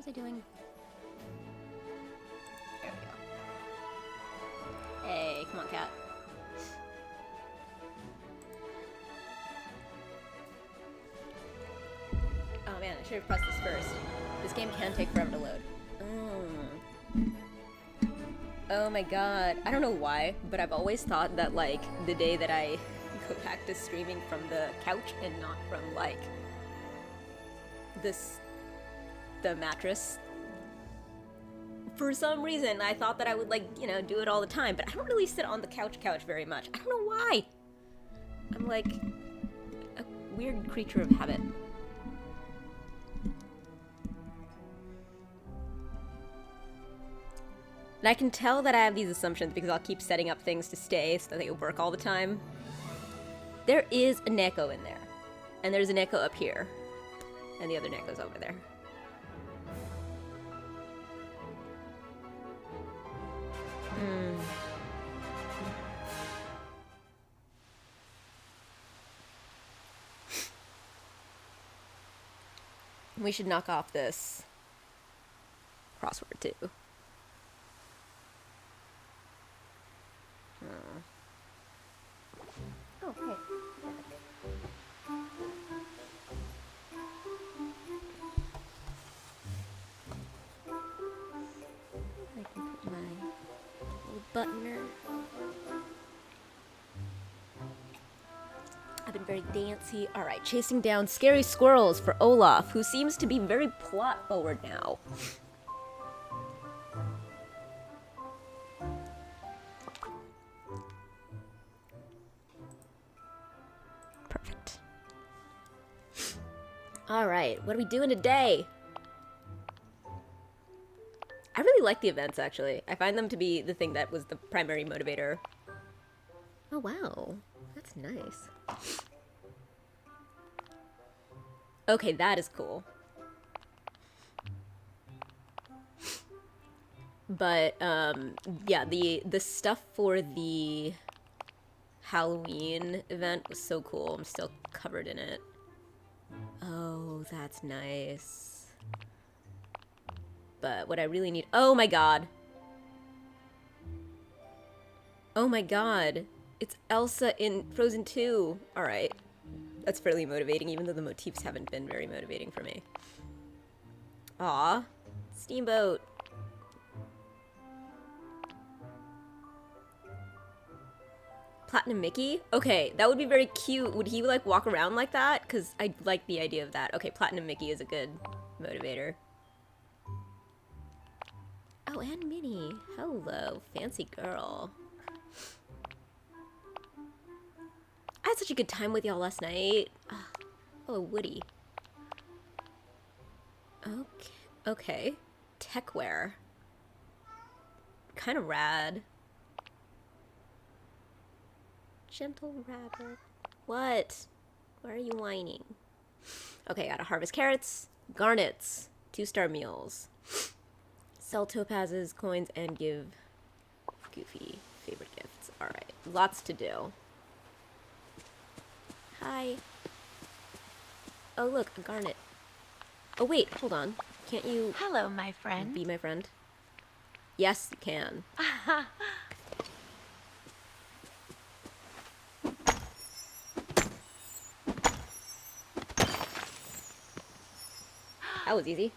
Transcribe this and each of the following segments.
I doing? There we go. Hey, come on, cat. Oh man, I should have pressed this first. This game can take forever to load. Oh my god. I don't know why, but I've always thought that, like, the day that I go back to streaming from the couch and not from, like, the mattress. For some reason, I thought that I would, like, you know, do it all the time, but I don't really sit on the couch very much. I don't know why. I'm, like, a weird creature of habit. And I can tell that I have these assumptions because I'll keep setting up things to stay so that they work all the time. There is a Neko in there. And there's a Neko up here. And the other Neko's over there. We should knock off this crossword too. Oh, hey. I can put my little buttoner. I've been very dancy. Alright, chasing down scary squirrels for Olaf, who seems to be very plot forward now. Perfect. Alright, what are we doing today? I really like the events, actually. I find them to be the thing that was the primary motivator. Oh, wow. That's nice. Okay, that is cool. But, yeah, the stuff for the Halloween event was so cool. I'm still covered in it. Oh, that's nice. But what I really need... Oh my god! Oh my god! It's Elsa in Frozen 2! Alright. That's fairly motivating, even though the motifs haven't been very motivating for me. Aw. Steamboat. Platinum Mickey? Okay, that would be very cute. Would he, like, walk around like that? Because I like the idea of that. Okay, Platinum Mickey is a good motivator. Oh, and Minnie. Hello, fancy girl. I had such a good time with y'all last night. Oh, Woody. Okay. Okay. Techwear. Kind of rad. Gentle rabbit. What? Why are you whining? Okay, gotta harvest carrots, garnets, 2-star meals. Sell topazes, coins, and give Goofy favorite gifts. Alright, lots to do. Hi. Oh, look, a garnet. Oh, wait, hold on. Can't you... Hello, my friend. Be my friend? Yes, you can. That was easy.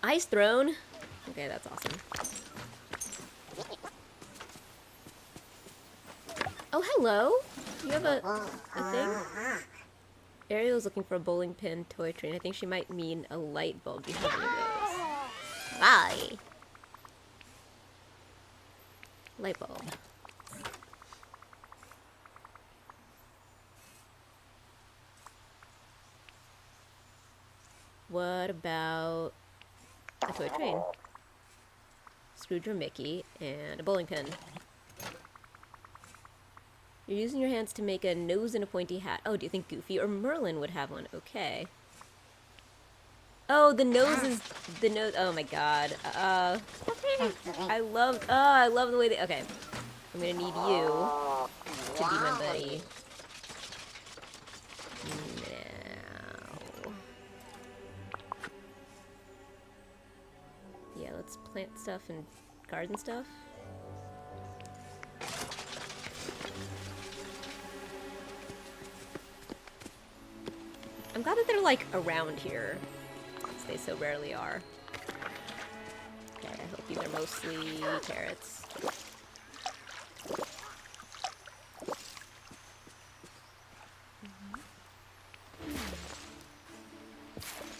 Ice Throne? Okay, that's awesome. Oh, hello! You have a thing? Ariel's looking for a bowling pin toy train. I think she might mean a light bulb. Do you have any of those? Bye! Light bulb. What about a toy train? Scrooge or Mickey, and a bowling pin. You're using your hands to make a nose and a pointy hat. Oh, do you think Goofy or Merlin would have one? Okay. Oh, the nose is... The nose... Oh my god. I love the way they... Okay. I'm gonna need you to be my buddy. Now. Yeah, let's plant stuff and garden stuff. I'm glad that they're, like, around here, since they so rarely are. Okay, I hope these are mostly carrots.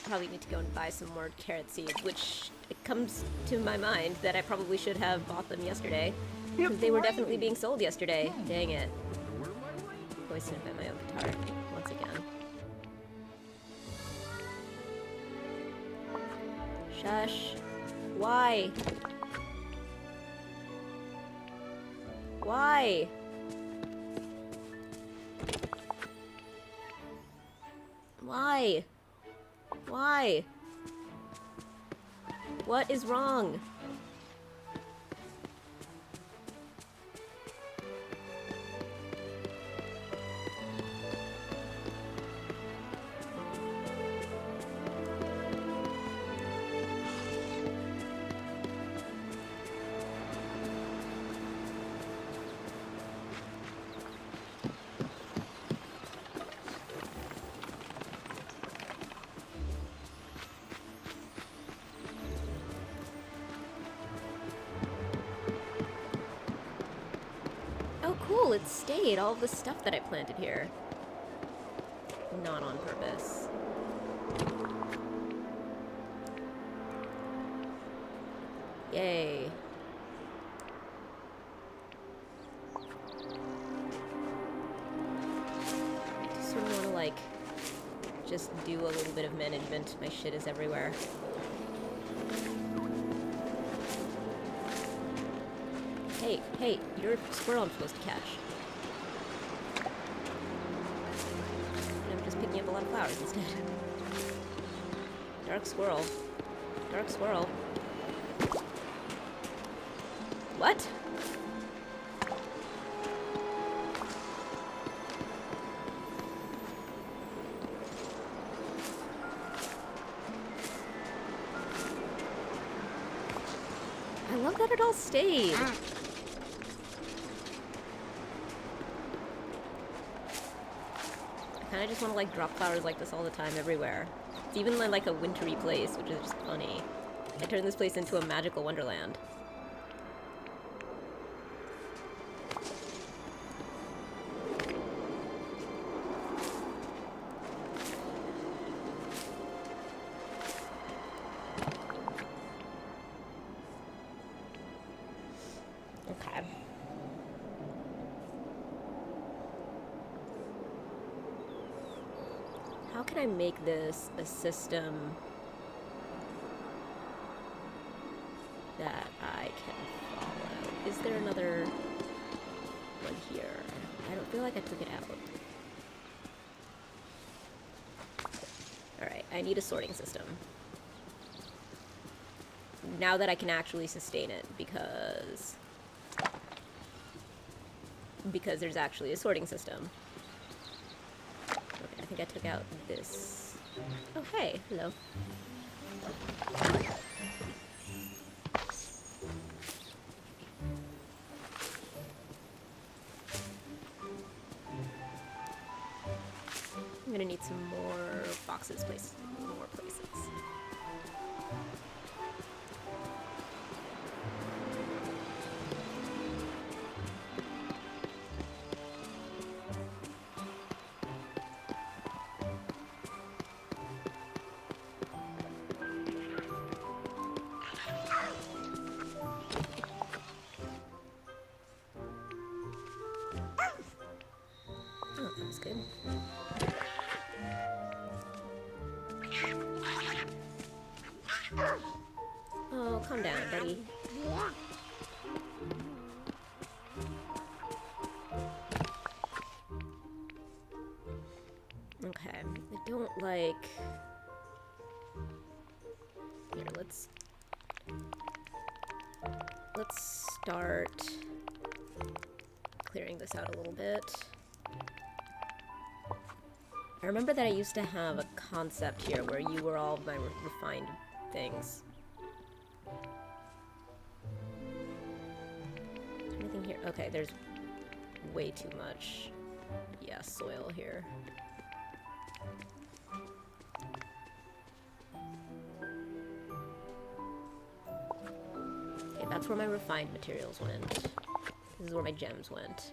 Probably need to go and buy some more carrot seeds, which it comes to my mind that I probably should have bought them yesterday, because they were definitely being sold yesterday. Dang it. Poisoned by my own petard, once again. Shush. Why? Why? Why? Why? What is wrong? Oh cool, it stayed, all of the stuff that I planted here. Not on purpose. Yay. Just sort of want to, like, just do a little bit of management. My shit is everywhere. Hey, hey, you're a squirrel I'm supposed to catch. And I'm just picking up a lot of flowers instead. Dark squirrel. Dark squirrel. What? I love that it all stayed. I kind of just want to, like, drop flowers like this all the time everywhere. It's even like a wintry place, which is just funny. I turned this place into a magical wonderland. Okay. How can I make this a system that I can follow? Is there another one here? I don't feel like I took it out. Alright, I need a sorting system. Now that I can actually sustain it, because there's actually a sorting system. Okay, I think I took out this. Oh, hey, hello. I'm gonna need some more boxes placed in more places. Oh, that was good. Oh, calm down, buddy. Okay, I don't like... Here, let's start clearing this out a little bit. I remember that I used to have a concept here where you were all my refined things. Anything here? Okay, there's way too much, yeah, soil here. Okay, that's where my refined materials went. This is where my gems went.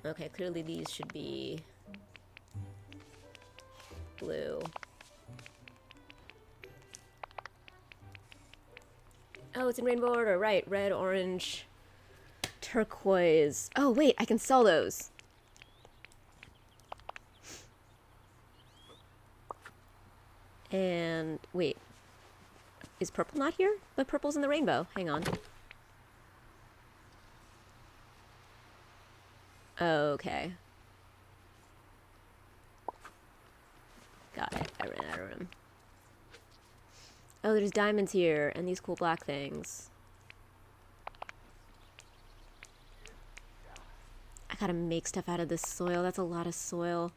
Okay, clearly these should be blue. Oh, it's in rainbow order, right. Red, orange, turquoise. Oh, wait, I can sell those. And, wait. Is purple not here? But purple's in the rainbow. Hang on. Okay. Got it. I ran out of room. Oh, there's diamonds here, and these cool black things. I gotta make stuff out of this soil. That's a lot of soil.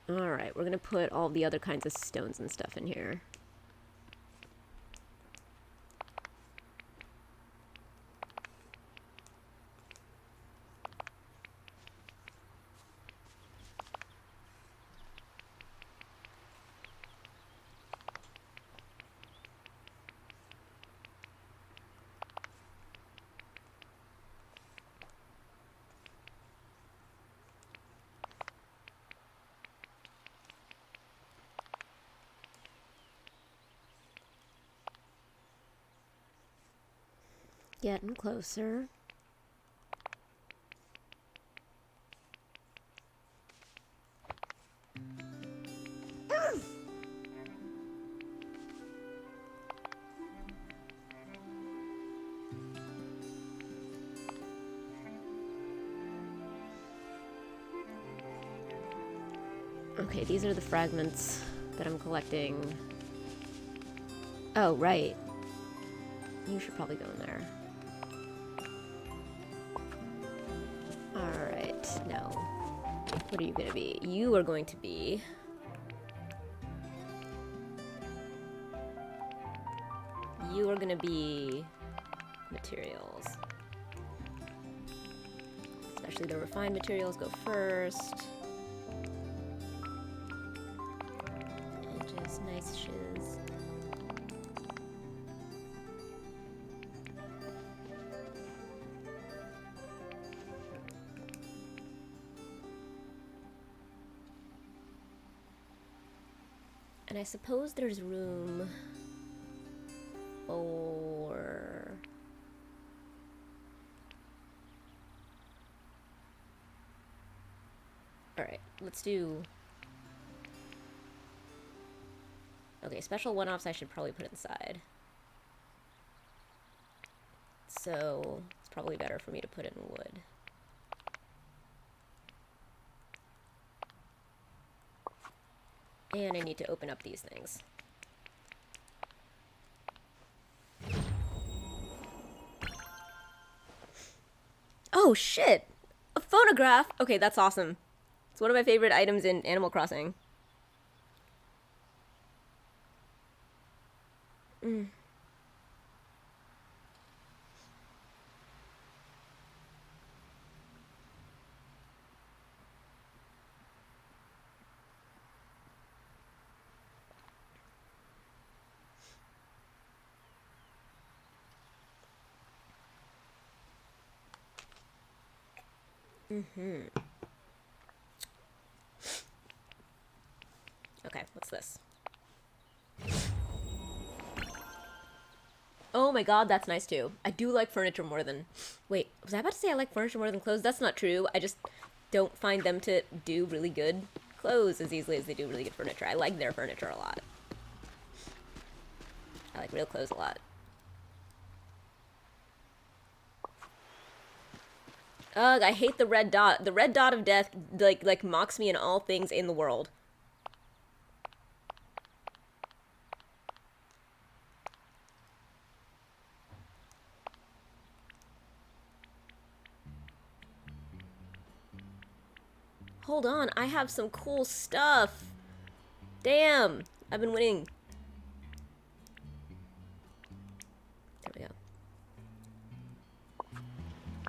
Alright, we're gonna put all the other kinds of stones and stuff in here. Getting closer. Okay, these are the fragments that I'm collecting. Oh, right. You should probably go in there. Alright, now, what are you gonna be? You are going to be... You are gonna be... materials. Especially the refined materials go first. And just nice shiz. And I suppose there's room for... Alright, let's do... Okay, special one-offs I should probably put inside. So, it's probably better for me to put in wood. And I need to open up these things. Oh shit! A phonograph! Okay, that's awesome. It's one of my favorite items in Animal Crossing. Okay, what's this? Oh my god, that's nice too. I do like furniture more than... Wait, was I about to say I like furniture more than clothes? That's not true. I just don't find them to do really good clothes as easily as they do really good furniture. I like their furniture a lot. I like real clothes a lot. Ugh, I hate the red dot. The red dot of death, like mocks me in all things in the world. Hold on, I have some cool stuff. Damn, I've been winning. There we go.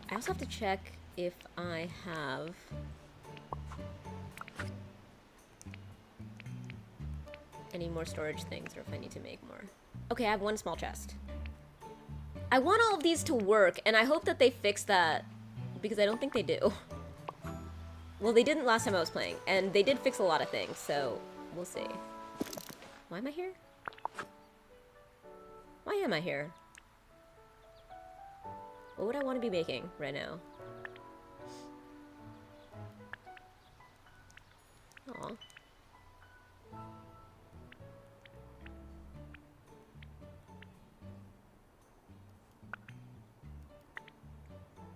I also have to check if I have... any more storage things, or if I need to make more. Okay, I have one small chest. I want all of these to work, and I hope that they fix that, because I don't think they do. Well, they didn't last time I was playing, and they did fix a lot of things, so we'll see. Why am I here? Why am I here? What would I want to be making right now? Aw.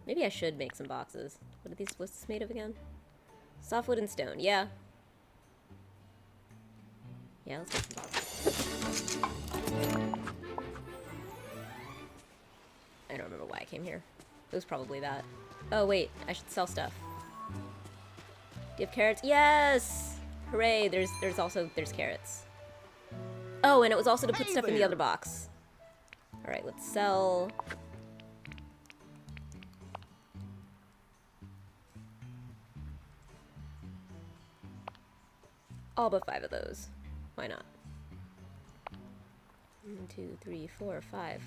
Maybe I should make some boxes. What are these? What's this made of again? Softwood and stone. Yeah. Yeah, let's make some boxes. I don't remember why I came here. It was probably that. Oh, wait. I should sell stuff. Do you have carrots? Yes! Hooray! There's carrots. Oh, and it was also to put stuff in the other box. Alright, let's sell... all but 5 of those. Why not? 1, 2, 3, 4, 5.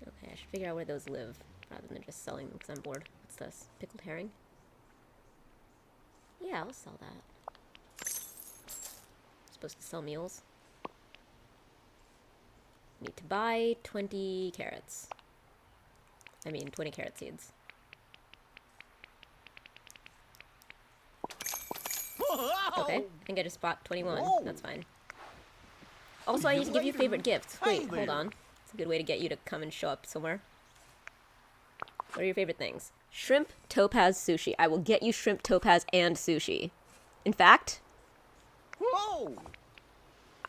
Okay, I should figure out where those live, rather than just selling them because I'm bored. What's this? Pickled herring? Yeah, I'll sell that. Supposed to sell meals. Need to buy 20 carrots. I mean, 20 carrot seeds. Okay, I think I just bought 21. Whoa. That's fine. Also, I need to give you favorite gifts. Wait, hold on. It's a good way to get you to come and show up somewhere. What are your favorite things? Shrimp, topaz, sushi. I will get you shrimp, topaz, and sushi. In fact, whoa!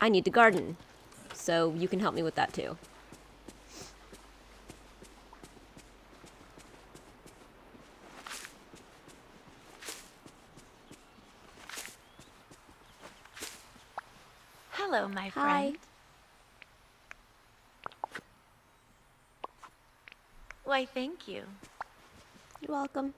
I need to garden. So you can help me with that too. Hello, my friend. Hi. Why, thank you. You're welcome.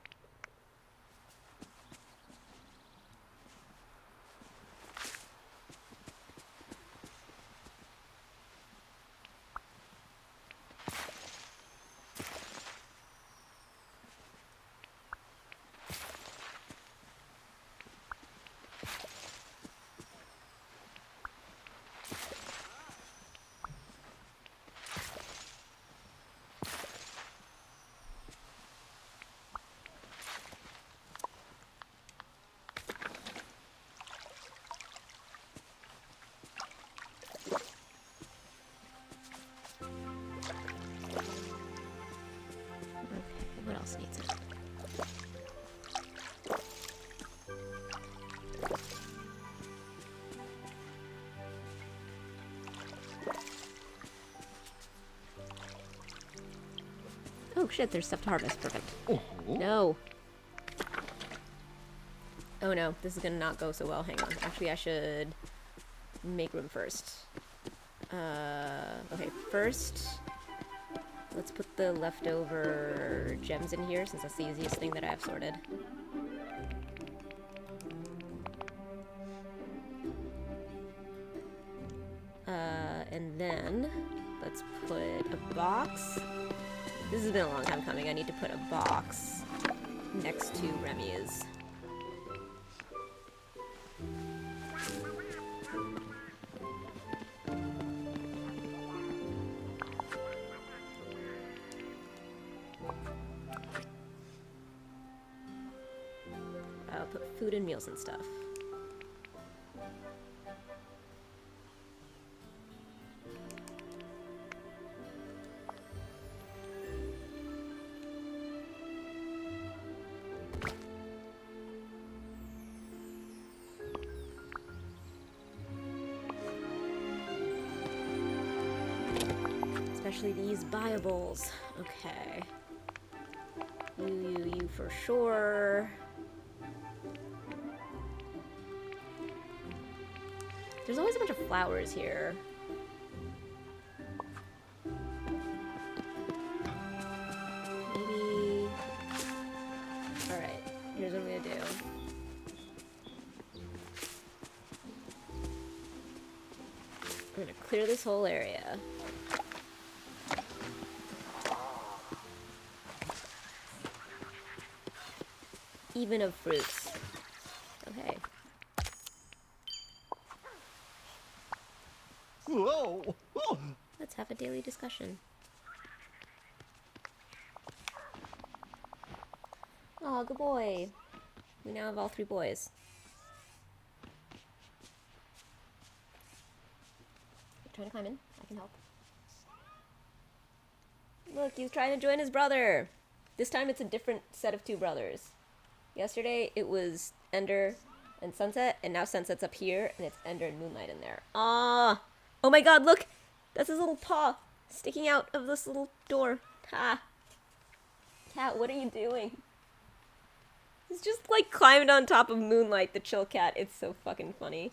What else needs it? Oh shit, there's stuff to harvest. Perfect. No. Oh no, this is gonna not go so well. Hang on. Actually, I should make room first. Okay, first... let's put the leftover gems in here, since that's the easiest thing that I have sorted. And then, let's put a box. This has been a long time coming. I need to put a box next to Remy's. food and meals and stuff. Especially these biobles. Okay. You for sure. There's always a bunch of flowers here. Maybe... Alright, here's what I'm gonna do. I'm gonna clear this whole area. Even of fruits. Okay. Whoa. Let's have a daily discussion. Oh, good boy. We now have all 3 boys. You're trying to climb in? I can help. Look, he's trying to join his brother. This time it's a different set of 2 brothers. Yesterday it was Ender and Sunset, and now Sunset's up here, and it's Ender and Moonlight in there. Ah! Oh my god, look! That's his little paw sticking out of this little door. Ha! Cat, what are you doing? He's just like climbing on top of Moonlight, the chill cat. It's so fucking funny.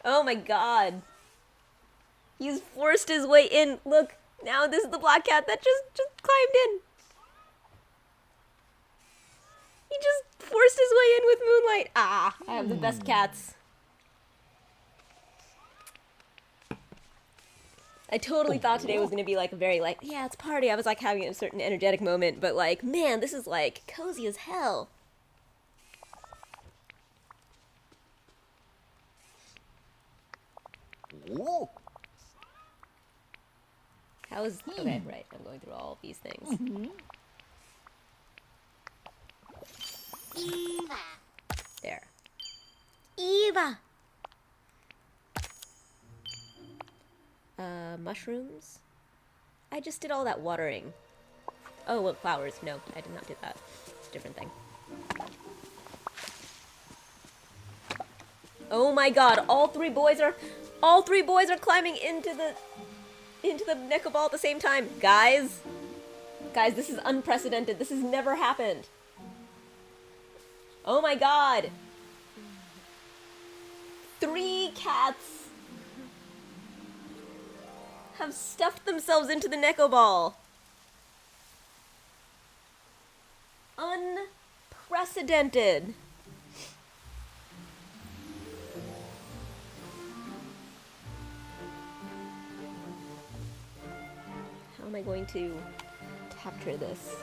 Oh my god. He's forced his way in. Look, now this is the black cat that just climbed in. He just forced his way in with Moonlight. Ah, I have the best cats. I totally thought today was going to be like a very like, yeah, it's party. I was like having a certain energetic moment, but like, man, this is like cozy as hell. Whoa. How is... Okay, right. I'm going through all of these things. Eva. There. Eva! Mushrooms? I just did all that watering. Oh, well, flowers. No, I did not do that. It's a different thing. Oh my god, all three boys are climbing into the Neko Ball at the same time. Guys, this is unprecedented. This has never happened. Oh my god. 3 cats have stuffed themselves into the Neko Ball. Unprecedented. How am I going to capture this?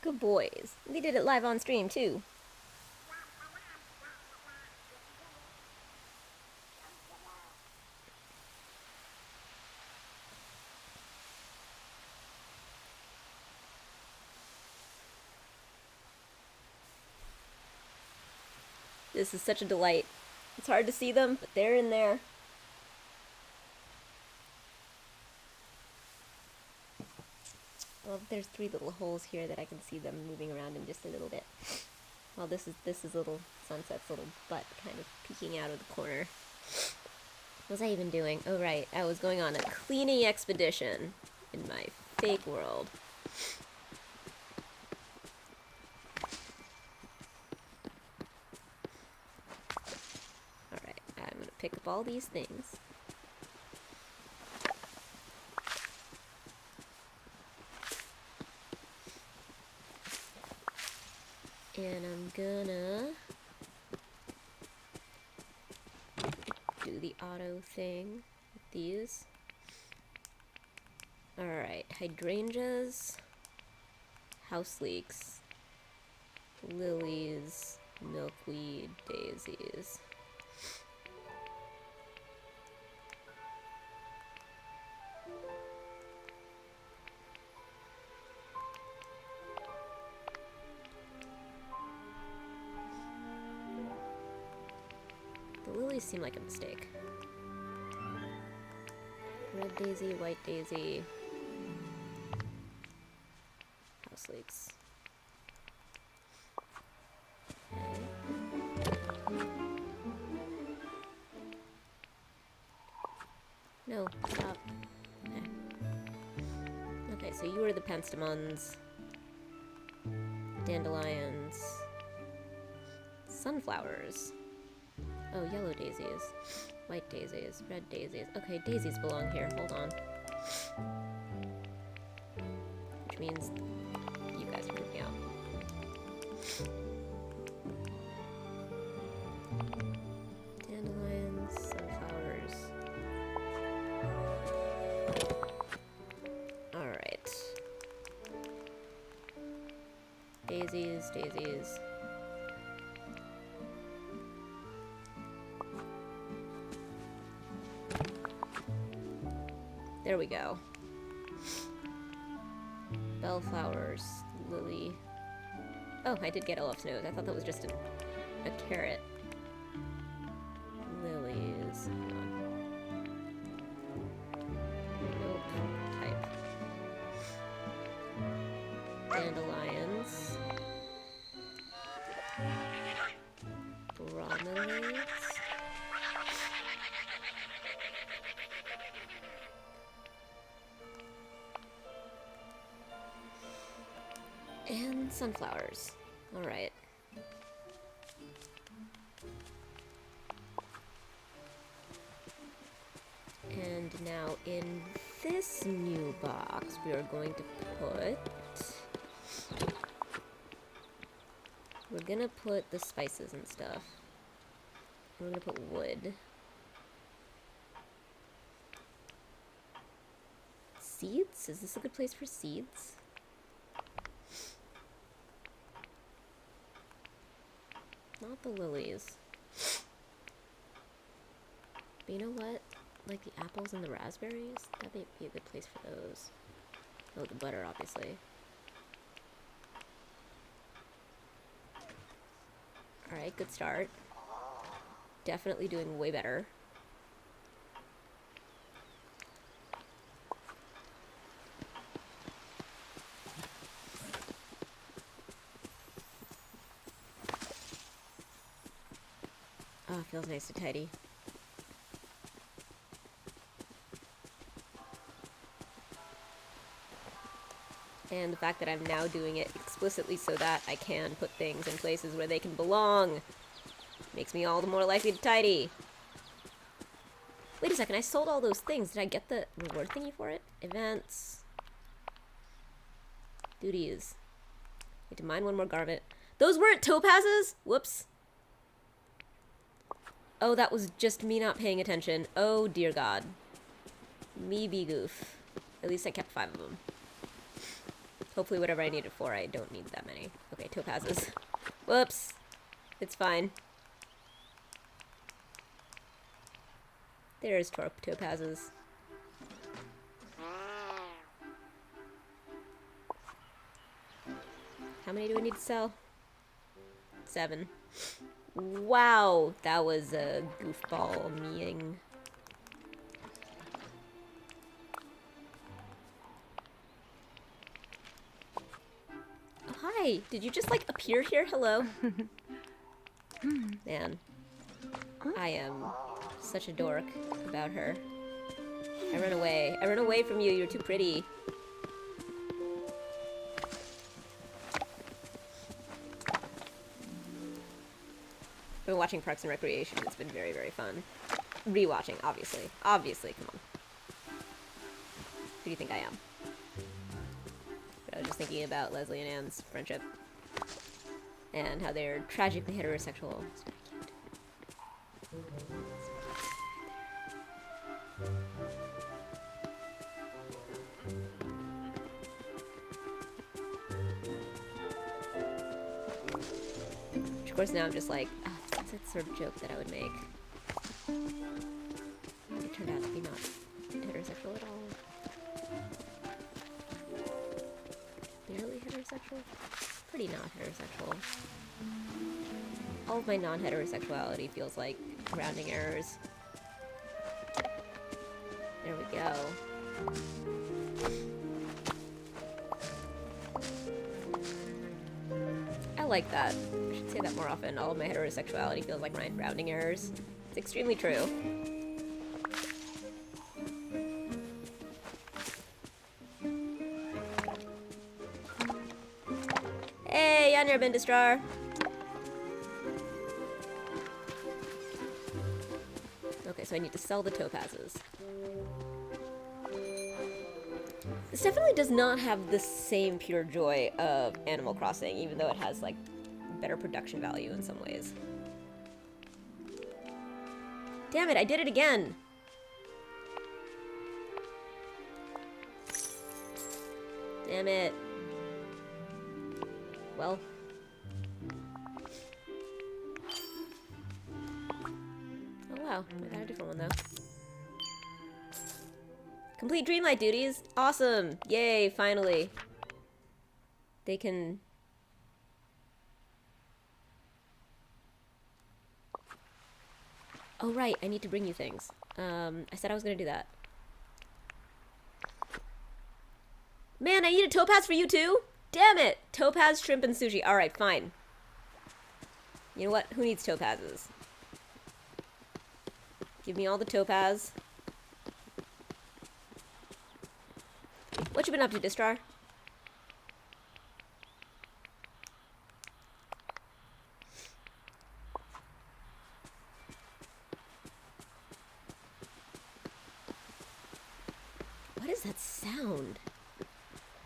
Good boys. They did it live on stream, too. This is such a delight. It's hard to see them, but they're in there. Well, there's 3 little holes here that I can see them moving around in just a little bit. Well, this is little Sunset's little butt kind of peeking out of the corner. What was I even doing? Oh, right. I was going on a cleaning expedition in my fake world. Alright, I'm gonna pick up all these things. And I'm gonna do the auto thing with these. Alright, hydrangeas, house leeks, lilies, milkweed, daisies. The lilies seem like a mistake. Red daisy, white daisy, house leeks. Okay. No, stop. Okay. Okay, so you are the penstemons, dandelions, sunflowers. Oh, yellow daisies, white daisies, red daisies. Okay, daisies belong here. Hold on. Which means you guys are moving out. Dandelions, sunflowers. Alright. Daisies, daisies. There we go. Bellflowers, lily. Oh, I did get Olaf's nose. I thought that was just a carrot. Lilies. Hold on. Nope. Type. Dandelions. Bromeliads. And sunflowers. Alright. And now in this new box, we are going to put... We're gonna put the spices and stuff. We're gonna put wood. Seeds? Is this a good place for seeds? Not the lilies. But you know what? Like the apples and the raspberries? That might be a good place for those. Oh, the butter, obviously. Alright, good start. Definitely doing way better. Oh, feels nice to tidy. And the fact that I'm now doing it explicitly so that I can put things in places where they can belong makes me all the more likely to tidy. Wait a second, I sold all those things. Did I get the reward thingy for it? Events. Duties. Need to mine one more garnet. Those weren't topazes? Whoops. Oh, that was just me not paying attention. Oh, dear God. Me be goof. At least I kept 5 of them. Hopefully whatever I need it for, I don't need that many. Okay, topazes. Whoops. It's fine. There's topazes. How many do I need to sell? 7. Wow, that was a goofball meeting. Oh, hi. Did you just, like, appear here? Hello? Man. I am such a dork about her. I run away. I run away from you. You're too pretty. I've been watching Parks and Recreation. It's been very, very fun. Rewatching, obviously. Obviously, come on. Who do you think I am? But I was just thinking about Leslie and Anne's friendship. And how they're tragically heterosexual. It's very cute. Of course, now I'm just like, oh, that's that sort of joke that I would make. It turned out to be not heterosexual at all. Barely heterosexual? Pretty not heterosexual. All of my non-heterosexuality feels like rounding errors. There we go. I like that. I should say that more often. All of my heterosexuality feels like rounding errors. It's extremely true. Hey, Yanir Bindistrar! Okay, so I need to sell the topazes. This definitely does not have the same pure joy of Animal Crossing, even though it has, like, better production value in some ways. Damn it, I did it again! Damn it. Well. Oh wow, I got a different one though. Complete Dreamlight duties! Awesome! Yay, finally. They can... Oh right, I need to bring you things. I said I was gonna do that. Man, I need a topaz for you too? Damn it! Topaz, shrimp, and sushi. Alright, fine. You know what? Who needs topazes? Give me all the topaz. What you been up to, Distrar? What is that sound?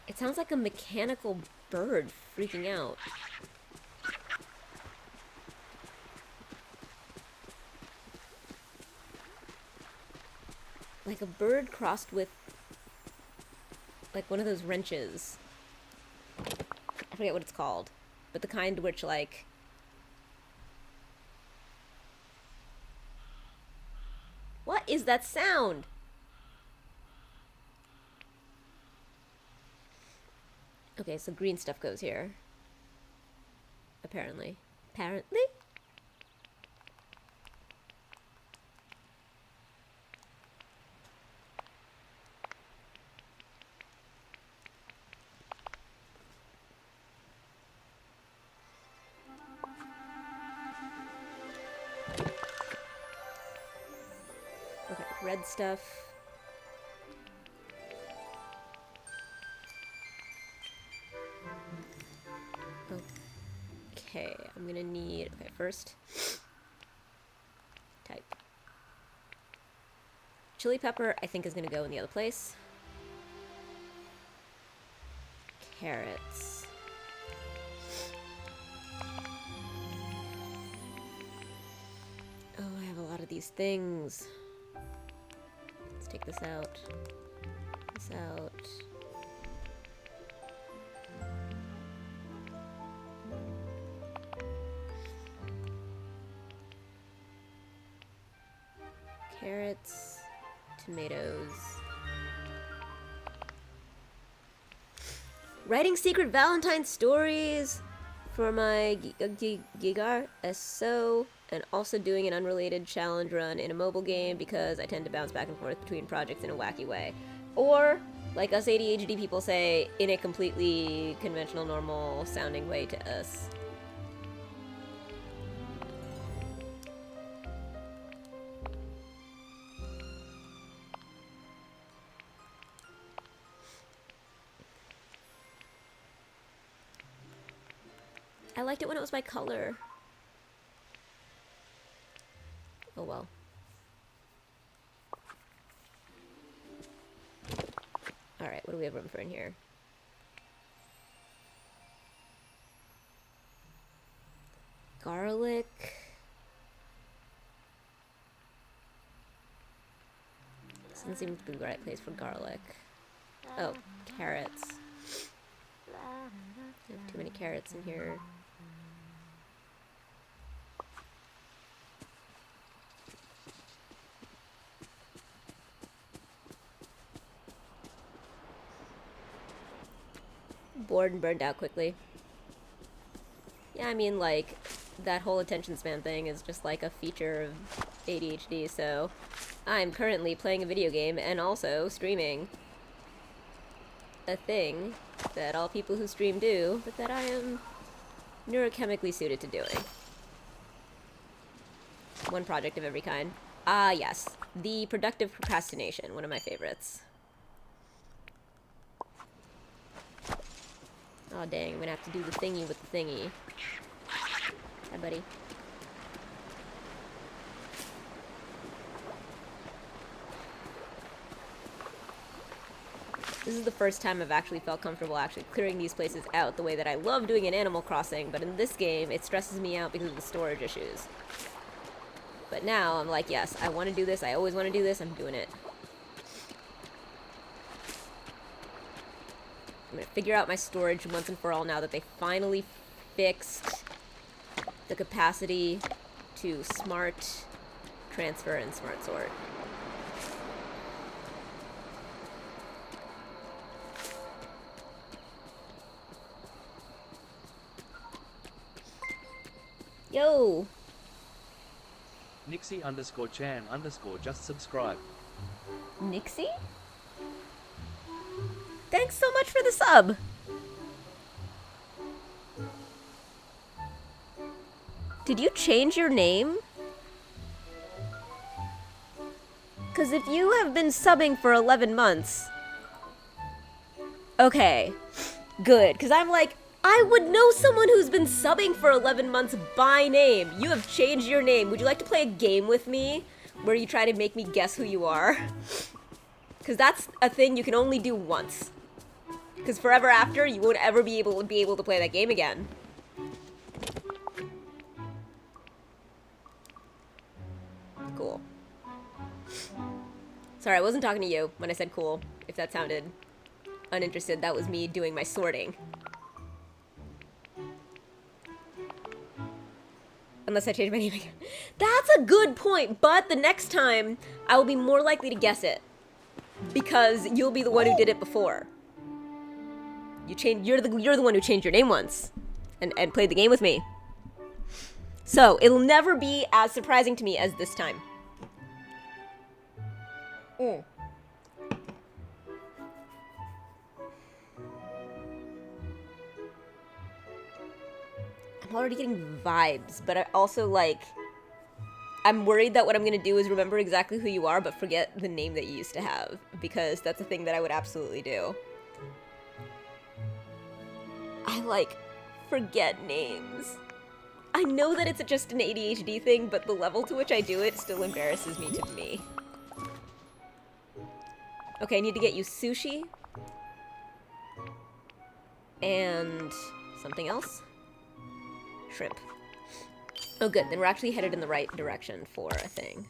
It sounds like a mechanical bird freaking out. Like a bird crossed with, like, one of those wrenches. I forget what it's called. But the kind which, like... What is that sound? Okay, so green stuff goes here. Apparently. Apparently? Okay, red stuff. Okay, I'm gonna need... Okay, first... Type. Chili pepper, I think, is gonna go in the other place. Carrots. Oh, I have a lot of these things. Let's take this out. This out. Carrots, tomatoes. Writing secret Valentine stories for my Gigar SO, and also doing an unrelated challenge run in a mobile game because I tend to bounce back and forth between projects in a wacky way. Or, like us ADHD people say, in a completely conventional, normal sounding way to us. I liked it when it was by color. Oh well. Alright, what do we have room for in here? Garlic. Doesn't seem to be the right place for garlic. Oh, carrots. I have too many carrots in here. Bored and burned out quickly. Yeah, I mean, like, that whole attention span thing is just like a feature of ADHD, so I'm currently playing a video game and also streaming a thing that all people who stream do, but that I am neurochemically suited to doing. One project of every kind. Ah, yes. The productive procrastination, one of my favorites. Oh dang, I'm gonna have to do the thingy with the thingy. Hi, buddy. This is the first time I've actually felt comfortable actually clearing these places out the way that I love doing in Animal Crossing, but in this game, it stresses me out because of the storage issues. But now, I'm like, yes, I want to do this, I always want to do this, I'm doing it. I'm gonna figure out my storage once and for all now that they finally fixed the capacity to smart transfer and smart sort. Yo! Nixie_Chan_ just subscribe. Nixie? Thanks so much for the sub! Did you change your name? Because if you have been subbing for 11 months... Okay. Good. Because I'm like, I would know someone who's been subbing for 11 months by name. You have changed your name. Would you like to play a game with me? Where you try to make me guess who you are? Because that's a thing you can only do once. Because forever after, you won't ever be able to play that game again. Cool. Sorry, I wasn't talking to you when I said cool. If that sounded uninterested, that was me doing my sorting. Unless I change my name again. That's a good point, but the next time, I will be more likely to guess it. Because you'll be the one who did it before. You're the one who changed your name once. And played the game with me. So, it'll never be as surprising to me as this time. I'm already getting vibes, but I also, like... I'm worried that what I'm gonna do is remember exactly who you are, but forget the name that you used to have. Because that's a thing that I would absolutely do. I, like, forget names. I know that it's just an ADHD thing, but the level to which I do it still embarrasses me to me. Okay, I need to get you sushi. And something else? Shrimp. Oh good, then we're actually headed in the right direction for a thing.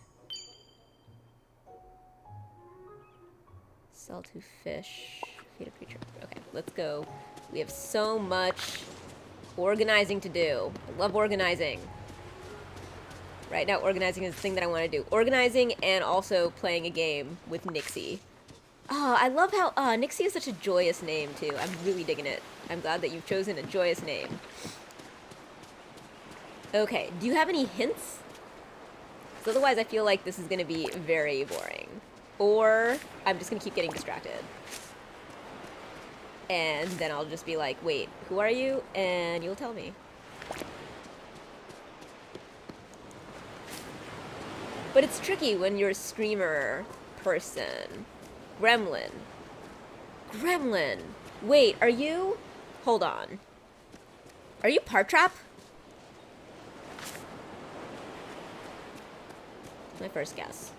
Sell to fish. Feed a creature. Okay, let's go. We have so much organizing to do. I love organizing. Right now, organizing is the thing that I want to do. Organizing and also playing a game with Nixie. Oh, I love how Nixie is such a joyous name, too. I'm really digging it. I'm glad that you've chosen a joyous name. Okay, do you have any hints? Because otherwise I feel like this is going to be very boring. Or I'm just going to keep getting distracted. And then I'll just be like, wait, who are you? And you'll tell me. But it's tricky when you're a streamer person. Gremlin. Gremlin. Wait, are you... Hold on. Are you Partrap? My first guess.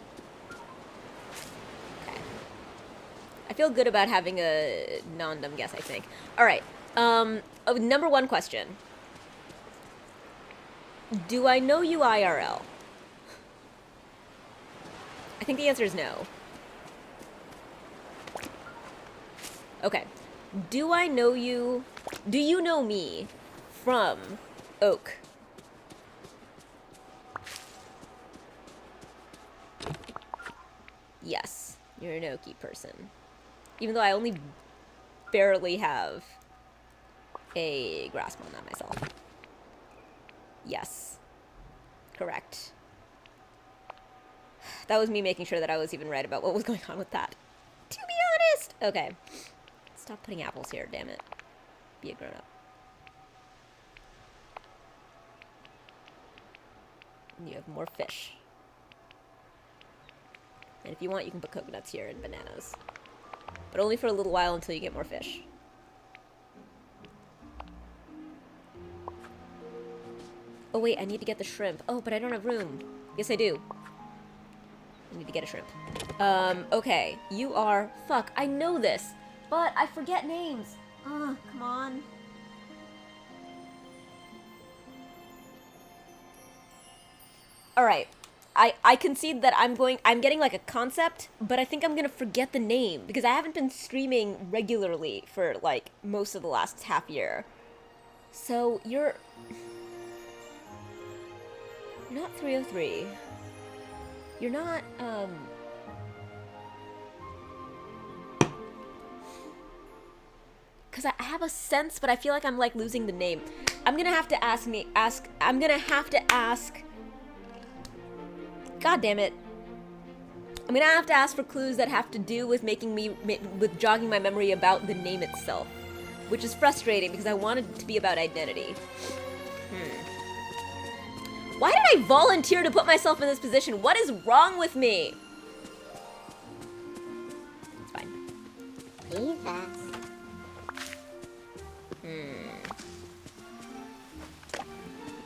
Okay. I feel good about having a non-dumb guess, I think. Alright. Number one question. Do I know you IRL? I think the answer is no. Okay. Do I know you... Do you know me from Oak? Yes. You're an Oakie person. Even though I only barely have a grasp on that myself. Yes. Correct. That was me making sure that I was even right about what was going on with that. To be honest! Okay. Stop putting apples here, damn it. Be a grown-up. And you have more fish. And if you want, you can put coconuts here and bananas. But only for a little while until you get more fish. Oh wait, I need to get the shrimp. Oh, but I don't have room. Yes, I do. I need to get a shrimp. Okay. You are... Fuck, I know this. But I forget names. Ugh, come on. Alright. I concede that I'm getting like a concept, but I think I'm gonna forget the name because I haven't been streaming regularly for like most of the last half year. So you're not 303. You're not, because I have a sense, but I feel like I'm like losing the name. I'm gonna have to ask. God damn it. I'm gonna have to ask for clues that have to do with with jogging my memory about the name itself. Which is frustrating because I wanted it to be about identity. Why did I volunteer to put myself in this position? What is wrong with me? It's fine.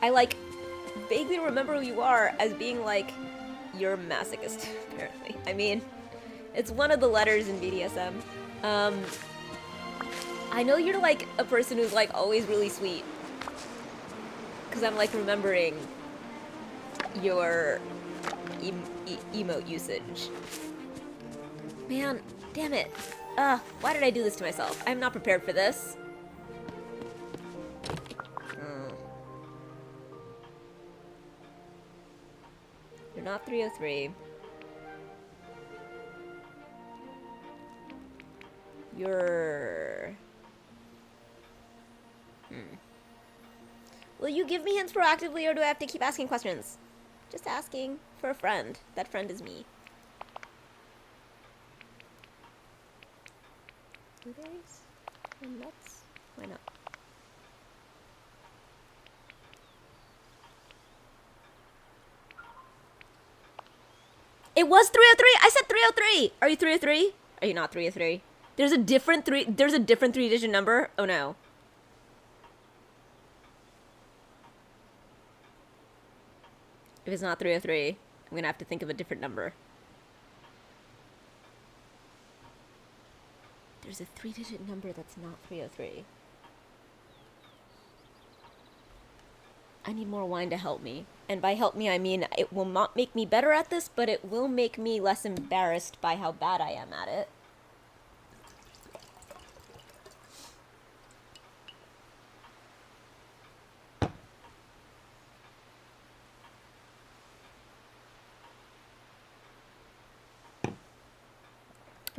I like vaguely remember who you are as being like you're a masochist, apparently. I mean, it's one of the letters in BDSM. I know you're like a person who's like always really sweet. Cause I'm like remembering your emote usage. Man, damn it. Why did I do this to myself? I'm not prepared for this. You're not 303. You're... Will you give me hints proactively or do I have to keep asking questions? Just asking for a friend. That friend is me. Blueberries? And nuts? Why not? It was 303! I said 303! Are you 303? Are you not 303? There's a different 3-digit number? Oh no. If it's not 303, I'm gonna have to think of a different number. There's a 3-digit number that's not 303. I need more wine to help me. And by help me, I mean it will not make me better at this, but it will make me less embarrassed by how bad I am at it.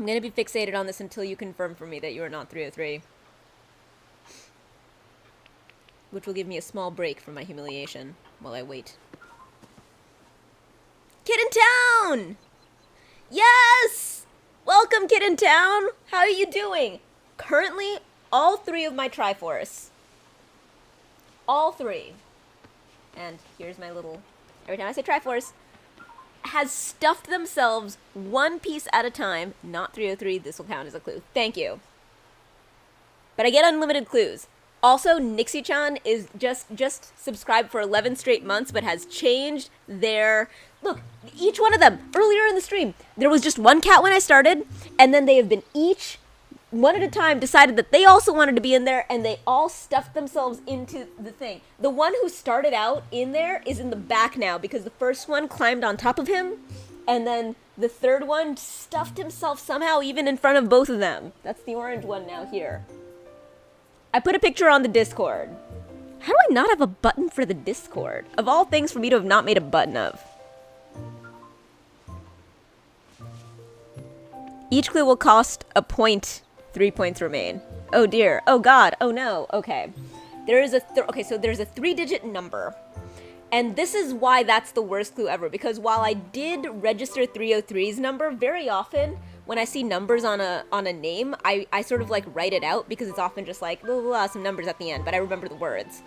I'm gonna be fixated on this until you confirm for me that you are not 303. Which will give me a small break from my humiliation while I wait. Kid in Town! Yes! Welcome, Kid in Town! How are you doing? Currently, all 3 of my Triforce. All 3. And here's my little... Every time I say Triforce, has stuffed themselves one piece at a time. Not 303, this will count as a clue. Thank you. But I get unlimited clues. Also, Nixie-chan is just subscribed for 11 straight months, but has changed their... Look, each one of them, earlier in the stream, there was just one cat when I started, and then they have been each, one at a time, decided that they also wanted to be in there, and they all stuffed themselves into the thing. The one who started out in there is in the back now, because the first one climbed on top of him, and then the third one stuffed himself somehow even in front of both of them. That's the orange one now here. I put a picture on the Discord. How do I not have a button for the Discord? Of all things for me to have not made a button of. Each clue will cost a point. 3 points remain. Oh dear. Oh god. Oh no. Okay. There is a so there's a 3-digit number. And this is why that's the worst clue ever, because while I did register 303's number, very often when I see numbers on a name, I sort of like write it out because it's often just like blah, blah, blah, some numbers at the end, but I remember the words.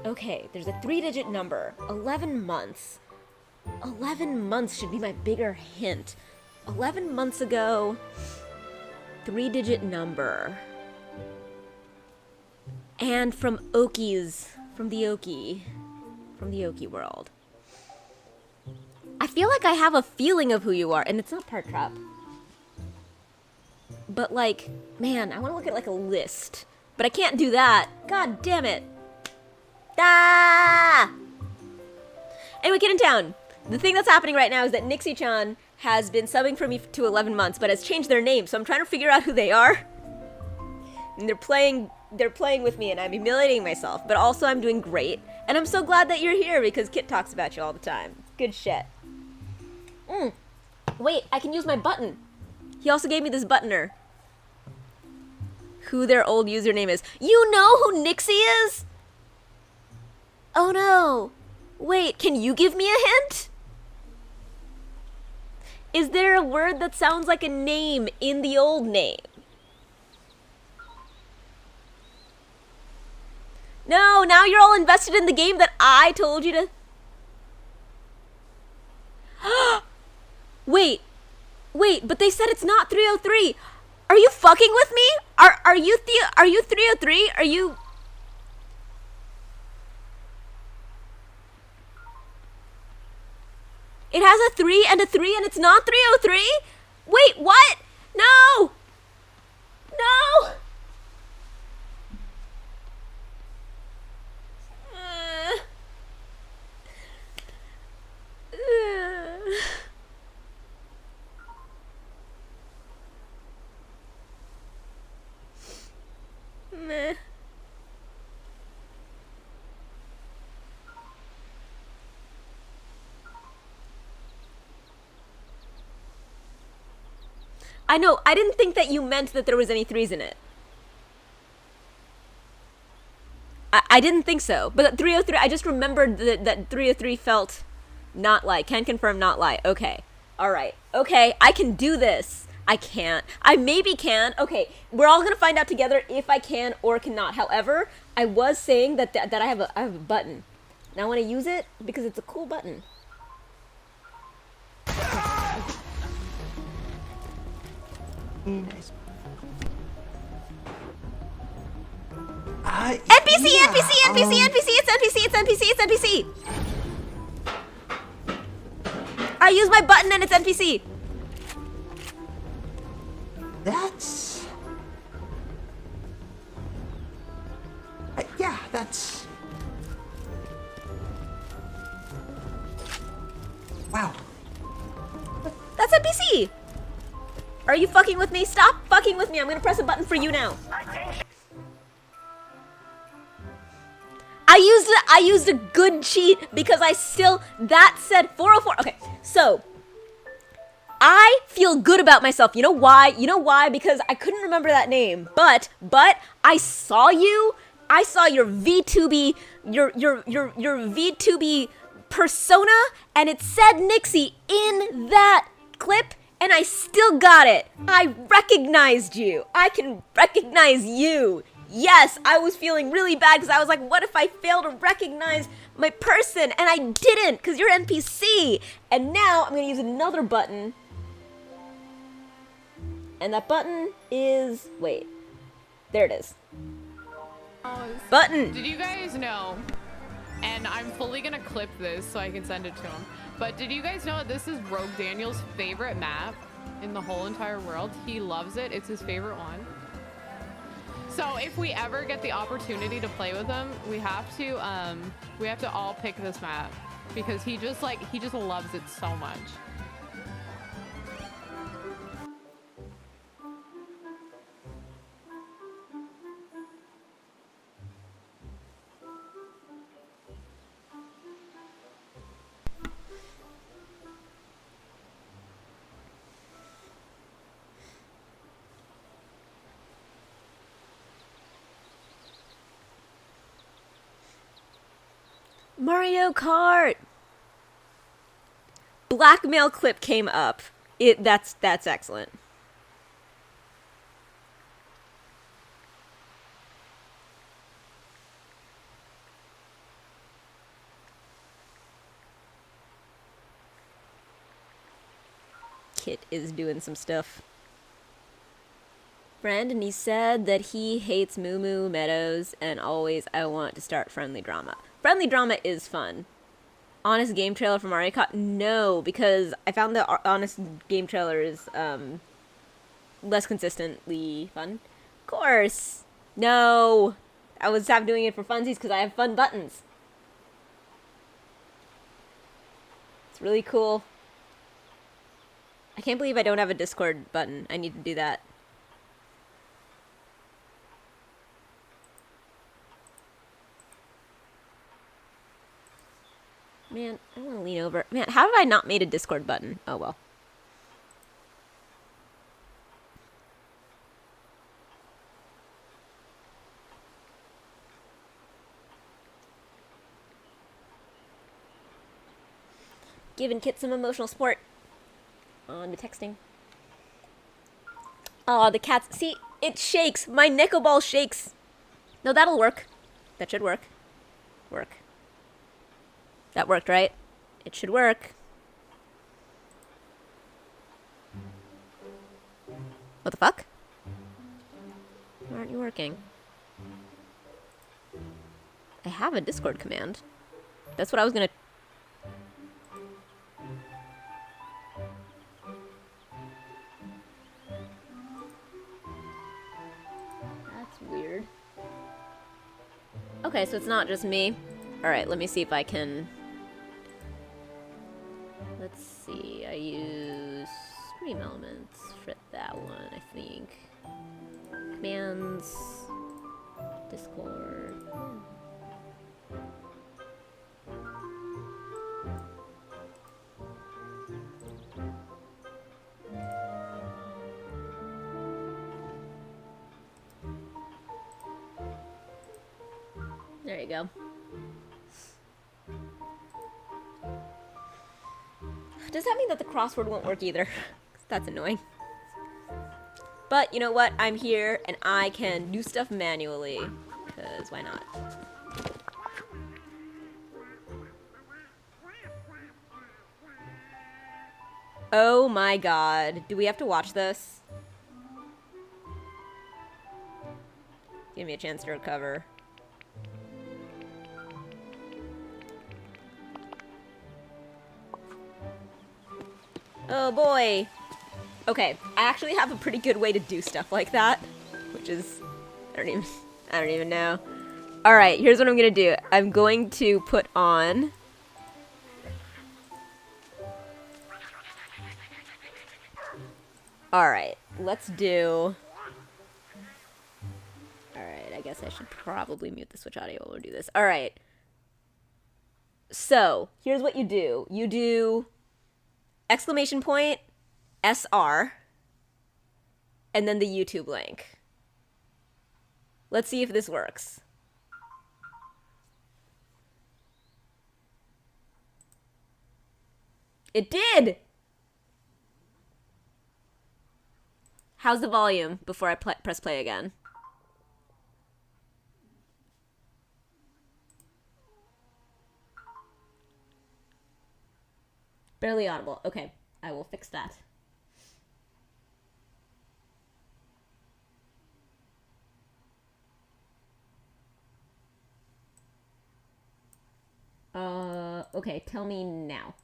Okay, there's a 3-digit number. 11 months. 11 months should be my bigger hint. 11 months ago, 3-digit number. And from Oki's, from the Oki world. I feel like I have a feeling of who you are, and it's not Park Trap. But like, man, I want to look at like a list. But I can't do that. God damn it. Ah! Anyway, Kid in Town. The thing that's happening right now is that Nixie-chan has been subbing for me to 11 months, but has changed their name, so I'm trying to figure out who they are. And they're playing with me, and I'm humiliating myself, but also I'm doing great. And I'm so glad that you're here, because Kit talks about you all the time. Good shit. Wait, I can use my button. He also gave me this buttoner. Who their old username is. You know who Nixie is? Oh no. Wait, can you give me a hint? Is there a word that sounds like a name in the old name? No, now you're all invested in the game that I told you to... Wait, but they said it's not 303. Are you fucking with me? Are you 303? Are you... It has a 3 and a 3 and it's not 303? Wait, what? No! No! Meh. I know, I didn't think that you meant that there was any 3s in it. I didn't think so. But 303, I just remembered that 303 felt not lie. Can confirm not lie. Okay. Alright. Okay, I can do this. I can't. I maybe can. Okay, we're all gonna find out together if I can or cannot. However, I was saying that I have a button. Now I want to use it because it's a cool button. Nice. NPC, yeah, NPC, NPC, NPC, it's NPC, it's NPC, it's NPC. I use my button and it's NPC. That's... yeah, that's... Wow. That's NPC. Are you fucking with me? Stop fucking with me. I'm gonna press a button for you now. I used a good cheat because I still, that said 404. Okay, so I feel good about myself. You know why? You know why? Because I couldn't remember that name. But I saw you. I saw your VTuber, your VTuber persona, and it said Nixie in that clip, and I still got it. I recognized you. I can recognize you. Yes, I was feeling really bad because I was like, what if I fail to recognize my person? And I didn't because you're NPC. And now I'm going to use another button. And that button is... Wait. There it is. Button! Did you guys know, and I'm fully going to clip this so I can send it to him, but did you guys know that this is Rogue Daniel's favorite map in the whole entire world? He loves it. It's his favorite one. So if we ever get the opportunity to play with him, we have to all pick this map because he just loves it so much. Mario Kart! Blackmail clip came up. That's excellent. Kit is doing some stuff. Brandon, he said that he hates Moo Moo Meadows and always I want to start Friendly Drama. Friendly Drama is fun. Honest game trailer for Mario Kart? No, because I found the honest game trailer is less consistently fun. Of course. No. I was doing it for funsies because I have fun buttons. It's really cool. I can't believe I don't have a Discord button. I need to do that. Man, I want to lean over. Man, how have I not made a Discord button? Oh, well. Giving Kit some emotional support. On the texting. Oh, the cats. See, it shakes. My Nico Ball shakes. No, that'll work. That should work. Work. That worked, right? It should work. What the fuck? Why aren't you working? I have a Discord command. That's what I was gonna... That's weird. Okay, so it's not just me. Alright, let me see if I can... Let's see, I use Stream Elements for that one, I think. Commands, Discord. There you go. Does that mean that the crossword won't work either? That's annoying. But you know what? I'm here and I can do stuff manually. Because why not? Oh my god. Do we have to watch this? Give me a chance to recover. Oh boy. Okay, I actually have a pretty good way to do stuff like that, which is I don't even know. All right, here's what I'm going to do. I'm going to put on All right, let's do All right, I guess I should probably mute the Switch audio while we do this. All right. So, here's what you do. You do exclamation point, SR, and then the YouTube link. Let's see if this works. It did! How's the volume before I press play again? Barely audible. Okay, I will fix that. Okay, tell me now.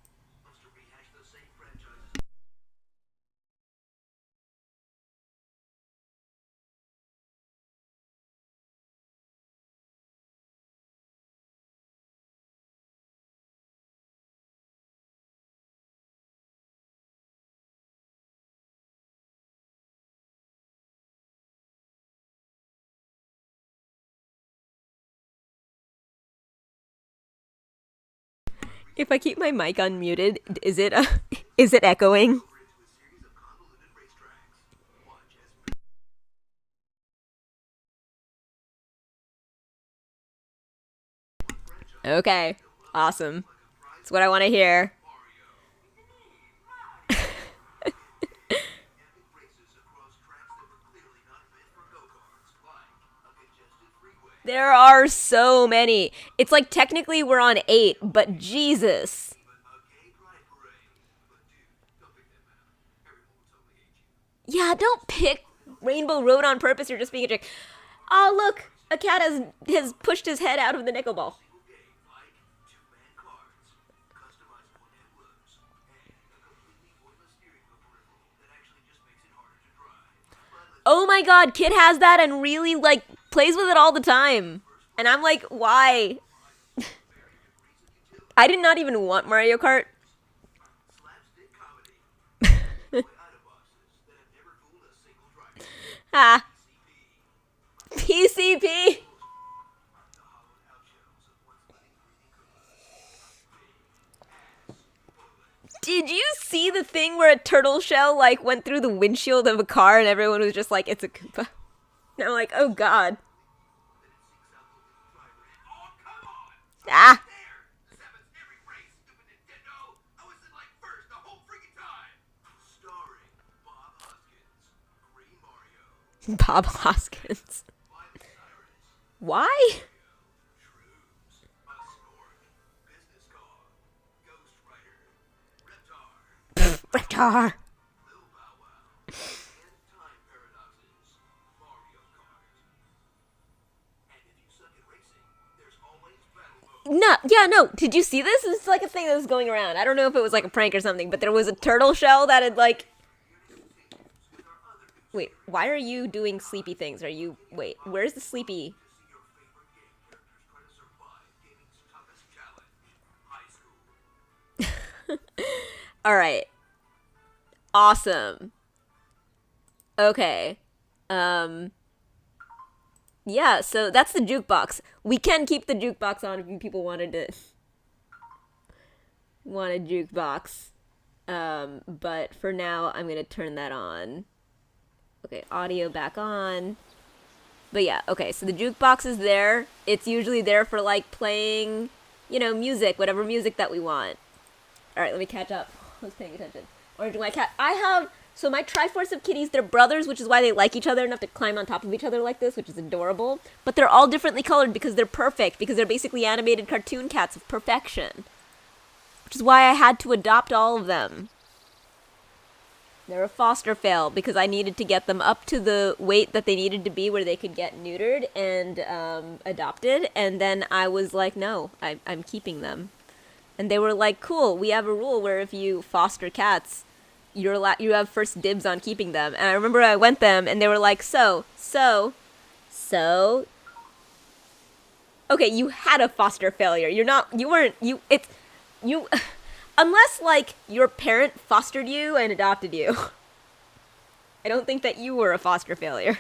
If I keep my mic unmuted, is it is it echoing? Okay, awesome. That's what I want to hear. There are so many. It's like technically we're on 8, but Jesus. Yeah, don't pick Rainbow Road on purpose. You're just being a jerk. Oh, look. A cat has pushed his head out of the nickel ball. Oh my god, Kit has that and really, like, plays with it all the time. And I'm like, why? I did not even want Mario Kart. Ah. PCP. Did you see the thing where a turtle shell, like, went through the windshield of a car and everyone was just like, it's a Koopa? And I'm like, oh god. Ah! Bob Hoskins. Why? Reptar. No, yeah, no. Did you see this? It's like a thing that was going around. I don't know if it was like a prank or something, but there was a turtle shell that had like... Wait, why are you doing sleepy things? Are you... Wait, where's the sleepy... Alright. Awesome. Okay. Yeah, so that's the jukebox. We can keep the jukebox on if people wanted to... want a jukebox. But for now, I'm gonna turn that on. Okay, audio back on. But yeah, okay, so the jukebox is there. It's usually there for, like, playing, you know, music, whatever music that we want. Alright, let me catch up. I was paying attention. Orange my cat. I have... So my Triforce of kitties, they're brothers, which is why they like each other and have to climb on top of each other like this, which is adorable. But they're all differently colored because they're perfect, because they're basically animated cartoon cats of perfection. Which is why I had to adopt all of them. They're a foster fail, because I needed to get them up to the weight that they needed to be where they could get neutered and adopted. And then I was like, no, I'm keeping them. And they were like, cool, we have a rule where if you foster cats... you have first dibs on keeping them. And I remember I went them, and they were like, so. Okay, you had a foster failure. Unless, like, your parent fostered you and adopted you. I don't think that you were a foster failure.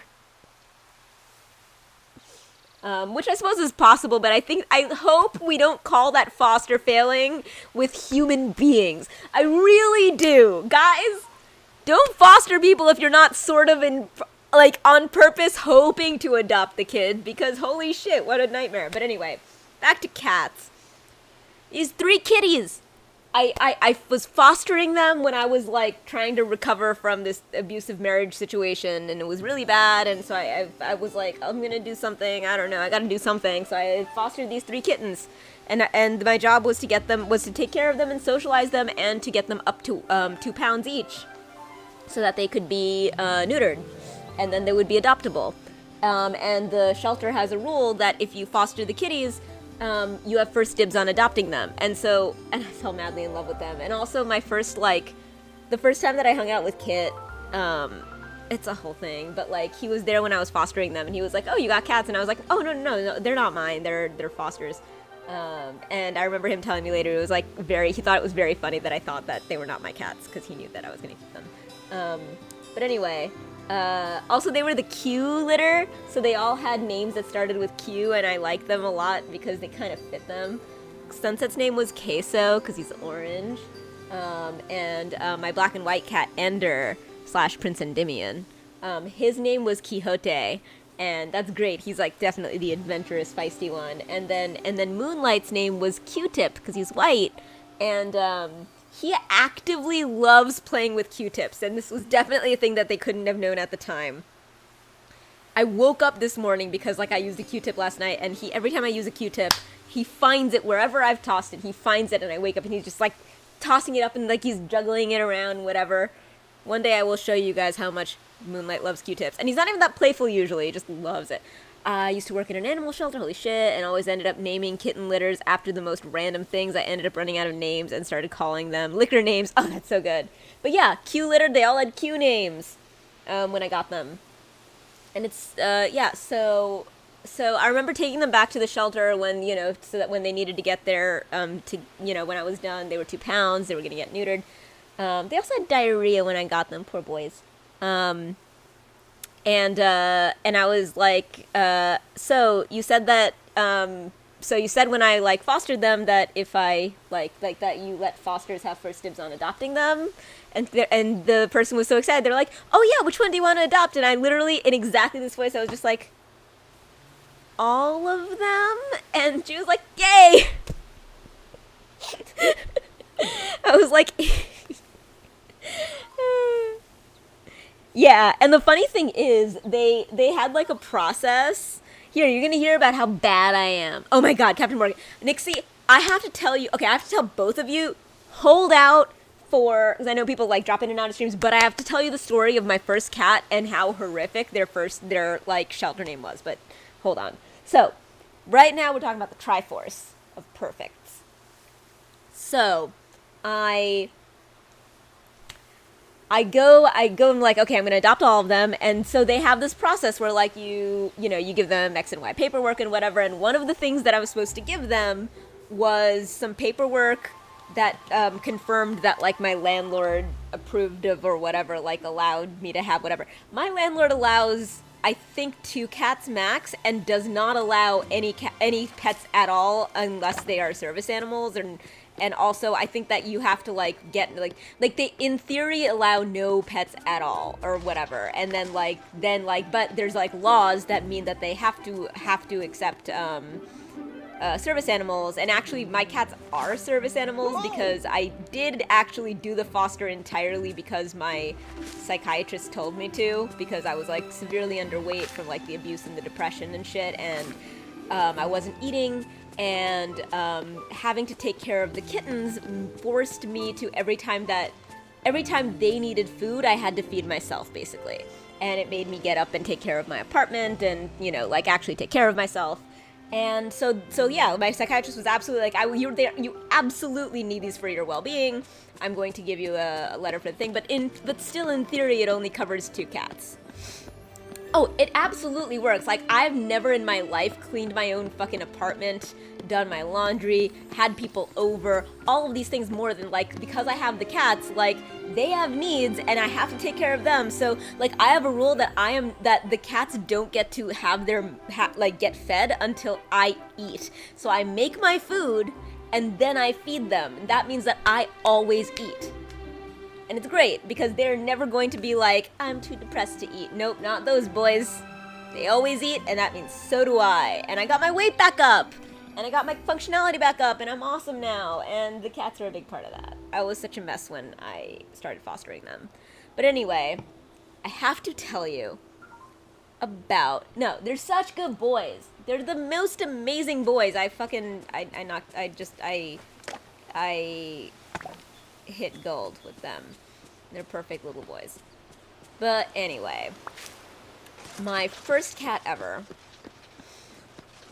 Which I suppose is possible, but I hope we don't call that foster failing with human beings. I really do. Guys, don't foster people if you're not sort of in, like, on purpose hoping to adopt the kid, because holy shit, what a nightmare. But anyway, back to cats. These 3 kitties. I was fostering them when I was, like, trying to recover from this abusive marriage situation, and it was really bad, and so I was like, I'm gonna do something, I don't know, I gotta do something, so I fostered these 3 kittens, and my job was to take care of them and socialize them, and to get them up to 2 pounds each, so that they could be neutered, and then they would be adoptable. And the shelter has a rule that if you foster the kitties, you have first dibs on adopting them. And I fell madly in love with them. And also the first time that I hung out with Kit, it's a whole thing, but like, he was there when I was fostering them, and he was like, oh, you got cats? And I was like, oh, no, they're not mine, they're fosters. And I remember him telling me later, it was like he thought it was very funny that I thought that they were not my cats, because he knew that I was gonna keep them. But anyway, also they were the Q litter, so they all had names that started with Q, and I liked them a lot because they kind of fit them. Sunset's name was Queso, because he's orange, and my black and white cat, Ender, / Prince Endymion, his name was Quixote, and that's great, he's like definitely the adventurous, feisty one. And then Moonlight's name was Q-Tip, because he's white, and he actively loves playing with Q-tips, and this was definitely a thing that they couldn't have known at the time. I woke up this morning because, like, I used a Q-tip last night, and every time I use a Q-tip, he finds it wherever I've tossed it. He finds it, and I wake up, and he's just, like, tossing it up, and, like, he's juggling it around, whatever. One day I will show you guys how much Moonlight loves Q-tips. And he's not even that playful usually, he just loves it. I used to work in an animal shelter, holy shit, and always ended up naming kitten litters after the most random things. I ended up running out of names and started calling them liquor names. Oh, that's so good. But yeah, Q litter, they all had Q names when I got them. And it's, yeah, so I remember taking them back to the shelter when, so that when they needed to get there, when I was done, they were 2 pounds, they were going to get neutered. They also had diarrhea when I got them, poor boys. And I was like, so you said that, so you said when I, like, fostered them that if I, like that you let fosters have first dibs on adopting them, and the person was so excited, they're like, oh yeah, which one do you want to adopt? And I literally, in exactly this voice, I was just like, all of them? And she was like, yay! I was like, yeah, and the funny thing is, they had, like, a process. Here, you're gonna hear about how bad I am. Oh my god, Captain Morgan. Nixie, I have to tell you, okay, I have to tell both of you, hold out for, because I know people, like, drop in and out of streams, but I have to tell you the story of my first cat and how horrific their like, shelter name was, but hold on. So, right now we're talking about the Triforce of Perfects. So, I go, I'm like, okay, I'm going to adopt all of them, and so they have this process where, like, you give them X and Y paperwork and whatever, and one of the things that I was supposed to give them was some paperwork that confirmed that, like, my landlord approved of or whatever, like, allowed me to have whatever. My landlord allows, I think, 2 cats max, and does not allow any pets at all unless they are service animals, and also, I think that you have to, like, get, like, they, in theory, allow no pets at all, or whatever, and then, but there's, like, laws that mean that they have to accept, service animals, and actually, my cats are service animals, because I did actually do the foster entirely because my psychiatrist told me to, because I was, like, severely underweight from, like, the abuse and the depression and shit, and, I wasn't eating, and having to take care of the kittens forced me to every time they needed food, I had to feed myself, basically. And it made me get up and take care of my apartment and, like, actually take care of myself. And so yeah, my psychiatrist was absolutely like, you absolutely need these for your well-being. I'm going to give you a letter for the thing, but still in theory it only covers 2 cats. Oh, it absolutely works. Like, I've never in my life cleaned my own fucking apartment, done my laundry, had people over, all of these things more than, like, because I have the cats, like, they have needs and I have to take care of them. So, like, I have a rule that that the cats don't get to have get fed until I eat. So I make my food and then I feed them. And that means that I always eat. And it's great because they're never going to be like, I'm too depressed to eat. Nope, not those boys. They always eat, and that means so do I. And I got my weight back up. And I got my functionality back up, and I'm awesome now. And the cats are a big part of that. I was such a mess when I started fostering them. But anyway, I have to tell you about... No, they're such good boys. They're the most amazing boys. I hit gold with them. They're perfect little boys. But anyway, my first cat ever.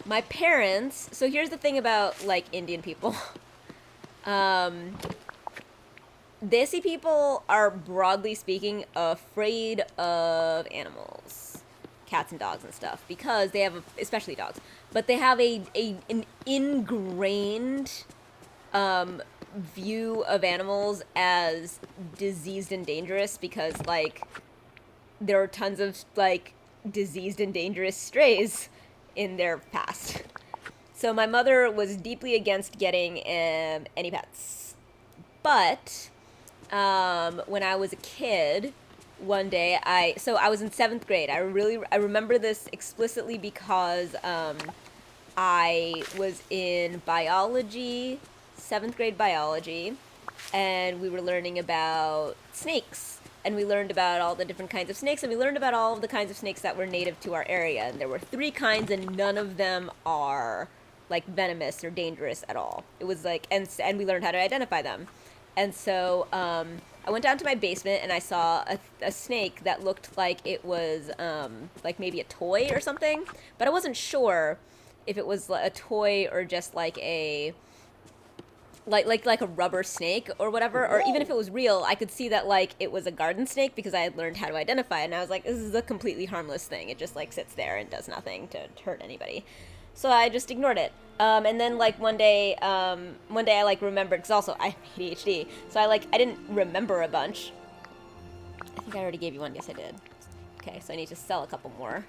My parents, so here's the thing about, like, Indian people. Desi people are, broadly speaking, afraid of animals. Cats and dogs and stuff. Because they have, especially dogs, but they have an ingrained view of animals as diseased and dangerous because, like, there are tons of, like, diseased and dangerous strays in their past. So my mother was deeply against getting any pets. But when I was a kid, one day I was in 7th grade. I remember this explicitly because I was in biology, 7th grade biology, and we were learning about snakes. And we learned about all the different kinds of snakes, and we learned about all of the kinds of snakes that were native to our area. And there were 3 kinds, and none of them are, like, venomous or dangerous at all. It was like, and we learned how to identify them. And so I went down to my basement, and I saw a snake that looked like it was, like, maybe a toy or something. But I wasn't sure if it was a toy or just, like, a... Like a rubber snake or whatever, or even if it was real, I could see that, like, it was a garden snake because I had learned how to identify it, and I was like, this is a completely harmless thing. It just, like, sits there and does nothing to hurt anybody. So I just ignored it. And then, like, one day I, like, remembered, because also I have ADHD, so I didn't remember a bunch. I think I already gave you one. Yes, I did. Okay, so I need to sell a couple more.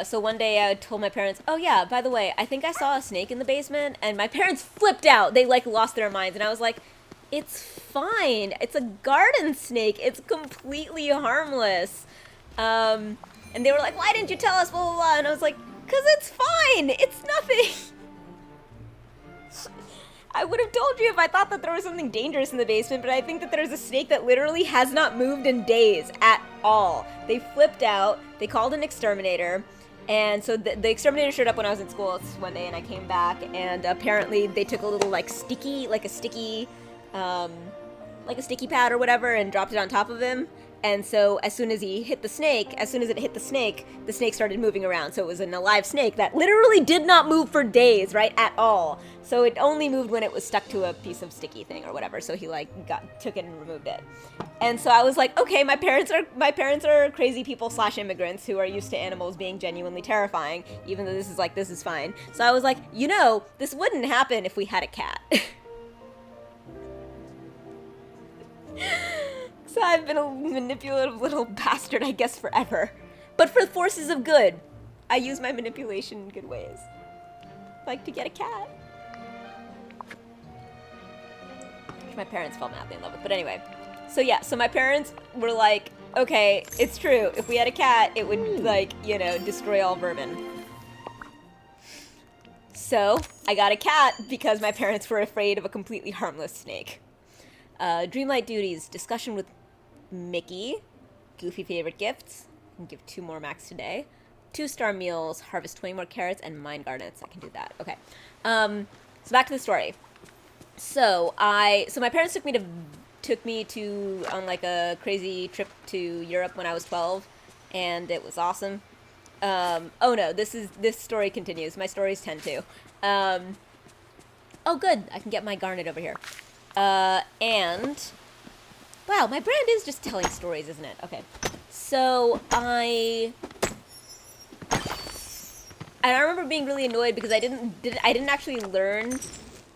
So one day I told my parents, oh yeah, by the way, I think I saw a snake in the basement, and my parents flipped out. They, like, lost their minds, and I was like, it's fine. It's a garden snake. It's completely harmless. And they were like, why didn't you tell us, blah, blah, blah, and I was like, because it's fine. It's nothing. I would have told you if I thought that there was something dangerous in the basement, but I think that there's a snake that literally has not moved in days at all. They flipped out, they called an exterminator, and so the exterminator showed up when I was in school one day, and I came back, and apparently they took a little, like, sticky pad or whatever, and dropped it on top of him. And so as soon as it hit the snake, the snake started moving around. So it was an alive snake that literally did not move for days, right, at all. So it only moved when it was stuck to a piece of sticky thing or whatever. So he, like, took it and removed it. And so I was like, okay, my parents are crazy people / immigrants who are used to animals being genuinely terrifying, even though this is fine. So I was like, this wouldn't happen if we had a cat. So I've been a manipulative little bastard, I guess, forever. But for the forces of good, I use my manipulation in good ways. Like to get a cat. Which my parents fell madly in love with. But anyway. So yeah, so my parents were like, okay, it's true. If we had a cat, it would, like, destroy all vermin. So I got a cat because my parents were afraid of a completely harmless snake. Dreamlight duties, discussion with Mickey, Goofy favorite gifts, I can give 2 more max today, 2-star meals, harvest 20 more carrots, and mine garnets. I can do that. Okay. So back to the story. So my parents took me on, like, a crazy trip to Europe when I was 12, and it was awesome. Oh no, this story continues. My stories tend to. Oh good, I can get my garnet over here. And wow, my brand is just telling stories, isn't it? Okay. So I remember being really annoyed because I didn't actually learn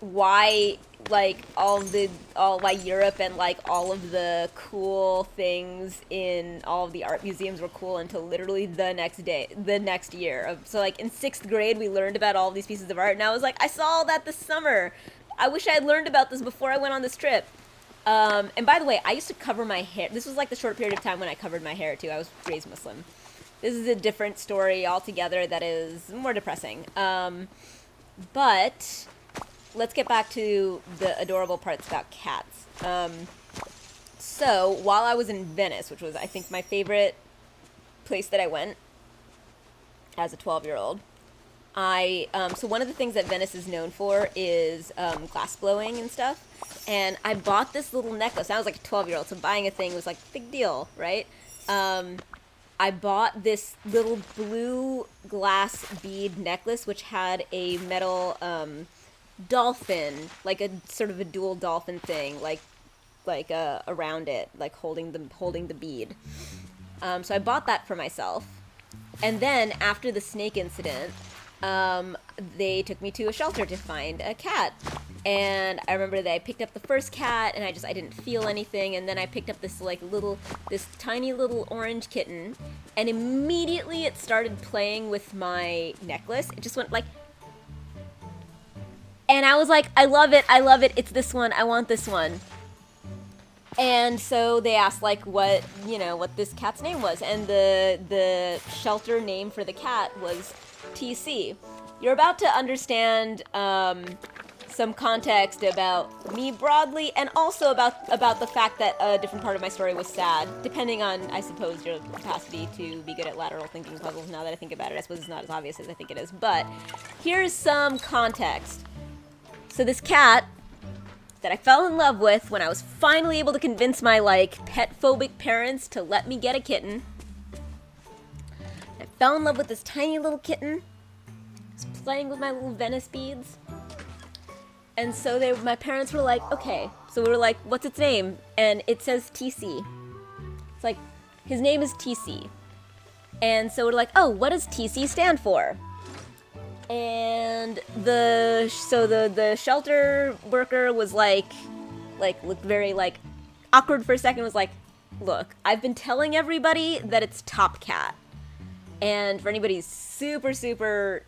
why, like, why Europe and, like, all of the cool things in all of the art museums were cool until literally the next year. So, like, in 6th grade we learned about all of these pieces of art, and I was like, I saw all that this summer. I wish I had learned about this before I went on this trip. And by the way, I used to cover my hair. This was like the short period of time when I covered my hair too. I was raised Muslim. This is a different story altogether that is more depressing. But let's get back to the adorable parts about cats. So while I was in Venice, which was I think my favorite place that I went as a 12-year-old, so one of the things that Venice is known for is glass blowing and stuff. And I bought this little necklace. I was like a 12-year-old, so buying a thing was like a big deal, right? I bought this little blue glass bead necklace, which had a metal dolphin, like a sort of a dual dolphin thing, like around it, like holding the bead. So I bought that for myself. And then after the snake incident, they took me to a shelter to find a cat. And I remember that I picked up the first cat and I didn't feel anything. And then I picked up this tiny little orange kitten, and immediately it started playing with my necklace. It just went like, and I was like, I love it. It's this one. I want this one. And so they asked like what this cat's name was, and the shelter name for the cat was TC. You're about to understand some context about me broadly, and also about the fact that a different part of my story was sad, depending on, I suppose, your capacity to be good at lateral thinking puzzles. Now that I think about it, I suppose it's not as obvious as I think it is. But here's some context. So this cat that I fell in love with when I was finally able to convince my, like, pet-phobic parents to let me get a kitten. I fell in love with this tiny little kitten. I was playing with my little Venice beads. And so my parents were like, okay. So we were like, what's its name? And it says TC. It's like, his name is TC. And so we're like, oh, what does TC stand for? And the shelter worker was like looked very like awkward for a second, was like, look, I've been telling everybody that it's Top Cat. And for anybody super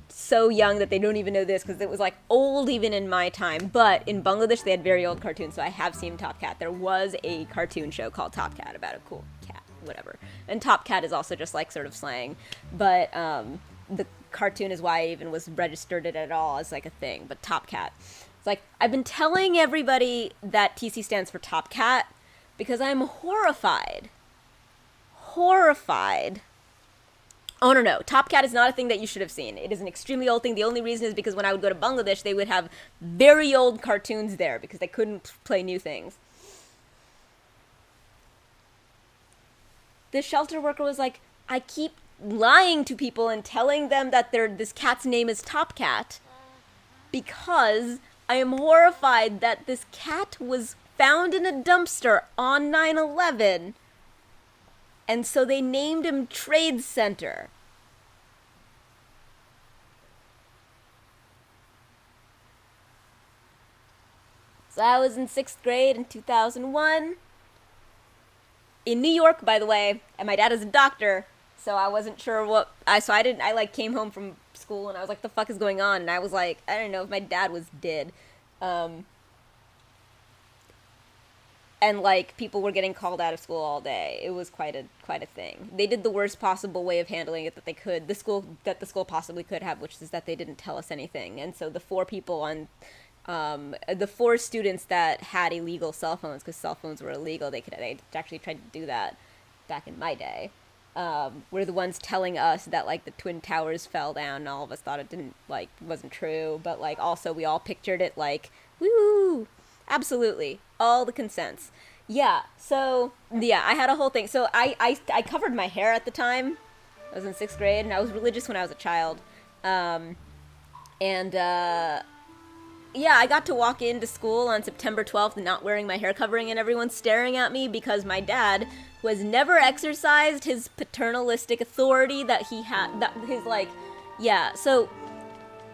so young that they don't even know this, because it was like old even in my time, but in Bangladesh they had very old cartoons, so I have seen Top Cat. There was a cartoon show called Top Cat about a cool cat, whatever. And Top Cat is also just like sort of slang, but the cartoon is why I even was registered it at all as like a thing. But Top Cat, it's like, I've been telling everybody that TC stands for Top Cat because I'm horrified. Oh no, Top Cat is not a thing that you should have seen. It is an extremely old thing. The only reason is because when I would go to Bangladesh, they would have very old cartoons there because they couldn't play new things. The shelter worker was like, I keep lying to people and telling them that this cat's name is Top Cat because I am horrified that this cat was found in a dumpster on 9/11, and so they named him Trade Center. So I was in 6th grade in 2001 in New York, by the way, and my dad is a doctor. So I wasn't sure I like came home from school and I was like, the fuck is going on? And I was like, I don't know if my dad was dead. And like people were getting called out of school all day. It was quite a thing. They did the worst possible way of handling it that they could, the school possibly could have, which is that they didn't tell us anything. And so the 4 students that had illegal cell phones, because cell phones were illegal, they actually tried to do that back in my day. Were the ones telling us that like the Twin Towers fell down and all of us thought it wasn't true, but like also we all pictured it like, woo, absolutely, all the consents. Yeah, so yeah, I had a whole thing. So I covered my hair at the time. I was in 6th grade and I was religious when I was a child. Yeah, I got to walk into school on September 12th not wearing my hair covering and everyone's staring at me because my dad, who has never exercised his paternalistic authority that he had, so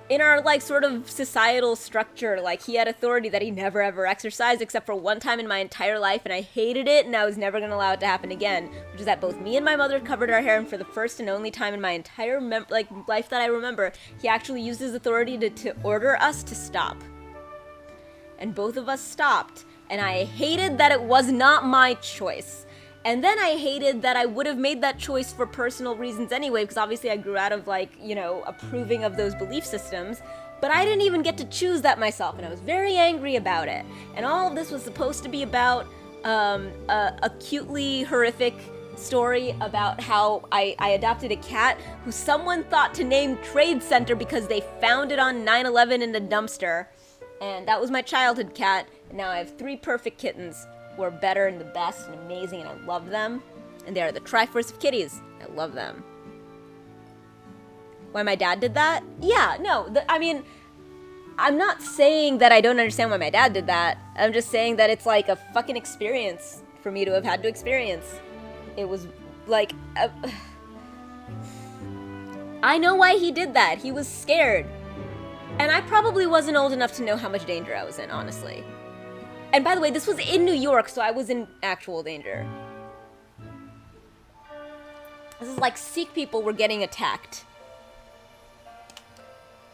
in our like sort of societal structure, like he had authority that he never ever exercised except for one time in my entire life, and I hated it and I was never going to allow it to happen again, which is that both me and my mother covered our hair, and for the first and only time in my entire life that I remember, he actually used his authority to order us to stop. and both of us stopped, and I hated that it was not my choice. And then I hated that I would have made that choice for personal reasons anyway, because obviously I grew out of, like, you know, approving of those belief systems, but I didn't even get to choose that myself, and I was very angry about it. And all of this was supposed to be about a acutely horrific story about how I adopted a cat who someone thought to name Trade Center because they found it on 9/11 in a dumpster. And that was my childhood cat, and now I have 3 perfect kittens who are better and the best and amazing, and I love them. And they are the Triforce of Kitties. I love them. Why my dad did that? Yeah, no, I mean, I'm not saying that I don't understand why my dad did that. I'm just saying that it's like a fucking experience for me to have had to experience. It was like, I know why he did that. He was scared. And I probably wasn't old enough to know how much danger I was in, honestly. And by the way, this was in New York, so I was in actual danger. This is like Sikh people were getting attacked.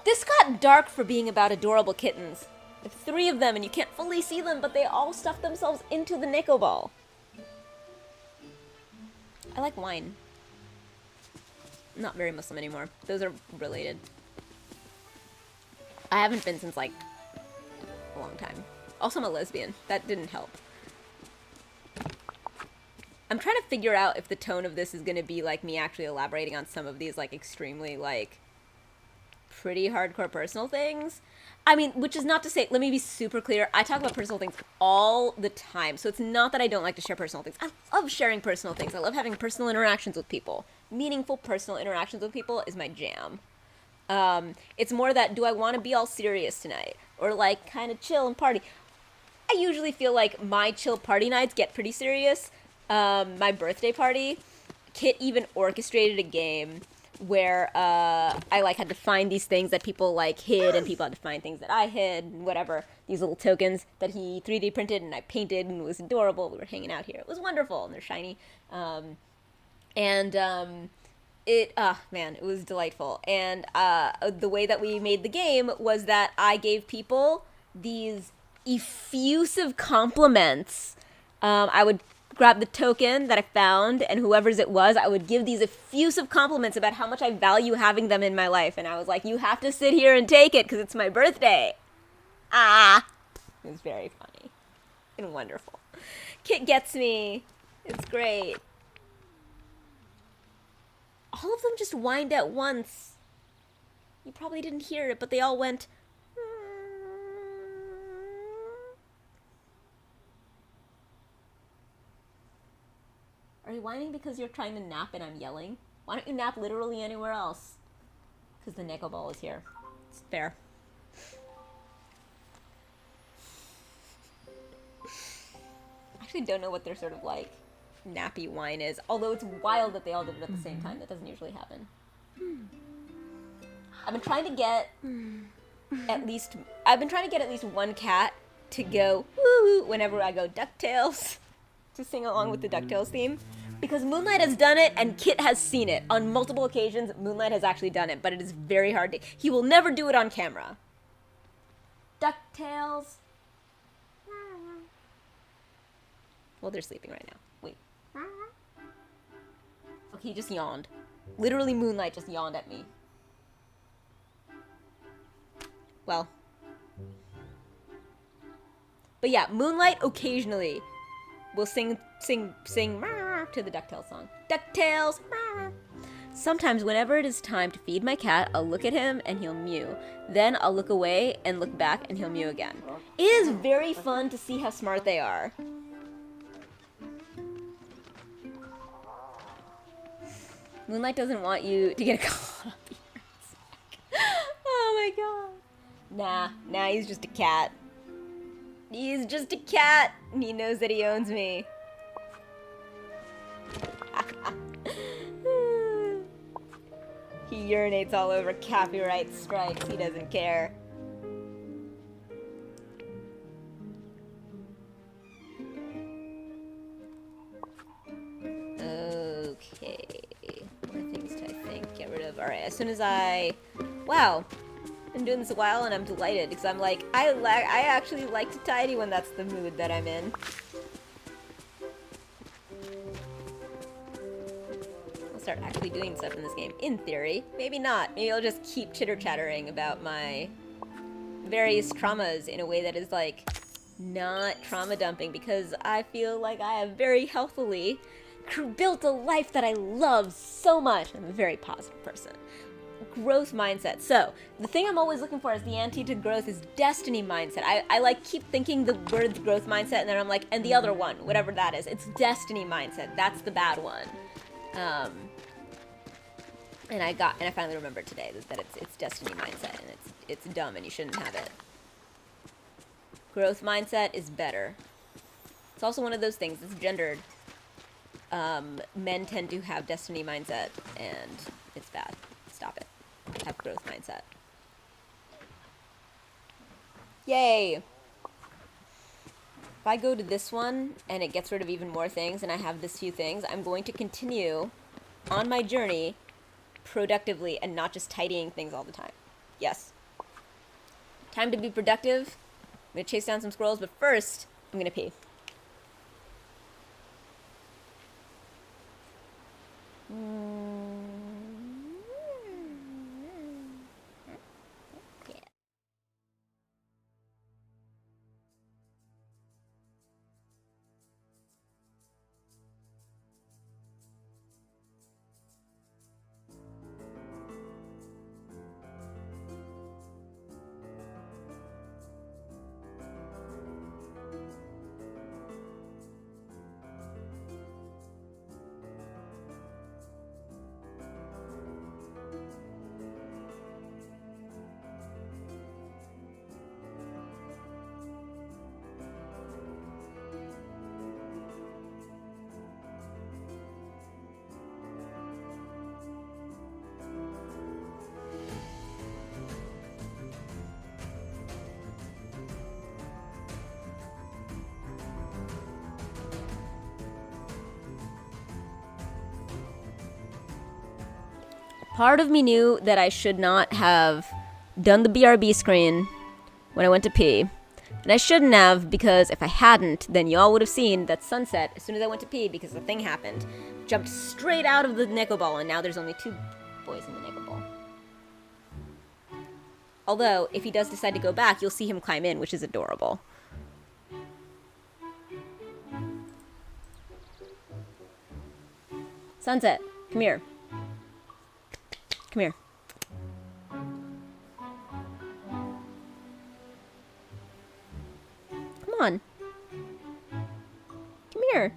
This got dark for being about adorable kittens. There are 3 of them, and you can't fully see them, but they all stuffed themselves into the Nico ball. I like wine. Not very Muslim anymore. Those are related. I haven't been since, like, a long time. Also, I'm a lesbian. That didn't help. I'm trying to figure out if the tone of this is going to be, like, me actually elaborating on some of these, like, extremely, like, pretty hardcore personal things. I mean, which is not to say, let me be super clear, I talk about personal things all the time, so it's not that I don't like to share personal things. I love sharing personal things. I love having personal interactions with people. Meaningful personal interactions with people is my jam. It's more that, do I want to be all serious tonight? Or, like, kind of chill and party? I usually feel like my chill party nights get pretty serious. My birthday party, Kit even orchestrated a game where I like had to find these things that people like hid, and people had to find things that I hid, and whatever. These little tokens that he 3D printed and I painted, and it was adorable. We were hanging out here. It was wonderful, and they're shiny. Man, it was delightful. And the way that we made the game was that I gave people these effusive compliments. I would grab the token that I found, and whoever's it was, I would give these effusive compliments about how much I value having them in my life. And I was like, you have to sit here and take it because it's my birthday. Ah! It was very funny and wonderful. Kit gets me. It's great. All of them just whined at once. You probably didn't hear it, but they all went... Are you whining because you're trying to nap and I'm yelling? Why don't you nap literally anywhere else? Because the Neko ball is here. It's fair. I actually don't know what their sort of like nappy whine is. Although it's wild that they all did it at the same time. That doesn't usually happen. I've been trying to get at least one cat to go woo whenever I go DuckTales, to sing along with the DuckTales theme. Because Moonlight has done it and Kit has seen it. On multiple occasions, Moonlight has actually done it, but it is very hard to... He will never do it on camera. DuckTales. Well, they're sleeping right now. Wait. Okay, he just yawned. Literally, Moonlight just yawned at me. Well. But yeah, Moonlight occasionally will sing to the DuckTales song. DuckTales! Sometimes whenever it is time to feed my cat, I'll look at him and he'll mew. Then I'll look away and look back and he'll mew again. It is very fun to see how smart they are. Moonlight doesn't want you to get caught up here. Oh my god. Nah, he's just a cat. He's just a cat, and he knows that he owns me. He urinates all over copyright strikes. He doesn't care. Okay. More things to, I think, get rid of. Alright, as soon as I... Wow. been doing this a while, and I'm delighted because I'm like, I actually like to tidy when that's the mood that I'm in. I'll start actually doing stuff in this game. In theory. Maybe not. Maybe I'll just keep chitter-chattering about my various traumas in a way that is, like, not trauma dumping, because I feel like I have very healthily built a life that I love so much. I'm a very positive person. Growth mindset. So, the thing I'm always looking for as the anti to growth is destiny mindset. I like keep thinking the words growth mindset, and then I'm like, and the other one, whatever that is, it's destiny mindset. That's the bad one. And I finally remembered today that it's destiny mindset, and it's dumb, and you shouldn't have it. Growth mindset is better. It's also one of those things that's gendered. Men tend to have destiny mindset, and it's bad. Stop it. Have growth mindset. Yay! If I go to this one, and it gets rid of even more things, and I have this few things, I'm going to continue on my journey productively and not just tidying things all the time. Yes. Time to be productive. I'm gonna chase down some squirrels, but first, I'm gonna pee. Yeah. Part of me knew that I should not have done the BRB screen when I went to pee. And I shouldn't have, because if I hadn't, then y'all would have seen that Sunset, as soon as I went to pee, because the thing happened, jumped straight out of the Neko Ball, and now there's only 2 boys in the Neko Ball. Although, if he does decide to go back, you'll see him climb in, which is adorable. Sunset, come here. Come here. Come on. Come here.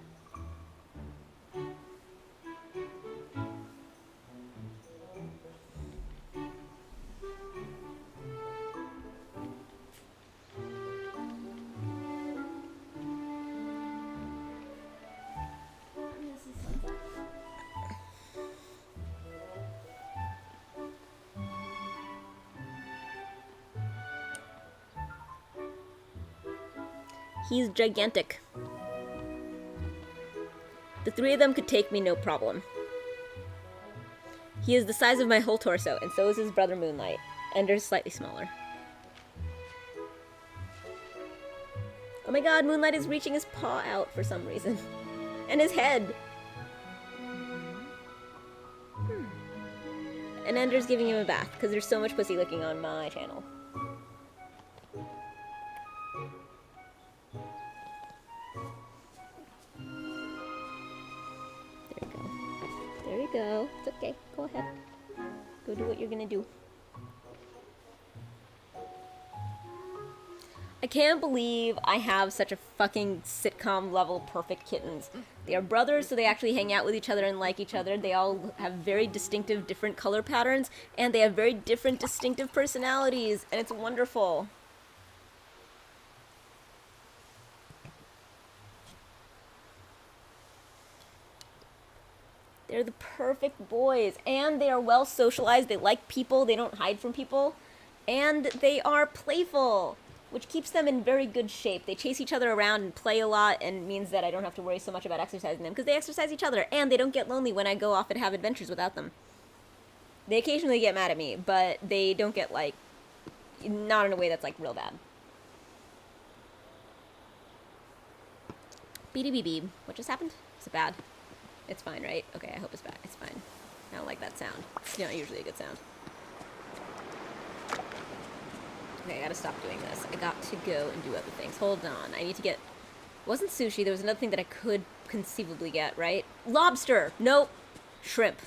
He's gigantic. The 3 of them could take me no problem. He is the size of my whole torso, and so is his brother Moonlight. Ender's slightly smaller. Oh my god, Moonlight is reaching his paw out for some reason. And his head! And Ender's giving him a bath, because there's so much pussy licking on my channel. There you go. It's okay. Go ahead. Go do what you're gonna do. I can't believe I have such a fucking sitcom level perfect kittens. They are brothers, so they actually hang out with each other and like each other. They all have very distinctive different color patterns, and they have very different distinctive personalities, and it's wonderful. They're the perfect boys, and they are well socialized. They like people. They don't hide from people, and they are playful, which keeps them in very good shape. They chase each other around and play a lot, and means that I don't have to worry so much about exercising them, because they exercise each other, and they don't get lonely when I go off and have adventures without them. They occasionally get mad at me, but they don't get, like, not in a way that's like real bad. Beep. What just happened? Is it bad? It's fine, right? Okay, I hope it's bad. It's fine. I don't like that sound. It's not usually a good sound. Okay, I gotta stop doing this. I got to go and do other things. Hold on. I need to get... It wasn't sushi. There was another thing that I could conceivably get, right? Lobster! Nope. Shrimp.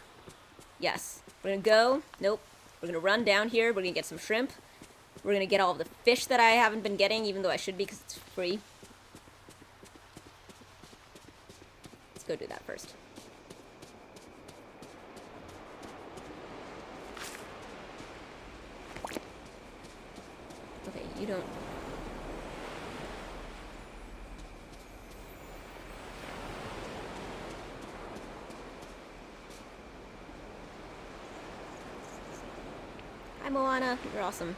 Yes. We're gonna go. Nope. We're gonna run down here. We're gonna get some shrimp. We're gonna get all of the fish that I haven't been getting, even though I should be because it's free. Let's go do that first. Okay, you don't... Hi, Moana. You're awesome.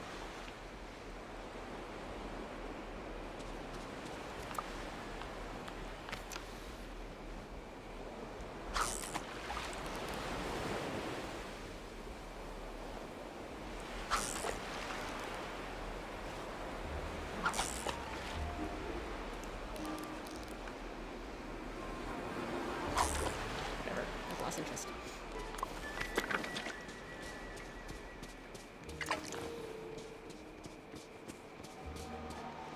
Whatever. I've lost interest.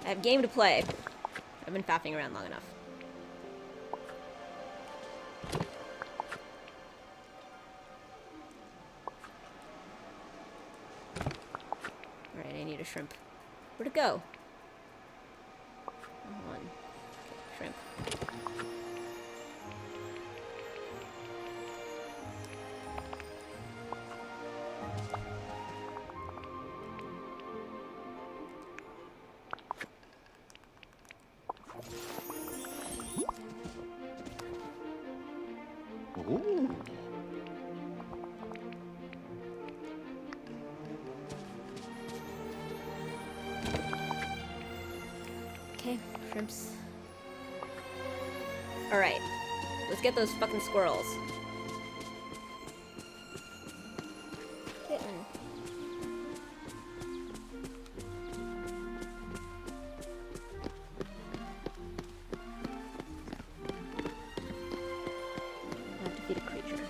I have game to play. I've been faffing around long enough. Alright, I need a shrimp. Where'd it go? One. Okay, shrimp. Ooh. Okay, shrimps. Alright. Let's get those fucking squirrels. Kitten. I have to feed a creature.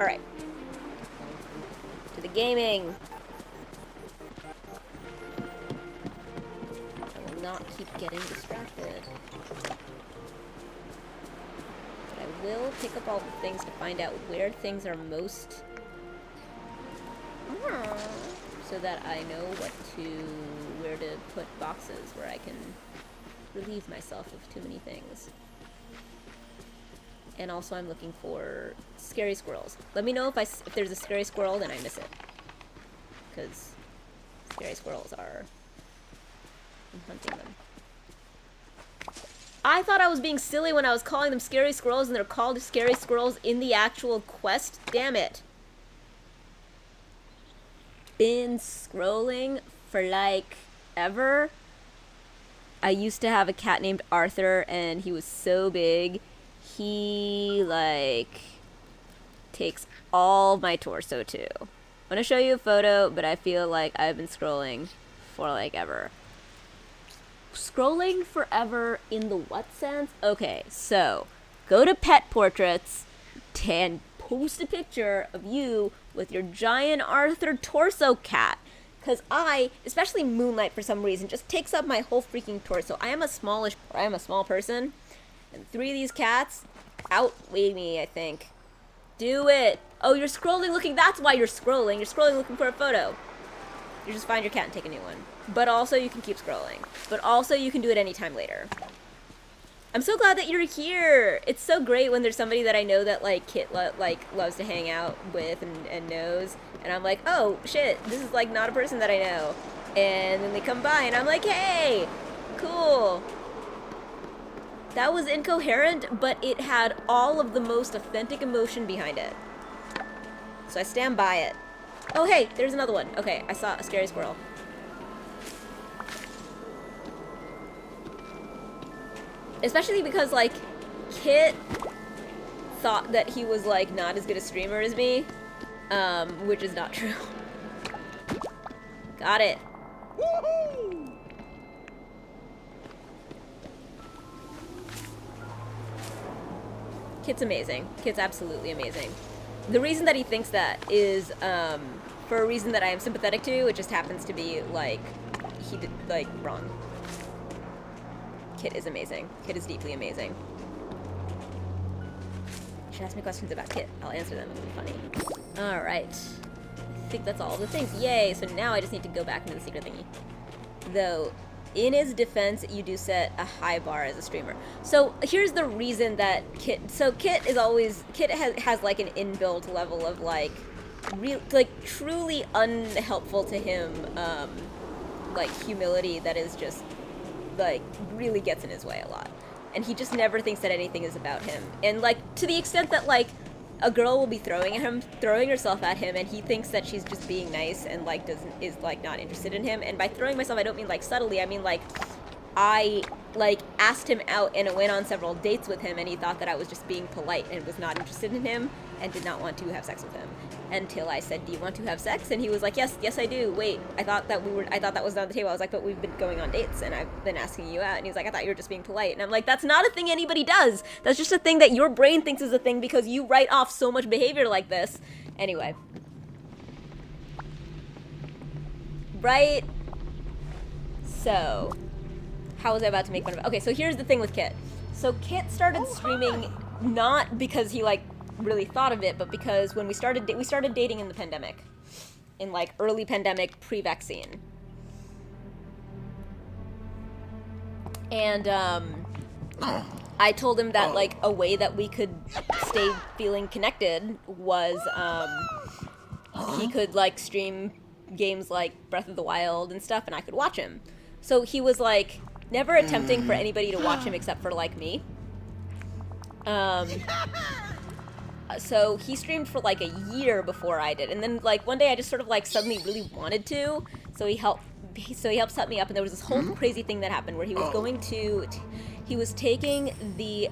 Alright. To the gaming. I will not keep getting distracted. But I will pick up all the things to find out where things are most... so that I know where to put boxes where I can relieve myself of too many things. And also I'm looking for scary squirrels. Let me know if there's a scary squirrel, then I miss it. Because scary squirrels are... I'm hunting them. I thought I was being silly when I was calling them scary squirrels and they're called scary squirrels in the actual quest. Damn it. Been scrolling for like ever. I used to have a cat named Arthur and he was so big. He, like, takes all my torso, too. I'm gonna show you a photo, but I feel like I've been scrolling for, like, ever. Scrolling forever in the what sense? Okay, so, go to Pet Portraits and post a picture of you with your giant Arthur torso cat. Because especially Moonlight for some reason, just takes up my whole freaking torso. I am a small person. And 3 of these cats outweigh me, I think. Do it! Oh, you're scrolling looking... That's why you're scrolling. You're scrolling looking for a photo. You just find your cat and take a new one. But also, you can keep scrolling. But also, you can do it anytime later. I'm so glad that you're here! It's so great when there's somebody that I know that, like, Kit, loves to hang out with and knows. And I'm like, oh, shit, this is, like, not a person that I know. And then they come by, and I'm like, hey! Cool! That was incoherent, but it had all of the most authentic emotion behind it. So I stand by it. Oh, hey, there's another one. Okay, I saw a scary squirrel. Especially because, like, Kit thought that he was, like, not as good a streamer as me, which is not true. Got it. Woohoo! Kit's amazing. Kit's absolutely amazing. The reason that he thinks that is, for a reason that I am sympathetic to. It just happens to be, like, he did, like, wrong. Kit is amazing. Kit is deeply amazing. You should ask me questions about Kit. I'll answer them. It'll be funny. Alright. I think that's all the things. Yay! So now I just need to go back into the secret thingy. Though, in his defense, you do set a high bar as a streamer. So here's the reason that Kit... So Kit is always... Kit has like an inbuilt level of like... truly unhelpful to him, like, humility that is just, like, really gets in his way a lot. And he just never thinks that anything is about him. And, like, to the extent that, like, a girl will be throwing herself at him, and he thinks that she's just being nice and, like, is not interested in him. And by throwing myself, I don't mean, like, subtly. I mean, like, I, like, asked him out and went on several dates with him, and he thought that I was just being polite and was not interested in him and did not want to have sex with him. Until I said, do you want to have sex? And he was like, yes, I do. Wait, I thought that was on the table. I was like, but we've been going on dates, and I've been asking you out. And he was like, I thought you were just being polite. And I'm like, that's not a thing anybody does. That's just a thing that your brain thinks is a thing because you write off so much behavior like this. Anyway. Right? So, how was I about to make fun of it? Okay, so here's the thing with Kit. So Kit started streaming not because he, like, really thought of it, but because when we started dating in the pandemic, in like early pandemic, pre-vaccine, and I told him that like a way that we could stay feeling connected was he could like stream games like Breath of the Wild and stuff, and I could watch him. So he was like never attempting for anybody to watch him except for like me. So he streamed for like a year before I did, and then like one day I just sort of like suddenly really wanted to, so he helped set me up, and there was this whole crazy thing that happened where he was going to, he was taking the,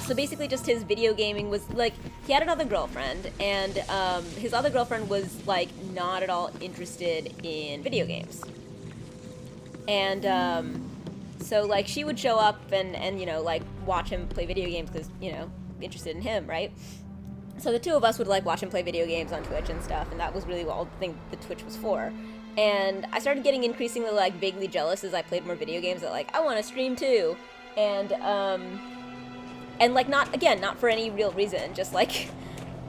so basically just his video gaming was like, he had another girlfriend, and his other girlfriend was like not at all interested in video games, and so like she would show up and you know like watch him play video games because you know interested in him, right? So the two of us would like watch him play video games on Twitch and stuff, and that was really all the thing the Twitch was for. And I started getting increasingly like vaguely jealous as I played more video games that like I want to stream too, and like not for any real reason, just like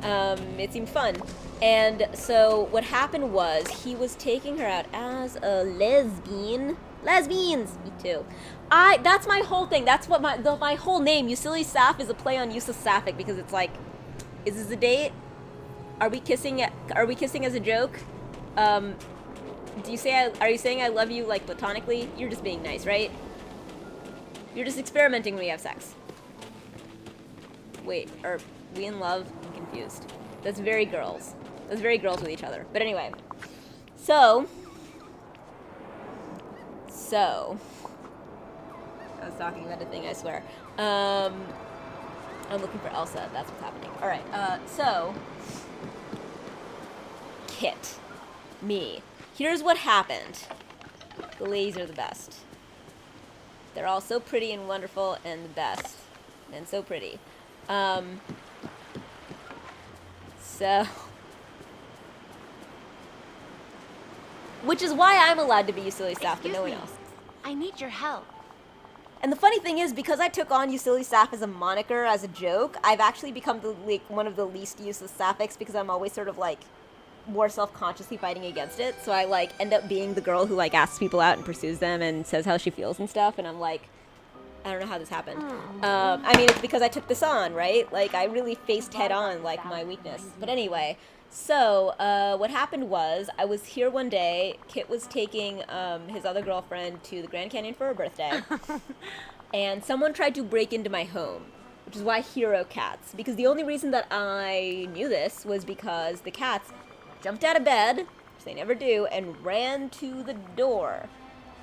it seemed fun. And so what happened was he was taking her out as a lesbian. Lesbians! Me too. That's my whole thing. That's what my whole name, Yusili Saf, is a play on Yusuf Sapphic, because it's like, is this a date? Are we kissing as a joke? Are you saying I love you, like, platonically? You're just being nice, right? You're just experimenting when we have sex. Wait, are we in love? I'm confused. That's very girls. That's very girls with each other. But anyway. So, I was talking about a thing, I swear. I'm looking for Elsa. That's what's happening. Alright, so, Kit. Me. Here's what happened. The ladies are the best. They're all so pretty and wonderful and the best. And so pretty. So... Which is why I'm allowed to be Yusili Saf, but no one else. I need your help. And the funny thing is, because I took on Yusili Saf as a moniker, as a joke, I've actually become one of the least useless Sapphics, because I'm always sort of like more self-consciously fighting against it. So I like end up being the girl who like asks people out and pursues them and says how she feels and stuff. And I'm like, I don't know how this happened. I mean, it's because I took this on, right? Like I really faced head on like my weakness. But anyway. So, what happened was, I was here one day, Kit was taking, his other girlfriend to the Grand Canyon for her birthday, and someone tried to break into my home, which is why I hero cats, because the only reason that I knew this was because the cats jumped out of bed, which they never do, and ran to the door.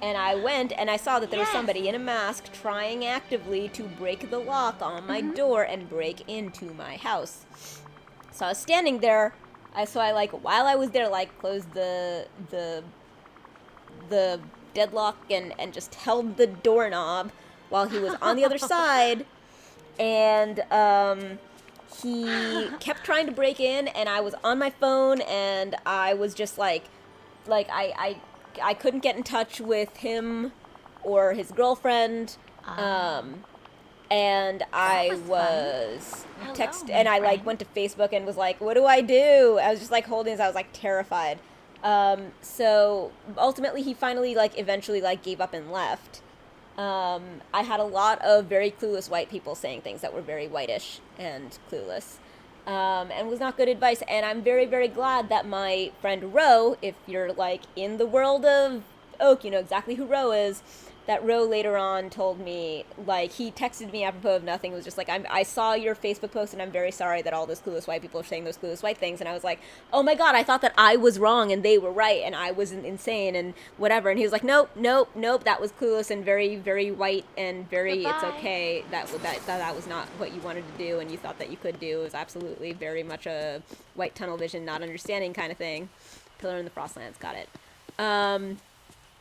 And I went and I saw that there was somebody in a mask trying actively to break the lock on my door and break into my house. So I was standing there. While I was there, closed the deadlock and just held the doorknob while he was on the other side. And he kept trying to break in, and I was on my phone, and I was just I couldn't get in touch with him or his girlfriend, and I was went to Facebook and was like, what do I do? I was just holding this. I was terrified. So ultimately he finally eventually gave up and left. I had a lot of very clueless white people saying things that were very whitish and clueless. And was not good advice. And I'm very, very glad that my friend Ro, if you're in the world of Oak, you know exactly who Ro is, that Ro later on told me, he texted me apropos of nothing, was just I saw your Facebook post and I'm very sorry that all those clueless white people are saying those clueless white things. And I was like, oh my God, I thought that I was wrong and they were right and I was insane and whatever. And he was like, nope, that was clueless and very, very white and very, Goodbye. It's okay. That was not what you wanted to do and you thought that you could do. It was absolutely very much a white tunnel vision, not understanding kind of thing. Pillar in the Frostlands, got it.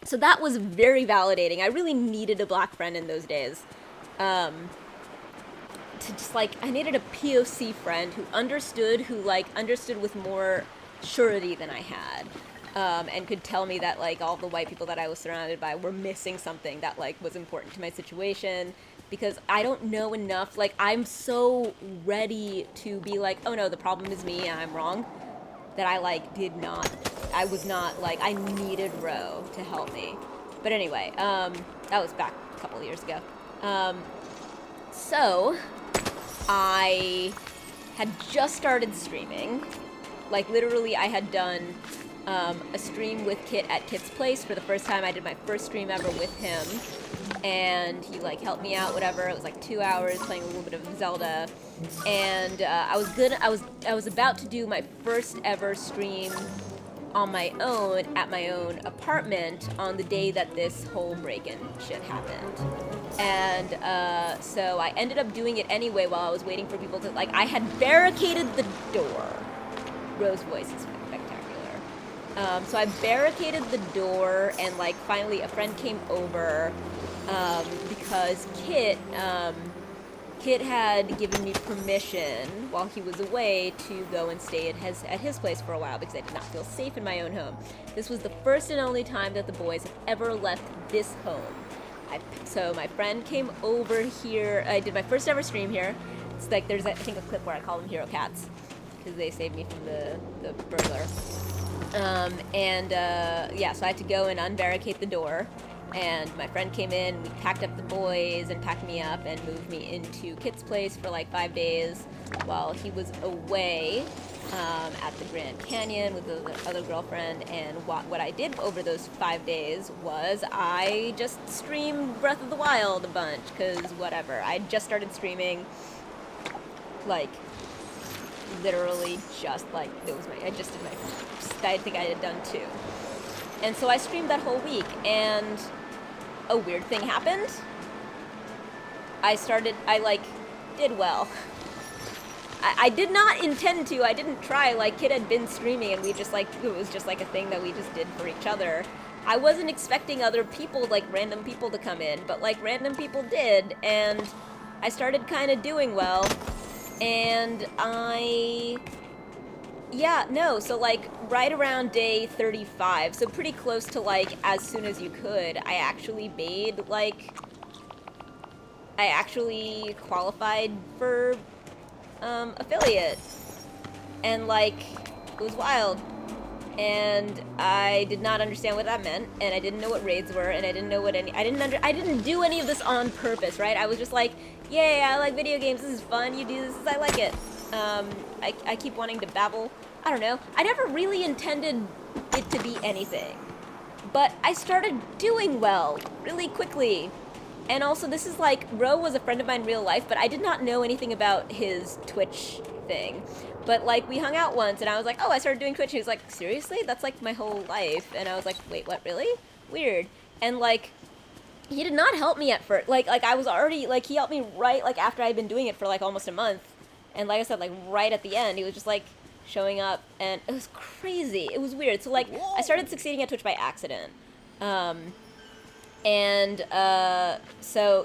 So that was very validating. I really needed a black friend in those days. To just I needed a POC friend who understood with more surety than I had. And could tell me that all the white people that I was surrounded by were missing something that was important to my situation. Because I don't know enough. I'm so ready to be oh no, the problem is me and I'm wrong. That I I needed Ro to help me. But anyway, that was back a couple of years ago. So I had just started streaming. Literally I had done a stream with Kit at Kit's place for the first time. I did my first stream ever with him. And he helped me out, whatever. It was 2 hours playing a little bit of Zelda. And I was about to do my first ever stream on my own at my own apartment on the day that this whole break-in shit happened. And so I ended up doing it anyway while I was waiting for people to I had barricaded the door. Ro's voice is spectacular. So I barricaded the door and finally a friend came over because Kit had given me permission while he was away to go and stay at his place for a while because I did not feel safe in my own home. This was the first and only time that the boys have ever left this home. So my friend came over here. I did my first ever stream here. It's there's I think a clip where I call them Hero Cats because they saved me from the burglar. Yeah, so I had to go and unbarricade the door. And my friend came in, we packed up the boys and packed me up and moved me into Kit's place for 5 days while he was away at the Grand Canyon with the other girlfriend. And what I did over those 5 days was I just streamed Breath of the Wild a bunch, because whatever. I just started streaming, literally just, I think I had done 2. And so I streamed that whole week, and a weird thing happened. I did well. I did not intend to. I didn't try. Kid had been streaming, and we just, it was just, a thing that we just did for each other. I wasn't expecting other people, random people to come in, but, random people did, and I started kind of doing well, and so right around day 35, so pretty close to as soon as you could, I actually made I actually qualified for affiliate, and it was wild, and I did not understand what that meant, and I didn't know what raids were, and I didn't know what I didn't do any of this on purpose, right? I was just yay, I like video games, this is fun, you do this, I like it. I keep wanting to babble. I don't know. I never really intended it to be anything. But I started doing well really quickly. And also, this is Ro was a friend of mine in real life, but I did not know anything about his Twitch thing. But like we hung out once and I was like, oh, I started doing Twitch. He was like, seriously? That's like my whole life. And I was like, wait, what, really? Weird. And like, he did not help me at first. Like I was already, like, he helped me right, like, after I'd been doing it for, like, almost a month. And like I said, like, right at the end, he was just, like, showing up. And it was crazy. It was weird. So, like, I started succeeding at Twitch by accident. So,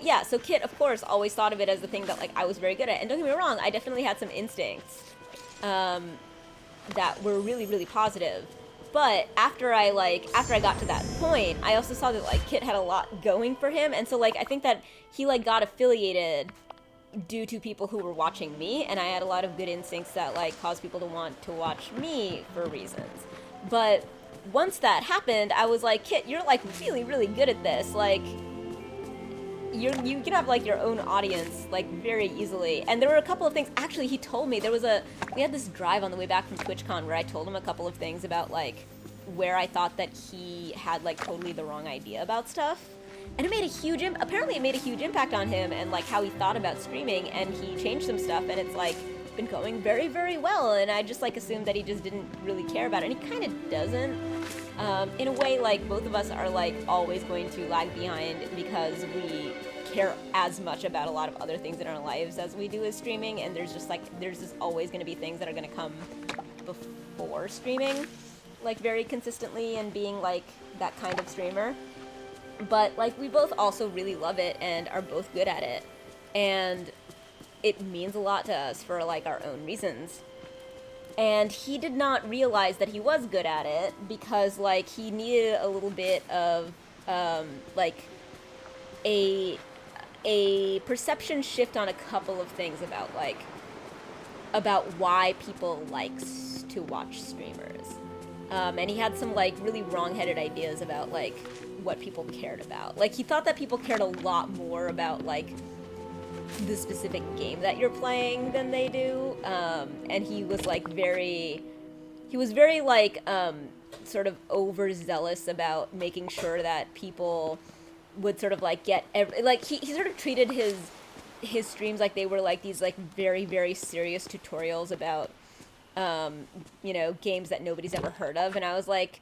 yeah. So Kit, of course, always thought of it as the thing that, like, I was very good at. And don't get me wrong, I definitely had some instincts that were really, really positive. But after I got to that point, I also saw that, like, Kit had a lot going for him. And so, like, I think that he, like, got affiliated due to people who were watching me. And I had a lot of good instincts that, like, caused people to want to watch me for reasons. But once that happened, I was like, Kit, you're, like, really, really good at this. Like, you can have, like, your own audience, like, very easily. And there were a couple of things. Actually, he told me, we had this drive on the way back from TwitchCon where I told him a couple of things about, like, where I thought that he had, like, totally the wrong idea about stuff. And it made a huge, apparently it made a huge impact on him and, like, how he thought about streaming, and he changed some stuff, and it's, like, been going very, very well, and I just, like, assumed that he just didn't really care about it, and he kind of doesn't. In a way, like, both of us are, like, always going to lag behind because we care as much about a lot of other things in our lives as we do as streaming, and there's just always going to be things that are going to come before streaming, like, very consistently and being, like, that kind of streamer. But, like, we both also really love it and are both good at it, and it means a lot to us for, like, our own reasons. And he did not realize that he was good at it because, like, he needed a little bit of, like, a perception shift on a couple of things about why people like to watch streamers. And he had some, like, really wrong-headed ideas about, like, what people cared about. Like, he thought that people cared a lot more about, like, the specific game that you're playing than they do. And he was, like, very, like, sort of overzealous about making sure that people would sort of, like, get he sort of treated his streams like they were, like, these, like, very, very serious tutorials about, you know, games that nobody's ever heard of. And I was like,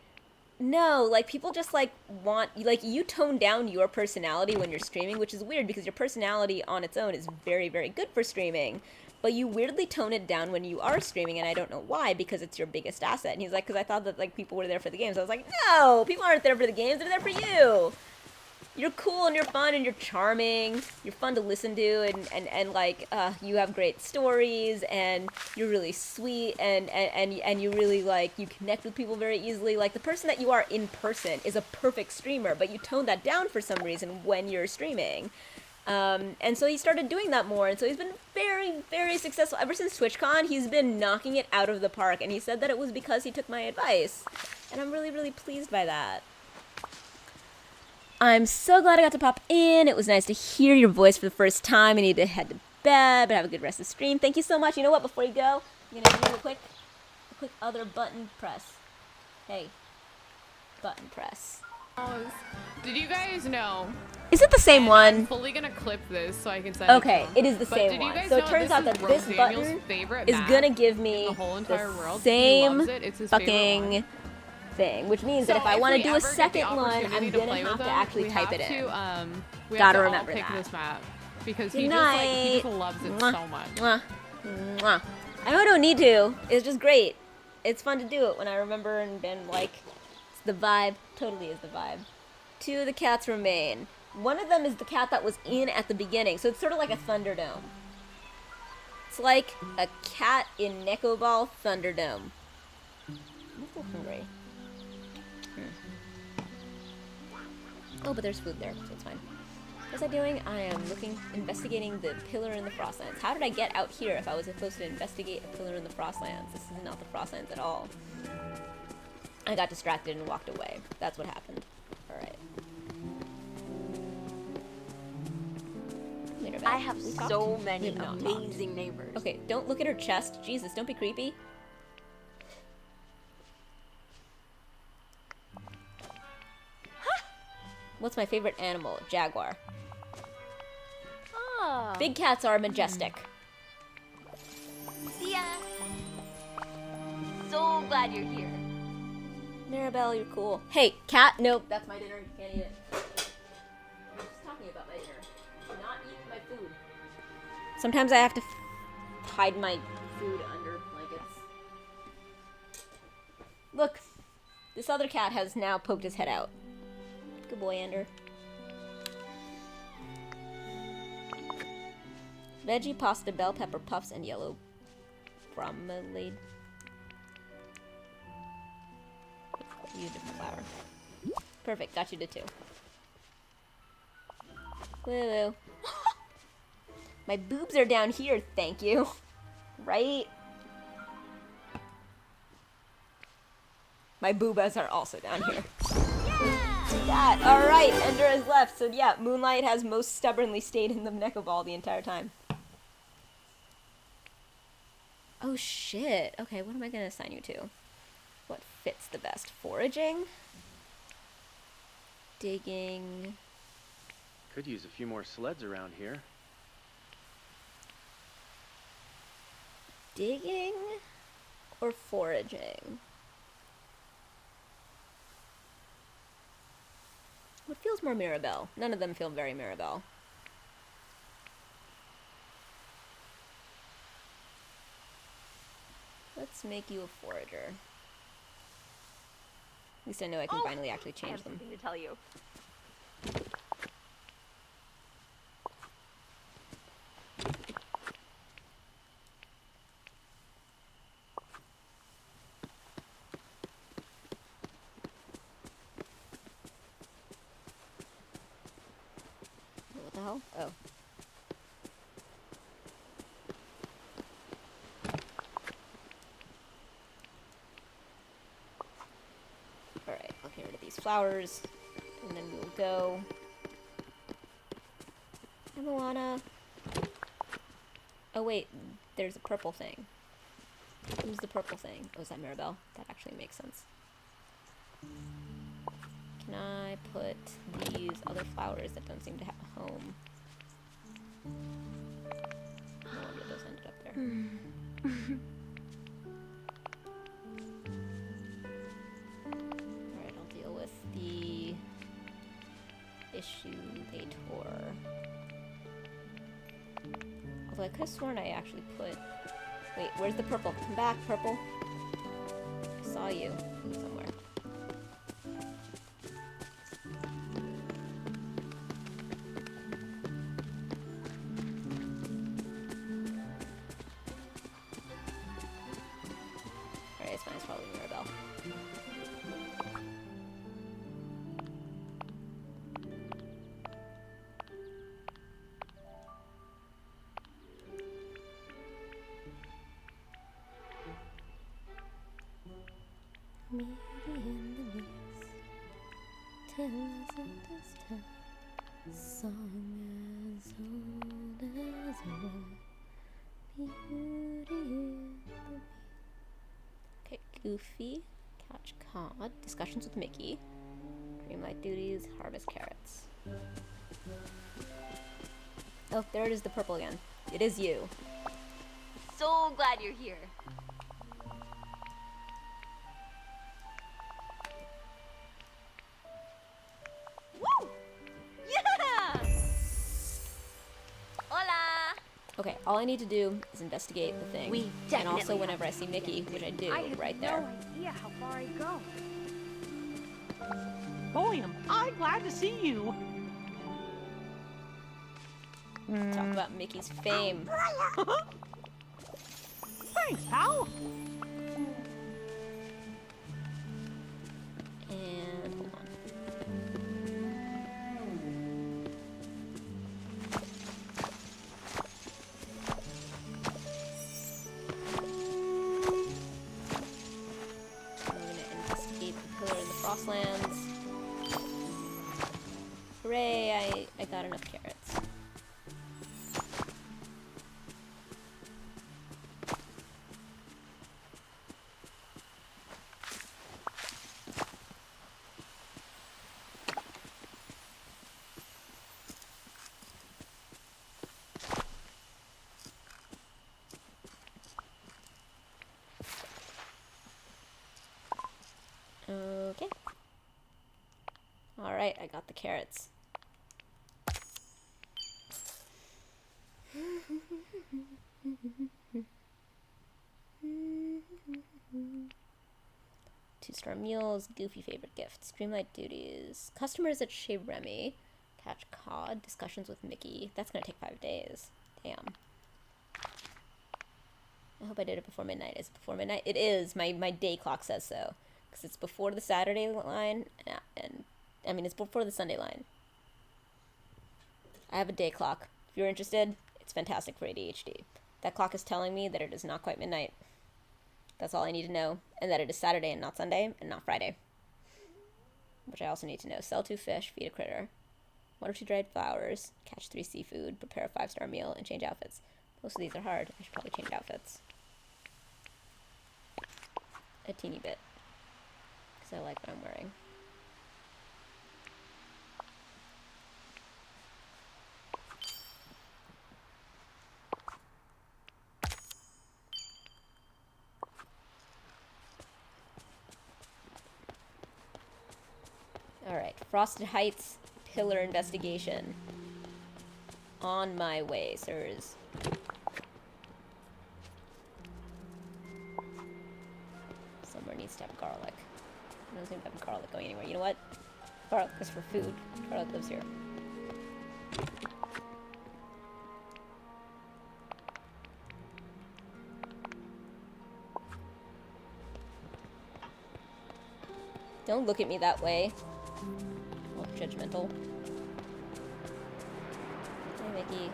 no, like, people just, like, like, you tone down your personality when you're streaming, which is weird because your personality on its own is very, very good for streaming, but you weirdly tone it down when you are streaming, and I don't know why, because it's your biggest asset. And he's like, because I thought that, like, people were there for the games. I was like, no, people aren't there for the games, they're there for you. You're cool and you're fun and you're charming. You're fun to listen to, and like, you have great stories, and you're really sweet, and you really, like, you connect with people very easily. Like, the person that you are in person is a perfect streamer, but you tone that down for some reason when you're streaming. And so he started doing that more, and so he's been very, very successful. Ever since TwitchCon, he's been knocking it out of the park, and he said that it was because he took my advice. And I'm really, really pleased by that. I'm so glad I got to pop in. It was nice to hear your voice for the first time. I need to head to bed, but have a good rest of the stream. Thank you so much. You know what? Before you go, I'm gonna do a quick other button press. Hey, button press. Did you guys know? Is it the same one? I'm fully gonna clip this so I can send it Okay, to him. it is the But same did you one. guys So it know turns out that Rogue this Daniel's button favorite is map gonna give me in the whole entire world. He same loves it. It's his favorite one. fucking thing, which means that So if I want to we do a ever get the second one, opportunity I'm to gonna play have with to him, actually we type have it in. We Gotta have to remember all pick that. this map because Good he night. just loves it Mwah. so much. Mwah. Mwah. I know I don't need to. It's just great. It's fun to do it when I remember and been like, it's the vibe. Totally is the vibe. 2 of the cats remain. One of them is the cat that was in at the beginning, so it's sort of like a Thunderdome. It's like a cat in Neko Ball Thunderdome. I'm a little hungry. Oh, but there's food there, so it's fine. What's I doing? I am investigating the pillar in the Frostlands. How did I get out here if I was supposed to investigate a pillar in the Frostlands? This is not the Frostlands at all. I got distracted and walked away. That's what happened. Alright. I have We talked? so We many have not talked. amazing neighbors. Okay, don't look at her chest. Jesus, don't be creepy. What's my favorite animal? Jaguar. Oh. Big cats are majestic. See ya. glad you're here. Mirabelle, you're cool. Hey, cat. Nope, that's my dinner. You can't eat it. I'm just talking about my dinner. Do not eat my food. Sometimes I have to hide my food under blankets. Look, this other cat has now poked his head out. Good boy, Ender. Veggie pasta, bell pepper puffs, and yellow bromelade. You did flour. Perfect, got you to 2. Woo. My boobs are down here, thank you. Right? My boobas are also down here. Yeah! Alright, Ender has left. So yeah, Moonlight has most stubbornly stayed in the Neko Ball the entire time. Oh shit. Okay, what am I gonna assign you to? What fits the best? Foraging? Digging? Could use a few more sleds around here. Digging? Or foraging? What feels more Mirabelle? None of them feel very Mirabelle. Let's make you a forager. At least I know I can finally actually change them. I have something to tell you. What the hell? Oh. Alright, I'll get rid of these flowers, and then we'll go. Hi, Moana. Oh wait, there's a purple thing. Who's the purple thing? Oh, is that Mirabelle? That actually makes sense. Can I put these other flowers that don't seem to have a home? No wonder those ended up there. Alright, I'll deal with the issue they tore. Although I could have sworn I actually put... Wait, where's the purple? Come back, purple. I saw you somewhere. Alright, it's fine. It's probably Mirabelle. Maybe in the mist, tales of distant, song as old as old, beauty in the beast. Okay, Goofy, catch cod, discussions with Mickey, dreamlight duties, harvest carrots. Oh, there it is, the purple again. It is you. So glad you're here. Woo! Yeah! Hola! Okay, all I need to do is investigate the thing. We and also definitely whenever I have see to Mickey, which I do, I had right there. no idea how far I'd go. William, I'm glad to see you. Talk about Mickey's fame. Thanks, pal. And hold on. We're gonna investigate the pillar in the Frostlands. Hooray! I got enough carrots. the carrots. Two-star meals, goofy favorite gifts, dreamlight duties, customers at Chez Remy, catch cod, discussions with Mickey. That's gonna take 5 days. Damn. I hope I did it before midnight. Is it before midnight? It is. My day clock says so. Because it's before the Saturday line, and I mean, it's before the Sunday line. I have a day clock. If you're interested, it's fantastic for ADHD. That clock is telling me that it is not quite midnight. That's all I need to know. And that it is Saturday and not Sunday and not Friday. Which I also need to know. Sell 2 fish, feed a critter. 1 or 2 dried flowers, catch 3 seafood, prepare a 5-star meal, and change outfits. Most of these are hard. I should probably change outfits. A teeny bit. Because I like what I'm wearing. Alright, Frosted Heights Pillar Investigation. On my way, sirs. Somewhere needs to have garlic. I don't seem to have garlic going anywhere. You know what? Garlic is for food. Garlic lives here. Don't look at me that way. Oh, judgmental. Hey, Mickey.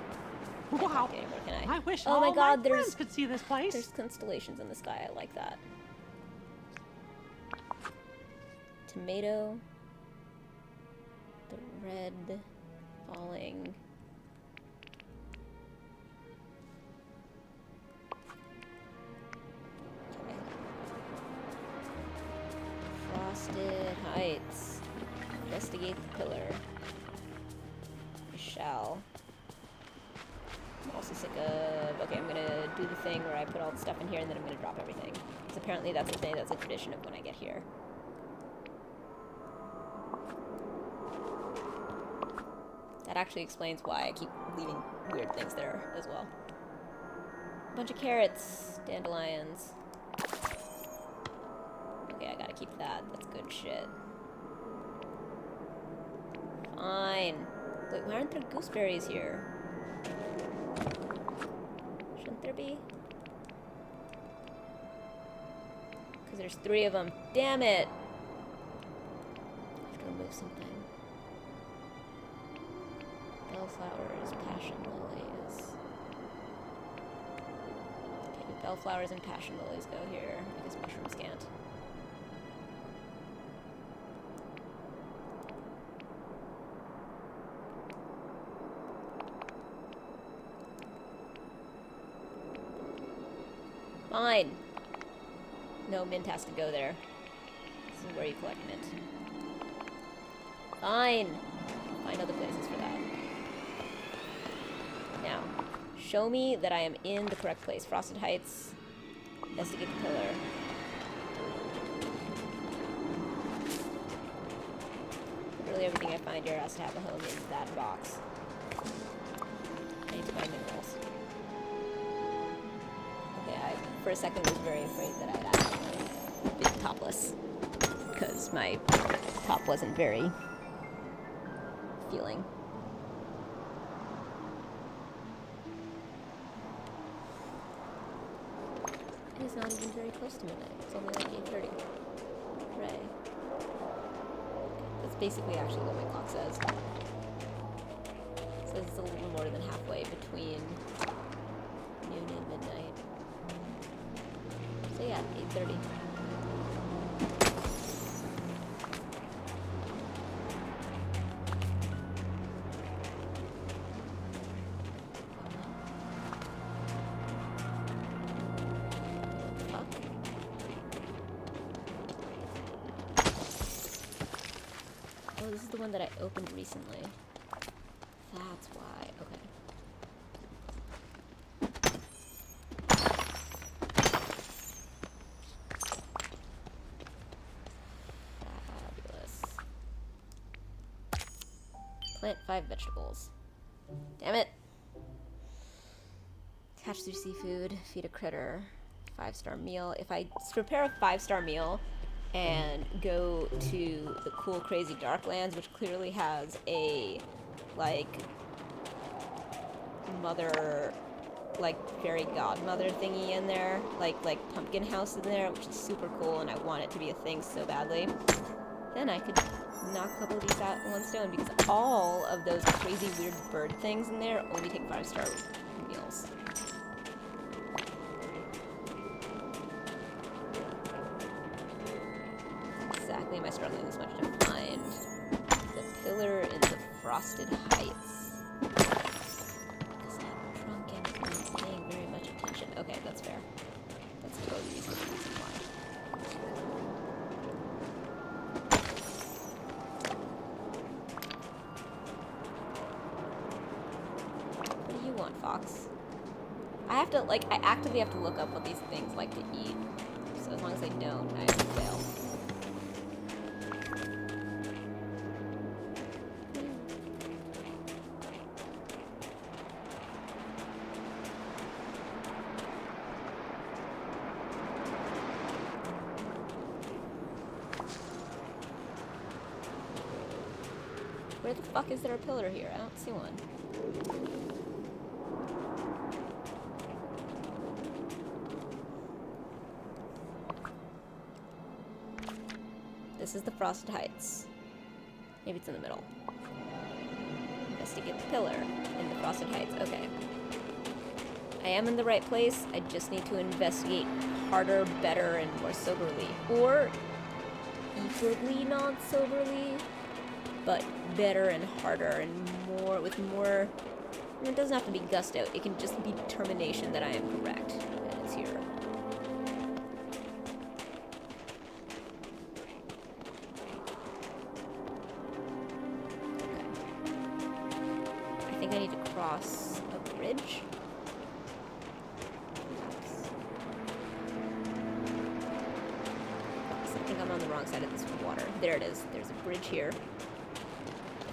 Wow. Okay, where can I wish oh all my God, my there's friends could see this place. There's constellations in the sky. I like that. Tomato. The red falling. Okay. Frosted Heights. Investigate the pillar. I shall. I'm also sick of... Okay, I'm gonna do the thing where I put all the stuff in here and then I'm gonna drop everything. Because apparently that's a thing, that's a tradition of when I get here. That actually explains why I keep leaving weird things there as well. A bunch of carrots, dandelions. Okay, I gotta keep that. That's good shit. Fine. Wait, why aren't there gooseberries here? Shouldn't there be? Because there's 3 of them. Damn it! I have to remove something. Bellflowers, passion lilies. Okay, bellflowers and passion lilies go here because mushrooms can't. Fine. No, mint has to go there. This is where you collect mint. Fine. Find other places for that. Now, show me that I am in the correct place. Frosted Heights. Investigate the pillar. Literally everything I find here has to have a home in that box. I need to find minerals. Okay, I, for a second, was very afraid that I'd actually been topless. Because my top wasn't very feeling. It is not even very close to midnight. It's only like 8:30. Hooray. That's basically actually what my clock says. It says it's a little more than halfway between noon and midnight. So yeah, 8:30. Oh, this is the one that I opened recently. That's why. Okay. Fabulous. Plant 5 vegetables. Damn it! Catch 3 seafood, feed a critter, 5-star meal. If I prepare a 5-star meal and go to the cool, crazy Darklands, which clearly has a, like, mother, like, fairy godmother thingy in there, like pumpkin house in there, which is super cool, and I want it to be a thing so badly, then I could knock a couple of these out in one stone, because all of those crazy weird bird things in there only take 5-star meals. Exactly am I struggling this much to find the pillar in the Frosted Heights? Because that trunk and not paying very much attention. Okay, that's fair. That's totally reasonable reason why. What do you want, Fox? I have to, like, I actively have to look up what these things like to eat. So as long as I don't, I fail. Where the fuck is there a pillar here? I don't see one. This is the Frosted Heights. Maybe it's in the middle. Investigate the pillar in the Frosted Heights. Okay. I am in the right place. I just need to investigate harder, better, and more soberly. Or equally not soberly, but better and harder and more, with more, it doesn't have to be gusto, it can just be determination that I am correct, and it's here. Okay. I think I need to cross a bridge. I think I'm on the wrong side of this water. There it is, there's a bridge here.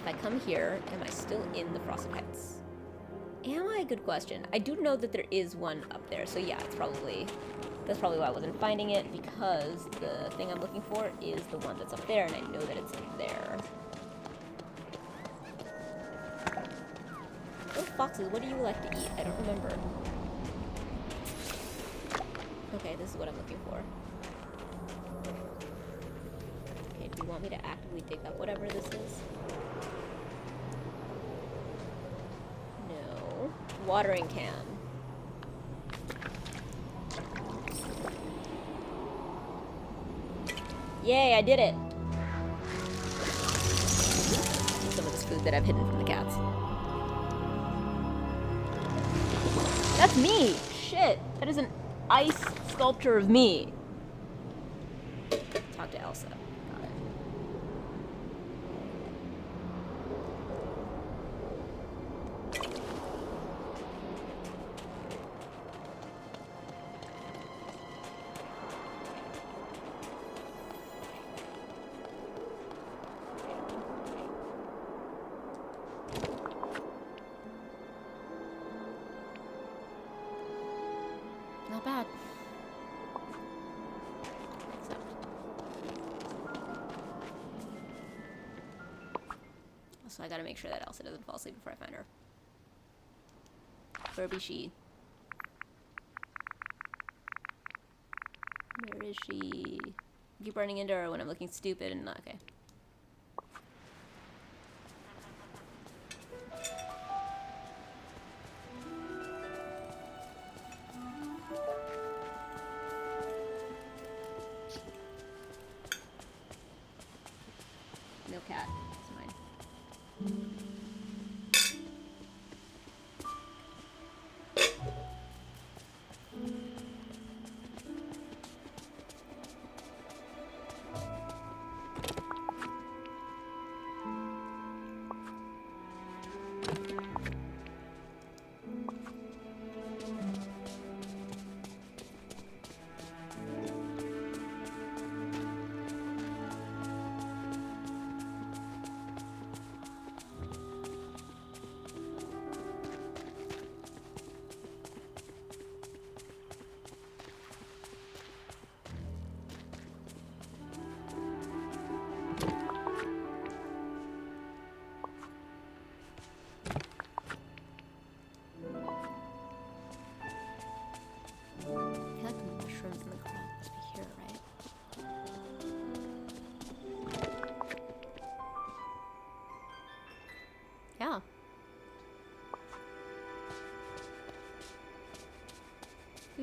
If I come here, am I still in the Frosted Heights? Am I? Good question. I do know that there is one up there, so yeah, that's probably why I wasn't finding it, because the thing I'm looking for is the one that's up there, and I know that it's there. Oh, foxes, what do you like to eat? I don't remember. Okay, this is what I'm looking for. Okay, do you want me to actively dig up whatever this is? No. Watering can. Yay, I did it! Some of this food that I've hidden from the cats. That's me! Shit! That is an ice sculpture of me. Talk to Elsa. Got it. Not bad. Except. Also, I gotta make sure that Elsa doesn't fall asleep before I find her. Where be she? Where is she? I keep running into her when I'm looking stupid and not okay. No cat. It's mine.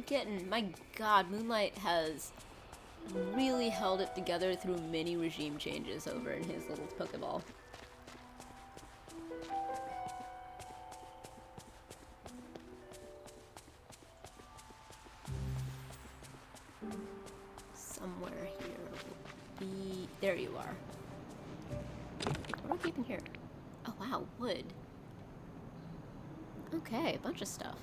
Kitten, my god, Moonlight has really held it together through many regime changes over in his little Pokeball. Somewhere here will be... There you are. What are we keeping here? Oh wow, wood. Okay, a bunch of stuff.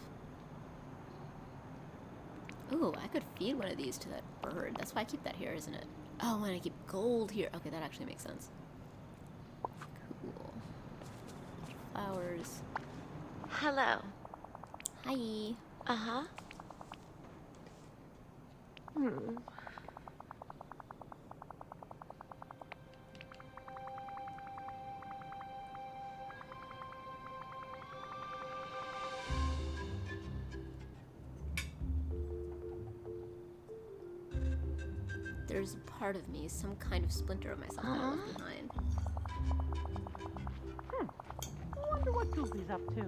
Ooh, I could feed one of these to that bird. That's why I keep that here, isn't it? Oh, and I keep gold here. Okay, that actually makes sense. Cool. Flowers. Hello. Hi. Uh-huh. There's a part of me, some kind of splinter of myself that I left behind. I wonder what Goofy's up to.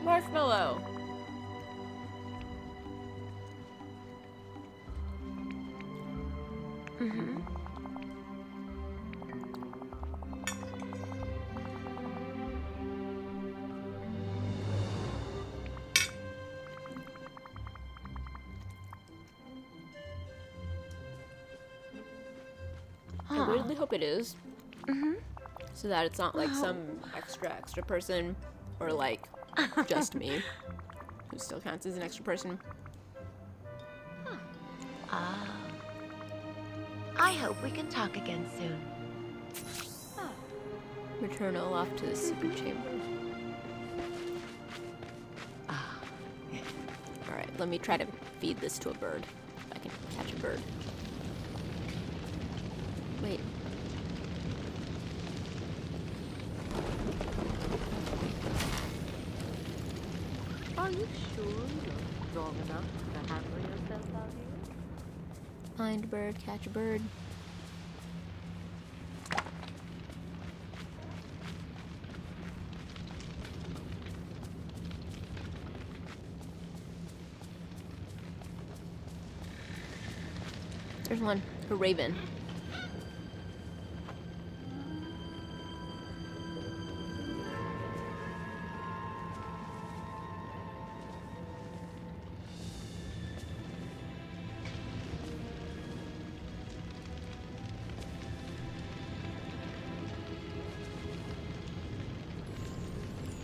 Marshmallow! I really hope it is. So that it's not like some extra person, or like just me, who still counts as an extra person. I hope we can talk again soon. Return Olaf to the secret chamber. Alright, let me try to feed this to a bird. If I can catch a bird. Wait. Are you sure you're strong enough to handle yourself out here? Find a bird, catch a bird. There's one, a raven.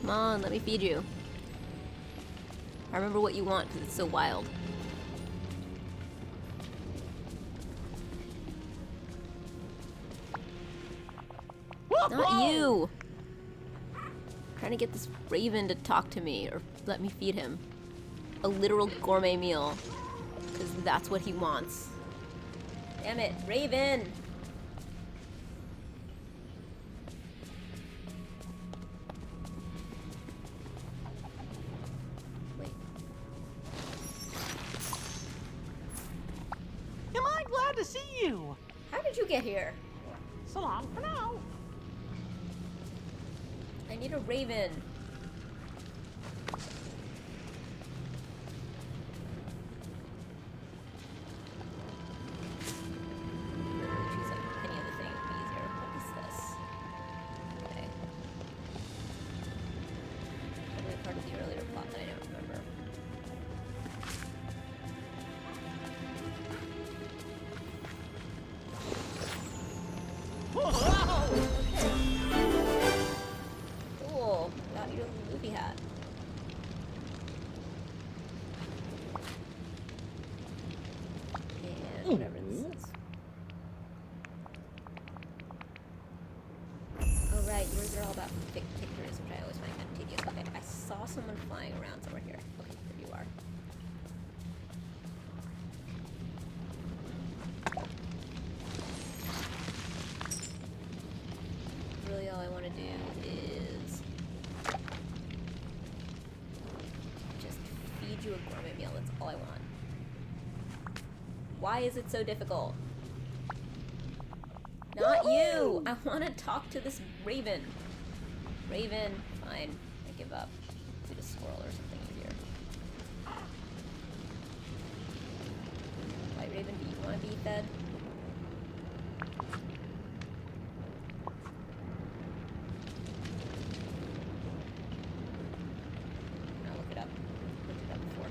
Come on, let me feed you. I remember what you want because it's so wild. Not you! I'm trying to get this raven to talk to me or let me feed him. A literal gourmet meal. Because that's what he wants. Damn it, raven! Wait. Am I glad to see you? How did you get here? So long for now. I need a raven. Choose like any other thing would be easier. What is this? Okay. Probably part of the earlier plot that I don't remember. Cool. Got your movie hat. And whatever this is. Oh right, yours are all about pictures, which I always find kind of tedious. Okay, I saw someone flying around somewhere here. Okay, here you are. Really all I want to do is do a gourmet meal. That's all I want. Why is it so difficult? Not you! I want to talk to this raven. Raven, fine. I give up. Do a squirrel or something easier. White raven, do you want to be fed? I'll look it up. Looked it up before.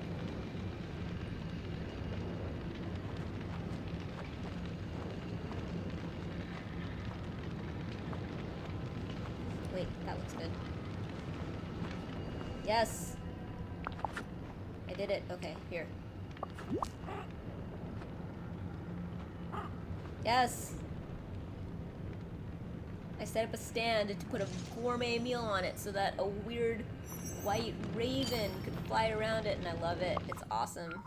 Wait, that looks good. Yes! I did it. Okay, here. Yes! I set up a stand to put a gourmet meal on it so that a weird white raven could fly around it, and I love it. It's awesome.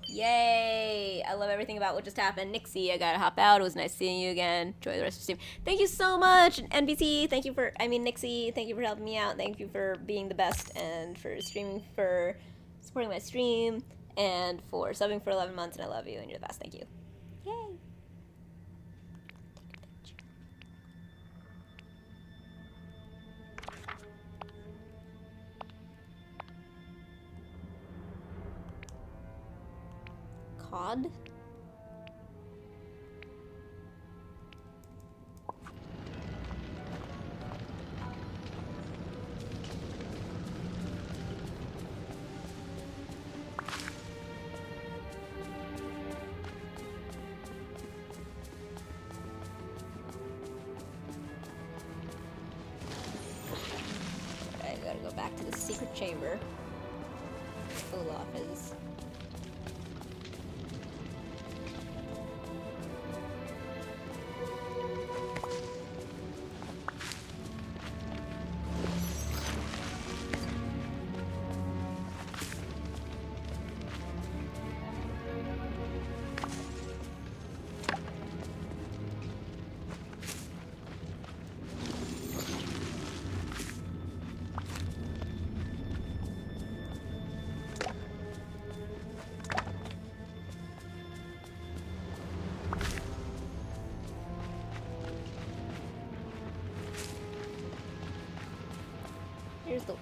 Yay! I love everything about what just happened. Nixie, I gotta hop out. It was nice seeing you again. Enjoy the rest of the stream. Thank you so much, NBC. Thank you for, Nixie, thank you for helping me out. Thank you for being the best and for streaming, for supporting my stream, and for subbing for 11 months, and I love you, and you're the best. Thank you. Yay! Cod? Alright, I gotta go back to the secret chamber. Olaf is.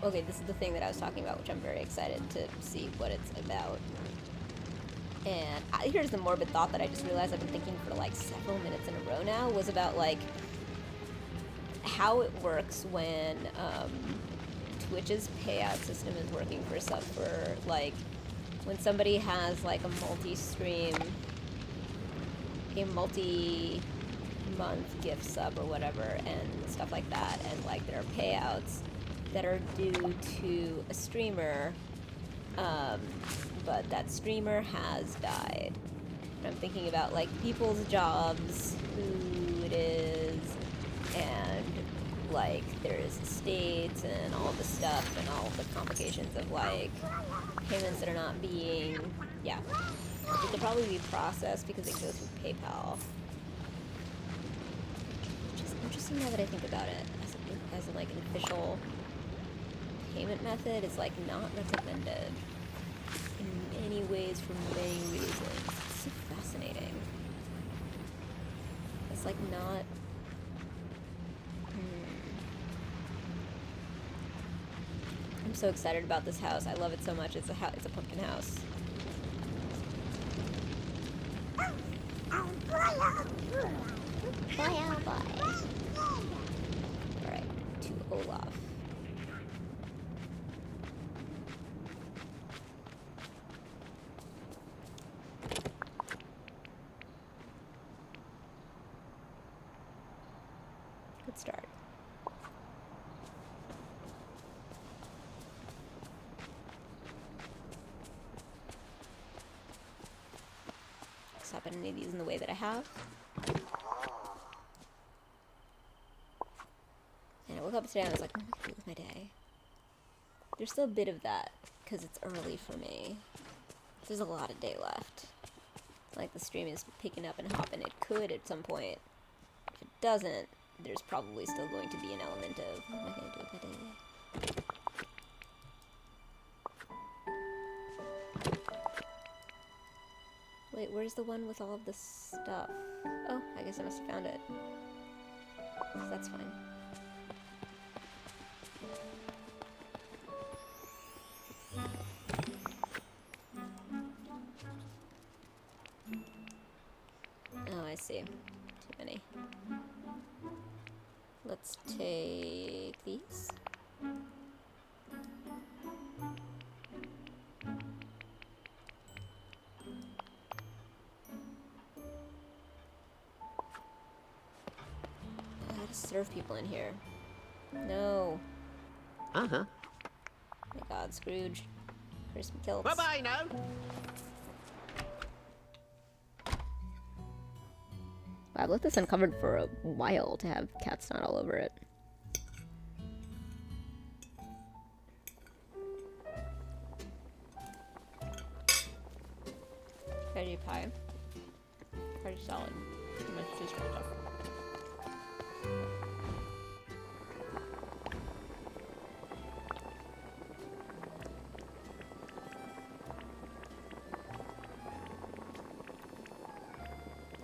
Okay, this is the thing that I was talking about, which I'm very excited to see what it's about. And here's the morbid thought that I just realized I've been thinking for like several minutes in a row now, was about like how it works when Twitch's payout system is working for like when somebody has like a multi-stream, a multi-month gift sub or whatever and stuff like that, and like there are payouts that are due to a streamer, but that streamer has died. And I'm thinking about like people's jobs, who it is, and like there's estates and all the stuff and all the complications of like payments that are not being, yeah. It could probably be processed because it goes through PayPal. Which is interesting now that I think about it, as like an official payment method is like not recommended in many ways for many reasons. It's so fascinating. It's like not. I'm so excited about this house. I love it so much. It's a pumpkin house. Alright, to Olaf. Good start. Stop any of these in the way that I have. And I woke up today and I was like, what am I gonna do with my day? There's still a bit of that, because it's early for me. There's a lot of day left. Like, the stream is picking up and hopping. It could at some point. If it doesn't, there's probably still going to be an element of, what am I gonna do with my day? Wait, where's the one with all of the stuff? Oh, I guess I must have found it. So that's fine. Oh, I see. Too many. Let's take these. I gotta serve people in here. No. Uh-huh. My god, Scrooge. Crispy kilts. Bye-bye now. I've left this uncovered for a while to have cat snot all over it. Veggie pie. Party salad. Too much too strong stuff.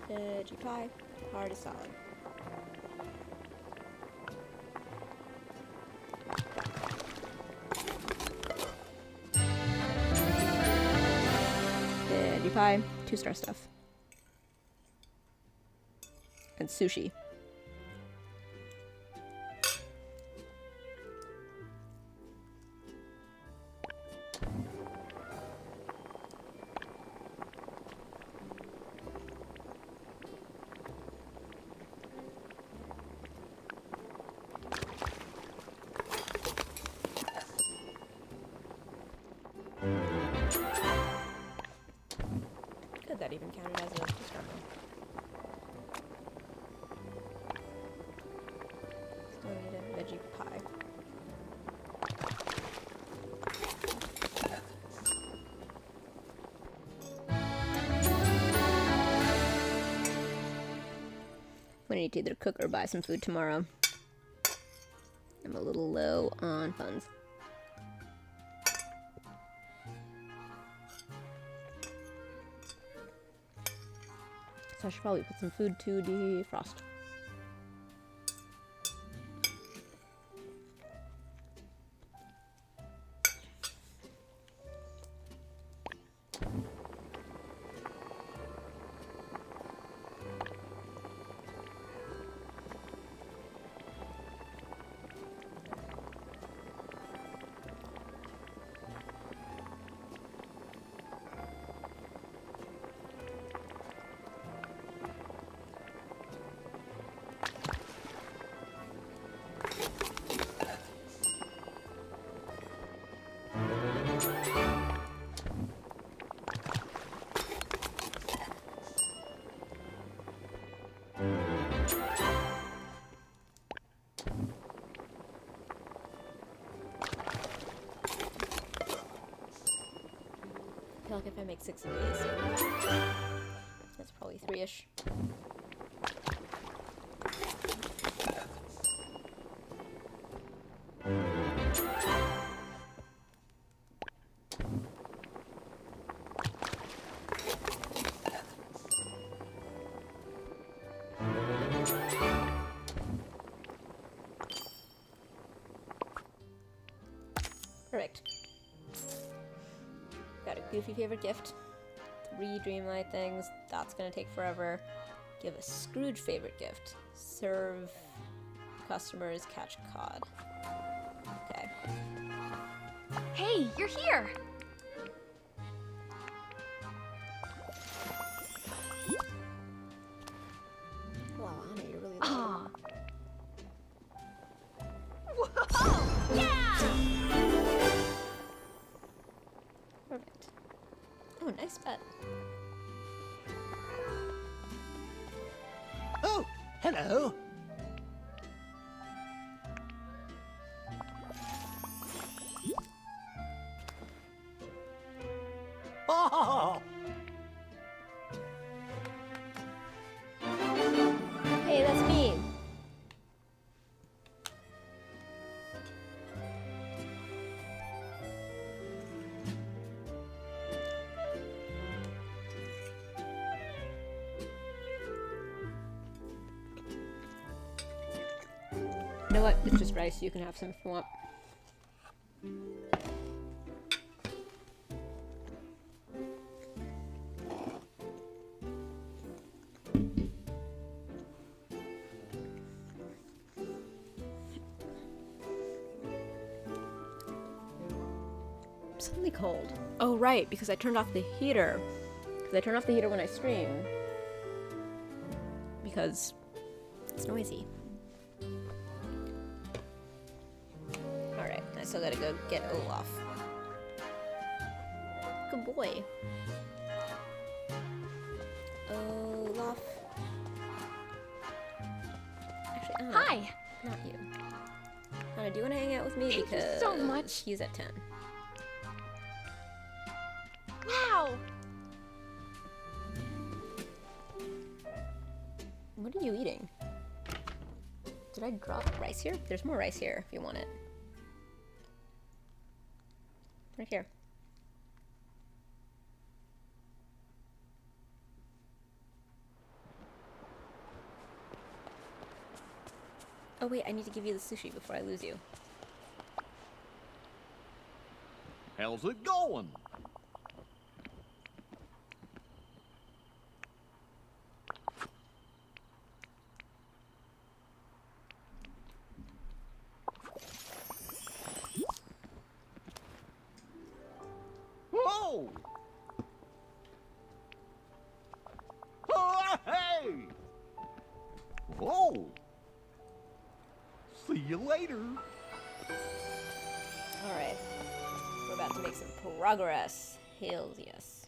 Veggie pie, party salad. Veggie pie, 2-star stuff. And sushi. Could that even counted as a discovery? Still need a veggie pie. I'm gonna need to either cook or buy some food tomorrow. I'm a little low on funds. So I should probably put some food to defrost. I feel like if I make 6 of these, that's probably 3-ish. Perfect. Got a Goofy favorite gift. 3 Dreamlight things. That's gonna take forever. Give a Scrooge favorite gift. Serve customers, catch cod. Okay. Hey, you're here! Wow, Anna, you're really Aw. loud. Whoa! Yeah! Perfect. Oh, nice pet. Oh, hello. Oh, Hey, that's me. You know what? It's just rice. You can have some if you want. I'm suddenly cold. Oh, right, because I turned off the heater. Because I turn off the heater when I stream. Because it's noisy. Alright, I still gotta go get Olaf. Good boy. Olaf. Actually, Anna. Hi. Not you. Anna, do you want to hang out with me? Thank you Because so much. he's at 10. Wow. What are you eating? Did I drop rice here? There's more rice here if you want it. Right here. Oh wait, I need to give you the sushi before I lose you. How's it going? Whoa! Oh, hey! Whoa! See you later. Alright. We're about to make some progress. Hells yes.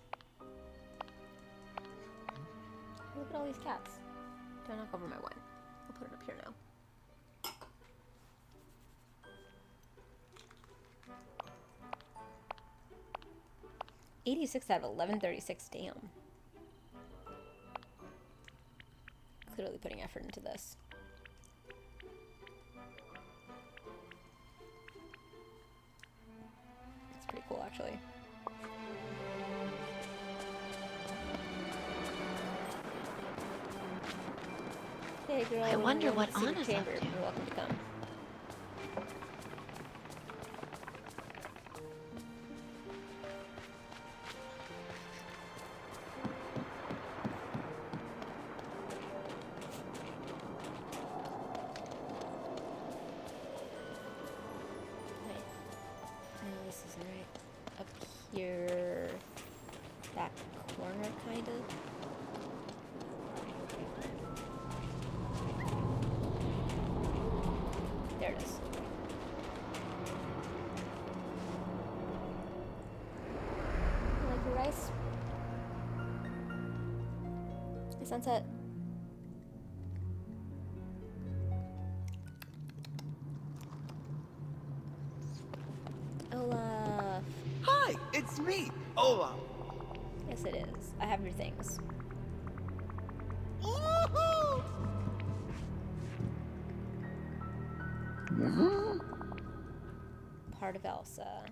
Look at all these cats. Don't knock over my wine. I'll put it up here now. $86 out of 1136, damn. Clearly putting effort into this. It's pretty cool, actually. Hey girl, I wonder what Secret Anna's chamber. up to. You're welcome to come. This is right up here, that corner, kind of. There it is. You like your rice? The sunset. Olaf. Hi, it's me, Olaf. Yes, it is. I have your things. Woohoo! Part of Elsa.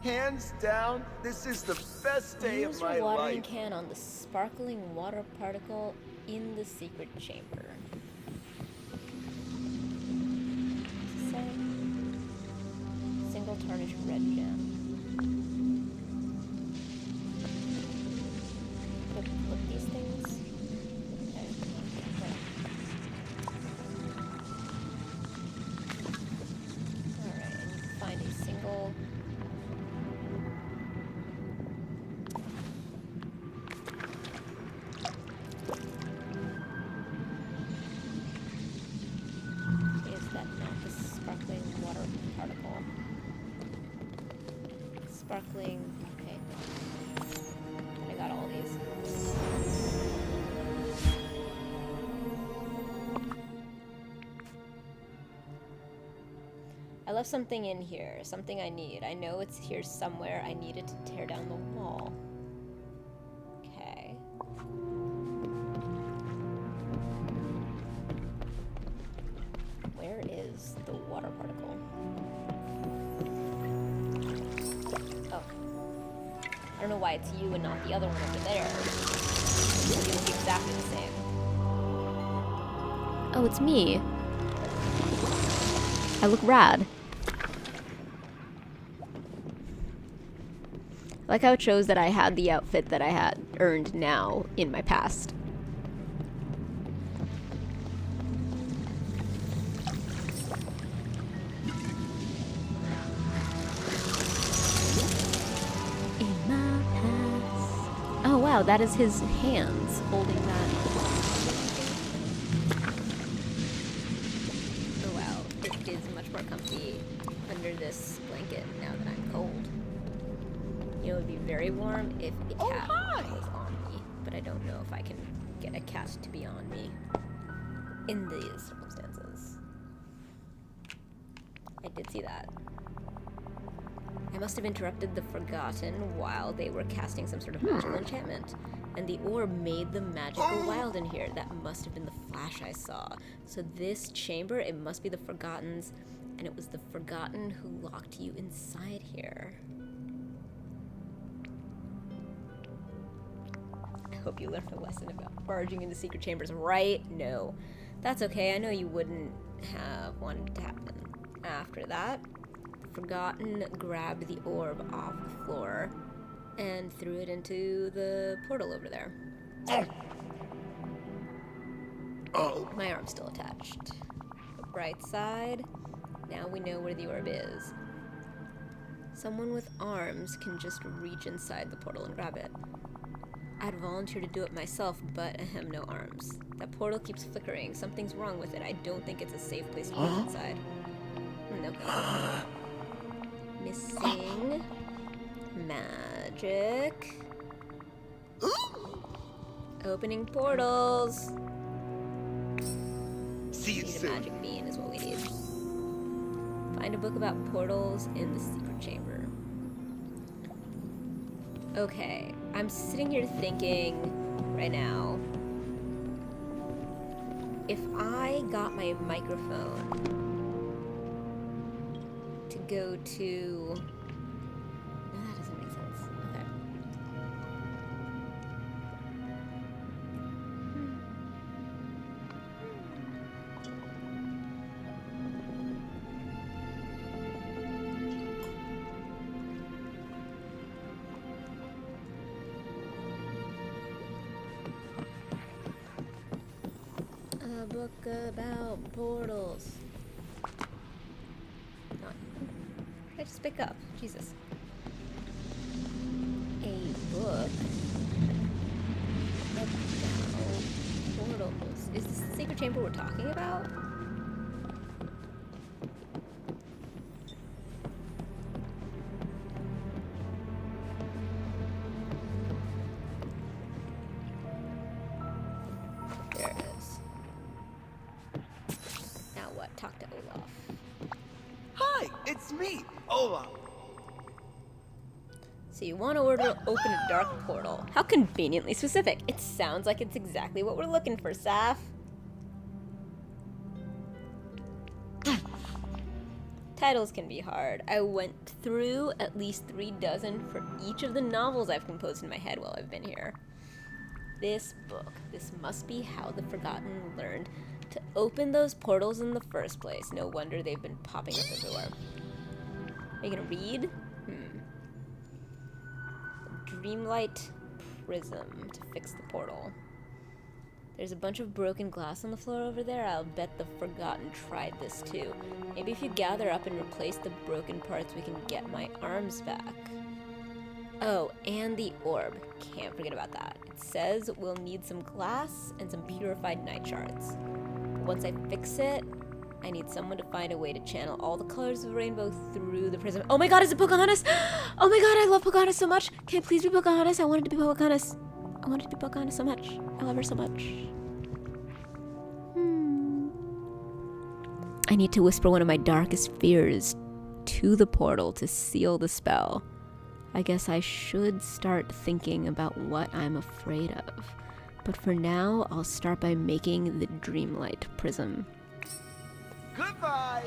Hands down, this is the best day Use of my your watering life. can on the sparkling water particle in the secret chamber. What's it say? Single tarnished red gem. Flip these things. Okay. Okay. Alright, I need to find a single. Is that not the sparkling water particle? Sparkling. Okay. I got all these. I left something in here. Something I need. I know it's here somewhere. I needed to tear down the wall. Okay. Where is the water particle? Oh. I don't know why it's you and not the other one over there. You look exactly the same. Oh, it's me. I look rad. I like how it shows that I had the outfit that I had earned now in my past. In my past. Oh wow, that is his hands holding that. Oh wow, it is much more comfy under this blanket now that I'm cold. You know, it would be very warm if a cat was on me, but I don't know if I can get a cat to be on me in these circumstances. I did see that. I must have interrupted the Forgotten while they were casting some sort of magical enchantment, and the orb made the magic go wild in here. That must have been the flash I saw. So this chamber, it must be the Forgotten's, and it was the Forgotten who locked you inside here. I hope you learned a lesson about barging into secret chambers, right? No. That's okay, I know you wouldn't have wanted it to happen. After that, the Forgotten grabbed the orb off the floor and threw it into the portal over there. Oh. My arm's still attached. The bright side, now we know where the orb is. Someone with arms can just reach inside the portal and grab it. I'd volunteer to do it myself, but I have no arms. That portal keeps flickering. Something's wrong with it. I don't think it's a safe place to go inside. Okay. Missing. Magic. Opening portals. See you Need a soon. magic bean is what we need. Find a book about portals in the secret chamber. Okay, I'm sitting here thinking right now, if I got my microphone to go to... No, that doesn't make sense. Okay. A book about portals. Not. I just pick up. Jesus. A book about portals. Is this the secret chamber we're talking about? There it is. Now what? Talk to Olaf. Hi, it's me, Olaf. So you want to order open a dark portal. How conveniently specific. It sounds like it's exactly what we're looking for, Saf. Titles can be hard. I went through at least 3 dozen for each of the novels I've composed in my head while I've been here. This book. This must be how the Forgotten learned to open those portals in the first place. No wonder they've been popping up everywhere. Are you gonna read? Dreamlight prism to fix the portal. There's a bunch of broken glass on the floor over there. I'll bet the Forgotten tried this too. Maybe if you gather up and replace the broken parts, we can get my arms back. Oh, and the orb. Can't forget about that. It says we'll need some glass and some purified night shards. Once I fix it, I need someone to find a way to channel all the colors of the rainbow through the prism. Oh my god, is it Pocahontas? Oh my god, I love Pocahontas so much. Can it please be Pocahontas? I want it to be Pocahontas. I want it to be Pocahontas so much. I love her so much. I need to whisper one of my darkest fears to the portal to seal the spell. I guess I should start thinking about what I'm afraid of. But for now, I'll start by making the Dreamlight prism. Goodbye.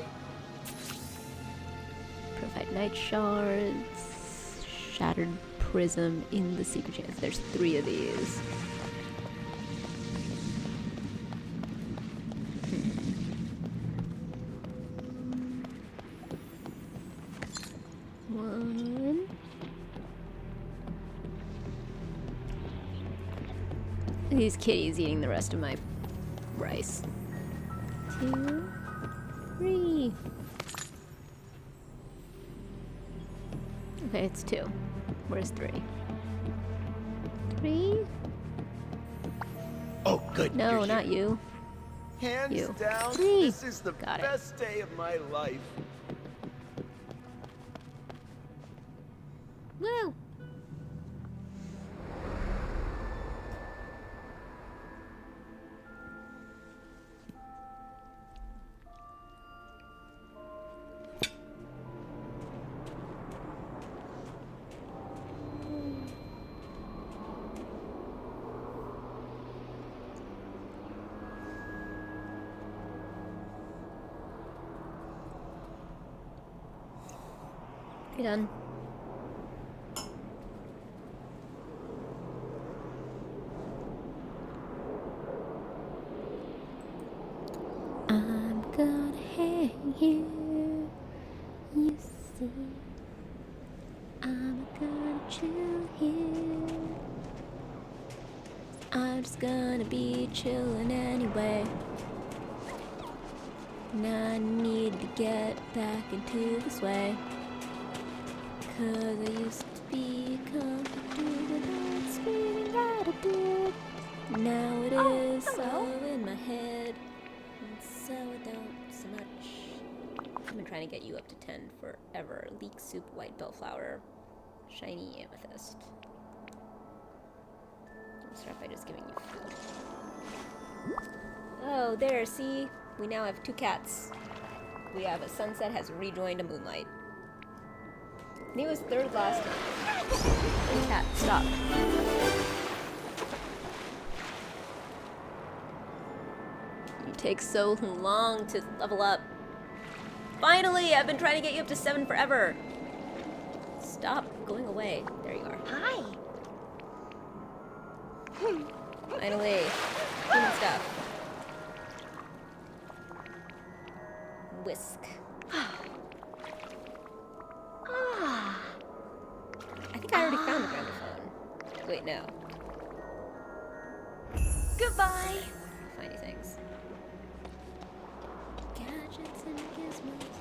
Provide night shards, shattered prism in the secret chance. There's 3 of these. One. These kitties eating the rest of my rice. 2, 3. Okay, it's 2. Where's 3? 3? Oh, good. No, you're not here. you. Hands You. down, 3. this is the Got it. best day of my life. Woo! You done? I'm gonna hang here, you see. I'm gonna chill here. I'm just gonna be chilling anyway. And I need to get back into the sway. 'Cause I used to be comfortable without screaming gratitude. Now it is all in my head. And so I don't so much. I've been trying to get you up to 10 forever. Leek soup, white bellflower, shiny amethyst. I'll start by just giving you food. Oh, there, see? We now have 2 cats. We have a sunset has rejoined a moonlight. And he was 3rd last time. Cat, stop. You take so long to level up. Finally! I've been trying to get you up to 7 forever. Stop going away. There you are. Hi. Finally. Human stuff. Whisk. I think I already found the gramophone. Wait, no. Goodbye. Findy things. Gadgets and gizmos.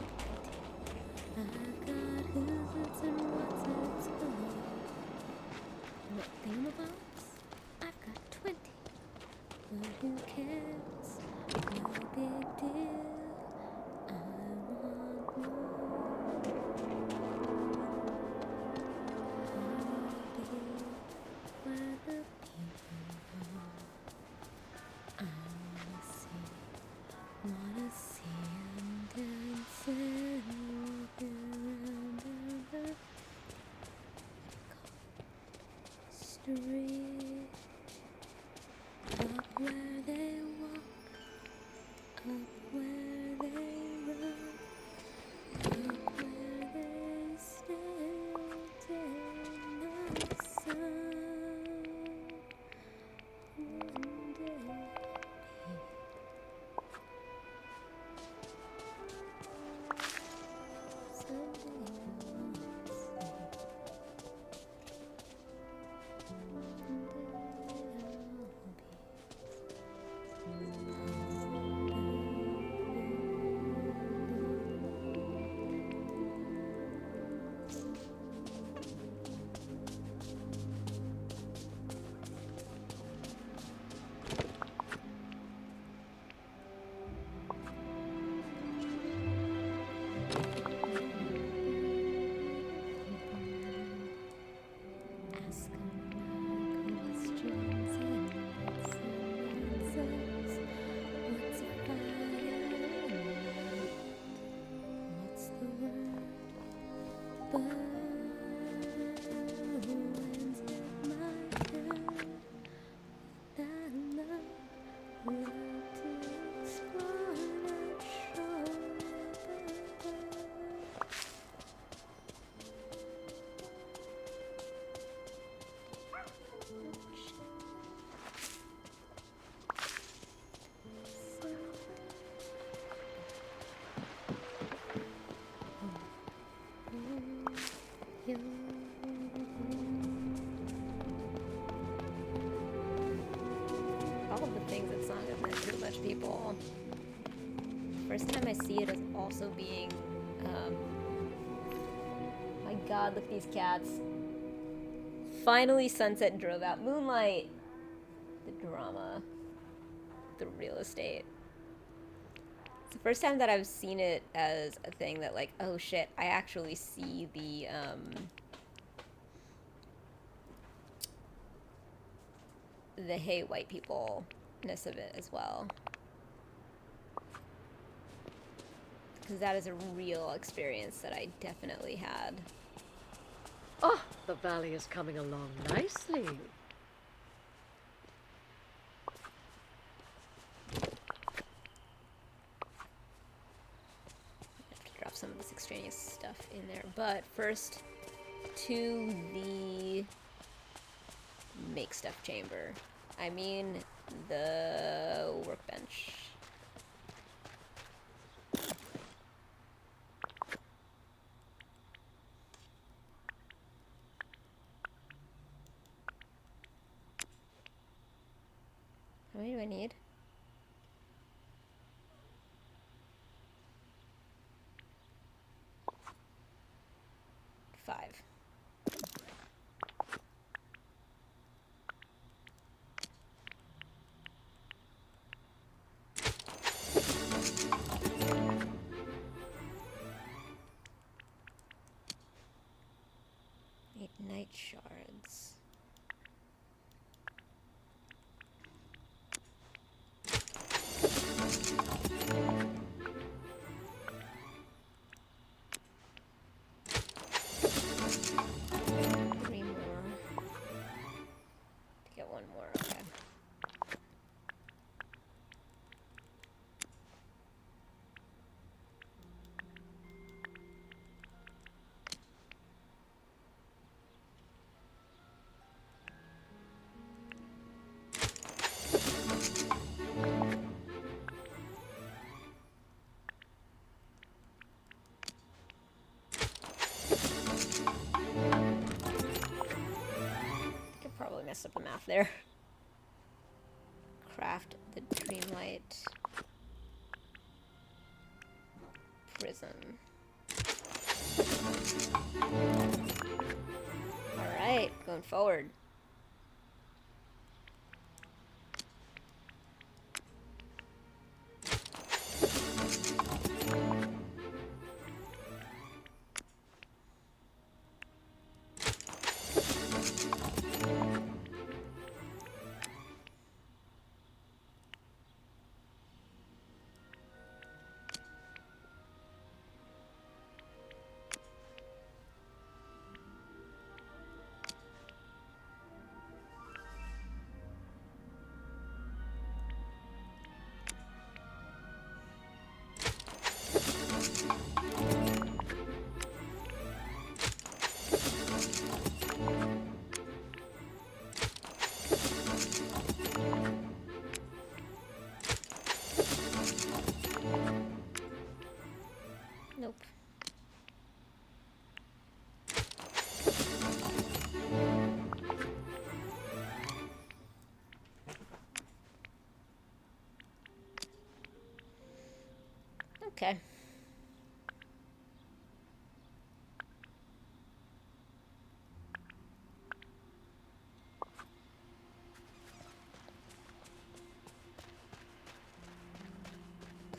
I've got who's and what's it's galore. What thingamabobs? I've got 20. But who cares? No big deal. I want more. Where the people are. I wanna see 'em dancing around the street. Up where they walk, up where they run, up where they stand in the sun. One day. much people. First time I see it as also being, my god, look at these cats. Finally, sunset drove out moonlight. The drama. The real estate. It's the first time that I've seen it as a thing that, like, oh shit, I actually see the, hey white people-ness of it as well. Because that is a real experience that I definitely had. Oh, the valley is coming along nicely. Drop some of this extraneous stuff in there, but first to the make stuff chamber. I mean the workbench. How many do I need? 5. Need night shards. Messed up the math there. Craft the Dreamlight Prism. Alright, going forward. Nope. Okay.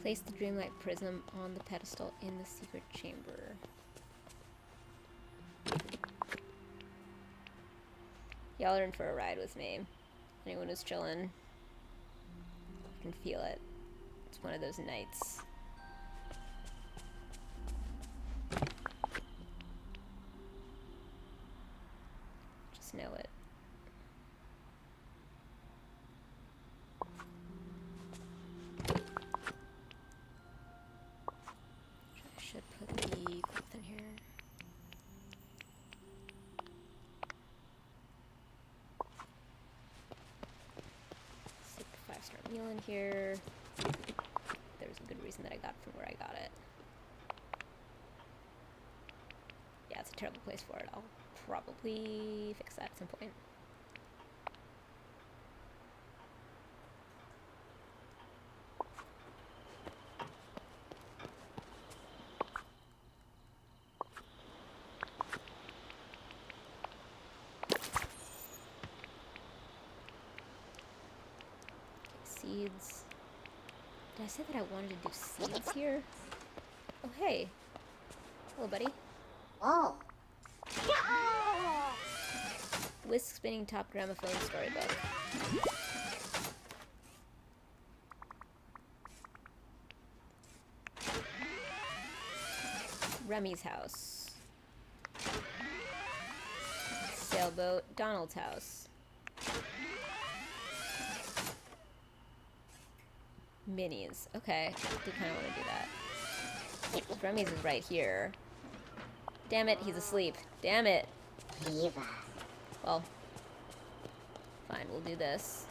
Place the Dreamlight Prism on the pedestal in the secret chamber. Y'all are in for a ride with me. Anyone who's chillin' can feel it. It's one of those nights. Just know it. I should put the cloth in here. Stick the 5-star meal in here. There's a good reason that I got it from where I got it. Yeah, it's a terrible place for it. I'll probably fix that at some point. Seeds. Did I say that I wanted to do seeds here? Oh, hey. Hello, buddy. Oh. Whisk spinning top gramophone storybook. Remy's house. Sailboat, Donald's house. Minis. Okay, I do kind of want to do that. Remy's is right here. Damn it, he's asleep. Damn it. Well, fine, we'll do this.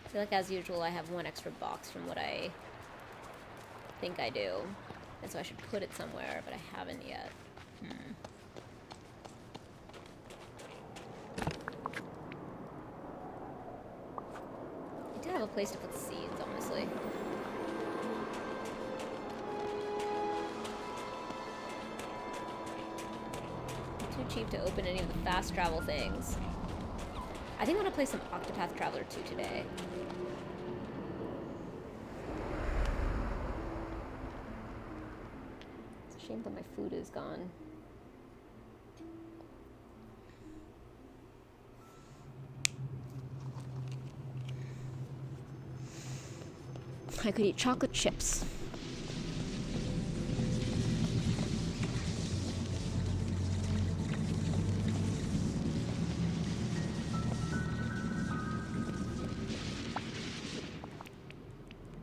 I feel like, as usual, I have one extra box from what I think I do. And so I should put it somewhere, but I haven't yet. I do have a place to put seeds, honestly. Too cheap to open any of the fast travel things. I think I'm gonna play some Octopath Traveler 2 today. It's a shame that my food is gone. I could eat chocolate chips.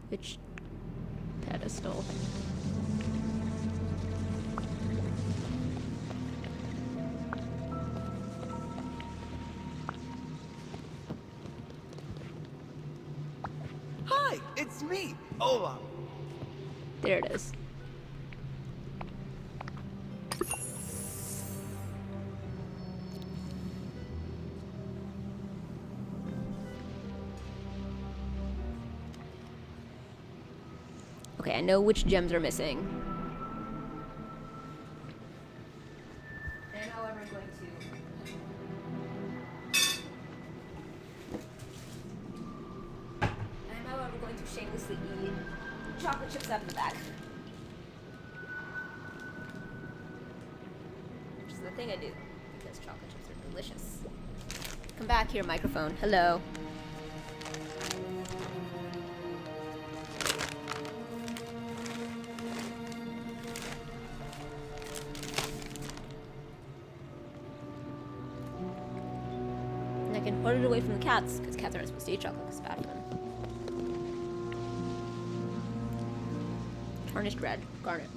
Which pedestal? Hi, it's me, Olaf. There it is. Okay, I know which gems are missing. And however, I'm going to... I'm however going to shamelessly eat chocolate chips out of the bag. Which is the thing I do, because chocolate chips are delicious. Come back here, microphone. Hello. And I can put it away from the cats, because cats aren't supposed to eat chocolate, because it's bad for them. Tarnished red, garnet.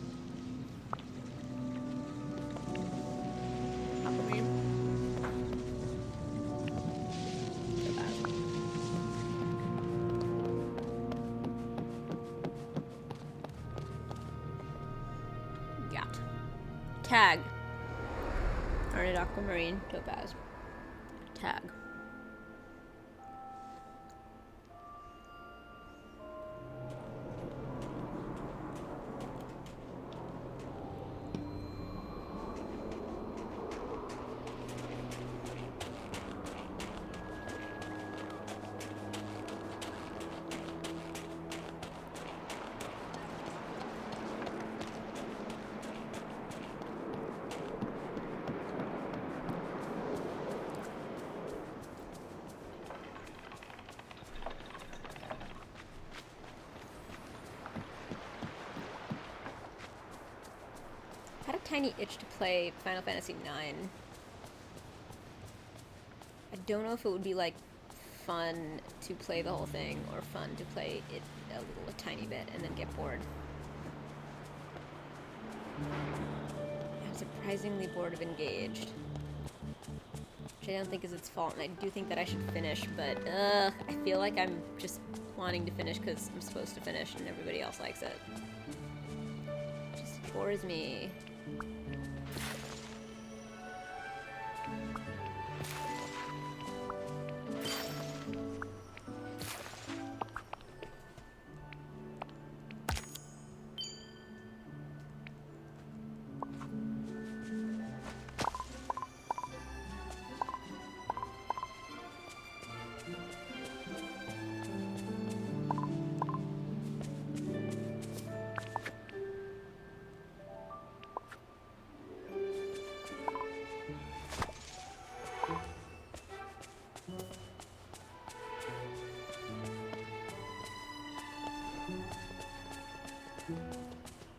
Aquamarine. So bad. Gat. Tag. Garnet, aquamarine, topaz. Tag. Tiny itch to play Final Fantasy IX. I don't know if it would be like fun to play the whole thing or fun to play it a tiny bit and then get bored. I'm surprisingly bored of Engaged, which I don't think is its fault, and I do think that I should finish, but I feel like I'm just wanting to finish because I'm supposed to finish and everybody else likes it. It just bores me.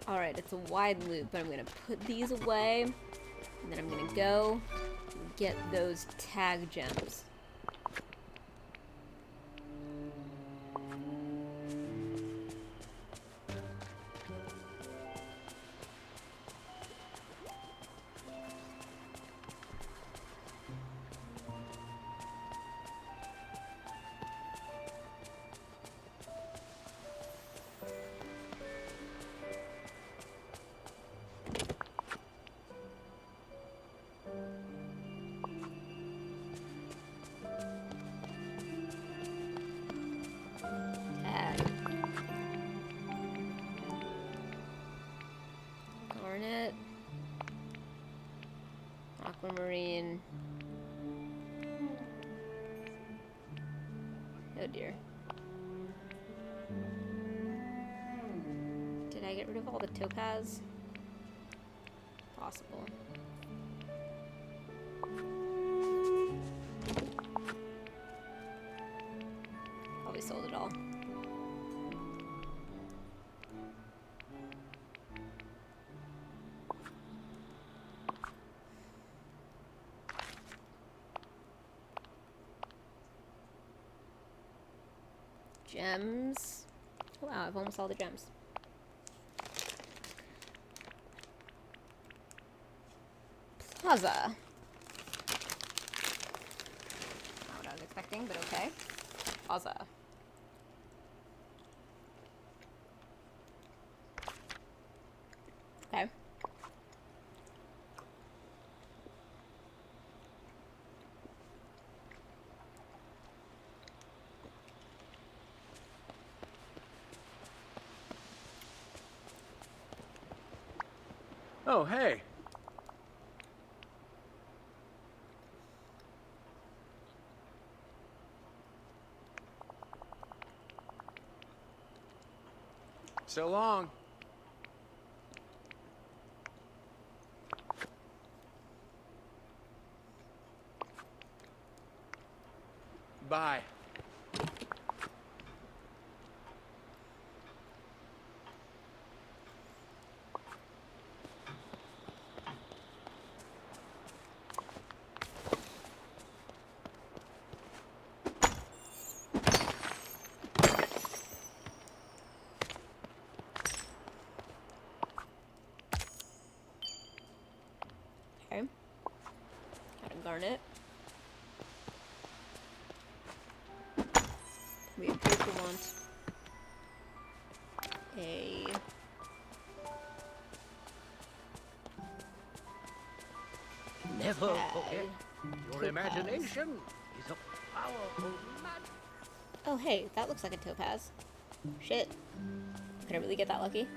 Alright, it's a wide loop, but I'm gonna put these away. And then I'm gonna go get those tag gems. Garnet, aquamarine. Oh dear. Did I get rid of all the topaz? Possible. Probably sold it all. Gems. Oh, wow, I've almost all the gems. Plaza. Not what I was expecting, but okay. Plaza. Okay. Oh, hey. So long. Bye. Okay. Got a garnet. We appear to want a Never tag. forget, your Topaz. imagination is a powerful magic. Oh, hey, that looks like a topaz. Shit. Could I really get that lucky?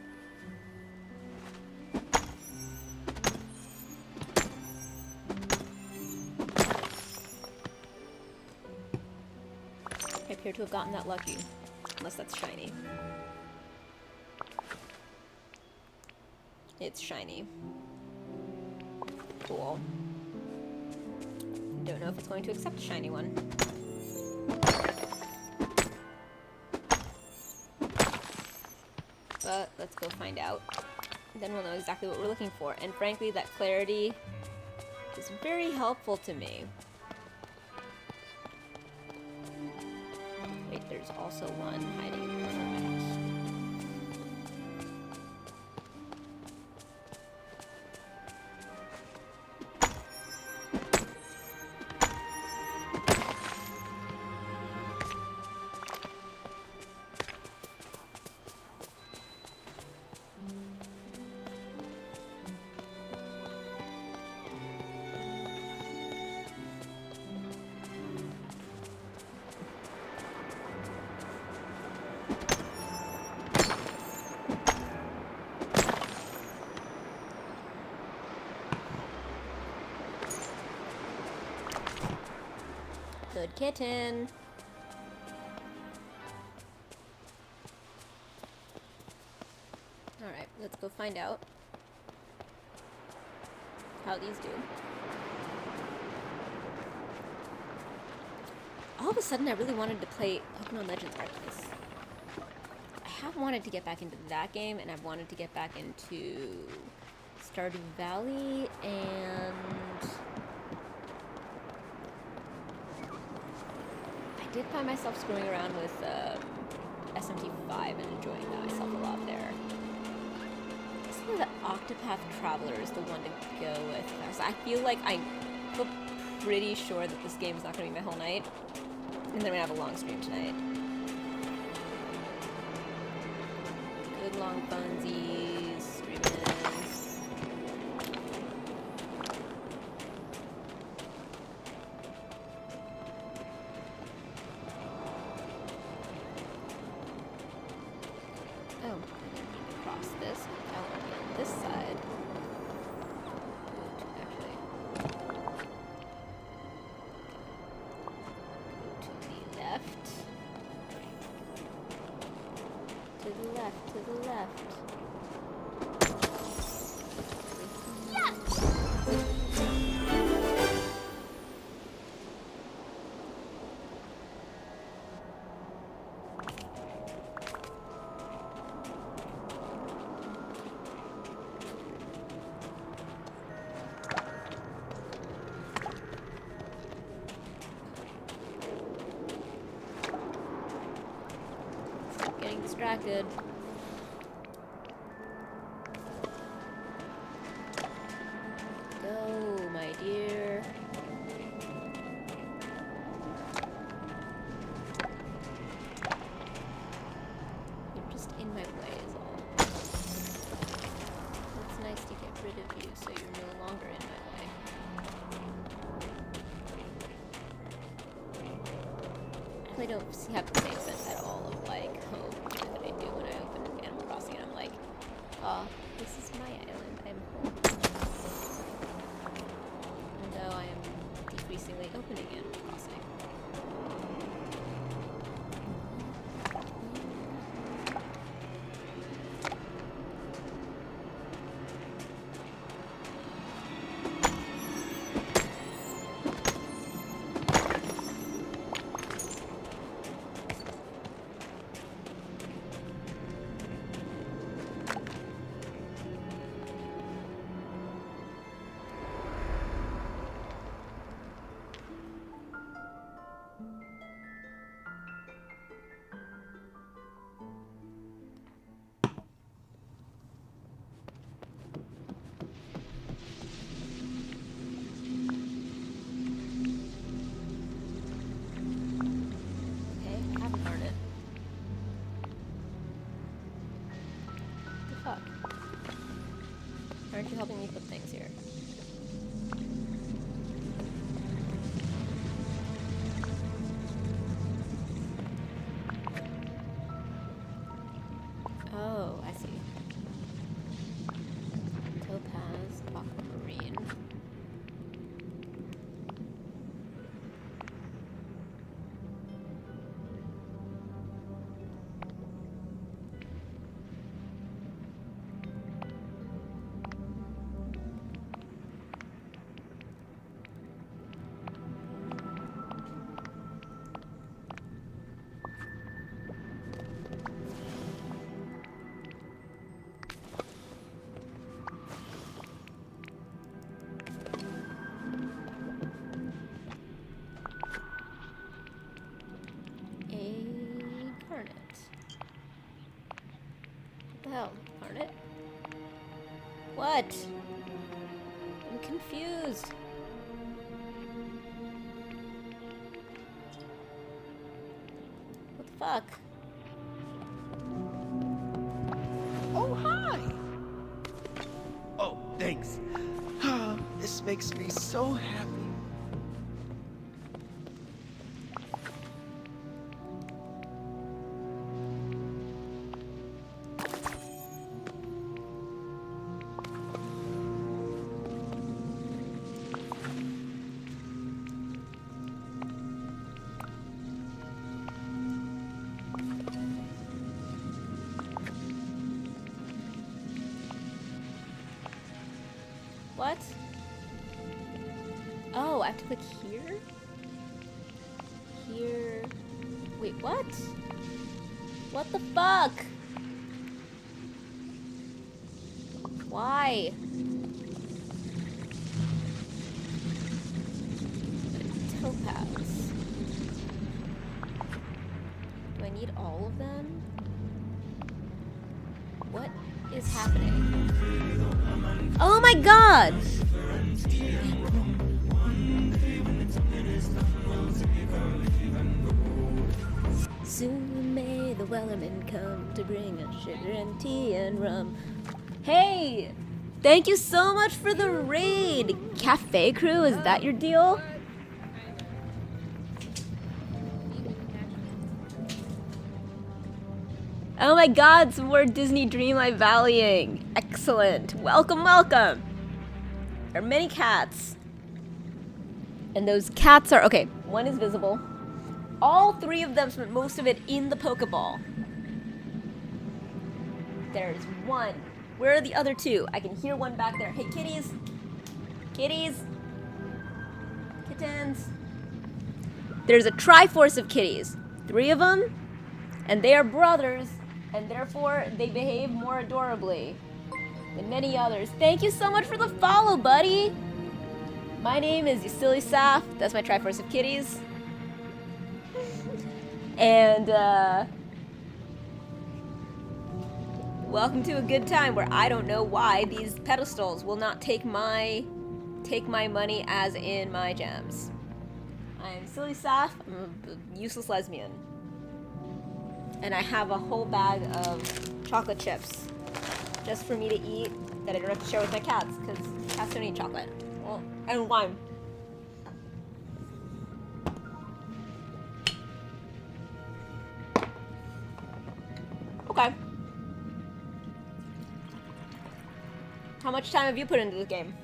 I appear to have gotten that lucky. Unless that's shiny. It's shiny. Cool. Don't know if it's going to accept a shiny one. But let's go find out. Then we'll know exactly what we're looking for. And frankly, that clarity is very helpful to me. Wait, there's also one hiding in the corner of my house. Good kitten. Alright, let's go find out how these do. All of a sudden, I really wanted to play Pokemon Legends Arceus. I have wanted to get back into that game, and I've wanted to get back into Stardew Valley, and I did find myself screwing around with SMT5 and enjoying myself a lot there. I think the Octopath Traveler is the one to go with. I feel like I feel pretty sure that this game is not going to be my whole night, and then we have a long stream tonight. Good long funsies, streaming. Oh, I didn't need to cross this. I want to be on this side. Actually, go to the left. To the left, to the left. Stop getting distracted. Go, my dear. You're just in my way is all. It's nice to get rid of you so you're no longer in my way. I really don't have the same sense at all of like home that I do when I open Animal Crossing and I'm like, oh, this is my island, I'm home. Though I am decreasingly opening Animal Crossing. Okay, I haven't learned it. What the fuck? Aren't you helping me put things here? Oh, I see. Topaz, aquamarine. Garnet. What the hell? Garnet? What? I'm confused. What the fuck? Oh, hi! Oh, thanks. This makes me so happy. What? Oh, I have to click here? Here. Wait, what? What the fuck? Why? Topaz. Do I need all of them? What is happening? Oh my god! Soon may the Wellerman come to bring us sugar and tea and rum. Hey! Thank you so much for the raid! Cafe Crew, is that your deal? Oh my god, some more Disney Dreamlight Valleying. Excellent. Welcome, welcome. There are many cats. And those cats are... Okay, one is visible. All three of them spent most of it in the Pokeball. There's one. Where are the other two? I can hear one back there. Hey, kitties. Kitties. Kittens. There's a Triforce of kitties. 3 of them. And they are brothers. And therefore, they behave more adorably than many others. Thank you so much for the follow, buddy! My name is Silly Saf. That's my Triforce of kitties. And, welcome to a good time where I don't know why these pedestals will not take my money as in my gems. I'm Silly Saf. I'm a useless lesbian. And I have a whole bag of chocolate chips just for me to eat that I don't have to share with my cats because cats don't eat chocolate. Well, and wine. Okay. How much time have you put into this game?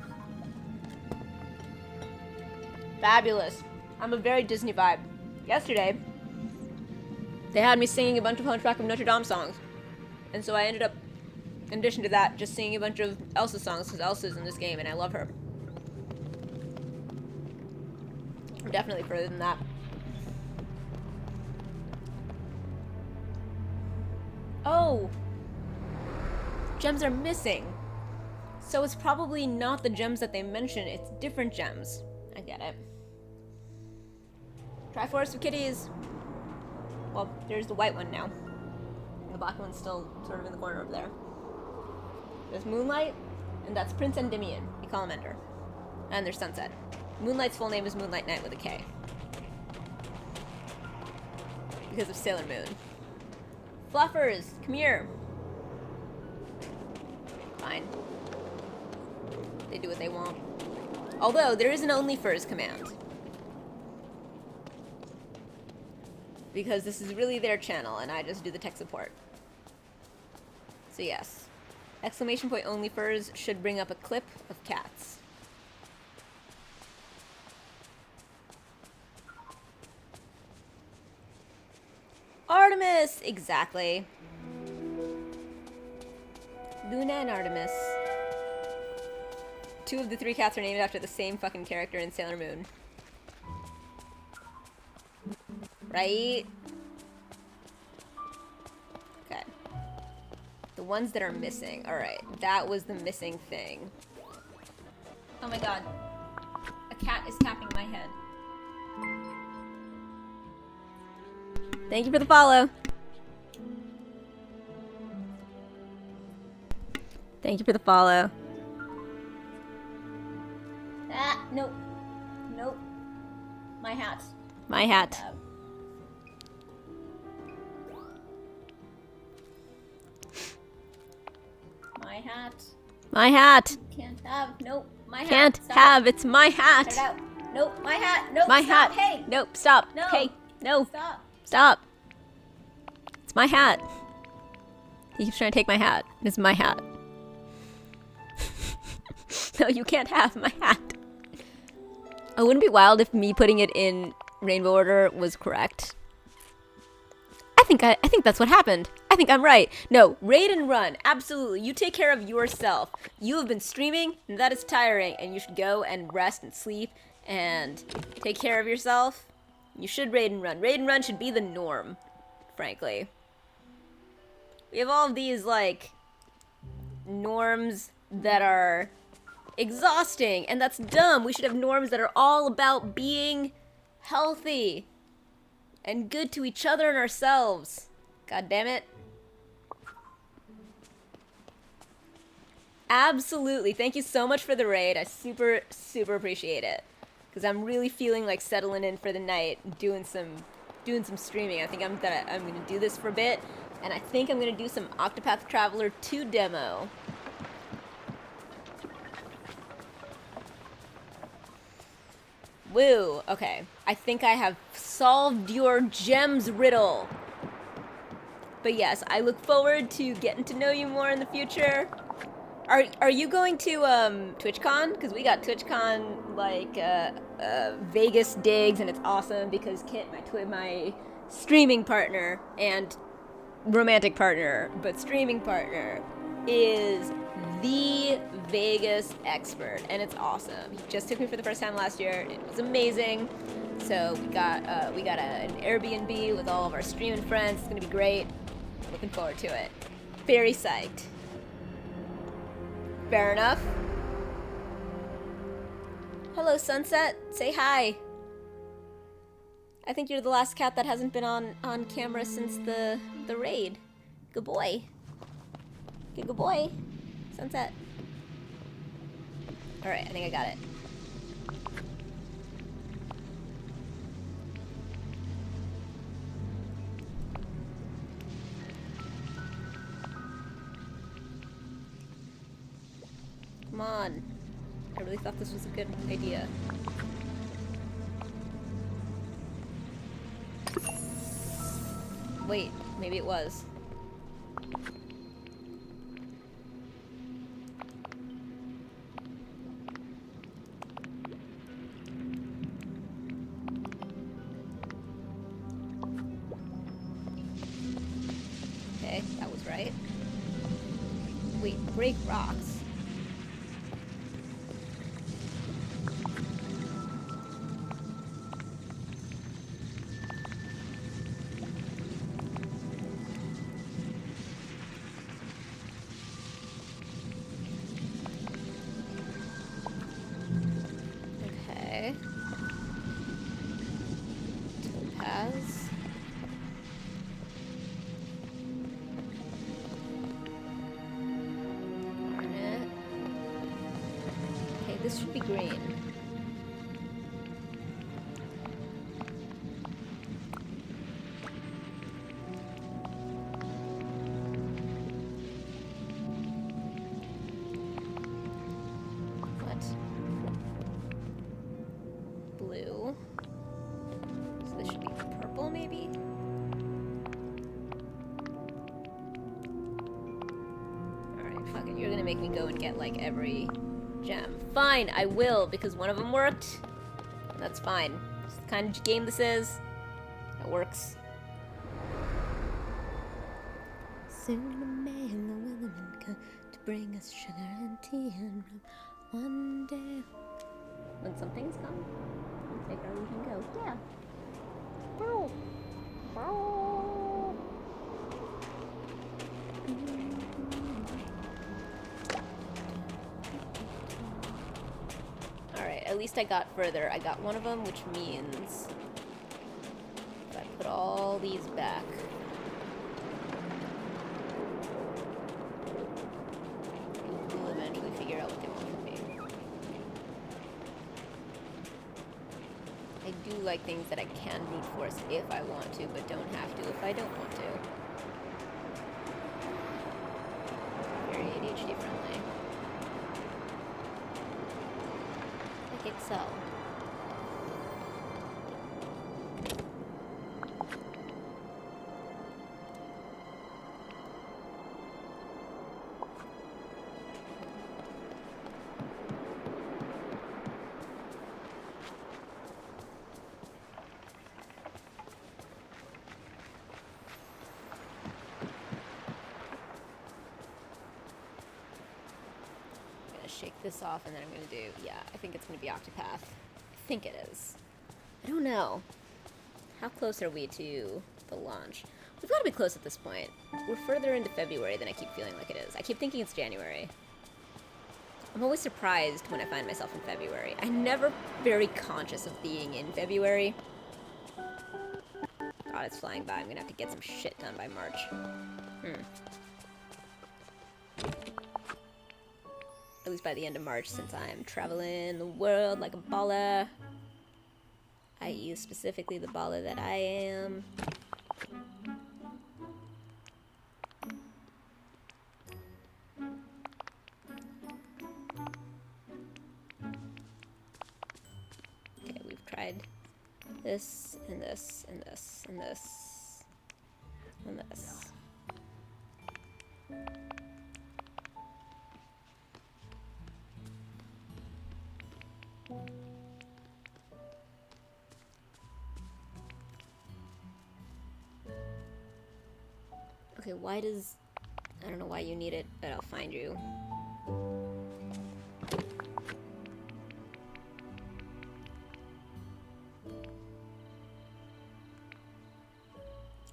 Fabulous. I'm a very Disney vibe. Yesterday, they had me singing a bunch of Hunchback of Notre Dame songs. And so I ended up, in addition to that, just singing a bunch of Elsa songs, because Elsa's in this game, and I love her. I'm definitely further than that. Oh! Gems are missing. So it's probably not the gems that they mention, it's different gems. I get it. Triforce of kitties! Well, there's the white one now. And the black one's still sort of in the corner over there. There's Moonlight, and that's Prince Endymion. We call him Ender. And there's Sunset. Moonlight's full name is Moonlight Knight with a K. Because of Sailor Moon. Fluffers, come here. Fine. They do what they want. Although, there is an only furs command. Because this is really their channel, and I just do the tech support. So yes. Exclamation point only furs should bring up a clip of cats. Artemis! Exactly. Luna and Artemis. 2 of the 3 cats are named after the same fucking character in Sailor Moon. Right? Okay. The ones that are missing. Alright, that was the missing thing. Oh my god. A cat is tapping my head. Thank you for the follow. Thank you for the follow. Ah, nope. Nope. My hat. My hat. My hat. My hat. Can't have. Nope. My hat. Can't stop. Have. It's my hat. Cut it out. Nope. My hat. Nope. My stop. Hat. Hey. Nope. Stop. No. Hey. No. Stop. Stop. It's my hat. He keeps trying to take my hat. It's my hat. No, you can't have my hat. Oh, wouldn't it be wild if me putting it in rainbow order was correct? I think that's what happened. I think I'm right. No, raid and run. Absolutely. You take care of yourself. You have been streaming, and that is tiring, and you should go and rest and sleep and take care of yourself. You should raid and run. Raid and run should be the norm, frankly. We have all of these, like, norms that are exhausting, and that's dumb. We should have norms that are all about being healthy and good to each other and ourselves. God damn it. Absolutely. Thank you so much for the raid. I super, super appreciate it. Because I'm really feeling like settling in for the night, doing some streaming. I think I'm gonna do this for a bit, and I think I'm gonna do some Octopath Traveler 2 demo. Woo. Okay. I think I have solved your gems riddle. But yes, I look forward to getting to know you more in the future. Are you going to TwitchCon? Because we got TwitchCon like Vegas digs, and it's awesome because Kit, my streaming partner and romantic partner, but streaming partner, is the Vegas expert, and it's awesome. He just took me for the first time last year. It was amazing. So we got an Airbnb with all of our streaming friends. It's gonna be great. Looking forward to it. Very psyched. Fair enough. Hello, Sunset. Say hi. I think you're the last cat that hasn't been on camera since the raid. Good boy. Good boy. Sunset. Alright, I think I got it. Come on. I really thought this was a good idea. Wait, maybe it was. Okay, that was right. Wait, break rocks. This should be green. What? Blue. So this should be purple, maybe? Alright, fuck it. You're gonna make me go and get, like, every gem. Fine, I will, because one of them worked. That's fine. It's the kind of game this is. It works. Soon the mail will come to bring us sugar and tea and rum. One day, when some things come, we take our leave and go. Yeah. Bow. Bow. Alright, at least I got further. I got one of them, which means if I put all these back, we'll eventually figure out what they want from me. I do like things that I can brute force if I want to, but don't have to if I don't want to. Very ADHD friendly. Excel. Shake this off, and then I'm gonna do, yeah, I think it's gonna be Octopath. I think it is. I don't know. How close are we to the launch? We've got to be close at this point. We're further into February than I keep feeling like it is. I keep thinking it's January. I'm always surprised when I find myself in February. I'm never very conscious of being in February. God, it's flying by. I'm gonna have to get some shit done by March. At least by the end of March, since I'm traveling the world like a baller. I.e. specifically the baller that I am. Okay, we've tried this, and this, and this, and this, and this. Okay, why does... I don't know why you need it, but I'll find you.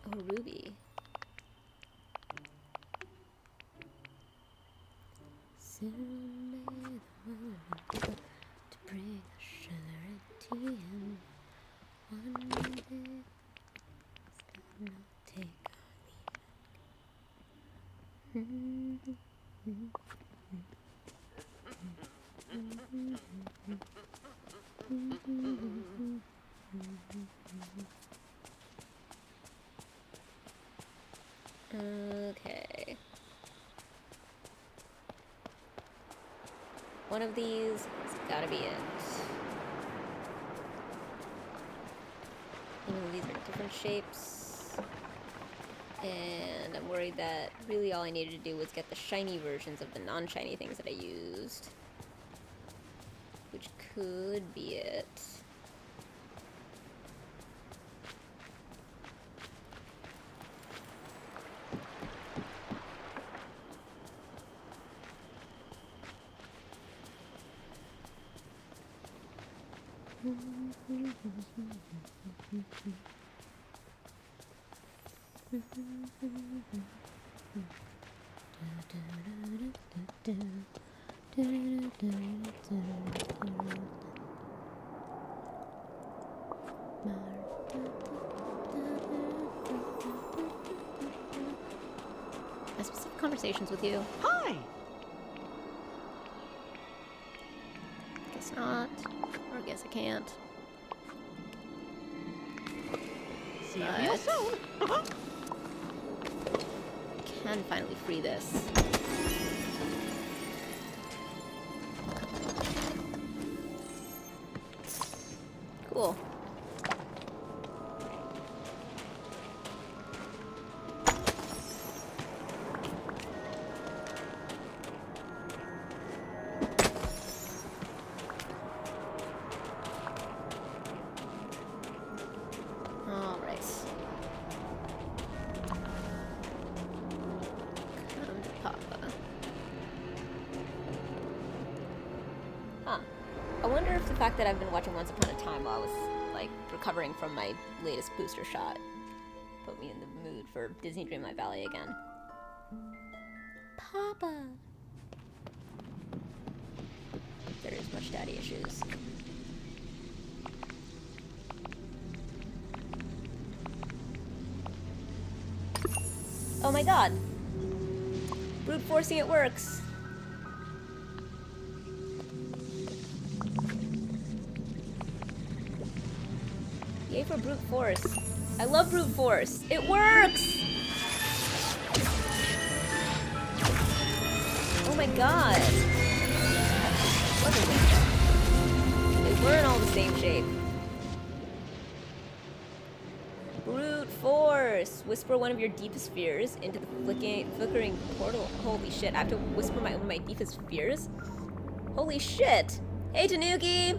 Oh, Ruby. Soon may the world to bring a surety in one day it's gonna take Okay. One of these has gotta be it. These are different shapes. And I'm worried that really all I needed to do was get the shiny versions of the non-shiny things that I used. Which could be it. I specific conversations with you. Hi! Guess not. Or I guess I can't. See you real soon. Can finally free this. Cool. The fact that I've been watching Once Upon a Time while I was, like, recovering from my latest booster shot put me in the mood for Disney Dreamlight Valley again. Papa! There is much daddy issues. Oh my god! Brute forcing it works! Yay for brute force. I love brute force. It works! Oh my god. They weren't all the same shape. Brute force. Whisper one of your deepest fears into the flickering portal. Holy shit, I have to whisper one of my deepest fears? Holy shit. Hey, Tanuki!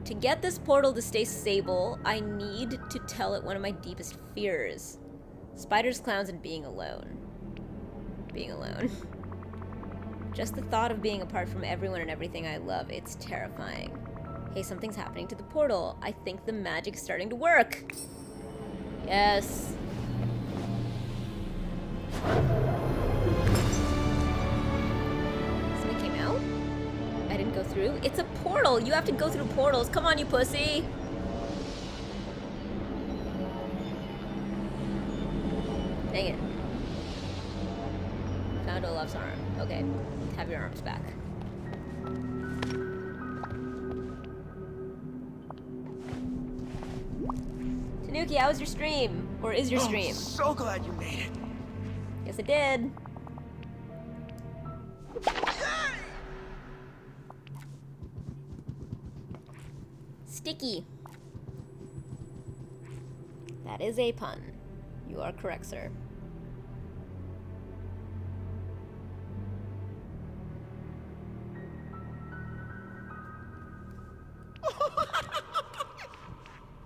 To get this portal to stay stable, I need to tell it one of my deepest fears. Spiders, clowns, and being alone. Being alone. Just the thought of being apart from everyone and everything I love, it's terrifying. Hey, something's happening to the portal. I think the magic's starting to work. Yes. Something came out? I didn't go through. It's a portal. You have to go through portals. Come on, you pussy. Dang it. Found Olaf's arm. Okay. Have your arms back. Tanuki, how was your stream? Or is your stream? So glad you made it. Yes, I did. Sticky. That is a pun. You are correct, sir.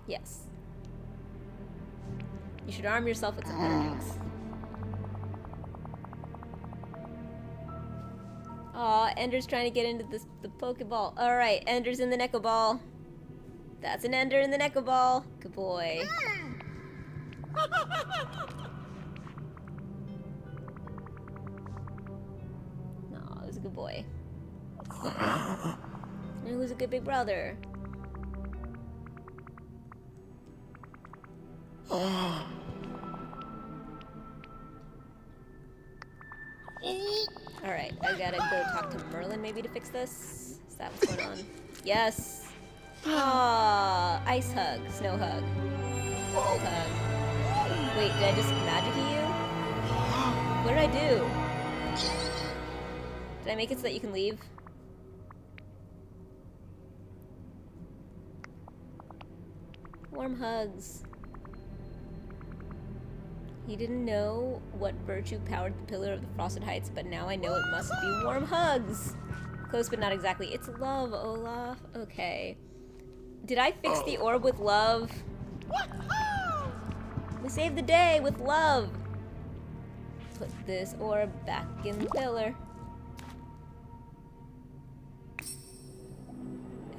Yes. You should arm yourself with some better jokes. Aw, Ender's trying to get into the Pokeball. Alright, Ender's in the Neko Ball. That's an Ender in the Neko Ball. Good boy. No, it was a good boy. And who's a good big brother? Alright, I gotta go talk to Merlin maybe to fix this. Is that what's going on? Yes! Aww, ice hug, snow hug, cold hug. Wait, did I just magic you? What did I do? Did I make it so that you can leave? Warm hugs. He didn't know what virtue powered the pillar of the Frosted Heights, but now I know it must be warm hugs. Close, but not exactly. It's love, Olaf. Okay. Did I fix the orb with love? We saved the day with love. Put this orb back in the pillar.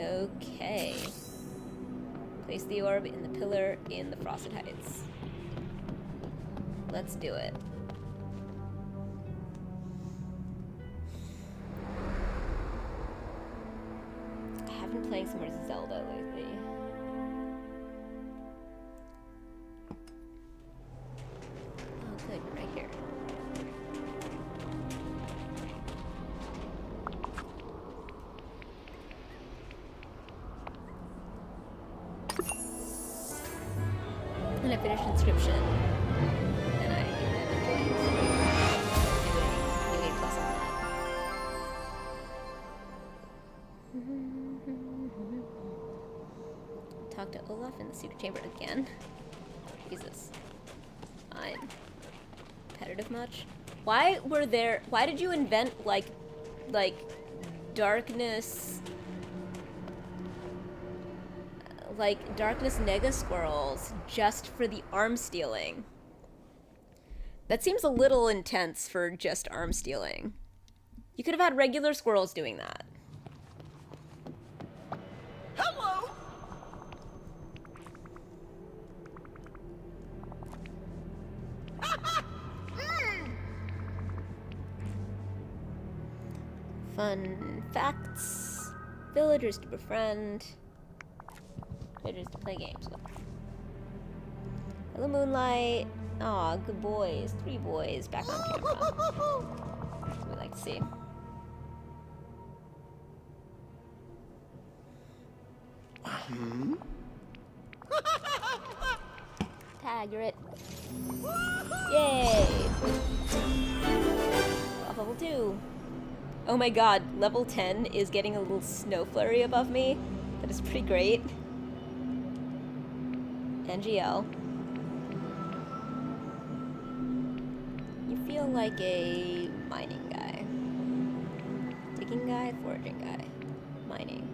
Okay. Place the orb in the pillar in the Frosted Heights. Let's do it. I have been playing some more Zelda lately. Oh good, you're right here. And I finished Inscription. And I get the inventory. You 8 plus on that. Talk to Olaf in the secret chamber again. Jesus. I'm competitive much. Why did you invent like darkness nega squirrels just for the arm stealing? That seems a little intense for just arm stealing. You could have had regular squirrels doing that. Hello. Fun facts. Villagers to befriend. Villagers to play games with. Hello, Moonlight. Aw, good boys. 3 boys back on camera. That's what we like to see. Taggart. Yay! Level 2. Oh my god, level 10 is getting a little snow flurry above me. That is pretty great. NGL. You feel like a mining guy. Digging guy, foraging guy. Mining.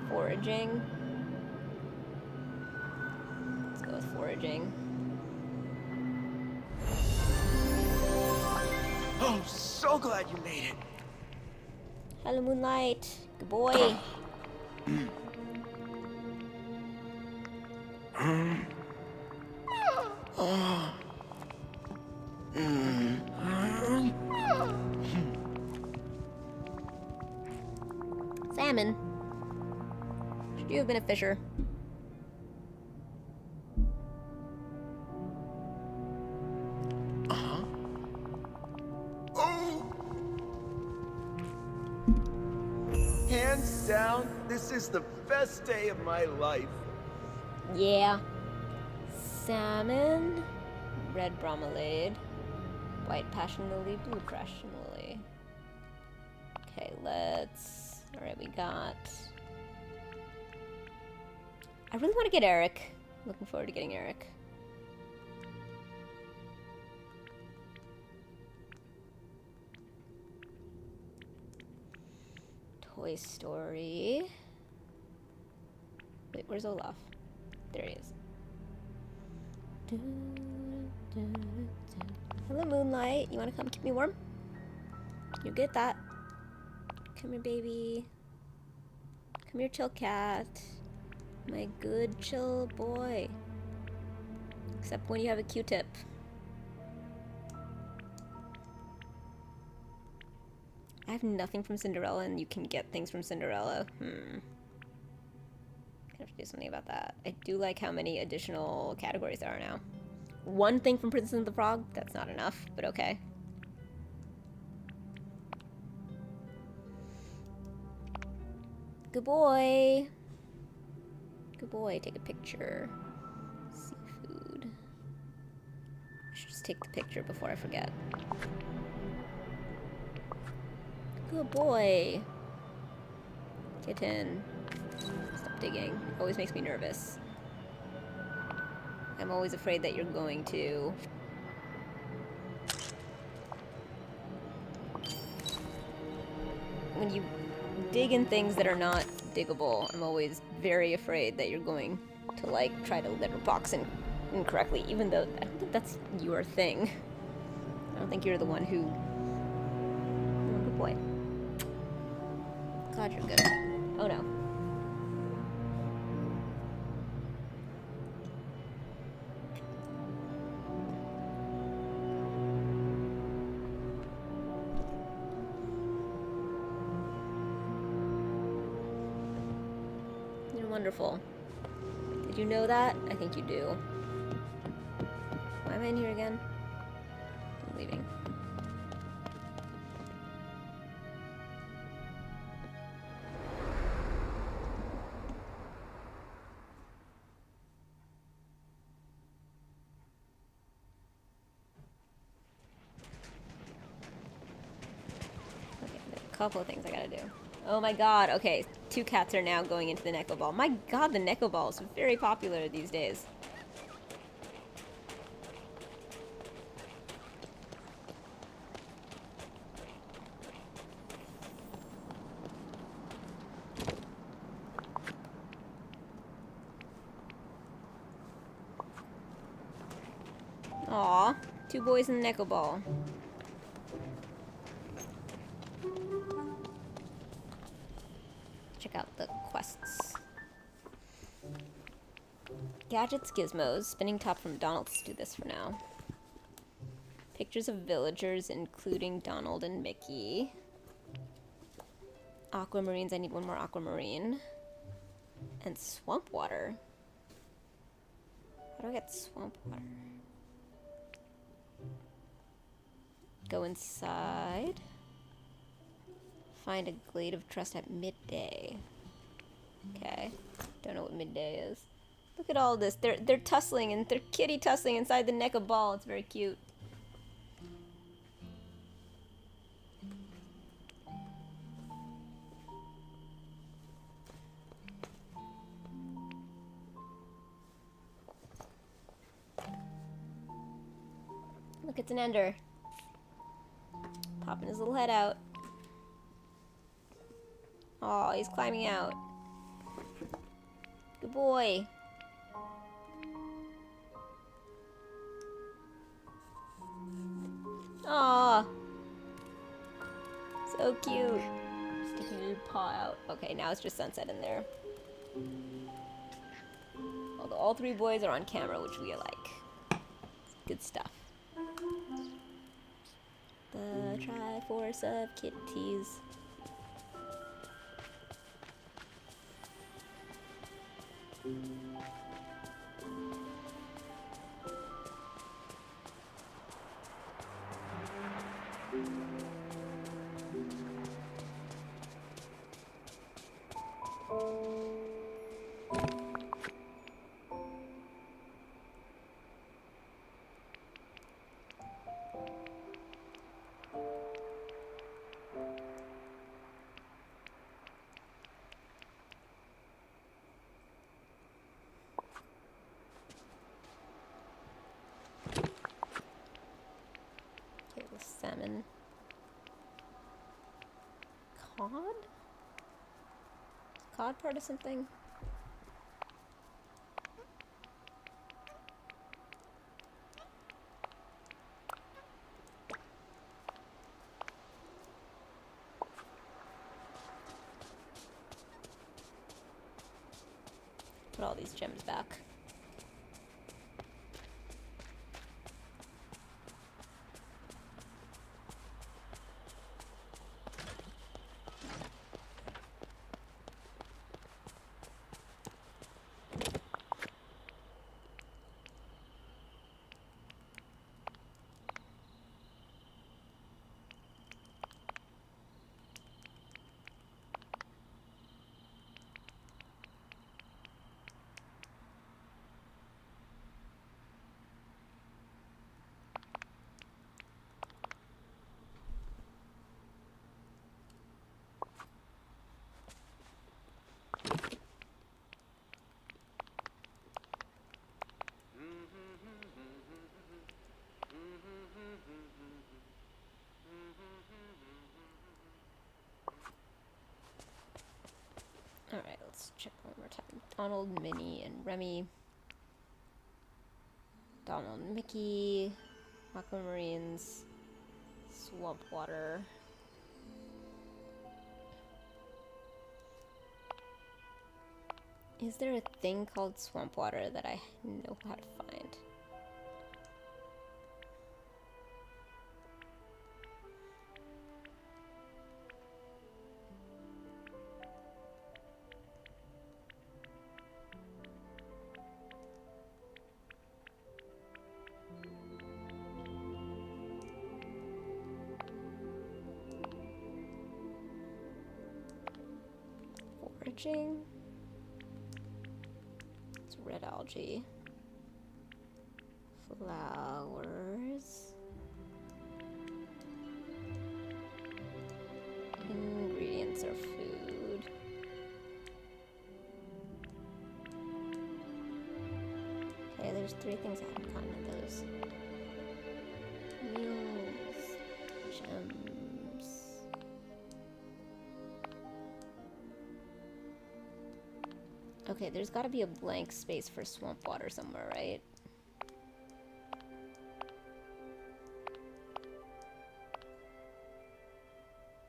Foraging. Let's go with foraging. Oh, so glad you made it. Hello, Moonlight. Good boy. salmon. Should you have been a fisher? Oh! Hands down, this is the best day of my life. Yeah. Salmon, red bromelade, white passion lily, blue passion lily. Okay, let's... Alright, we got... I really want to get Eric. Looking forward to getting Eric. Toy Story. Wait, where's Olaf? There he is. Hello, Moonlight. You want to come keep me warm? You're good at that. Come here, baby. Come here, chill cat. My good chill boy. Except when you have a Q-tip. I have nothing from Cinderella and you can get things from Cinderella. I have to do something about that. I do like how many additional categories there are now. One thing from Princess and the Frog? That's not enough, but okay. Good boy. Good boy, take a picture. Seafood. I should just take the picture before I forget. Good boy. Kitten. Stop digging. Always makes me nervous. I'm always afraid that you're going to... When you dig in things that are not diggable, I'm always very afraid that you're going to, like, try to litter box incorrectly, even though I don't think that's your thing. I don't think you're the one who... You're a good boy. God, you're good. Oh no. You're wonderful. Did you know that? I think you do. Why am I in here again? I'm leaving. Couple of things I gotta do. Oh my god, okay. 2 cats are now going into the Neko Ball. My god, the Neko Ball is very popular these days. Aw, 2 boys in the Neko Ball. Check out the quests. Gadgets, gizmos. Spinning top from Donald. Let's do this for now. Pictures of villagers, including Donald and Mickey. Aquamarines. I need 1 more aquamarine. And swamp water. How do I get swamp water? Go inside. Find a glade of trust at midday. Okay. Don't know what midday is. Look at all this. They're tussling and they're kitty tussling inside the Neko Ball. It's very cute. Look, it's an ender. Popping his little head out. Oh, he's climbing out. Good boy. Aw. So cute. Sticking your paw out. Okay, now it's just sunset in there. Although all 3 boys are on camera, which we like. Good stuff. The Triforce of Kitties. Okay, the salmon. Cod? Is cod part of something? Put all these gems back. Alright, let's check one more time. Donald, Minnie, and Remy. Donald, Mickey, Aquamarines, Swamp Water. Is there a thing called Swamp Water that I know how to find? Foraging. It's red algae. Flowers. Ingredients are food. Okay, there's 3 things I haven't gotten of those. Meals. Gems. Okay, there's gotta be a blank space for swamp water somewhere, right?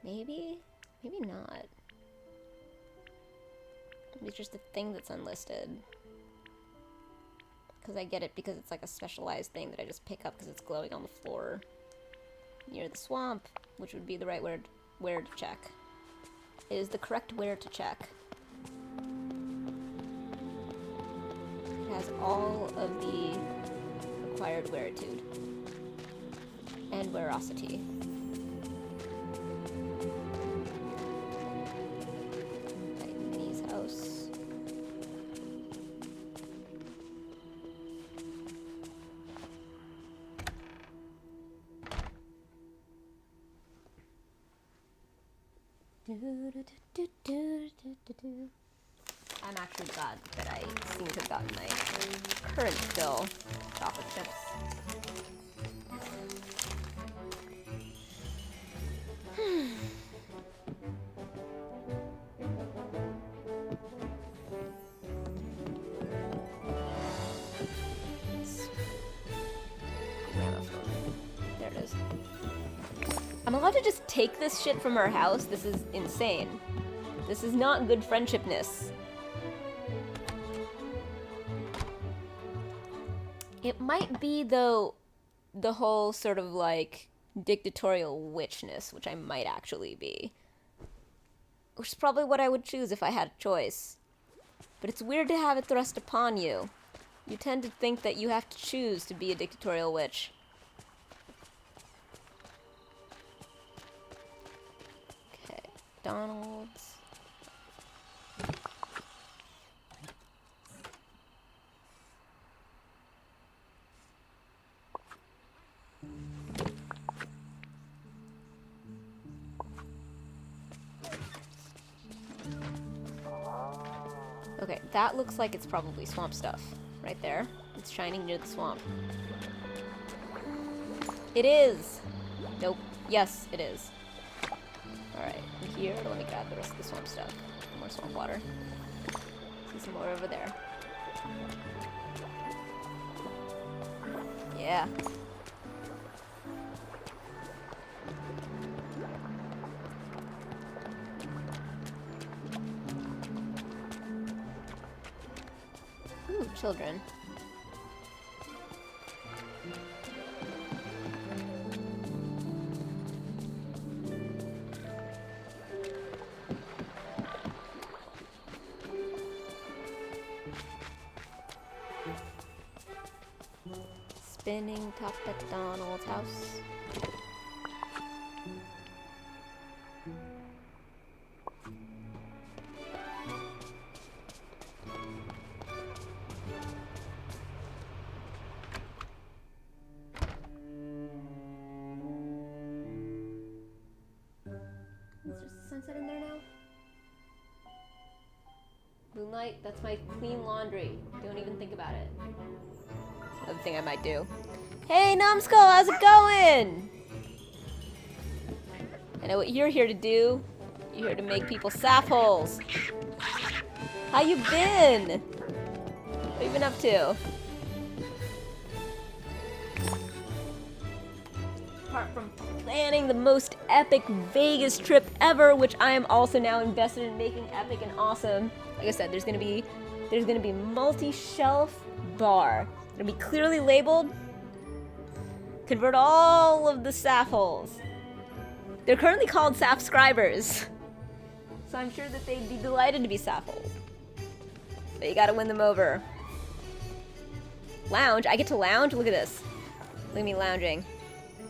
Maybe? Maybe not. Maybe it's just a thing that's unlisted. Because I get it because it's like a specialized thing that I just pick up because it's glowing on the floor near the swamp, which would be the right word where to check. It is the correct where to check. It has all of the required weritude and werosity. Okay, Minnie's house. I'm actually glad that I seem to have gotten my current fill chocolate chips. There it is. I'm allowed to just take this shit from her house? This is insane. This is not good friendshipness. It might be, though, the whole sort of, like, dictatorial witchness, which I might actually be. Which is probably what I would choose if I had a choice. But it's weird to have it thrust upon you. You tend to think that you have to choose to be a dictatorial witch. Okay, Donald's. Okay, that looks like it's probably swamp stuff. Right there. It's shining near the swamp. It is! Nope. Yes, it is. Alright, and here, let me grab the rest of the swamp stuff. More swamp water. See some more over there. Yeah. Ooh, children. Spinning top at Donald's house. Is there sunset in there now? Moonlight, that's my clean laundry. Don't even think about it. Another thing I might do. Hey, Numbskull, how's it going? I know what you're here to do. You're here to make people sap holes. How you been? What you been up to? Apart from planning the most epic Vegas trip ever, which I am also now invested in making epic and awesome. Like I said, there's gonna be multi-shelf bar. It's gonna be clearly labeled. Convert all of the sap holes. They're currently called sapscribers. So I'm sure that they'd be delighted to be sap holes. But you gotta win them over. Lounge? I get to lounge? Look at this. Look at me lounging.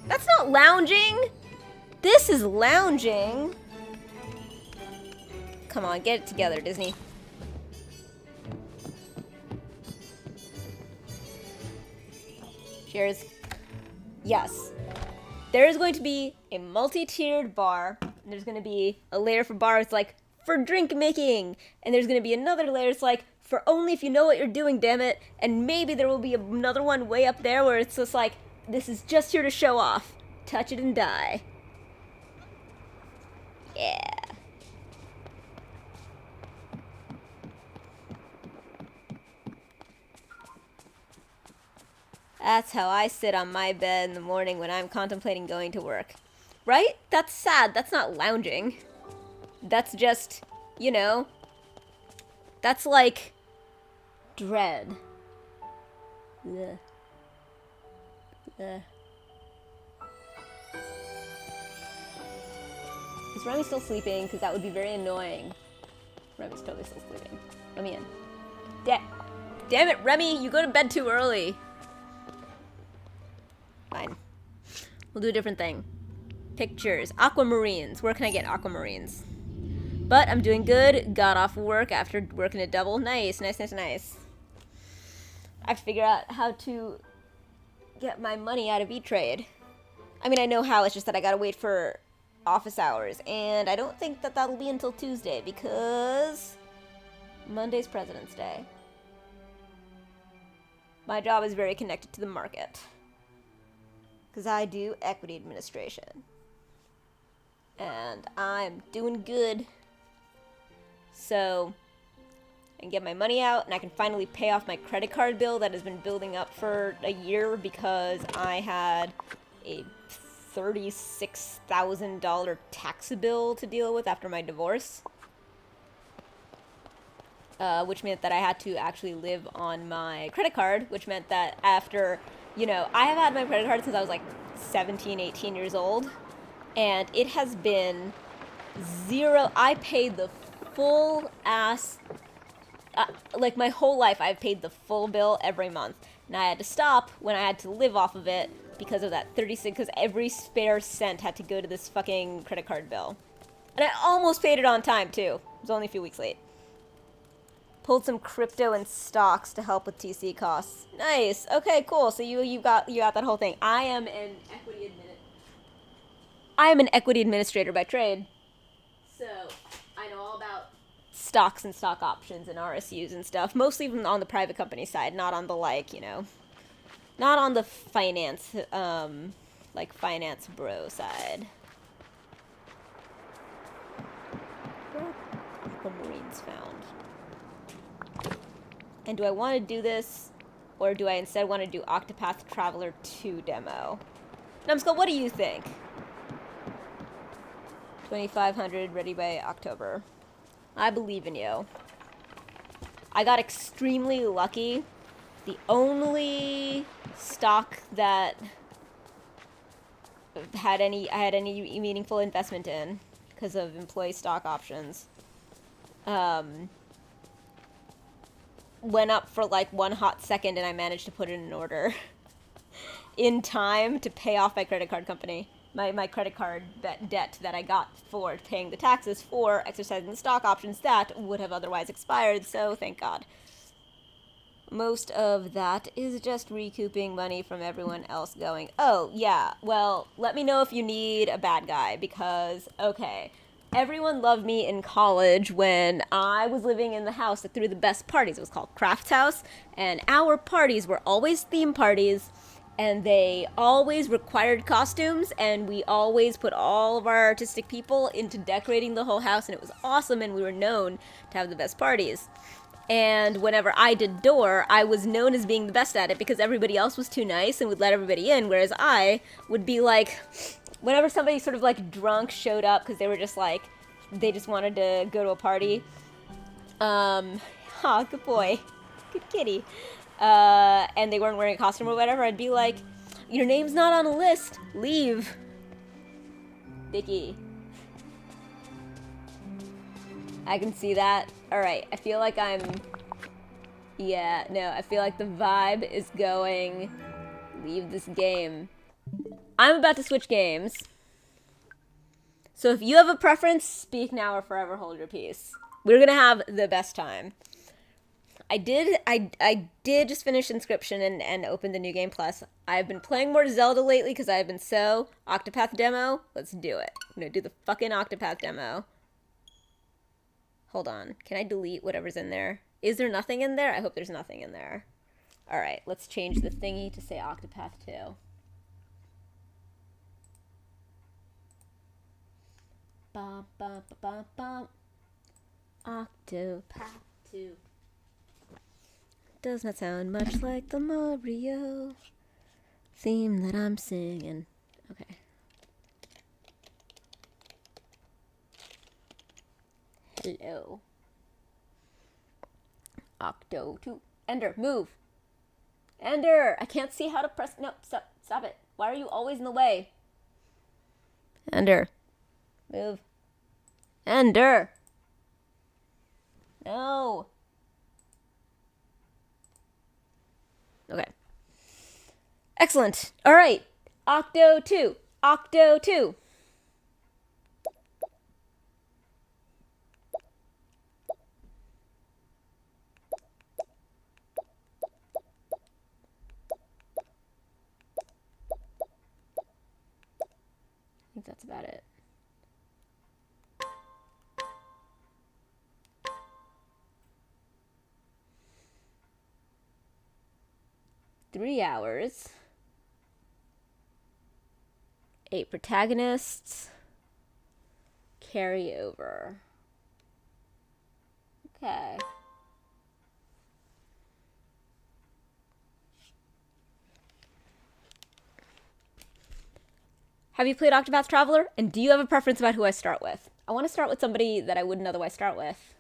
That's not lounging! This is lounging! Come on, get it together, Disney. Cheers. Yes. There is going to be a multi-tiered bar. And there's going to be a layer for bars like for drink making. And there's going to be another layer that's like for only if you know what you're doing, damn it. And maybe there will be another one way up there where it's just like, this is just here to show off. Touch it and die. Yeah. That's how I sit on my bed in the morning when I'm contemplating going to work. Right? That's sad. That's not lounging. That's just, you know, that's like dread. Ugh. Ugh. Is Remy still sleeping? Because that would be very annoying. Remy's totally still sleeping. Let me in. Damn it, Remy, you go to bed too early. Fine. We'll do a different thing. Pictures. Aquamarines. Where can I get aquamarines? But I'm doing good. Got off work after working a double. Nice, nice, nice, nice. I have to figure out how to get my money out of E-Trade. I mean, I know how, it's just that I gotta wait for office hours. And I don't think that that'll be until Tuesday because Monday's President's Day. My job is very connected to the market. Because I do equity administration. And I'm doing good. So I can get my money out and I can finally pay off my credit card bill that has been building up for a year because I had a $36,000 tax bill to deal with after my divorce. Which meant that I had to actually live on my credit card, which meant that after, you know, I have had my credit card since I was like 17, 18 years old, and it has been zero. I paid the full ass like my whole life I've paid the full bill every month. And I had to stop when I had to live off of it because of that 36, because every spare cent had to go to this fucking credit card bill. And I almost paid it on time too. It was only a few weeks late. Pulled some crypto and stocks to help with TC costs. Nice. Okay, cool. So you got that whole thing. I am an equity administrator by trade. So I know all about stocks and stock options and RSUs and stuff. Mostly on the private company side, not on the not on the finance finance bro side. The Marines found. And do I want to do this, or do I instead want to do Octopath Traveler 2 demo? Numbskull, what do you think? 2,500 ready by October. I believe in you. I got extremely lucky. The only stock that I had any meaningful investment in, because of employee stock options, went up for like one hot second, and I managed to put it in order in time to pay off my credit card company. My credit card debt that I got for paying the taxes for exercising the stock options that would have otherwise expired, so thank God. Most of that is just recouping money from everyone else going, oh, yeah, well, let me know if you need a bad guy, because, okay, everyone loved me in college when I was living in the house that threw the best parties. It was called Craft House, and our parties were always theme parties, and they always required costumes, and we always put all of our artistic people into decorating the whole house, and it was awesome, and we were known to have the best parties. And whenever I did door, I was known as being the best at it because everybody else was too nice and would let everybody in, whereas I would be like, whenever somebody sort of like drunk showed up because they were just like, they just wanted to go to a party, good boy, good kitty, and they weren't wearing a costume or whatever, I'd be like, your name's not on a list, leave, Vicky. I can see that. Alright, I feel like I feel like the vibe is going, leave this game. I'm about to switch games. So if you have a preference, speak now or forever hold your peace. We're gonna have the best time. I did just finish Inscription and open the New Game Plus. I've been playing more Zelda lately because I've been so... Octopath demo? Let's do it. I'm gonna do the fucking Octopath demo. Hold on. Can I delete whatever's in there? Is there nothing in there? I hope there's nothing in there. Alright, let's change the thingy to say Octopath 2. Bum, bum, bum, bum. Octopath 2. Does not sound much like the Mario theme that I'm singing. Okay. Hello. Octo 2. Ender, move. Ender, I can't see how to press. No, stop it. Why are you always in the way? Ender, move. Ender. No. Okay. Excellent. All right. Octo 2. Octo 2. I think that's about it. Three hours. 8 protagonists. Carry over. Okay. Have you played Octopath Traveler? And do you have a preference about who I start with? I want to start with somebody that I wouldn't otherwise start with.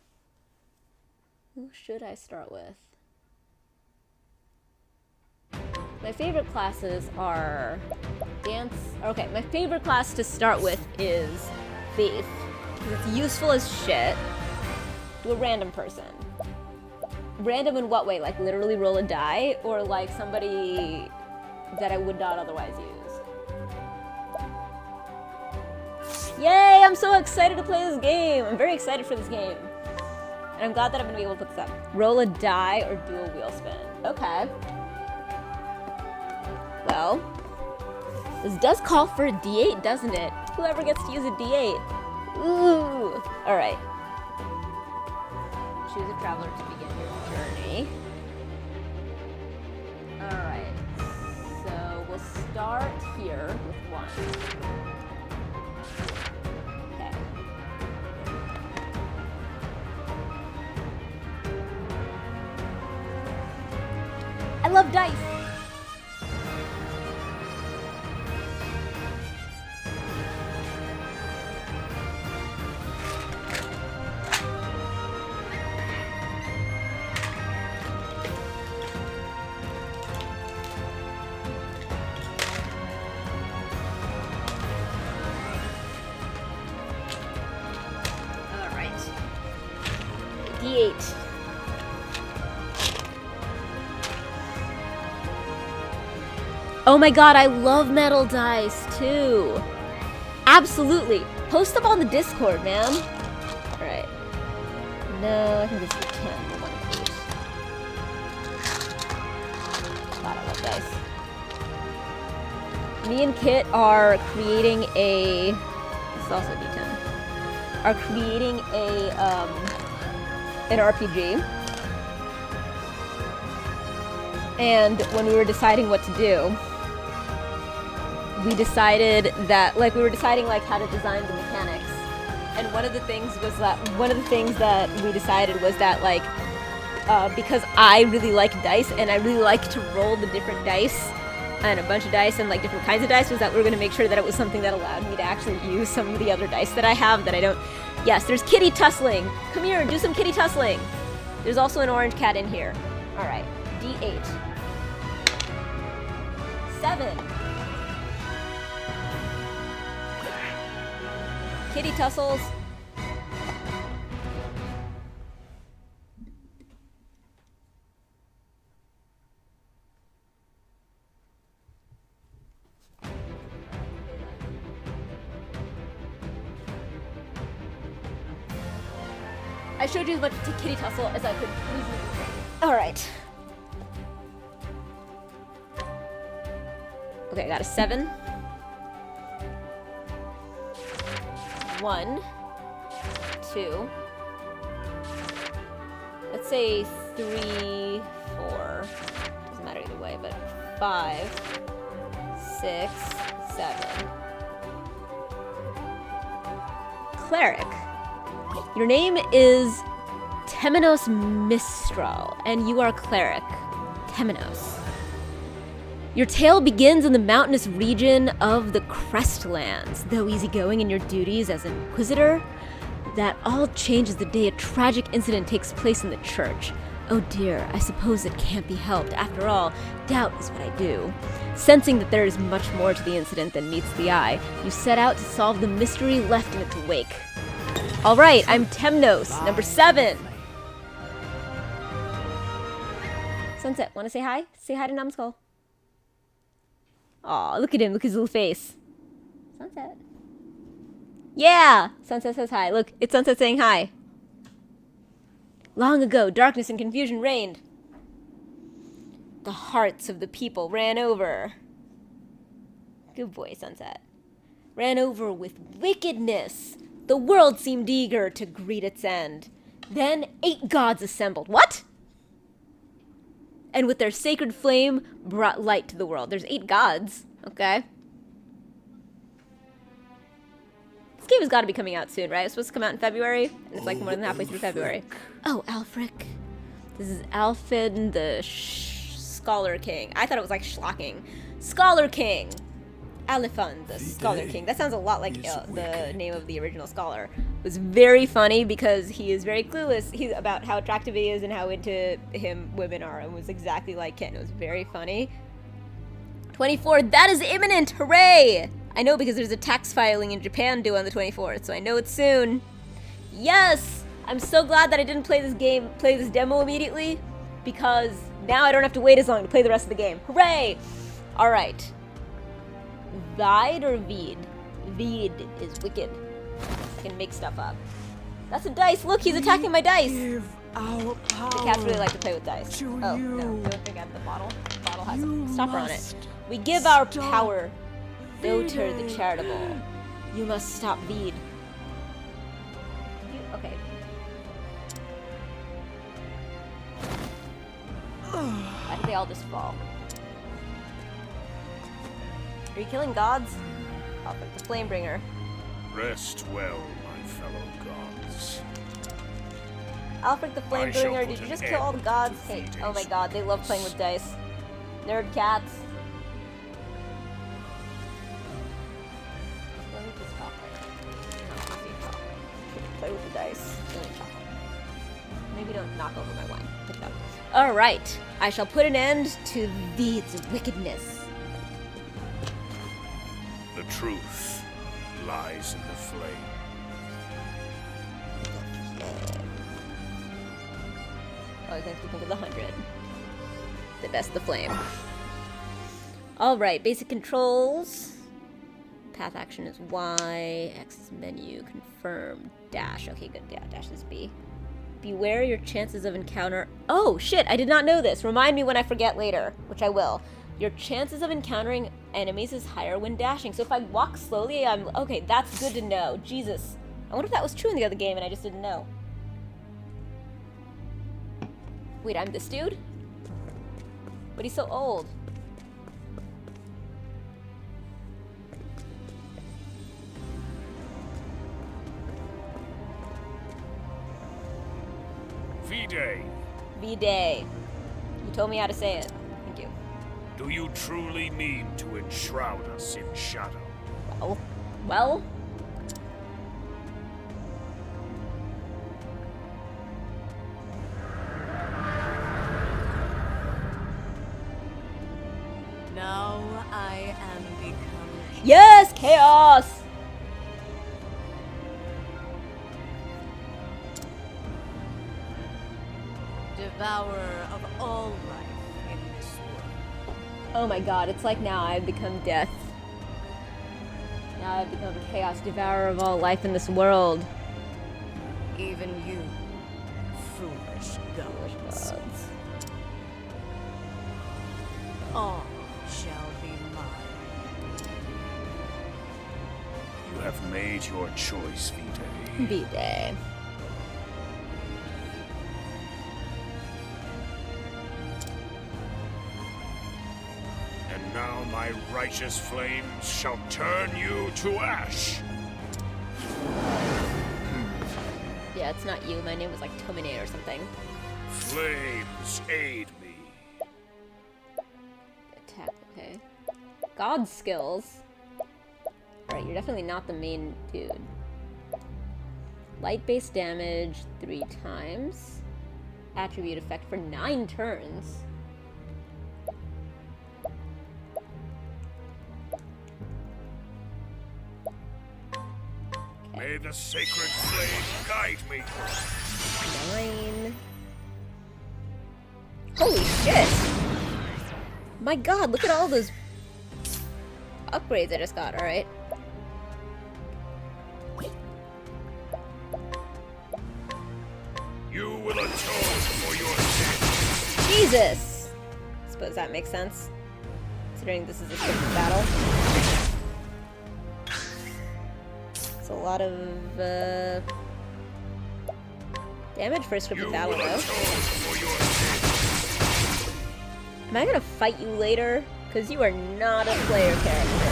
Who should I start with? My favorite classes are dance. Okay, my favorite class to start with is Thief. Because it's useful as shit. Do a random person. Random in what way? Like literally roll a die, or like somebody that I would not otherwise use? Yay! I'm so excited to play this game. I'm very excited for this game. And I'm glad that I'm gonna be able to put this up. Roll a die or do a wheel spin. Okay. Well, this does call for a D8, doesn't it? Whoever gets to use a D8. Ooh! Alright. Choose a traveler to begin your journey. Alright. So we'll start here with 1. Okay. I love dice! D8. Oh my god, I love metal dice too. Absolutely. Post them on the Discord, man. Alright. No, I think this is 10. One, please. God, I love dice. Me and Kit are creating a... This is also D10. Are creating an RPG. And when we were deciding what to do, we decided that, like, we were deciding, like, how to design the mechanics. And one of the things that we decided was that, like, because I really like dice and I really like to roll the different dice and a bunch of dice and, like, different kinds of dice, was that we were going to make sure that it was something that allowed me to actually use some of the other dice that I have that I don't. Yes, there's kitty tussling. Come here, do some kitty tussling. There's also an orange cat in here. All right, D8. 7. Kitty tussles. I showed you as much kitty tussle as I could. All right. Okay, I got a 7. 1, 2. Let's say 3, 4. Doesn't matter either way, but 5, 6, 7. Cleric. Your name is Temenos Mistral, and you are cleric. Temenos. Your tale begins in the mountainous region of the Crestlands. Though easygoing in your duties as an inquisitor, that all changes the day a tragic incident takes place in the church. Oh dear, I suppose it can't be helped. After all, doubt is what I do. Sensing that there is much more to the incident than meets the eye, you set out to solve the mystery left in its wake. All right, I'm Temnos, number 7. Sunset, want to say hi? Say hi to Numbskull. Aw, look at him. Look at his little face. Sunset. Yeah! Sunset says hi. Look, it's Sunset saying hi. Long ago, darkness and confusion reigned. The hearts of the people ran over. Good boy, Sunset. Ran over with wickedness. The world seemed eager to greet its end. Then 8 gods assembled. What? And with their sacred flame brought light to the world. There's 8 gods. Okay. This game has got to be coming out soon, right? It's supposed to come out in February, and it's like more than halfway through February. Oh, Alfric. This is Alfin the Scholar King. I thought it was like Schlocking. Scholar King. Alifun, the Scholar King. That sounds a lot like the name of the original scholar. It was very funny because he is very clueless about how attractive he is and how into him women are. It was exactly like Ken. It was very funny. 24, that is imminent! Hooray! I know because there's a tax filing in Japan due on the 24th, so I know it's soon. Yes! I'm so glad that I didn't play this demo immediately, because now I don't have to wait as long to play the rest of the game. Hooray! Alright. Vide or Veed? Veed is wicked. I can make stuff up. That's a dice! Look, he's attacking my dice! Give our power. The cats really like to play with dice. To Oh, you. no. Don't forget the bottle. The bottle has a You stopper on it. must We give our stop power. Doter the Veed. charitable. You must stop Veed. Okay. Why did they all just fall? Are you killing gods? I'll pick the Flamebringer. Rest well, my fellow gods. Alfred the I shall Flamebringer, put did you an just kill all the end gods? to Hey, Veed's oh my god, they love playing with dice. Nerd cats. Let me just chocolate. No, let's eat chocolate. Play with the dice. Don't eat chocolate. Maybe don't knock over my wine. Pick it up. Alright, I shall put an end to Veed's wickedness. The truth lies in the flame. Always makes me think of the 100. The best, the flame. Alright, basic controls. Path action is Y, X is menu, confirm, dash. Okay, good, yeah, dash is B. Beware your chances of encounter. Oh, shit, I did not know this. Remind me when I forget later, which I will. Your chances of encountering enemies is higher when dashing. So if I walk slowly, I'm... Okay, that's good to know. Jesus. I wonder if that was true in the other game and I just didn't know. Wait, I'm this dude? But he's so old. V-Day, V-Day. You told me how to say it. Thank you. do you truly mean to enshroud us in shadow? Oh. Well? Now I am become Yes! Chaos! devourer of all life in this world. Oh my god, it's like now I've become death. Now I've become chaos, devourer of all life in this world. Even you, foolish Foolish gods. gods. All shall be mine. You have made your choice, V-Day. V-Day. And now my righteous flames shall turn you to ash. Yeah, it's not you. My name was like Tominate or something. Flames, aid me. Attack, okay. God skills. Alright, you're definitely not the main dude. Light-based damage 3 times. Attribute effect for 9 turns. May the sacred flame guide me. 9. Holy shit! My god, look at all those upgrades I just got, alright. You will atone for your sins. Jesus! Suppose that makes sense. Considering this is a scripted battle. It's a lot of, damage for a You scripted will battle, atone though. for your sins. Am I gonna fight you later? Because you are not a player character.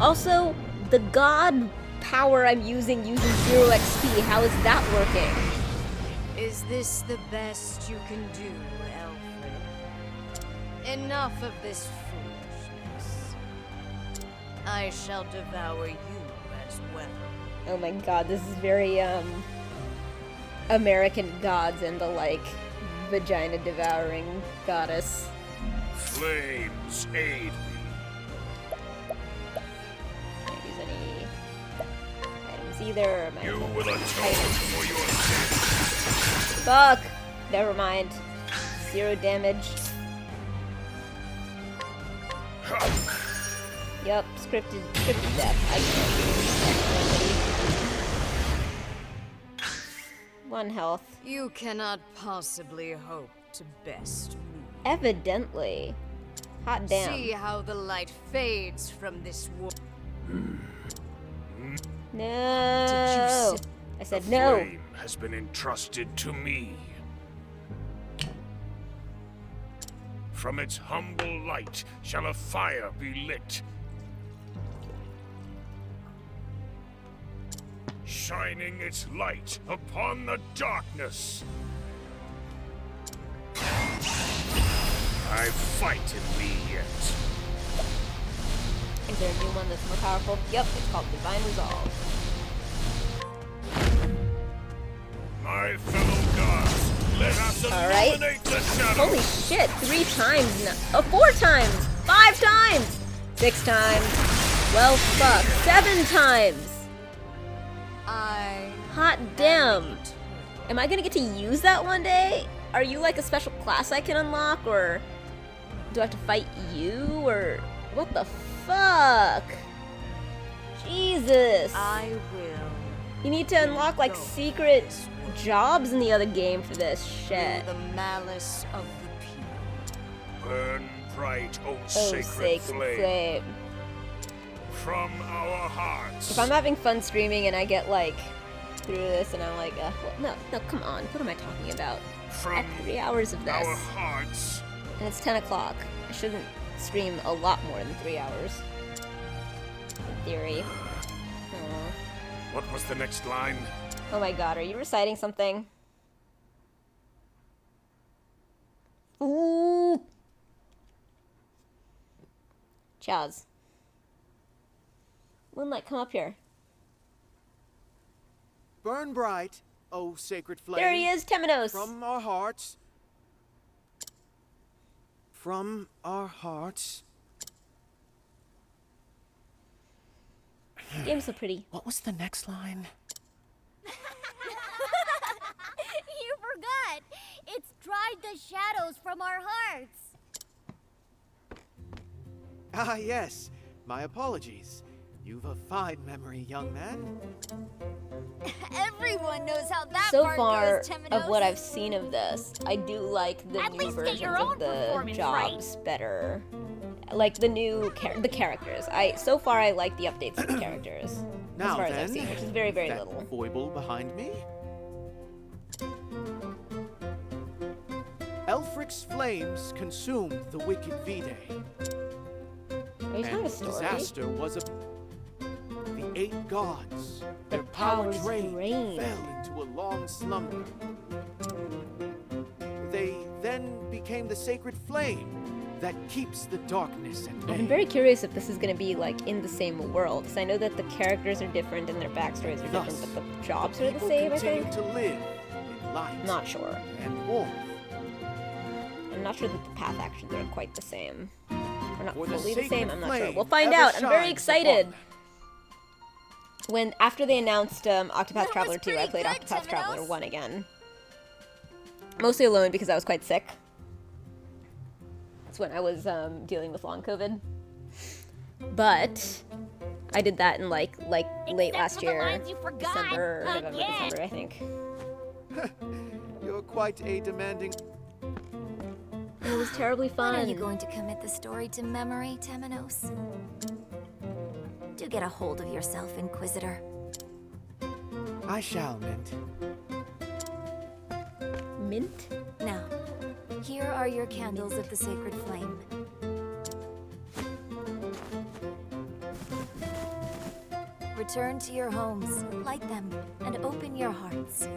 Also, the god power I'm using uses 0 XP. How is that working? Is this the best you can do, Alfred? Enough of this foolishness. I shall devour you as well. Oh my god, this is very, American Gods and the, like, vagina-devouring goddess. Flames, aid me. Can't use any items either my You will atone for your sins. fuck. Never mind. 0 damage. Yup, scripted death. I can't. 1 health. You cannot possibly hope to best me. Evidently. Hot damn. See how the light fades from this world. No. I said The no. flame has been entrusted to me. From its humble light shall a fire be lit, shining its light upon the darkness. I fight in me yet. Is there a new one that's more powerful? Yep, it's called Divine Resolve. My fellow gods, let us Alright. illuminate the shadows. Holy shit, 3 times now. Oh, 4 times! 5 times! 6 times. Well, fuck. 7 times! Hot damn! Am I gonna get to use that one day? Are you like a special class I can unlock, or do I have to fight you, or what the fuck? Jesus! I will. You need to unlock like secret jobs in the other game for this shit. Through the malice of the people. Burn bright, O Oh, sacred flame, flame. from our hearts. If I'm having fun streaming and I get like through this and I'm like, well, no, come on. What am I talking about? I From have 3 hours of this, our hearts. and it's 10 o'clock. I shouldn't stream a lot more than 3 hours. In theory. Aw. What was the next line? Oh my god, are you reciting something? Ooh! Chaz. Moonlight, come up here. Burn bright, O sacred flame. There he is, Temenos! From our hearts. From our hearts. Game's so pretty. What was the next line? You forgot. It's dried the shadows from our hearts. Ah, yes. My apologies. You've a fine memory, young man. Everyone knows how that So part far, goes, of what Temenos. I've seen of this, I do like the At new least get versions your of own the performance jobs better. Like the new the characters. So far I like the updates to the characters. As Now far as then, I've seen, which is very, very that little. foible behind me. Elfric's flames consumed the wicked Vide. Are you telling And a story? disaster was the 8 gods. Their Their power powers drained, drained. fell into a long slumber. They then became the sacred flame that keeps the darkness at bay. I'm very curious if this is going to be like in the same world, because I know that the characters are different and their backstories are different, Thus, but the jobs are the People same, I continue think. to live in light Not sure. and warmth. I'm not sure that the path actions are quite the same. Or not For the fully the sacred same, I'm not sure. flame We'll find ever out. I'm very shines excited. upon When after they announced Octopath That Traveler was 2, I pretty played good, Octopath Traveler Temenos. 1 again. Mostly alone because I was quite sick. That's when I was dealing with long COVID. But I did that in like late Except last for the year, lines you forgot December, November, again. December, I think. You're quite a demanding. It was terribly When fun. are you going to commit the story to memory, Temenos? Do get a hold of yourself, Inquisitor. I shall, Mint. Mint? Now, here are your candles of the sacred flame. Return to your homes, light them, and open your hearts.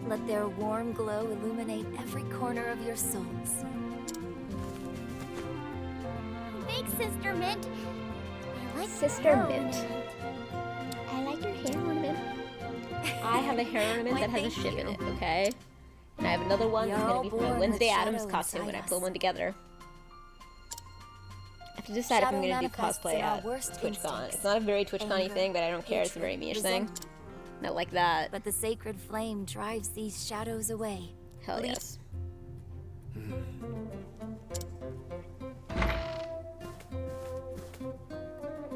Let their warm glow illuminate every corner of your souls. Thanks, Sister Mint. I like Sister your hair Mint. ornament. I like your hair ornament. I have a hair ornament Why, that has a thank ship in you. it, okay? And I have another one that's You're gonna all be for born my with Wednesday Addams shadow costume when I inside put us. one together. I have to decide if I'm Shadow gonna do manifests cosplay in our at worst TwitchCon. instincts. It's not a very TwitchCon-y Anger, thing, but I don't care. It's very hatred, Mish thing. Not like that. But the sacred flame drives these shadows away. Hell Le- yes.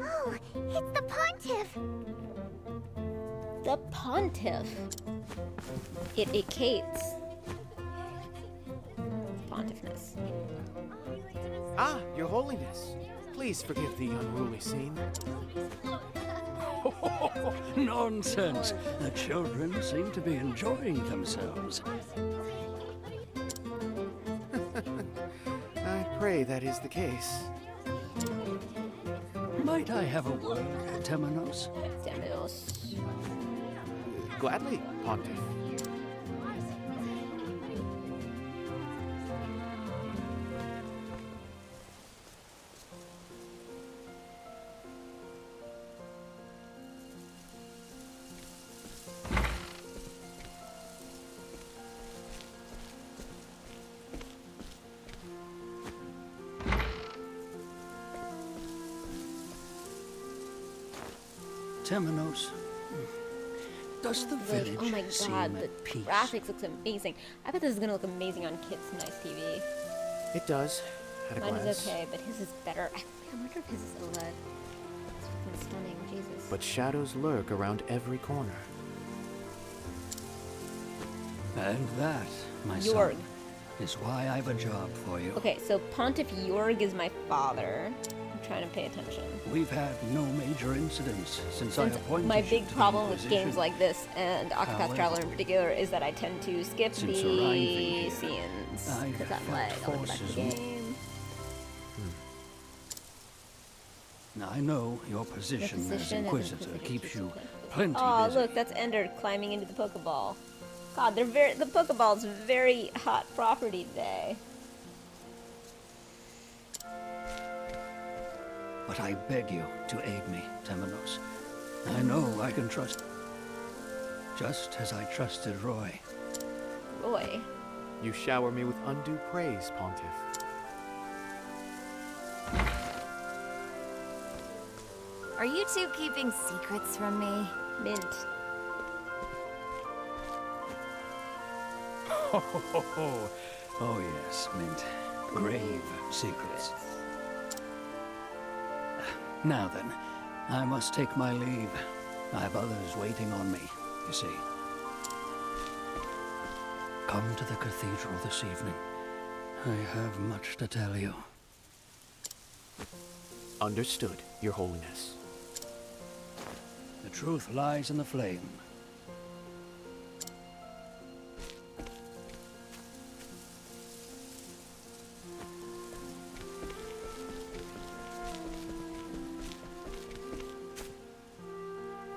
Oh, it's the Pontiff! The Pontiff. It ecates. Pontiffness. Ah, Your Holiness. Please forgive the unruly scene. Nonsense. The children seem to be enjoying themselves. I pray that is the case. Might I have a word, Temenos? Temenos. Gladly, Pontiff. Temenos, does the village Oh my seem god, the at peace? graphics looks amazing. I bet this is gonna look amazing on Kit's nice TV. It does, at a Mine glance. is okay, but his is better. I wonder if his is OLED. It's fucking stunning, Jesus. But shadows lurk around every corner. And that, my Jorg. son, is why I've a job for you. Okay, so Pontiff Jorg is my father. I'm trying to pay attention. We've had no major incidents since I appointed My you big to the problem with Inquisition. games like this and Octopath However, Traveler in particular is that I tend to skip since the arriving here, scenes I've because I'm felt like, I want to back to the forces game. Now, I know your position, as position as Inquisitor Inquisitor keeps keeps you you plenty Oh, busy. look, that's Ender climbing into the Pokeball. God, the Pokeball's very hot property today. But I beg you to aid me, Temenos. I know I can trust, just as I trusted Roy. Roy. You shower me with undue praise, Pontiff. Are you two keeping secrets from me? Mint. Oh yes, Mint. Grave secrets. Now then, I must take my leave. I have others waiting on me, you see. Come to the cathedral this evening. I have much to tell you. Understood, Your Holiness. The truth lies in the flame.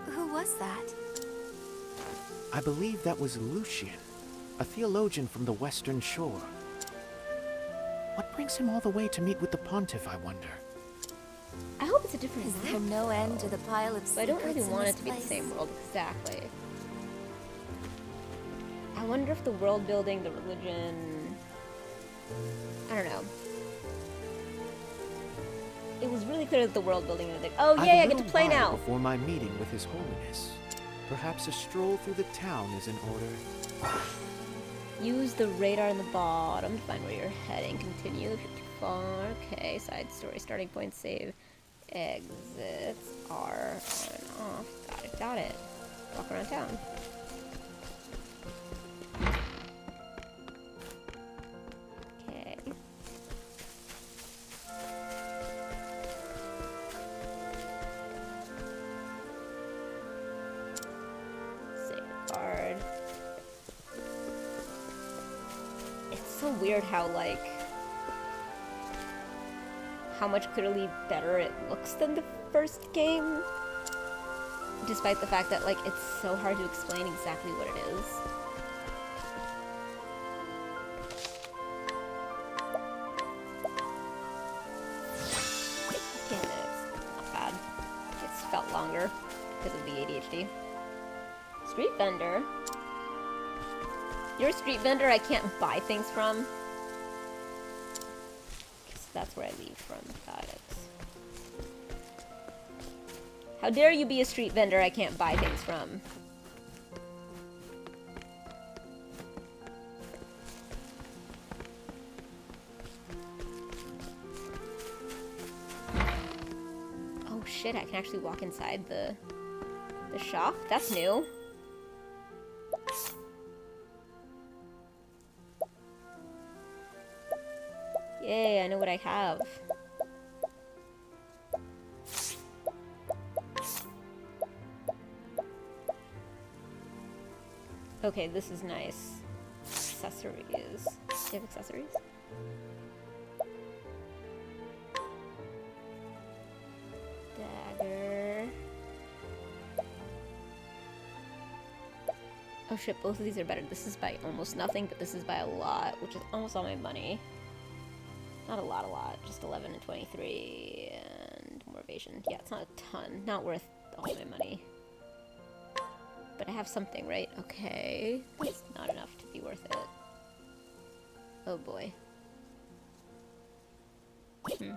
Who was that? I believe that was Lucian, a theologian from the Western Shore. What brings him all the way to meet with the Pontiff, I wonder? I hope it's a different Is map, there no end to the pile of but I don't really secrets in want this it to be the place? same world exactly. I wonder if the world building, the religion... I don't know. It was really clear that the world building was like, oh I've yay, a I get to little play while now! Before my meeting with His Holiness, perhaps a stroll through the town is in order. Use the radar in the bottom to find where you're heading. Continue if you're too far. Okay, side story, starting point, save. Exits are on and off. Got it, got it. Walk around town. Okay. Safeguard. It's so weird how, like, how much clearly better it looks than the first game. Despite the fact that, like, it's so hard to explain exactly what it is. Not bad. It's felt longer because of the ADHD. Street vendor. You're a street vendor I can't buy things from. So that's where I leave from. Got it. How dare you be a street vendor I can't buy things from? Oh shit, I can actually walk inside the shop? That's new. Yay, I know what I have. Okay, this is nice. Accessories. Do you have accessories? Dagger. Oh shit, both of these are better. This is by almost nothing, but this is by a lot, which is almost all my money. Not a lot, just 11 and 23 and more evasion. Yeah, it's not a ton. Not worth all my money. But I have something, right? Okay. That's not enough to be worth it. Oh boy. Can't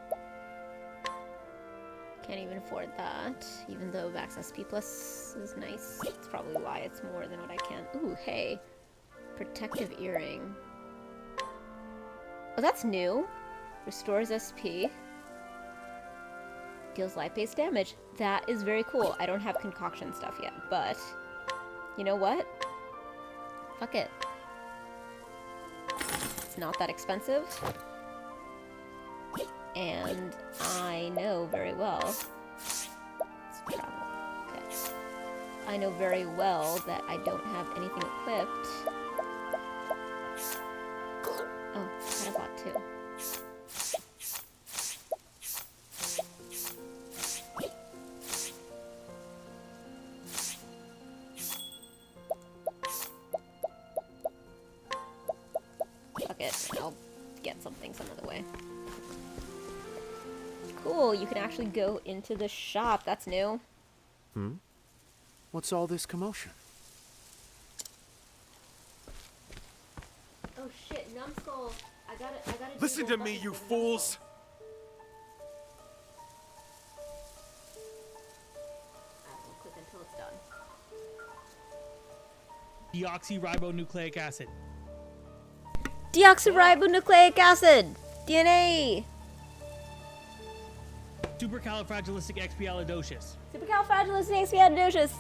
even afford that, even though Vax SP Plus is nice. That's probably why it's more than what I can. Ooh, hey. Protective earring. Oh, that's new. Restores SP. Deals life-based damage. That is very cool. I don't have concoction stuff yet, but you know what? Fuck it. It's not that expensive. And I know very well. Let's travel. Okay. I know very well that I don't have anything equipped. Oh, I had a bot too. Fuck it, I'll get something some other way. Cool, you can actually go into the shop. That's new. What's all this commotion? Oh shit, Numbskull. I gotta Listen to me, you fools! I will click until it's done. Deoxyribonucleic acid. Deoxyribonucleic acid! DNA! Supercalifragilisticexpialidocious. Supercalifragilisticexpialidocious.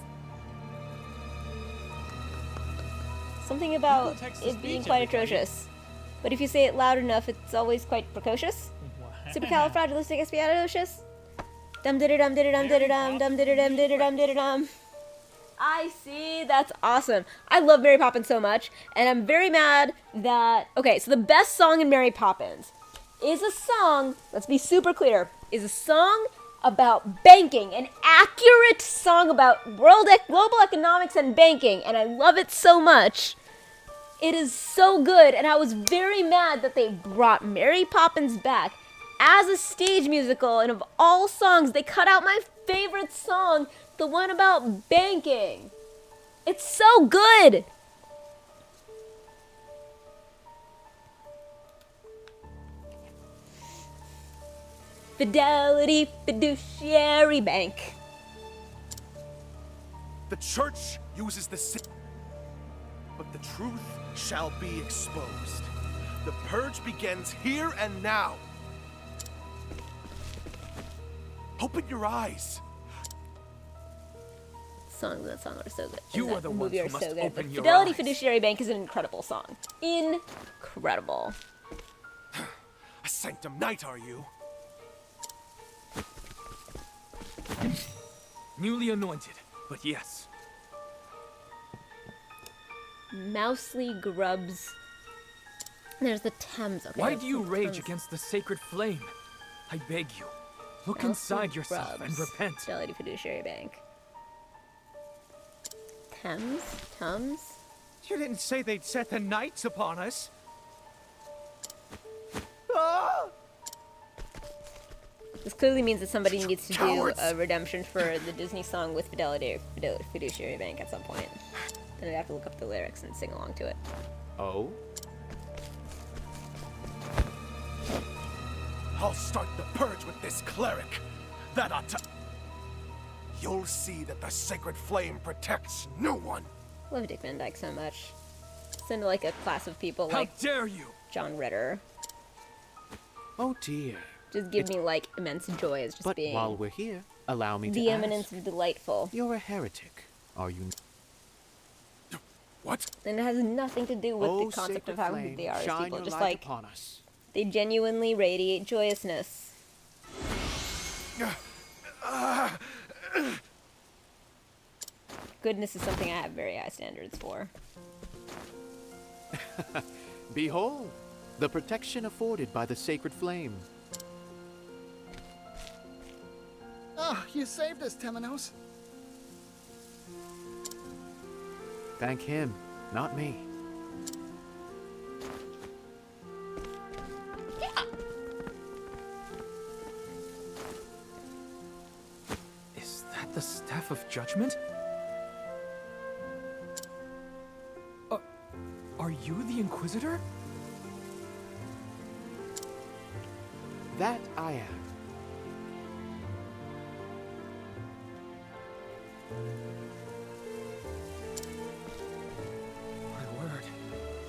Something about it being quite atrocious. But if you say it loud enough, it's always quite precocious. Supercalifragilisticexpialidocious. Dum diddy dum diddy dum diddy dum dum diddy dum diddy dum diddy dum. I see, that's awesome. I love Mary Poppins so much, and I'm very mad that... Okay, so the best song in Mary Poppins is a song, let's be super clear, is a song about banking, an accurate song about global economics and banking, and I love it so much. It is so good, and I was very mad that they brought Mary Poppins back as a stage musical, and of all songs, they cut out my favorite song, the one about banking. It's so good! Fidelity Fiduciary Bank. The church uses the but the truth shall be exposed. The purge begins here and now. Open your eyes. Songs in that song are so good. You are the ones who must open but your Fidelity eyes. Fiduciary Bank is an incredible song. Incredible. A sanctum knight, are you? Newly anointed, but yes. Mousely Grubs. There's the Thames. Okay, Why do you the rage Thames. against the sacred flame? I beg you, look Mousely inside yourself and Grubs. repent. Fidelity Fiduciary Bank. Thames? You didn't say they'd set the knights upon us. Ah! This clearly means that somebody needs to Cowards! do a redemption for the Disney song with Fidelity Fiduciary Bank at some point. Then I'd have to look up the lyrics and sing along to it. Oh? I'll start the purge with this cleric. That ought to... you'll see that the sacred flame protects no one. I love Dick Van Dyke so much. Send like a class of people How like dare you? John Ritter. Oh dear. Just give me like immense joy as just But being while we're here, allow me to the ask. eminence of delightful. You're a heretic, are you? What? And it has nothing to do with Oh, the concept of sacred how flame, good they are as shine people. your Just light like upon us. they genuinely radiate joyousness. Goodness is something I have very high standards for. Behold, the protection afforded by the sacred flame. Ah, you saved us, Temenos. Thank him, not me. Is that the Staff of Judgment? Are you the Inquisitor? That I am. My word.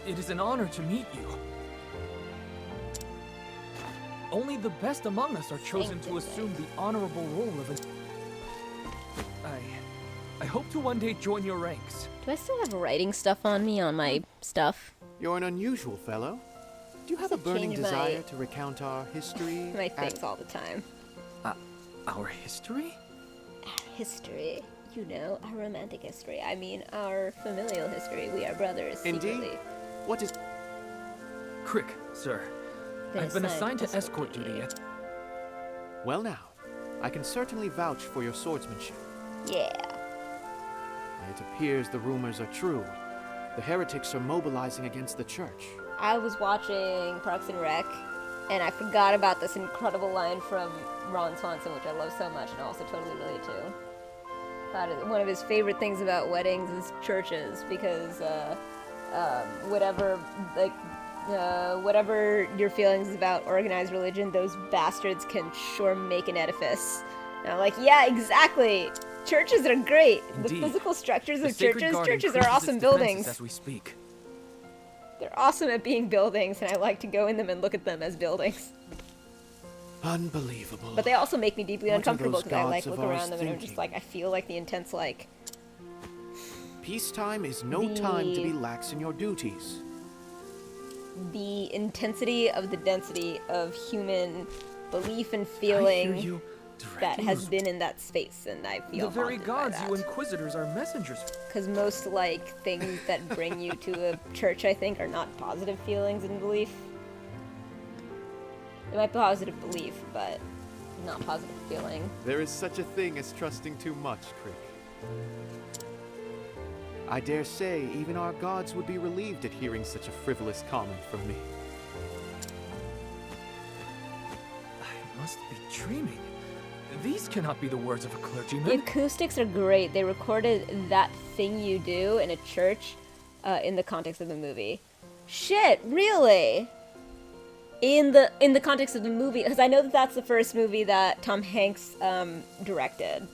It is an honor to meet you. Only the best among us are chosen to assume the honorable role of a... I hope to one day join your ranks. Do I still have writing stuff on me on my stuff? You're an unusual fellow. Do you have a burning change desire my- to recount our history? My things all the time. Our history? History. You know, our romantic history. I mean, our familial history. We are brothers. Indeed. secretly. What is... Crick, sir. I've been assigned to escort duty at... Well now, I can certainly vouch for your swordsmanship. Yeah. It appears the rumors are true. The heretics are mobilizing against the church. I was watching Parks and Rec, and I forgot about this incredible line from Ron Swanson, which I love so much and also totally relate to. That is one of his favorite things about weddings is churches, because whatever your feelings about organized religion, those bastards can sure make an edifice. And I'm like, yeah, exactly. Churches are great. Indeed. The physical structures The of Sacred churches. Garden Churches are increases awesome its defenses buildings. as we speak. They're awesome at being buildings, and I like to go in them and look at them as buildings. Unbelievable. But they also make me deeply What are uncomfortable those because I like gods of look ours around them and I'm just thinking? like, I feel like the intense like Peacetime is no time to be lax in your duties. the intensity of the density of human belief and I hear feeling you that has directing been in that space, and I feel the very haunted by gods that. you Inquisitors are messengers. Because most like things that bring you to a church, I think, are not positive feelings and belief. It might be positive belief, but not positive feeling. There is such a thing as trusting too much, Crick. I dare say even our gods would be relieved at hearing such a frivolous comment from me. I must be dreaming. These cannot be the words of a The clergyman. acoustics are great. They recorded That Thing You Do in a church in the context of the movie. Shit, really? In the context of the movie, because I know that that's the first movie that Tom Hanks directed.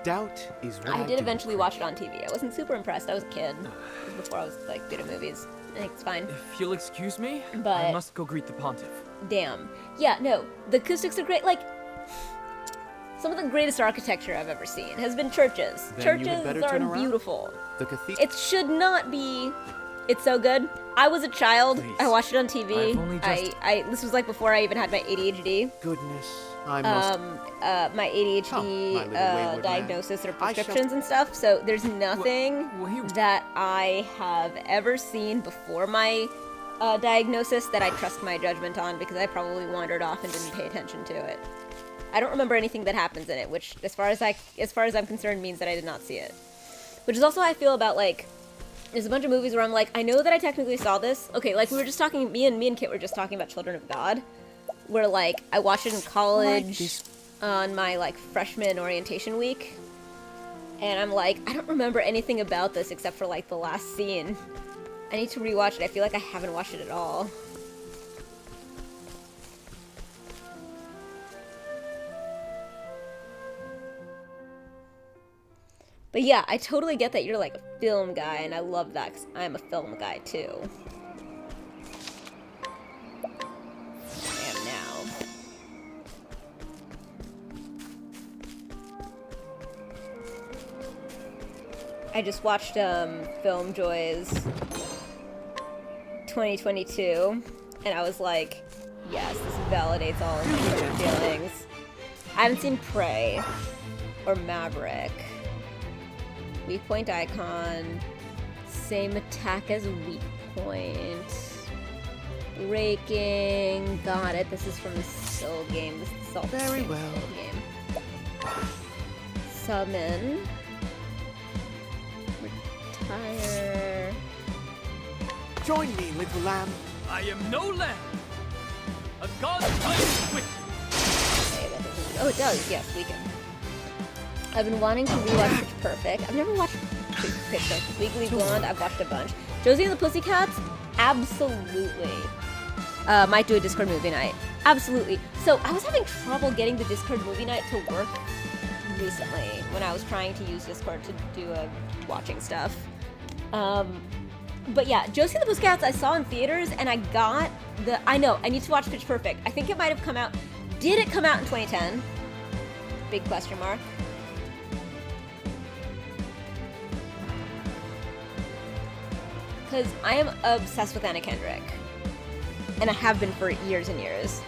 Doubt is what I did do. eventually watch it on TV. I wasn't super impressed. I was a kid. It was before I was like good at movies. I think it's fine. If you'll excuse me, I But- must go greet the pontiff. Damn. Yeah, no. The acoustics are great. Like, some of the greatest architecture I've ever seen has been churches. Then you had Churches better are turn around. beautiful. The cathedral. It should not be. It's so good. I was a child. Please. I watched it on TV. I've only just- This was like before I even had my ADHD. Goodness, I must. My ADHD my little wayward man. diagnosis or I shall- prescriptions and stuff. So there's nothing that I have ever seen before my diagnosis that I trust my judgment on, because I probably wandered off and didn't pay attention to it. I don't remember anything that happens in it, which, as far as I'm concerned, means that I did not see it. Which is also how I feel about like. There's a bunch of movies where I'm like, I know that I technically saw this. Okay, like we were just talking, me and Kit were just talking about Children of God, where like I watched it in college on my like freshman orientation week, and I'm like, I don't remember anything about this except for like the last scene. I need to rewatch it. I feel like I haven't watched it at all. But yeah, I totally get that you're like a film guy, and I love that because I'm a film guy too. I am now. I just watched Film Joys 2022, and I was like, yes, this validates all of my current feelings. I haven't seen Prey or Maverick. Weak point icon. Same attack as weak point. Breaking. Got it. This is from the Still game. This is all Very the well. Still game. Summon. Retire. Join me, little lamb. I am no lamb. A god's time is with me. Okay, that doesn't. Oh, it does. Yes, we can. I've been wanting to rewatch Pitch Perfect. I've never watched Pitch Perfect. Legally Blonde, I've watched a bunch. Josie and the Pussycats, absolutely. Might do a Discord movie night. Absolutely. So I was having trouble getting the Discord movie night to work recently when I was trying to use Discord to do watching stuff. But yeah, Josie and the Pussycats I saw in theaters, and I got I know, I need to watch Pitch Perfect. I think it might have come out. Did it come out in 2010? Big question mark. Because I am obsessed with Anna Kendrick. And I have been for years and years.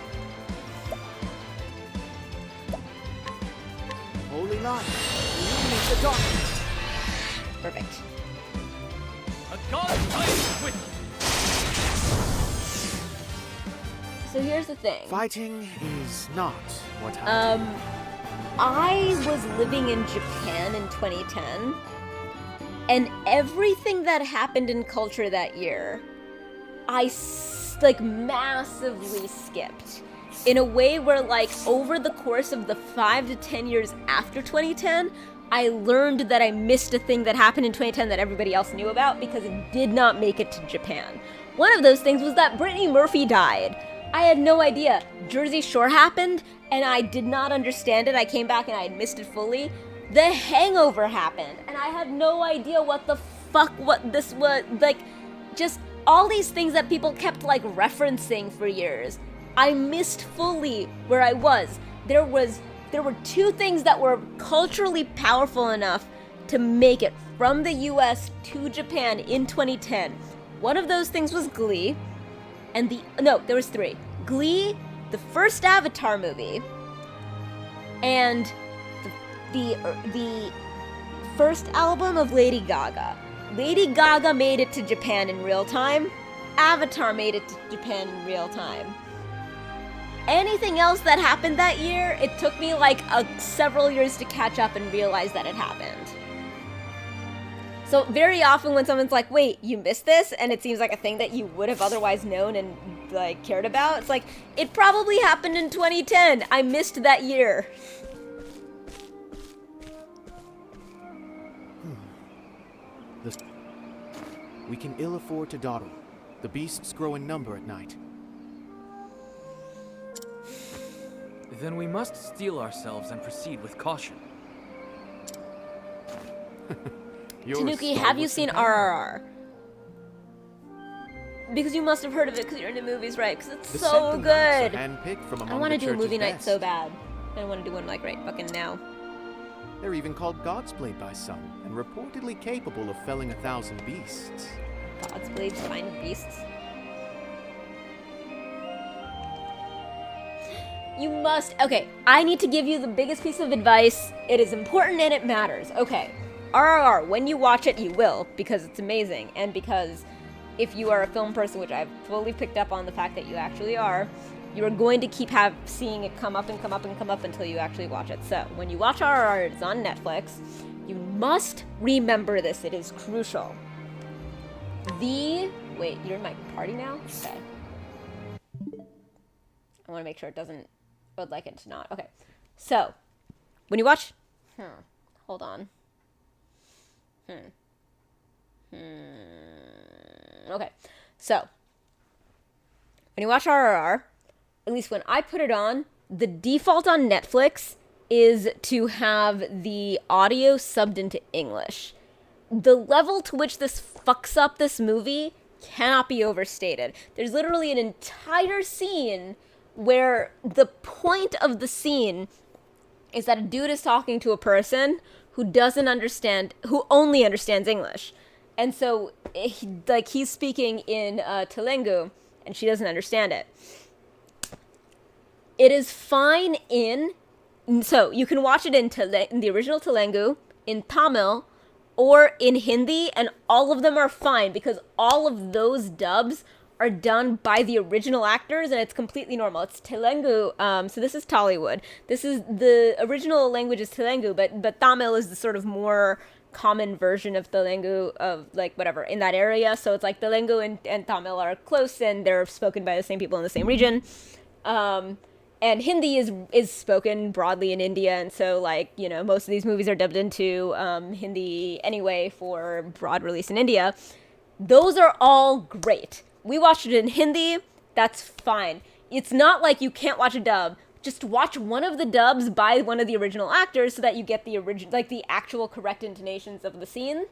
Holy light, illuminate the darkness. Perfect. A god's time is with me. So here's the thing. Fighting is not what I do. I was living in Japan in 2010. And everything that happened in culture that year, I like massively skipped. In a way where like over the course of the 5 to 10 years after 2010, I learned that I missed a thing that happened in 2010 that everybody else knew about because it did not make it to Japan. One of those things was that Brittany Murphy died. I had no idea. Jersey Shore happened, and I did not understand it. I came back and I had missed it fully. The Hangover happened, and I had no idea what the fuck what this was, like, just all these things that people kept, like, referencing for years. I missed fully where I was. There were two things that were culturally powerful enough to make it from the US to Japan in 2010. One of those things was Glee, and there was three. Glee, the first Avatar movie, and the first album of Lady Gaga. Lady Gaga made it to Japan in real time. Avatar made it to Japan in real time. Anything else that happened that year, it took me like several years to catch up and realize that it happened. So very often when someone's like, wait, you missed this? And it seems like a thing that you would have otherwise known and like cared about. It's like, it probably happened in 2010. I missed that year. We can ill afford to dawdle. The beasts grow in number at night. Then we must steel ourselves and proceed with caution. Tanuki, have you seen RRR? Because you must have heard of it because you're into movies, right? Because it's so good. I want to do a movie night so bad. I want to do one like right fucking now. They're even called God's Blade by some, and reportedly capable of felling 1,000 beasts. God's Blades find beasts. You must. Okay, I need to give you the biggest piece of advice. It is important and it matters. Okay, RRR, when you watch it, you will, because it's amazing, and because if you are a film person, which I've fully picked up on the fact that you actually are, you are going to keep seeing it come up and come up and come up until you actually watch it. So, when you watch RRR, it's on Netflix, you must remember this. It is crucial. Wait, you're in my party now? Okay. I want to make sure it doesn't, I would like it to not. Okay. So, when you watch, hold on. Okay. So, when you watch RRR, at least when I put it on, the default on Netflix is to have the audio subbed into English. The level to which this fucks up this movie cannot be overstated. There's literally an entire scene where the point of the scene is that a dude is talking to a person who doesn't understand, who only understands English. And so, he's speaking in Telugu, and she doesn't understand it. It is fine so you can watch it in the original Telugu, in Tamil, or in Hindi, and all of them are fine because all of those dubs are done by the original actors, and it's completely normal. It's Telugu, so this is Tollywood. This is, the original language is Telugu, but Tamil is the sort of more common version of Telugu, of, like, whatever, in that area. So it's like Telugu and Tamil are close, and they're spoken by the same people in the same region. And Hindi is spoken broadly in India, and so, like, you know, most of these movies are dubbed into Hindi anyway for broad release in India. Those are all great. We watched it in Hindi, that's fine. It's not like you can't watch a dub. Just watch one of the dubs by one of the original actors so that you get the the actual correct intonations of the scene.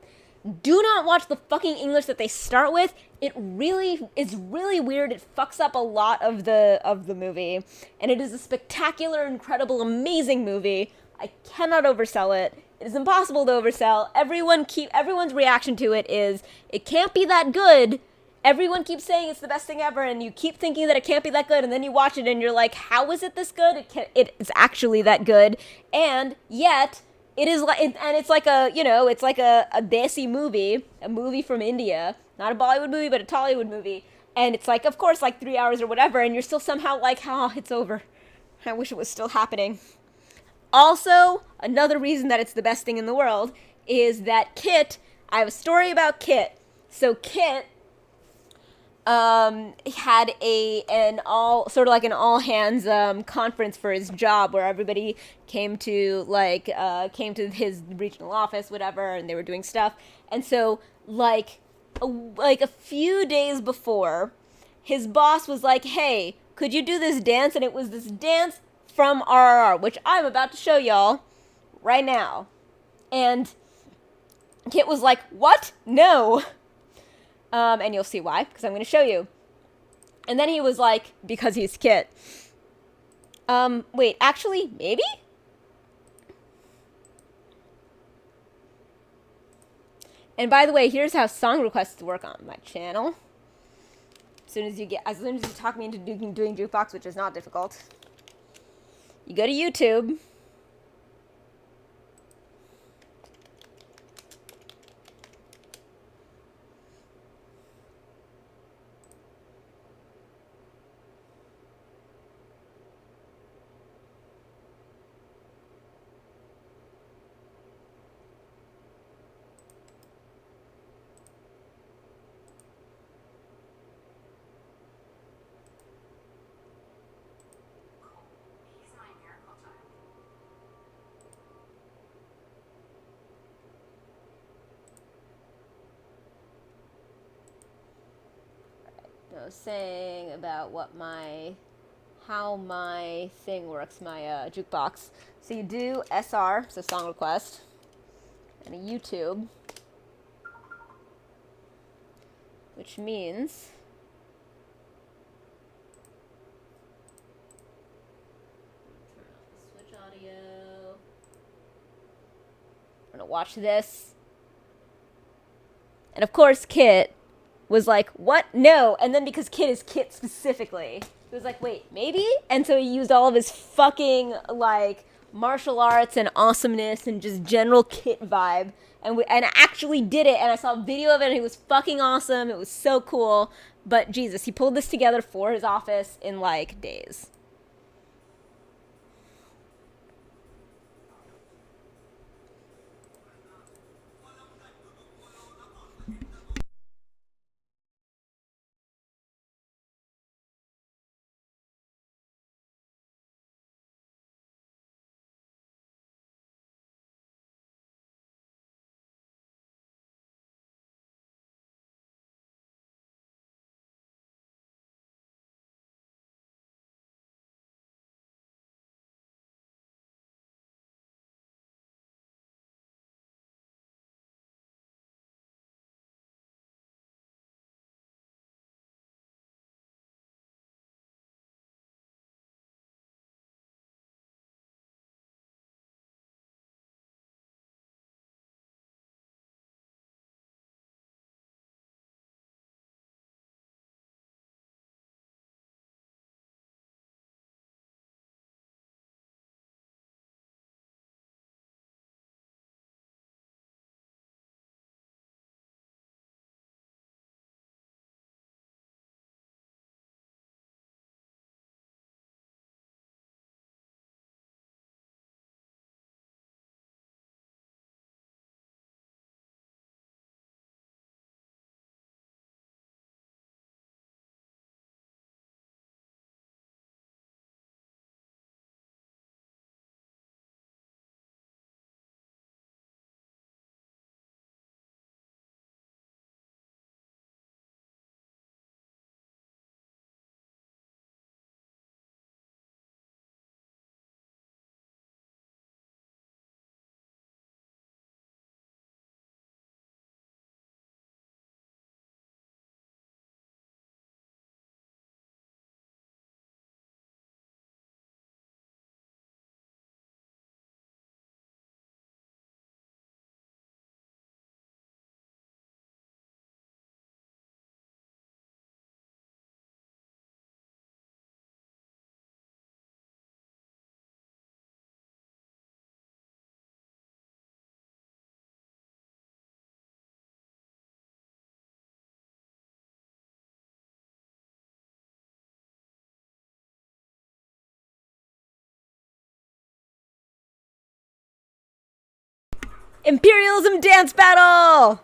Do not watch the fucking English that they start with. It's really weird. It fucks up a lot of the movie. And it is a spectacular, incredible, amazing movie. I cannot oversell it. It is impossible to oversell. Everyone's reaction to it is, it can't be that good. Everyone keeps saying it's the best thing ever, and you keep thinking that it can't be that good, and then you watch it and you're like, how is it this good? It's actually that good. And yet, it is like, and it's like it's like a desi movie, a movie from India, not a Bollywood movie, but a Tollywood movie. And it's like, of course, like 3 hours or whatever, and you're still somehow like, oh, it's over. I wish it was still happening. Also, another reason that it's the best thing in the world is that Kit, I have a story about Kit. So Kit had an all hands conference for his job where everybody came to his regional office, whatever, and they were doing stuff. And so a few days before, his boss was like, hey, could you do this dance? And it was this dance from RRR, which I'm about to show y'all right now. And Kit was like, what? No. And you'll see why, because I'm going to show you. And then he was like, because he's Kit. Wait, actually, maybe? And by the way, here's how song requests work on my channel. As soon as you talk me into doing jukebox, which is not difficult, you go to YouTube. I was saying about how my thing works, my jukebox. So you do SR, so song request, and a YouTube, which means switch audio. I'm gonna watch this, and of course, Kit was like, what? No. And then because Kit is Kit specifically, he was like, wait, maybe? And so he used all of his fucking, like, martial arts and awesomeness and just general Kit vibe. And actually did it. And I saw a video of it and it was fucking awesome. It was so cool. But Jesus, he pulled this together for his office in, like, days. Imperialism dance battle!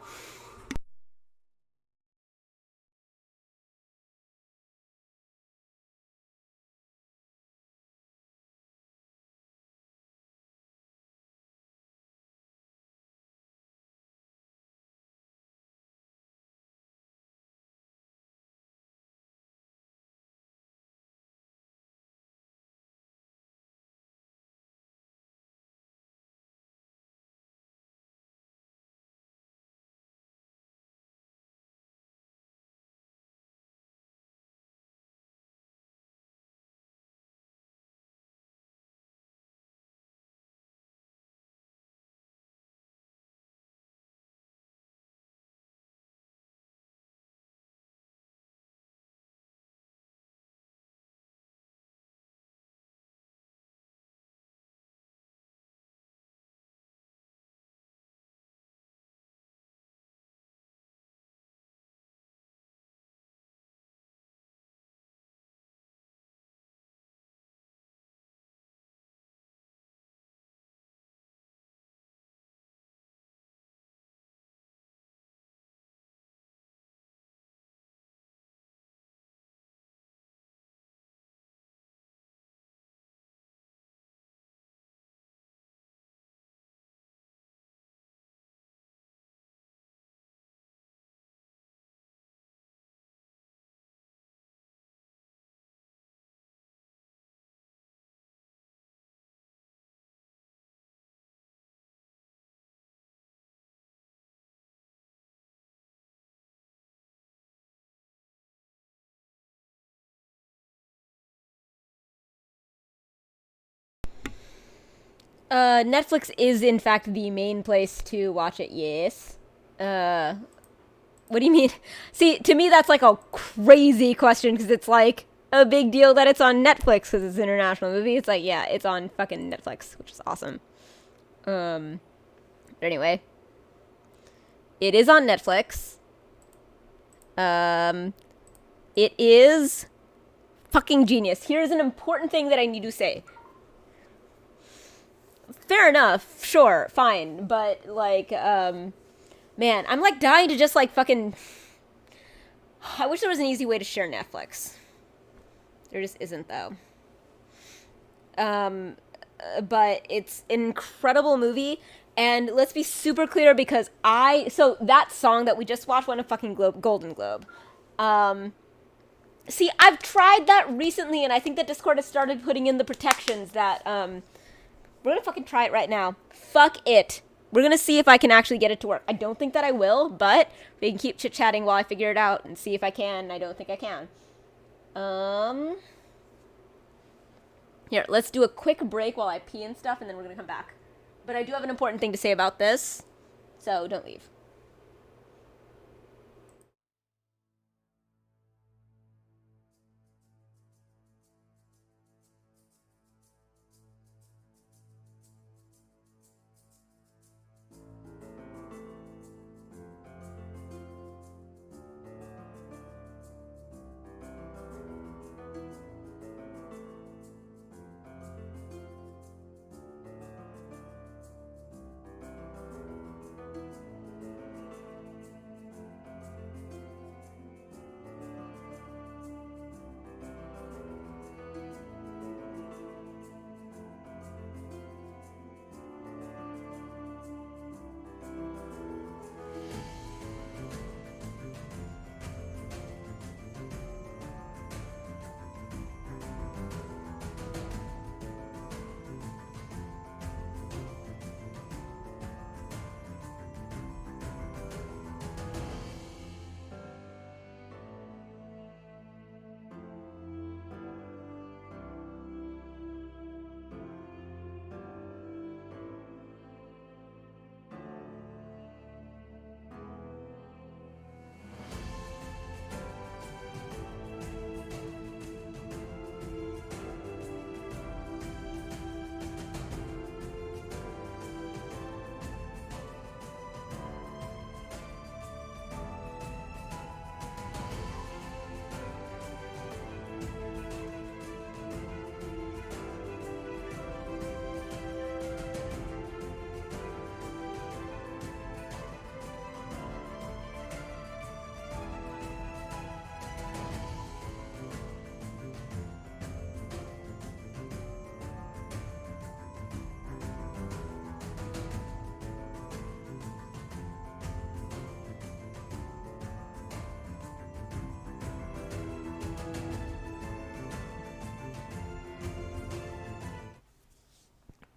Netflix is in fact the main place to watch it, yes. What do you mean? See, to me that's like a crazy question, because it's like a big deal that it's on Netflix because it's an international movie. It's like, yeah, it's on fucking Netflix, which is awesome. But anyway. It is on Netflix. It is fucking genius. Here's an important thing that I need to say. Fair enough, sure, fine, but, like, man, I'm, like, dying to just, like, fucking... I wish there was an easy way to share Netflix. There just isn't, though. But it's an incredible movie, and let's be super clear, because so, that song that we just watched won a fucking Golden Globe. See, I've tried that recently, and I think that Discord has started putting in the protections that, we're gonna fucking try it right now. Fuck it. We're gonna see if I can actually get it to work. I don't think that I will, but we can keep chit-chatting while I figure it out and see if I can. I don't think I can. Here, let's do a quick break while I pee and stuff, and then we're gonna come back. But I do have an important thing to say about this, so don't leave.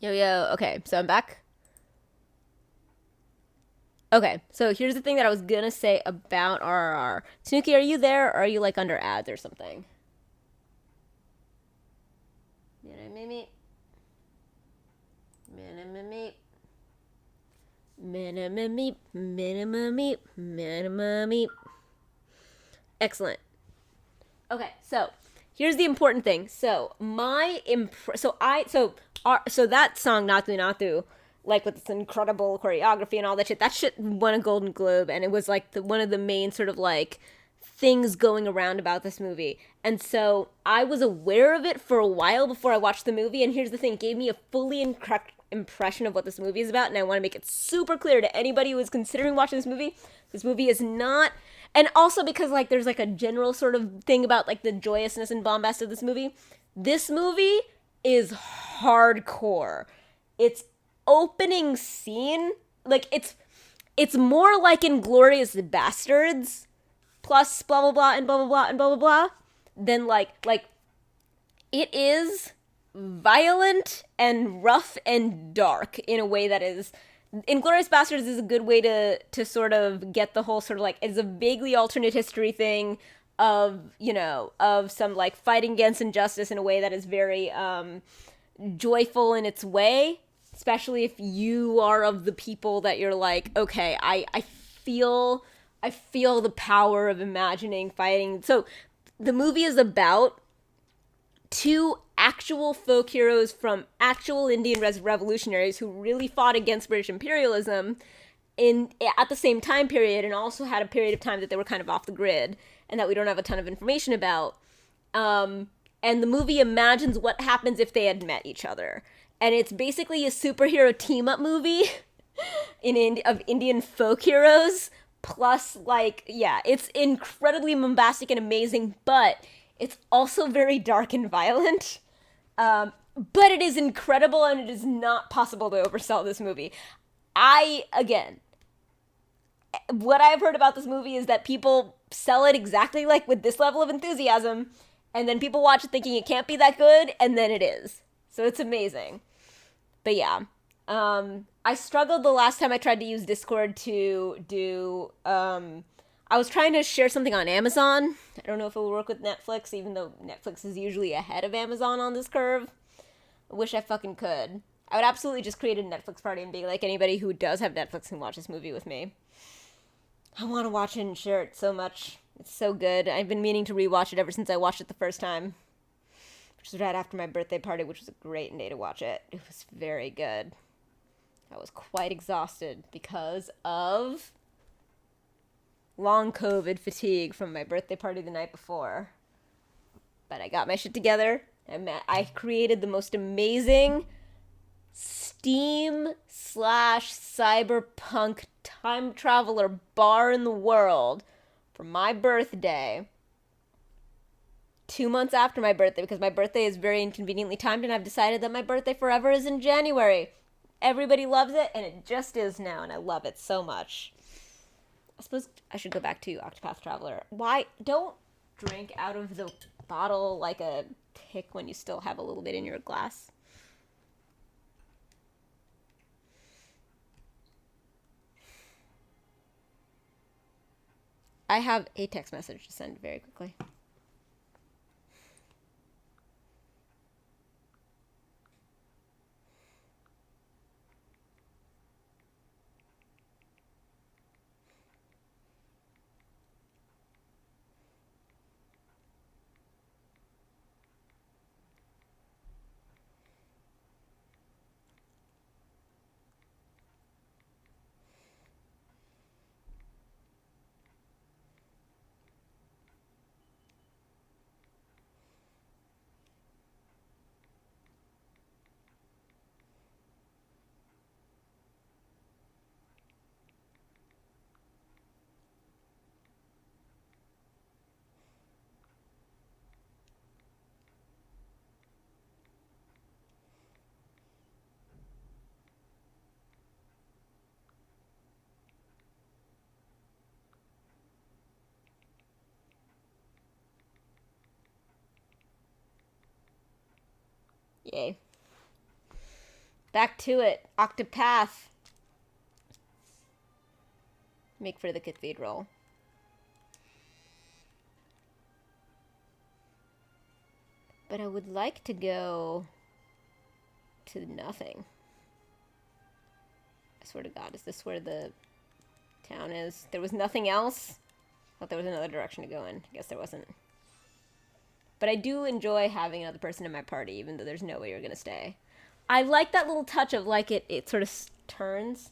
Yo, yo. Okay, so I'm back. Okay, so here's the thing that I was gonna say about RRR. Tanuki, are you there, or are you, like, under ads or something? Minimimi. Minimimi. Minimimi. Minimimi. Minimimi. Excellent. Okay, so here's the important thing. So so that song Natu Natu, like with this incredible choreography and all that shit won a Golden Globe, and it was like one of the main sort of like things going around about this movie. And so I was aware of it for a while before I watched the movie, and here's the thing, it gave me a fully incorrect impression of what this movie is about, and I want to make it super clear to anybody who is considering watching this movie is not. And also because, like, there's, like, a general sort of thing about, like, the joyousness and bombast of this movie. This movie is hardcore. Its opening scene, like, it's more like Inglourious Bastards, plus blah, blah, blah, and blah, blah, blah, and blah, blah, blah, than, like, it is violent and rough and dark in a way that is... Inglourious Bastards is a good way to sort of get the whole sort of like, it's a vaguely alternate history thing of, you know, of some like fighting against injustice in a way that is very joyful in its way, especially if you are of the people that you're like, okay, I feel the power of imagining fighting. So the movie is about two actual folk heroes from actual Indian revolutionaries who really fought against British imperialism at the same time period, and also had a period of time that they were kind of off the grid and that we don't have a ton of information about. And the movie imagines what happens if they had met each other. And it's basically a superhero team-up movie of Indian folk heroes, plus, like, yeah, it's incredibly bombastic and amazing, but it's also very dark and violent. But it is incredible, and it is not possible to oversell this movie. What I've heard about this movie is that people sell it exactly like with this level of enthusiasm, and then people watch it thinking it can't be that good, and then it is. So it's amazing. But yeah, I struggled the last time I tried to use Discord to do, I was trying to share something on Amazon. I don't know if it will work with Netflix, even though Netflix is usually ahead of Amazon on this curve. I wish I fucking could. I would absolutely just create a Netflix party and be like, anybody who does have Netflix can watch this movie with me. I want to watch it and share it so much. It's so good. I've been meaning to rewatch it ever since I watched it the first time, which was right after my birthday party, which was a great day to watch it. It was very good. I was quite exhausted because of long COVID fatigue from my birthday party the night before. But I got my shit together. I created the most amazing steam/cyberpunk time traveler bar in the world for my birthday 2 months after my birthday, because my birthday is very inconveniently timed, and I've decided that my birthday forever is in January. Everybody loves it, and it just is now, and I love it so much. I suppose I should go back to Octopath Traveler. Why? Don't drink out of the bottle like a pick when you still have a little bit in your glass. I have a text message to send very quickly. Yay. Back to it. Octopath. Make for the cathedral. But I would like to go to nothing. I swear to God, is this where the town is? There was nothing else? I thought there was another direction to go in. I guess there wasn't. But I do enjoy having another person in my party, even though there's no way you're gonna stay. I like that little touch of, like, it sort of turns.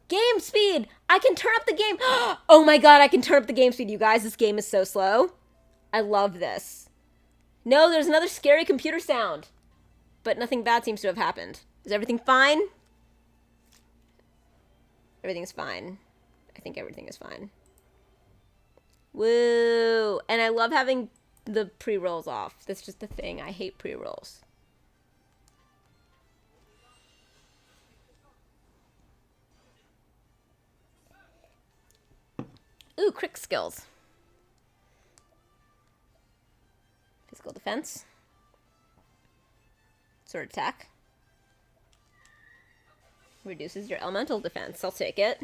Game speed! I can turn up the game! Oh my God, I can turn up the game speed, you guys. This game is so slow. I love this. No, there's another scary computer sound. But nothing bad seems to have happened. Is everything fine? Everything's fine. I think everything is fine. Woo! And I love having the pre-rolls off. That's just the thing. I hate pre-rolls. Ooh, quick skills. Physical defense. Sword attack. Reduces your elemental defense. I'll take it.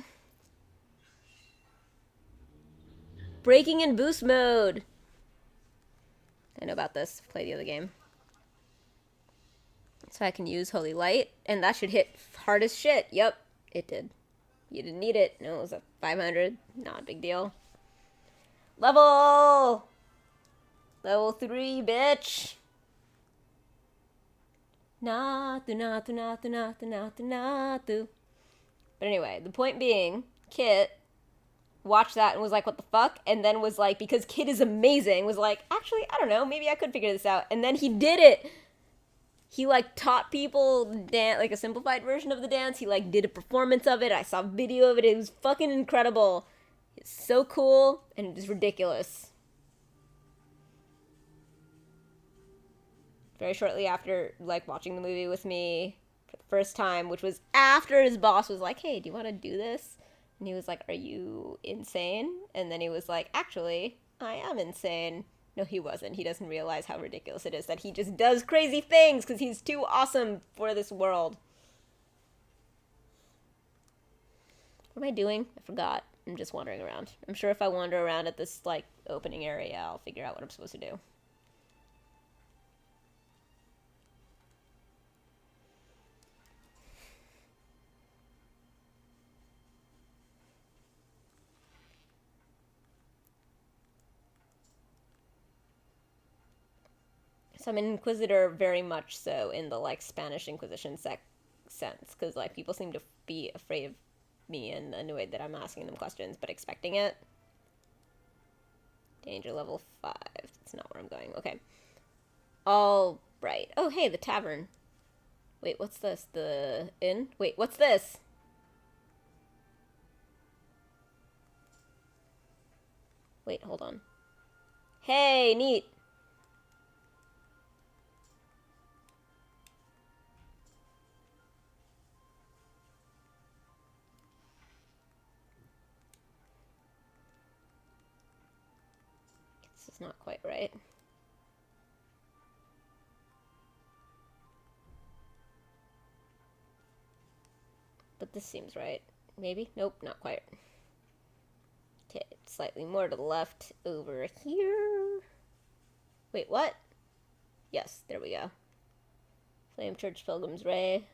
Breaking and boost mode. I know about this. Play the other game. So I can use Holy Light. And that should hit hard as shit. Yep, it did. You didn't need it. No, it was a 500. Not a big deal. Level 3, bitch. Natu. But anyway, the point being, Kit watched that and was like, what the fuck? And then was like, because Kit is amazing, was like, actually, I don't know, maybe I could figure this out. And then he did it. He, like, taught people dance, like, a simplified version of the dance. He, like, did a performance of it. I saw a video of it. It was fucking incredible. It's so cool, and it is ridiculous. Very shortly after, like, watching the movie with me for the first time, which was after his boss was like, hey, do you want to do this? And he was like, are you insane? And then he was like, actually, I am insane. No, he wasn't. He doesn't realize how ridiculous it is that he just does crazy things because he's too awesome for this world. What am I doing? I forgot. I'm just wandering around. I'm sure if I wander around at this, like, opening area, I'll figure out what I'm supposed to do. So I'm an Inquisitor very much so in the, like, Spanish Inquisition sense. Because, like, people seem to be afraid of me and annoyed that I'm asking them questions, but expecting it. Danger level 5. That's not where I'm going. Okay. All right. Oh, hey, the tavern. Wait, what's this? The inn? Wait, what's this? Wait, hold on. Hey, neat. This is not quite right. But this seems right. Maybe? Nope, not quite. Okay, slightly more to the left over here. Wait, what? Yes, there we go. Flame Church Pilgrim's Ray.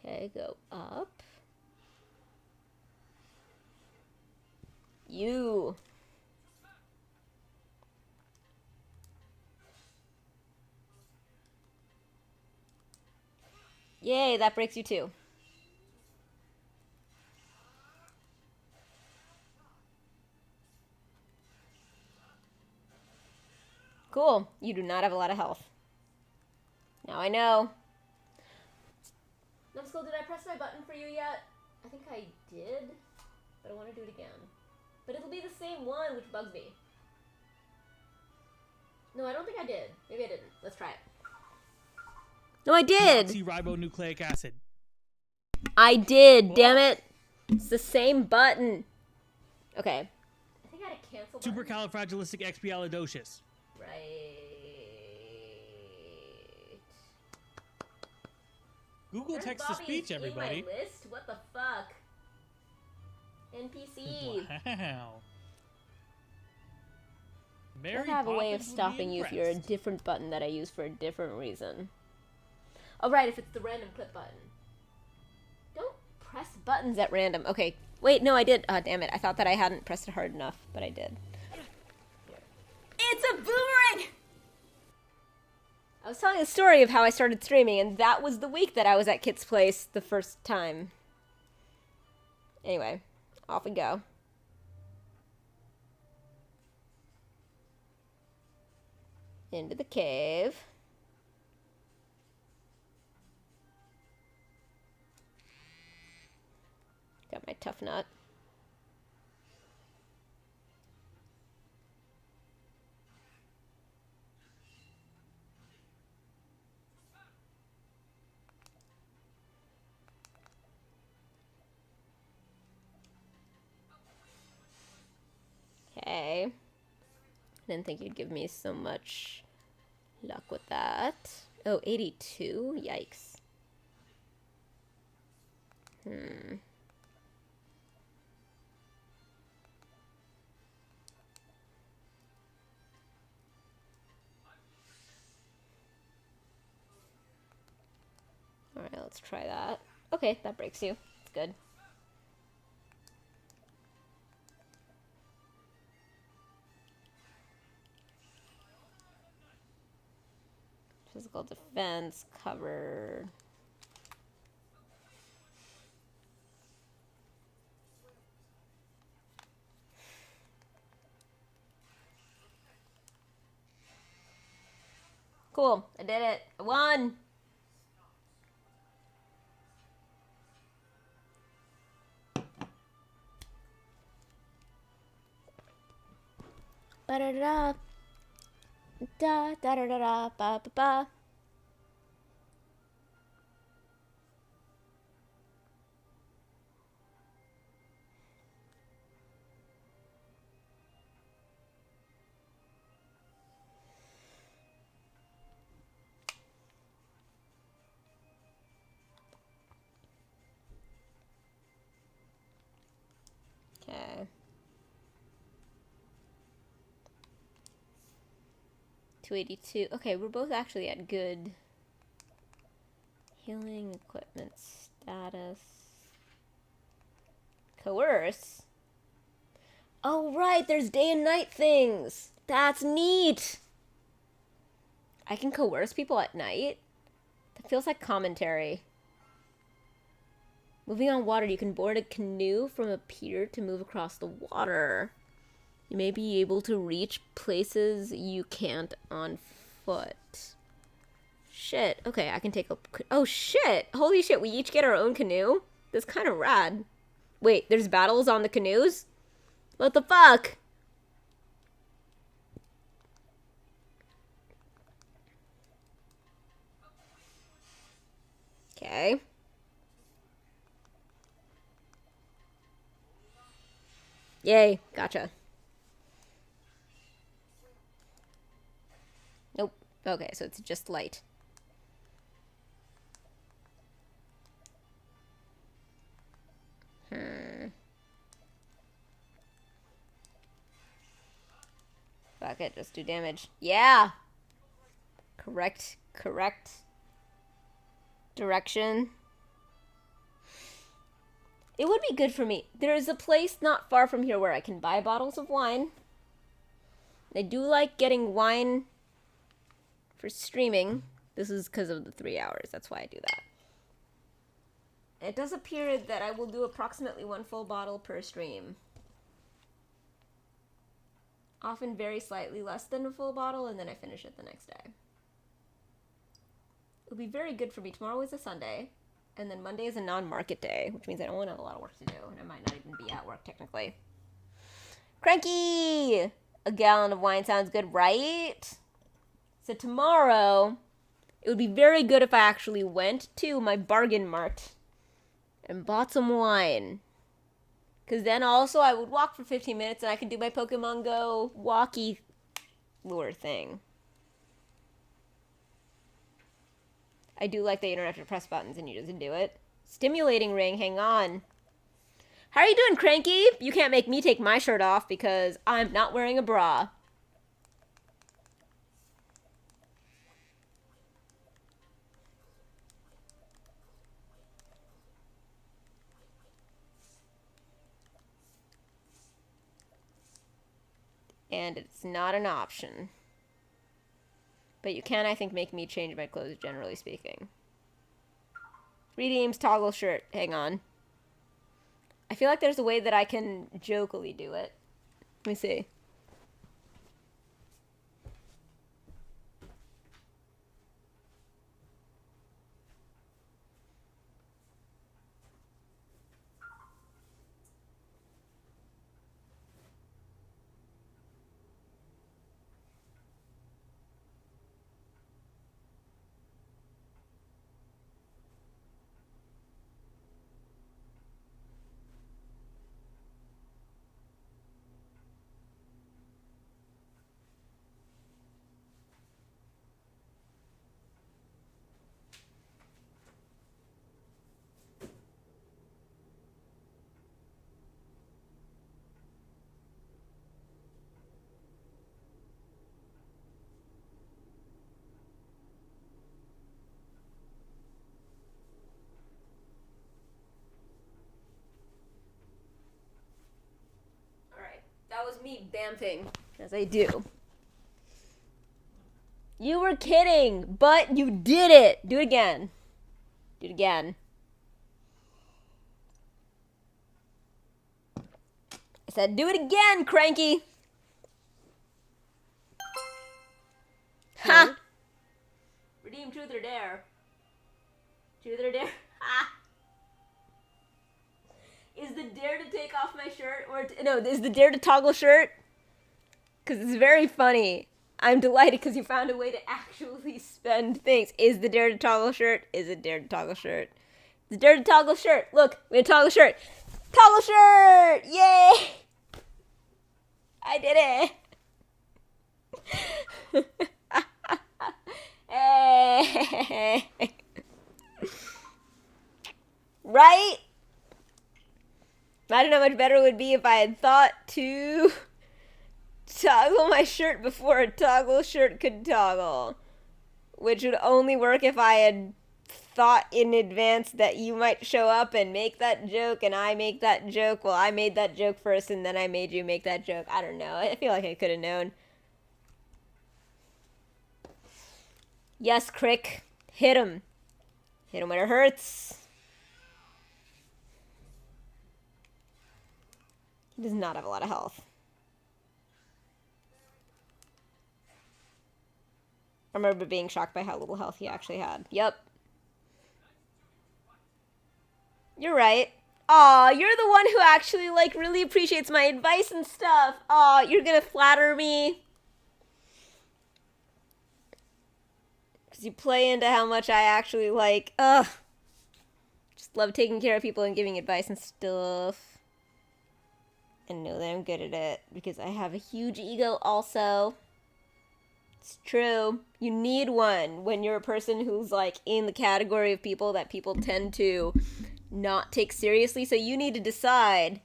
Okay, go up. You. Yay, that breaks you too. Cool. You do not have a lot of health. Now I know. Numbskull, did I press my button for you yet? I think I did, but I want to do it again. But it'll be the same one, which bugs me. No, I don't think I did. Maybe I didn't. Let's try it. No, I did! Deoxyribonucleic acid. I did, damn it! It's the same button. Okay. I think I had a cancel button. Supercalifragilisticexpialidocious. Right. Google There's text-to-speech, Bobby's everybody. in my list? What the fuck? NPC. Wow. I have a way of stopping you if you're a different button that I use for a different reason. Oh, right, if it's the random clip button. Don't press buttons at random. Okay, wait, no, I did. Oh, damn it. I thought that I hadn't pressed it hard enough, but I did. It's a boomerang! I was telling a story of how I started streaming, and that was the week that I was at Kit's place the first time. Anyway, off we go. Into the cave. Got my tough nut. Okay. Didn't think you'd give me so much luck with that. Oh, 82? Yikes. Alright, let's try that. Okay, that breaks you. It's good. Physical defense, cover. Cool, I did it. I won! Ba-da-da-da. Da-da-da-da-da, ba-ba-ba. Okay. 282. Okay, we're both actually at good healing equipment status. Coerce? Oh, right, there's day and night things. That's neat. I can coerce people at night? That feels like commentary. Moving on water, you can board a canoe from a pier to move across the water. You may be able to reach places you can't on foot. Shit. Okay, I can take a... Oh, shit! Holy shit, we each get our own canoe? That's kind of rad. Wait, there's battles on the canoes? What the fuck? Okay. Yay, gotcha. Nope. Okay, so it's just light. Fuck it, just do damage. Yeah! Correct direction. It would be good for me. There is a place not far from here where I can buy bottles of wine. I do like getting wine for streaming. This is because of the 3 hours. That's why I do that. It does appear that I will do approximately 1 full bottle per stream. Often very slightly less than a full bottle, and then I finish it the next day. It'll be very good for me. Tomorrow is a Sunday. And then Monday is a non-market day, which means I don't have a lot of work to do, and I might not even be at work, technically. Cranky! A gallon of wine sounds good, right? So tomorrow, it would be very good if I actually went to my bargain mart and bought some wine. Because then also I would walk for 15 minutes and I could do my Pokemon Go walkie lure thing. I do like that you don't have to press buttons and you just do it. Stimulating ring, hang on. How are you doing, Cranky? You can't make me take my shirt off because I'm not wearing a bra. And it's not an option. But you can, I think, make me change my clothes, generally speaking. Redeems toggle shirt. Hang on. I feel like there's a way that I can jokily do it. Let me see. That was me vamping, as I do. You were kidding, but you did it. Do it again. Do it again. I said, do it again, Cranky. Ha! Redeem truth or dare. Truth or dare. Ha! Is the dare to take off my shirt or no, is the dare to toggle shirt? Because it's very funny. I'm delighted because you found a way to actually spend things. Is the dare to toggle shirt? Is it dare to toggle shirt? The dare to toggle shirt. Look, we have a toggle shirt. Toggle shirt! Yay! I did it. Hey. Right? Imagine how much better it would be if I had thought to toggle my shirt before a toggle shirt could toggle. Which would only work if I had thought in advance that you might show up and make that joke and I make that joke. Well, I made that joke first and then I made you make that joke. I don't know. I feel like I could have known. Yes, Crick. Hit him. Hit him when it hurts. He does not have a lot of health. I remember being shocked by how little health he actually had. Yep. You're right. Aw, you're the one who actually, like, really appreciates my advice and stuff. Aw, you're gonna flatter me. Because you play into how much I actually, like, just love taking care of people and giving advice and stuff. And know that I'm good at it because I have a huge ego also. It's true. You need one when you're a person who's like in the category of people that people tend to not take seriously. So you need to decide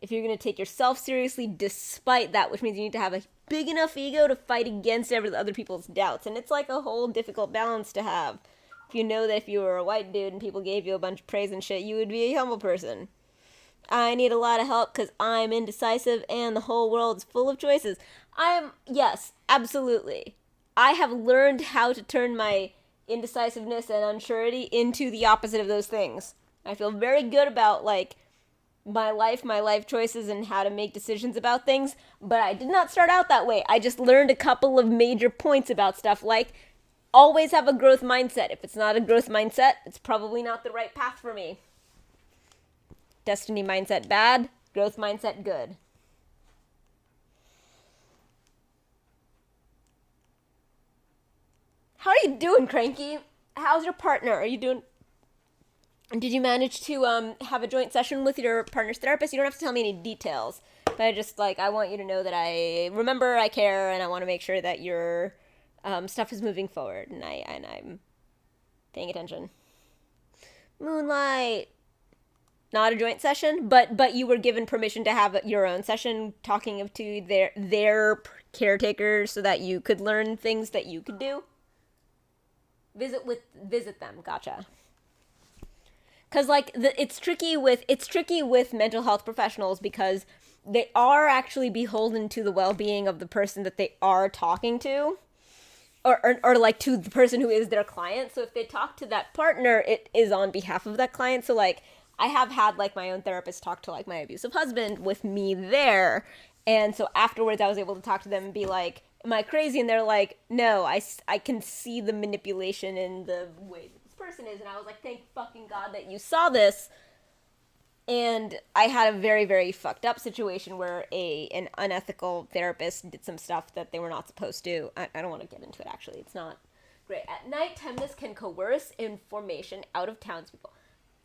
if you're going to take yourself seriously despite that, which means you need to have a big enough ego to fight against other people's doubts. And it's like a whole difficult balance to have. If you know that if you were a white dude and people gave you a bunch of praise and shit, you would be a humble person. I need a lot of help because I'm indecisive and the whole world's full of choices. Yes, absolutely. I have learned how to turn my indecisiveness and unsurety into the opposite of those things. I feel very good about, like, my life choices and how to make decisions about things, but I did not start out that way. I just learned a couple of major points about stuff, like, always have a growth mindset. If it's not a growth mindset, it's probably not the right path for me. Destiny mindset bad, growth mindset good. How are you doing, Cranky? How's your partner? Are you doing Did you manage to have a joint session with your partner's therapist? You don't have to tell me any details, but I just like I want you to know that I remember, I care, and I want to make sure that your stuff is moving forward, and I'm paying attention. Moonlight, not a joint session, but you were given permission to have your own session talking to their caretakers so that you could learn things that you could do. Visit them. Gotcha. Because, like, it's tricky with mental health professionals because they are actually beholden to the well-being of the person that they are talking to. Or like, to the person who is their client. So if they talk to that partner, it is on behalf of that client. So, like, I have had, like, my own therapist talk to, like, my abusive husband with me there. And so afterwards, I was able to talk to them and be like, am I crazy? And they're like, no, I can see the manipulation in the way person is. And I was like, thank fucking God that you saw this. And I had a very, very fucked up situation where an unethical therapist did some stuff that they were not supposed to. I don't want to get into it, actually. It's not great. At night, Temnus can coerce information out of townspeople.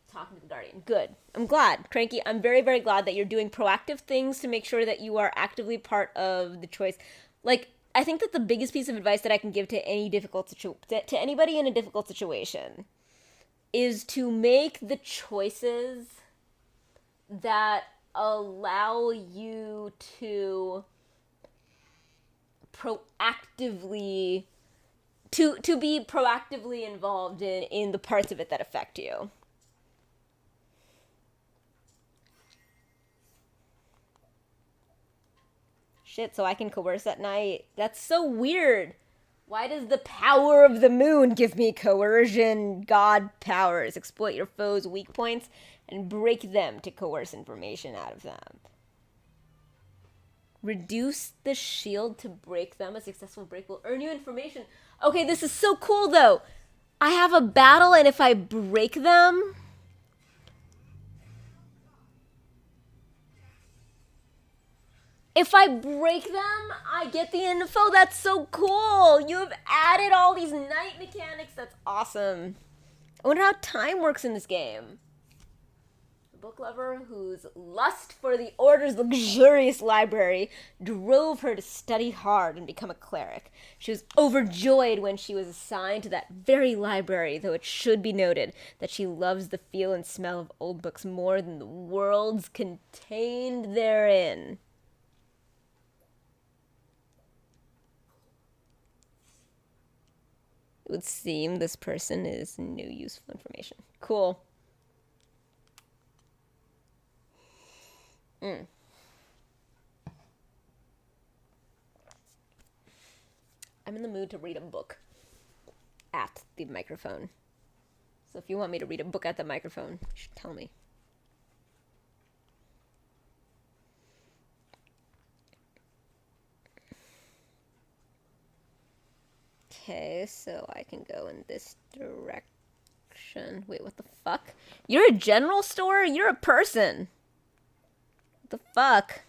Talking to the Guardian. Good. I'm glad. Cranky, I'm very, very glad that you're doing proactive things to make sure that you are actively part of the choice. Like, I think that the biggest piece of advice that I can give to to anybody in a difficult situation is to make the choices that allow you to proactively to be proactively involved in the parts of it that affect you. Shit, so I can coerce at night. That's so weird. Why does the power of the moon give me coercion god powers? Exploit your foes' weak points and break them to coerce information out of them. Reduce the shield to break them. A successful break will earn you information. Okay, this is so cool, though. I have a battle, and if I break them... If I break them, I get the info. That's so cool. You have added all these night mechanics. That's awesome. I wonder how time works in this game. A book lover whose lust for the Order's luxurious library drove her to study hard and become a cleric. She was overjoyed when she was assigned to that very library, though it should be noted that she loves the feel and smell of old books more than the worlds contained therein. It would seem this person is new useful information. Cool. I'm in the mood to read a book at the microphone. So if you want me to read a book at the microphone, you should tell me. Okay, so I can go in this direction. Wait, what the fuck? You're a general store? You're a person. What the fuck?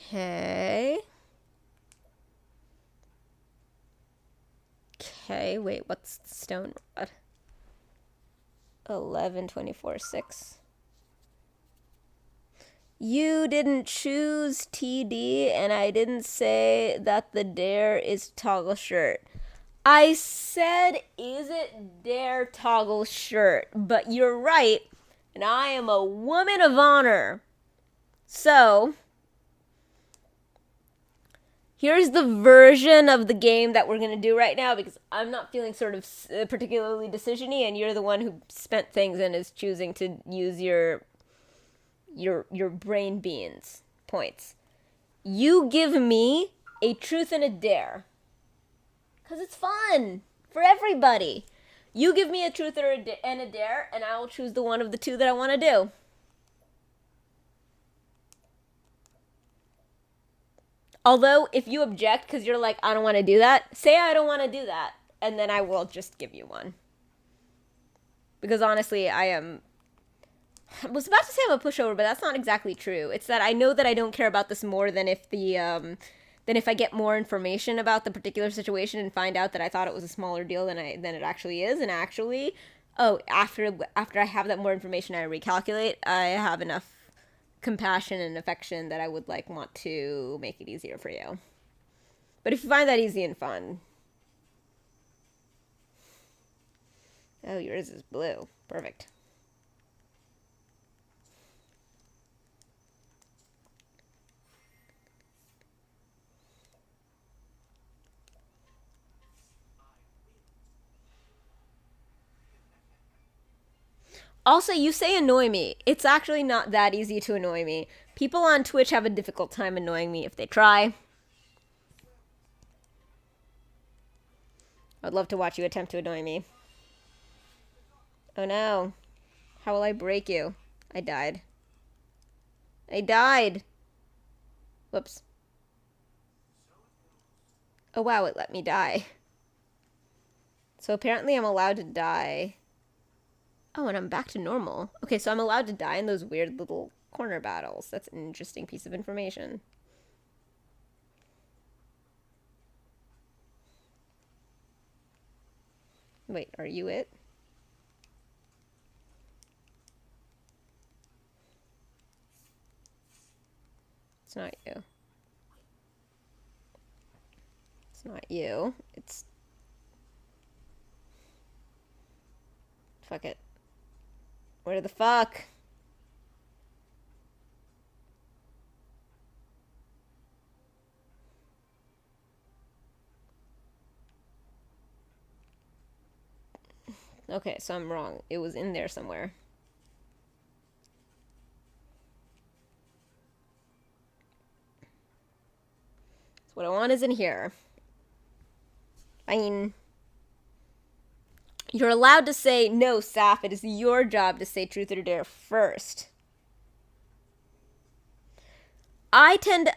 Okay. Okay, wait, what's stone rod? 11/24/6. You didn't choose TD, and I didn't say that the dare is toggle shirt. I said, is it dare toggle shirt? But you're right, and I am a woman of honor. So, here's the version of the game that we're going to do right now, because I'm not feeling sort of particularly decision-y, and you're the one who spent things and is choosing to use your brain beans points. You give me a truth and a dare. Because it's fun for everybody. You give me a truth and a dare, and I will choose the one of the two that I want to do. Although, if you object because you're like, I don't want to do that, say I don't want to do that, and then I will just give you one. Because honestly, I am I was about to say I'm a pushover, but that's not exactly true. It's that I know that I don't care about this more than if I get more information about the particular situation and find out that I thought it was a smaller deal than it actually is, and actually, after I have that more information, I recalculate. I have enough compassion and affection that I would want to make it easier for you. But if you find that easy and fun, oh, yours is blue. Perfect. Also, you say annoy me. It's actually not that easy to annoy me. People on Twitch have a difficult time annoying me if they try. I'd love to watch you attempt to annoy me. Oh no. How will I break you? I died. I died! Whoops. Oh wow, it let me die. So apparently I'm allowed to die. Oh, and I'm back to normal. Okay, so I'm allowed to die in those weird little corner battles. That's an interesting piece of information. Wait, are you it? It's not you. It's not you. It's... Fuck it. Where the fuck? Okay, so I'm wrong. It was in there somewhere. So what I want is in here. Fine. You're allowed to say, no, Saf, it is your job to say truth or dare first.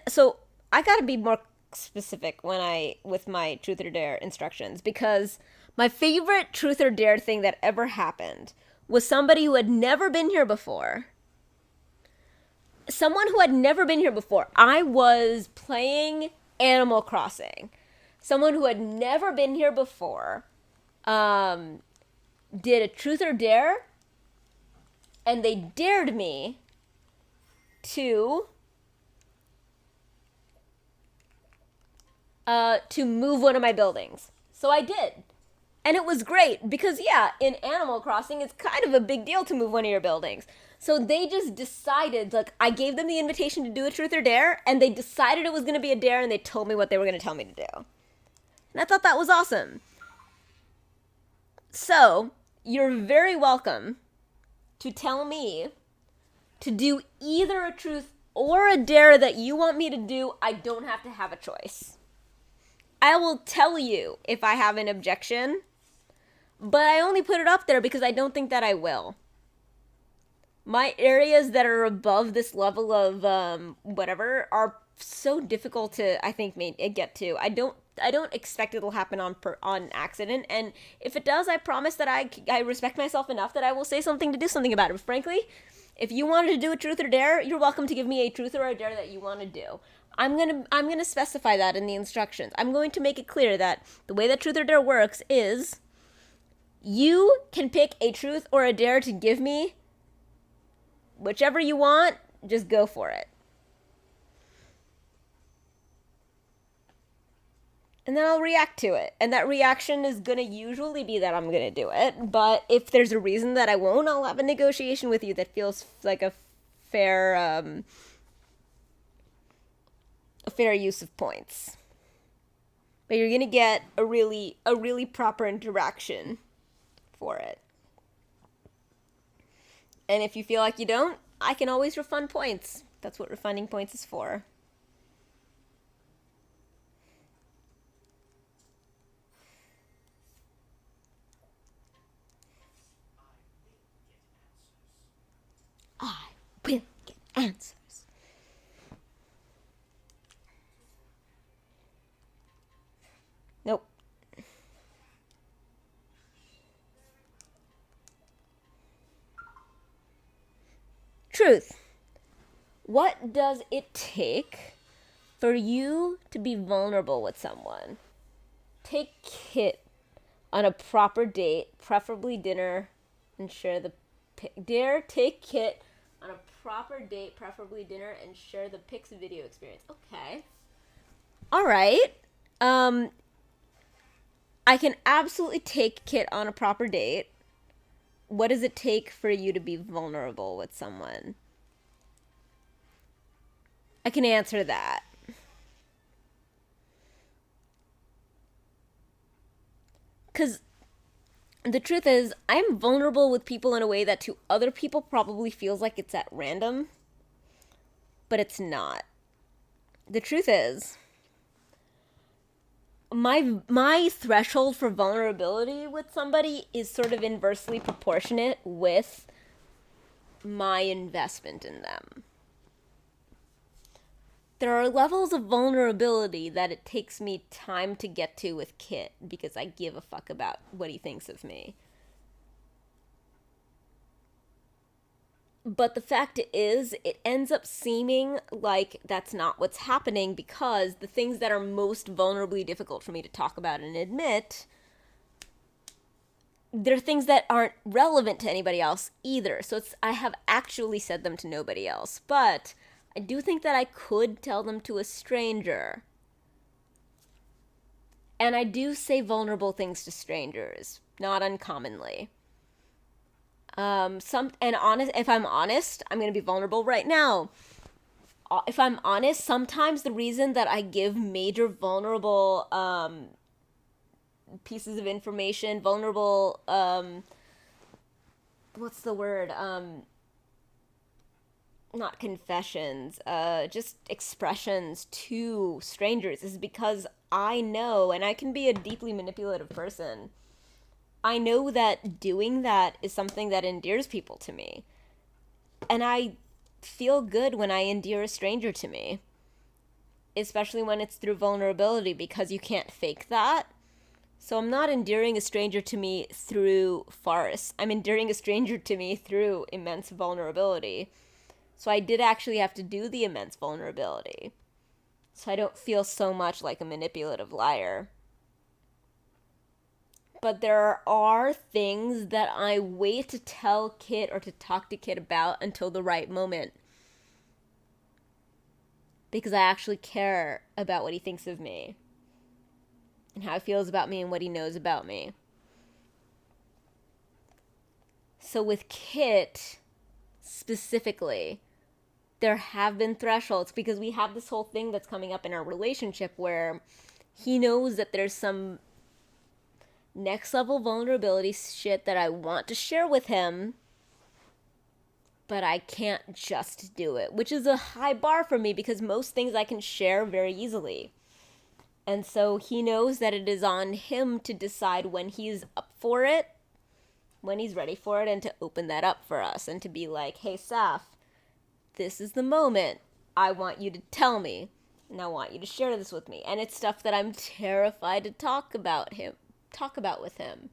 So I gotta be more specific with my truth or dare instructions, because my favorite truth or dare thing that ever happened was somebody who had never been here before. Someone who had never been here before. I was playing Animal Crossing. Someone who had never been here before did a truth or dare, and they dared me to move one of my buildings. So I did. And it was great because, yeah, in Animal Crossing, it's kind of a big deal to move one of your buildings. So they just decided, I gave them the invitation to do a truth or dare, and they decided it was going to be a dare, and they told me what they were going to tell me to do. And I thought that was awesome. So, you're very welcome to tell me to do either a truth or a dare that you want me to do. I don't have to have a choice. I will tell you if I have an objection, but I only put it up there because I don't think that I will. My areas that are above this level of whatever are so difficult to, I think, get to. I don't expect it'll happen on accident, and if it does, I promise that I respect myself enough that I will say something to do something about it. But frankly, if you wanted to do a truth or dare, you're welcome to give me a truth or a dare that you want to do. I'm gonna specify that in the instructions. I'm going to make it clear that the way that truth or dare works is you can pick a truth or a dare to give me. Whichever you want, just go for it. And then I'll react to it. And that reaction is going to usually be that I'm going to do it. But if there's a reason that I won't, I'll have a negotiation with you that feels like a fair use of points. But you're going to get a really proper interaction for it. And if you feel like you don't, I can always refund points. That's what refunding points is for. I will get answers. Nope. truth. What does it take for you to be vulnerable with someone? Take Kit on a proper date, preferably dinner, and share the dare take Kit on a proper date, preferably dinner, and share the Pix video experience. Okay. All right. I can absolutely take Kit on a proper date. What does it take for you to be vulnerable with someone? I can answer that. Because the truth is, I'm vulnerable with people in a way that to other people probably feels like it's at random. But it's not. The truth is, my threshold for vulnerability with somebody is sort of inversely proportionate with my investment in them. There are levels of vulnerability that it takes me time to get to with Kit because I give a fuck about what he thinks of me. But the fact is, it ends up seeming like that's not what's happening because the things that are most vulnerably difficult for me to talk about and admit, they're things that aren't relevant to anybody else either. So I have actually said them to nobody else. But I do think that I could tell them to a stranger. And I do say vulnerable things to strangers, not uncommonly. If I'm honest, I'm going to be vulnerable right now. If I'm honest, sometimes the reason that I give major vulnerable pieces of information, vulnerable what's the word? Not confessions, just expressions to strangers is because I know, and I can be a deeply manipulative person, I know that doing that is something that endears people to me. And I feel good when I endear a stranger to me. Especially when it's through vulnerability, because you can't fake that. So I'm not endearing a stranger to me through farce. I'm endearing a stranger to me through immense vulnerability. So I did actually have to do the immense vulnerability. So I don't feel so much like a manipulative liar. But there are things that I wait to tell Kit or to talk to Kit about until the right moment. Because I actually care about what he thinks of me. And how he feels about me and what he knows about me. So with Kit, specifically, there have been thresholds. Because we have this whole thing that's coming up in our relationship where he knows that there's some next level vulnerability shit that I want to share with him, but I can't just do it, which is a high bar for me because most things I can share very easily. And so he knows that it is on him to decide when he's up for it, when he's ready for it, and to open that up for us and to be like, hey, Saf, this is the moment. I want you to tell me, and I want you to share this with me. And it's stuff that I'm terrified to talk about with him.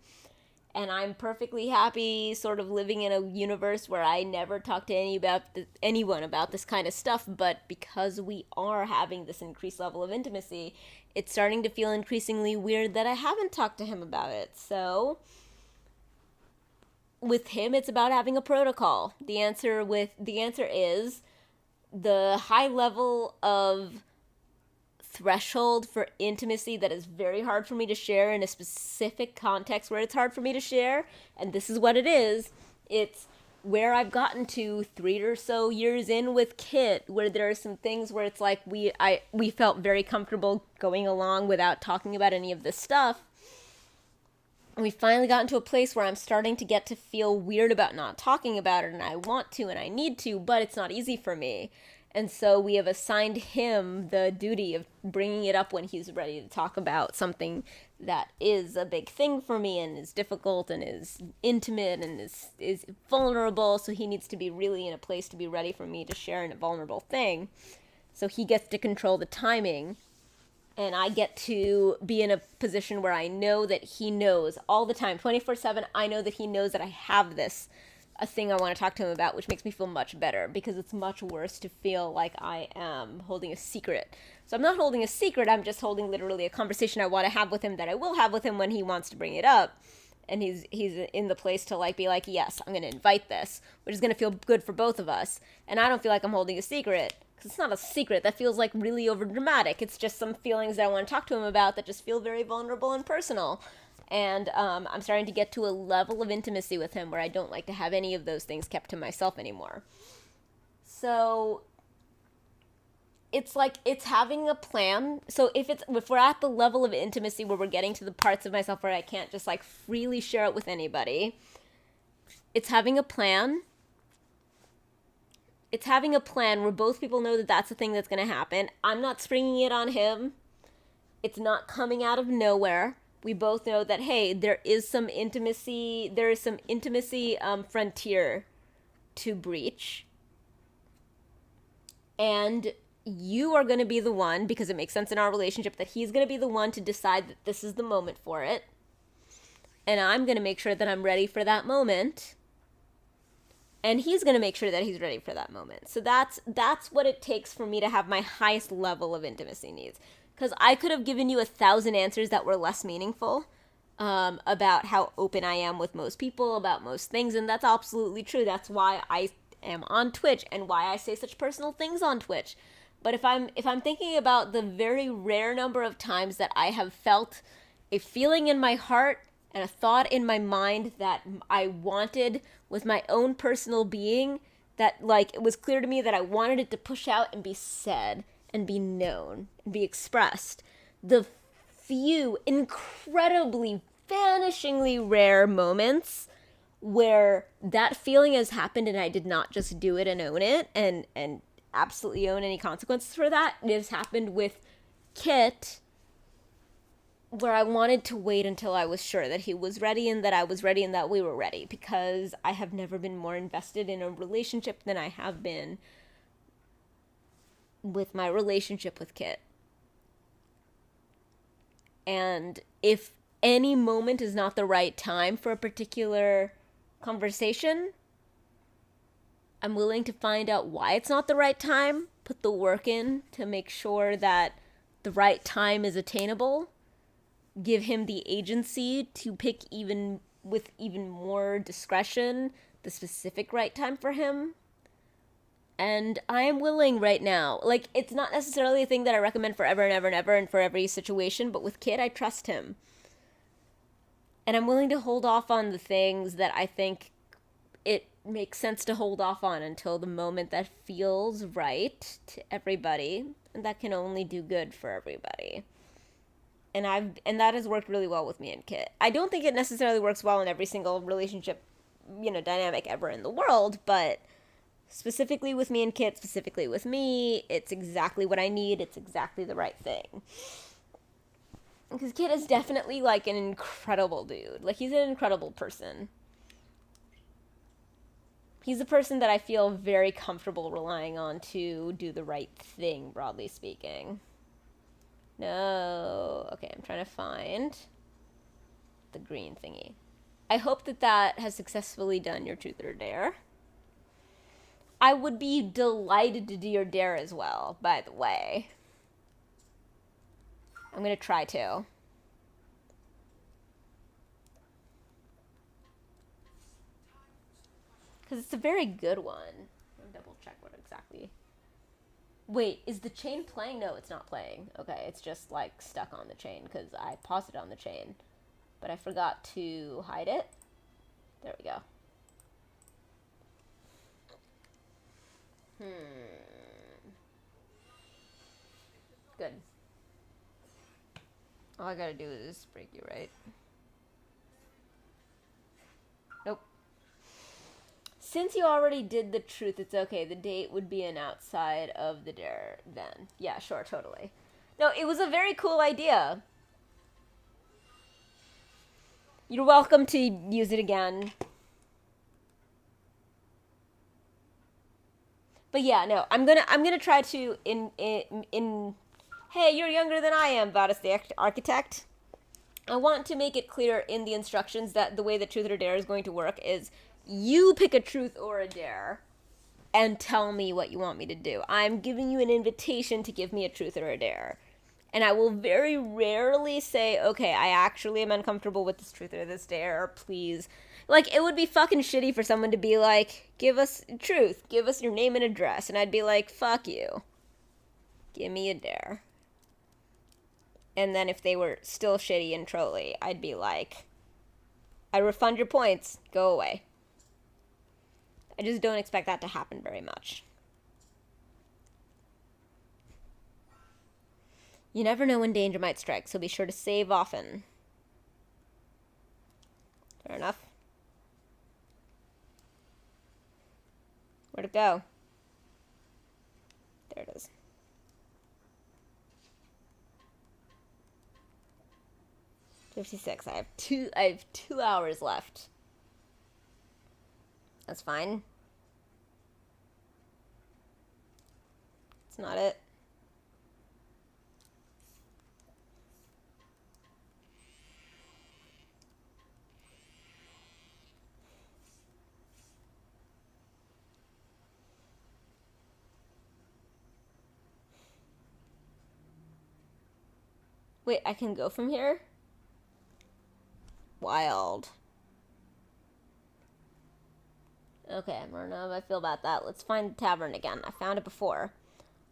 And I'm perfectly happy sort of living in a universe where I never talk to anyone about this kind of stuff, but because we are having this increased level of intimacy, it's starting to feel increasingly weird that I haven't talked to him about it. So with him, it's about having a protocol. The answer is the high level of threshold for intimacy that is very hard for me to share in a specific context where it's hard for me to share, and this is what it is. It's where I've gotten to 3 or so years in with Kit, where there are some things where it's like we felt very comfortable going along without talking about any of this stuff. And we finally got into a place where I'm starting to get to feel weird about not talking about it, and I want to and I need to, but it's not easy for me. And so we have assigned him the duty of bringing it up when he's ready to talk about something that is a big thing for me and is difficult and is intimate and is vulnerable. So he needs to be really in a place to be ready for me to share in a vulnerable thing. So he gets to control the timing. And I get to be in a position where I know that he knows all the time, 24/7. I know that he knows that I have this a thing I want to talk to him about, which makes me feel much better, because it's much worse to feel like I am holding a secret. So I'm not holding a secret, I'm just holding literally a conversation I want to have with him that I will have with him when he wants to bring it up. And he's in the place to like be like, yes, I'm going to invite this, which is going to feel good for both of us. And I don't feel like I'm holding a secret, because it's not a secret. That feels like really overdramatic. It's just some feelings that I want to talk to him about that just feel very vulnerable and personal. And I'm starting to get to a level of intimacy with him where I don't like to have any of those things kept to myself anymore. So it's like, it's having a plan. So if we're at the level of intimacy where we're getting to the parts of myself where I can't just like freely share it with anybody, it's having a plan. It's having a plan where both people know that that's the thing that's going to happen. I'm not springing it on him. It's not coming out of nowhere. We both know that, hey, there is some intimacy frontier to breach. And you are going to be the one, because it makes sense in our relationship that he's going to be the one to decide that this is the moment for it. And I'm going to make sure that I'm ready for that moment. And he's going to make sure that he's ready for that moment. So that's what it takes for me to have my highest level of intimacy needs. Because I could have given you 1,000 answers that were less meaningful about how open I am with most people, about most things, and that's absolutely true. That's why I am on Twitch and why I say such personal things on Twitch. But if I'm thinking about the very rare number of times that I have felt a feeling in my heart and a thought in my mind that I wanted with my own personal being, that like it was clear to me that I wanted it to push out and be said and be known and be expressed, the few incredibly, vanishingly rare moments where that feeling has happened and I did not just do it and own it and absolutely own any consequences for that, it has happened with Kit, where I wanted to wait until I was sure that he was ready and that I was ready and that we were ready, because I have never been more invested in a relationship than I have been with my relationship with Kit. And if any moment is not the right time for a particular conversation, I'm willing to find out why it's not the right time, put the work in to make sure that the right time is attainable, give him the agency to pick with even more discretion the specific right time for him. And I am willing right now. Like, it's not necessarily a thing that I recommend forever and ever and ever and for every situation, but with Kit, I trust him. And I'm willing to hold off on the things that I think it makes sense to hold off on until the moment that feels right to everybody, and that can only do good for everybody. And that has worked really well with me and Kit. I don't think it necessarily works well in every single relationship, dynamic ever in the world, but specifically with me and Kit, specifically with me, it's exactly what I need. It's exactly the right thing. Because Kit is definitely, like, an incredible dude. Like, he's an incredible person. He's a person that I feel very comfortable relying on to do the right thing, broadly speaking. No. Okay, I'm trying to find the green thingy. I hope that has successfully done your truth or dare. I would be delighted to do your dare as well, by the way. I'm going to try to. Because it's a very good one. I'll double check what exactly. Wait, is the chain playing? No, it's not playing. Okay, it's just like stuck on the chain because I paused it on the chain. But I forgot to hide it. There we go. Good. All I gotta do is break you, right? Nope. Since you already did the truth, it's okay. The date would be an outside of the dare then. Yeah, sure, totally. No, it was a very cool idea. You're welcome to use it again. But yeah, no, I'm gonna try to hey, you're younger than I am, Vadis the Architect. I want to make it clear in the instructions that the way that Truth or Dare is going to work is You pick a truth or a dare and tell me what you want me to do. I'm giving you an invitation to give me a truth or a dare. And I will very rarely say, okay, I actually am uncomfortable with this truth or this dare, please. Like, it would be fucking shitty for someone to be like, give us truth, give us your name and address. And I'd be like, fuck you. Give me a dare. And then if they were still shitty and trolly, I'd be like, I refund your points, go away. I just don't expect that to happen very much. You never know when danger might strike, so be sure to save often. Fair enough. Where'd it go? There it is. $56. I have 2 hours left. That's fine. It's not it. Wait, I can go from here? Wild. Okay, I don't know how I feel about that. Let's find the tavern again. I found it before.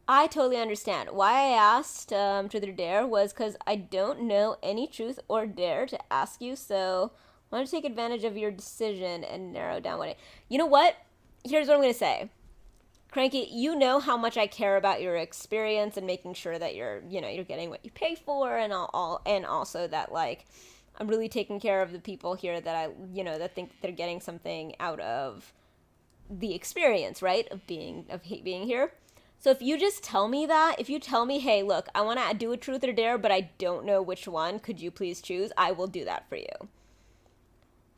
I totally understand. Why I asked Truth or Dare was because I don't know any truth or dare to ask you, so I want to take advantage of your decision and narrow down what You know what? Here's what I'm going to say. Cranky, you know how much I care about your experience and making sure that you're getting what you pay for and all and also that, like, I'm really taking care of the people here that that think they're getting something out of the experience, right? Of being here. So if you just tell me that, if you tell me, hey, look, I want to do a truth or dare, but I don't know which one, could you please choose? I will do that for you.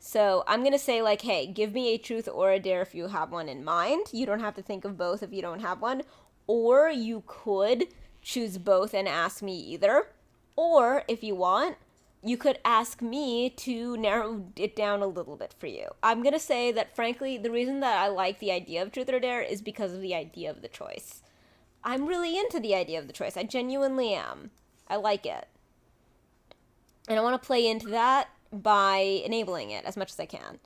So I'm going to say, like, hey, give me a truth or a dare if you have one in mind. You don't have to think of both if you don't have one. Or you could choose both and ask me either. Or if you want, you could ask me to narrow it down a little bit for you. I'm going to say that, frankly, the reason that I like the idea of truth or dare is because of the idea of the choice. I'm really into the idea of the choice. I genuinely am. I like it. And I want to play into that by enabling it as much as I can.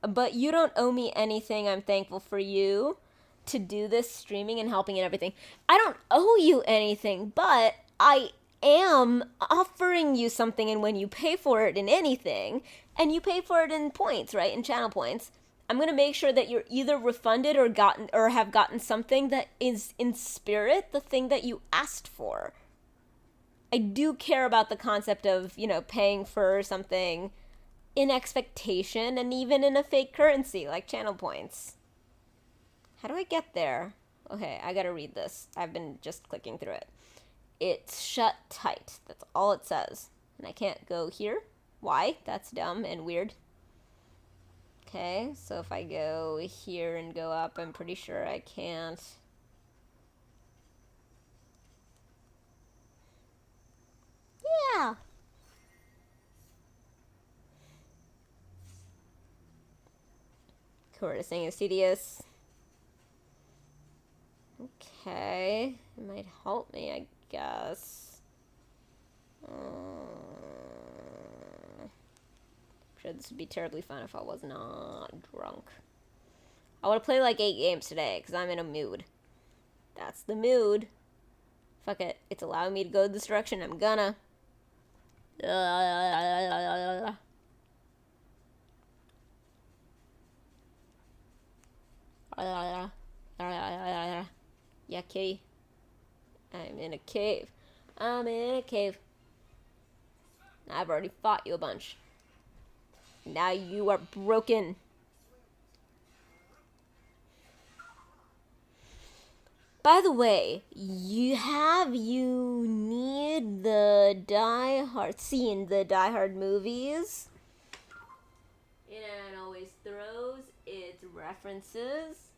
But you don't owe me anything. I'm thankful for you to do this streaming and helping and everything. I don't owe you anything, but I am offering you something, and when you pay for it in anything, and you pay for it in points, right, in channel points, I'm going to make sure that you're either refunded or have gotten something that is in spirit the thing that you asked for. I do care about the concept of, paying for something in expectation and even in a fake currency like channel points. How do I get there? Okay, I gotta read this. I've been just clicking through it. It's shut tight. That's all it says. And I can't go here. Why? That's dumb and weird. Okay, so if I go here and go up, I'm pretty sure I can't. Yeah. Courtesing is tedious. Okay, it might help me, I guess. I'm sure this would be terribly fun if I was not drunk. I want to play like 8 games today because I'm in a mood. That's the mood. Fuck it. It's allowing me to go this direction. I'm gonna. Yeah, kitty. I'm in a cave. I'm in a cave. I've already fought you a bunch. Now you are broken. By the way, you need the seen the Die Hard movies? And always throws its references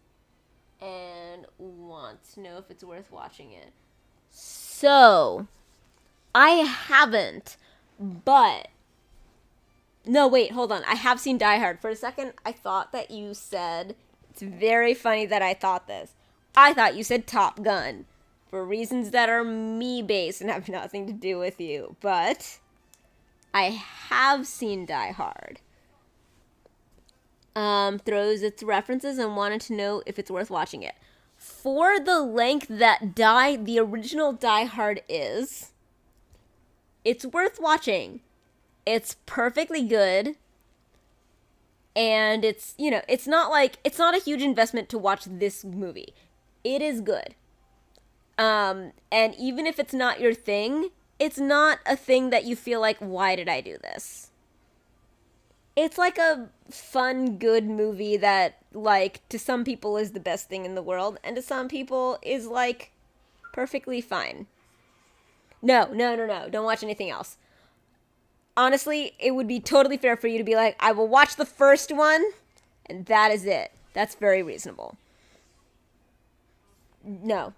and wants to know if it's worth watching it. So, I haven't, but No, wait, hold on. I have seen Die Hard. For a second, I thought that you said... It's very funny that I thought this. I thought you said Top Gun. For reasons that are me-based and have nothing to do with you. But I have seen Die Hard. Throws its references and wanted to know if it's worth watching it. For the length that the original Die Hard is, it's worth watching. It's perfectly good. And it's, you know, it's not a huge investment to watch this movie. It is good. And even if it's not your thing, it's not a thing that you feel like, why did I do this? It's like a fun, good movie that, like, to some people is the best thing in the world, and to some people is, like, perfectly fine. No. Don't watch anything else. Honestly, it would be totally fair for you to be like, I will watch the first one, and that is it. That's very reasonable. No.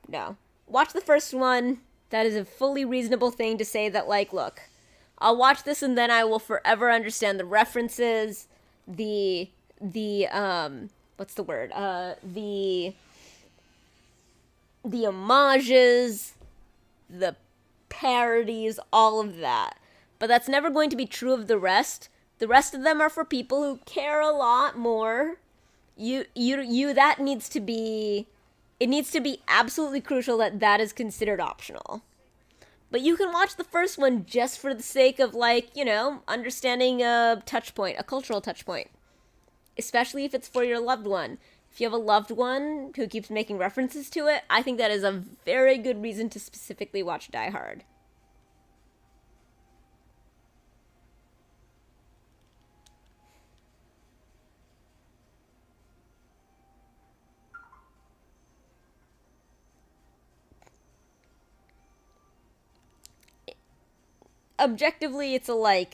Watch the first one. That is a fully reasonable thing to say that, like, look, I'll watch this and then I will forever understand the references, what's the word? The homages, the parodies, all of that. But that's never going to be true of the rest. The rest of them are for people who care a lot more. That needs to be, it needs to be absolutely crucial that is considered optional. But you can watch the first one just for the sake of, like, you know, understanding a touch point, a cultural touch point. Especially if it's for your loved one. If you have a loved one who keeps making references to it, I think that is a very good reason to specifically watch Die Hard. Objectively, it's I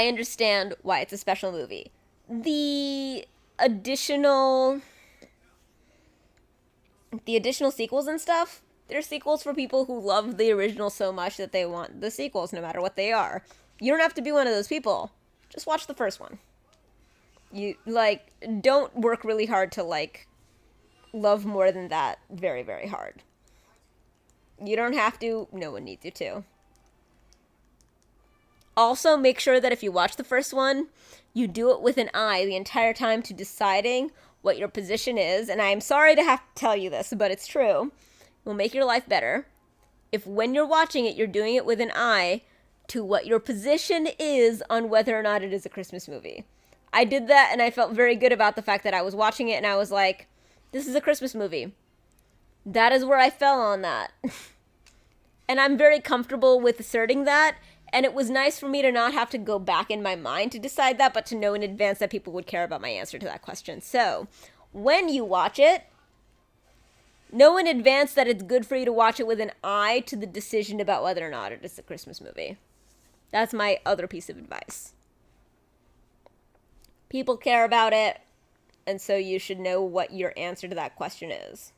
understand why it's a special movie. The additional sequels and stuff, they're sequels for people who love the original so much that they want the sequels no matter what they are. You don't have to be one of those people. Just watch the first one. You, don't work really hard to, love more than that very, very hard. You don't have to. No one needs you to. Also, make sure that if you watch the first one, you do it with an eye the entire time to deciding what your position is. And I'm sorry to have to tell you this, but it's true. It will make your life better if when you're watching it, you're doing it with an eye to what your position is on whether or not it is a Christmas movie. I did that, and I felt very good about the fact that I was watching it, and I was like, this is a Christmas movie. That is where I fell on that. And I'm very comfortable with asserting that. And it was nice for me to not have to go back in my mind to decide that, but to know in advance that people would care about my answer to that question. So, when you watch it, know in advance that it's good for you to watch it with an eye to the decision about whether or not it is a Christmas movie. That's my other piece of advice. People care about it, and so you should know what your answer to that question is.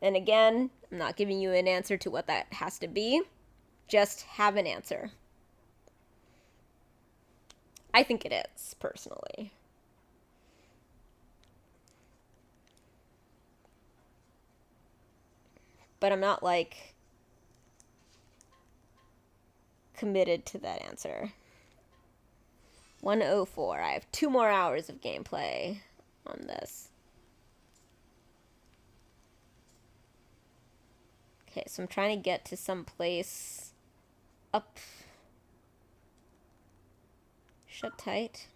And again, I'm not giving you an answer to what that has to be. Just have an answer. I think it is, personally. But I'm not, committed to that answer. 104. I have 2 more hours of gameplay on this. Okay, so I'm trying to get to some place up. Shut tight.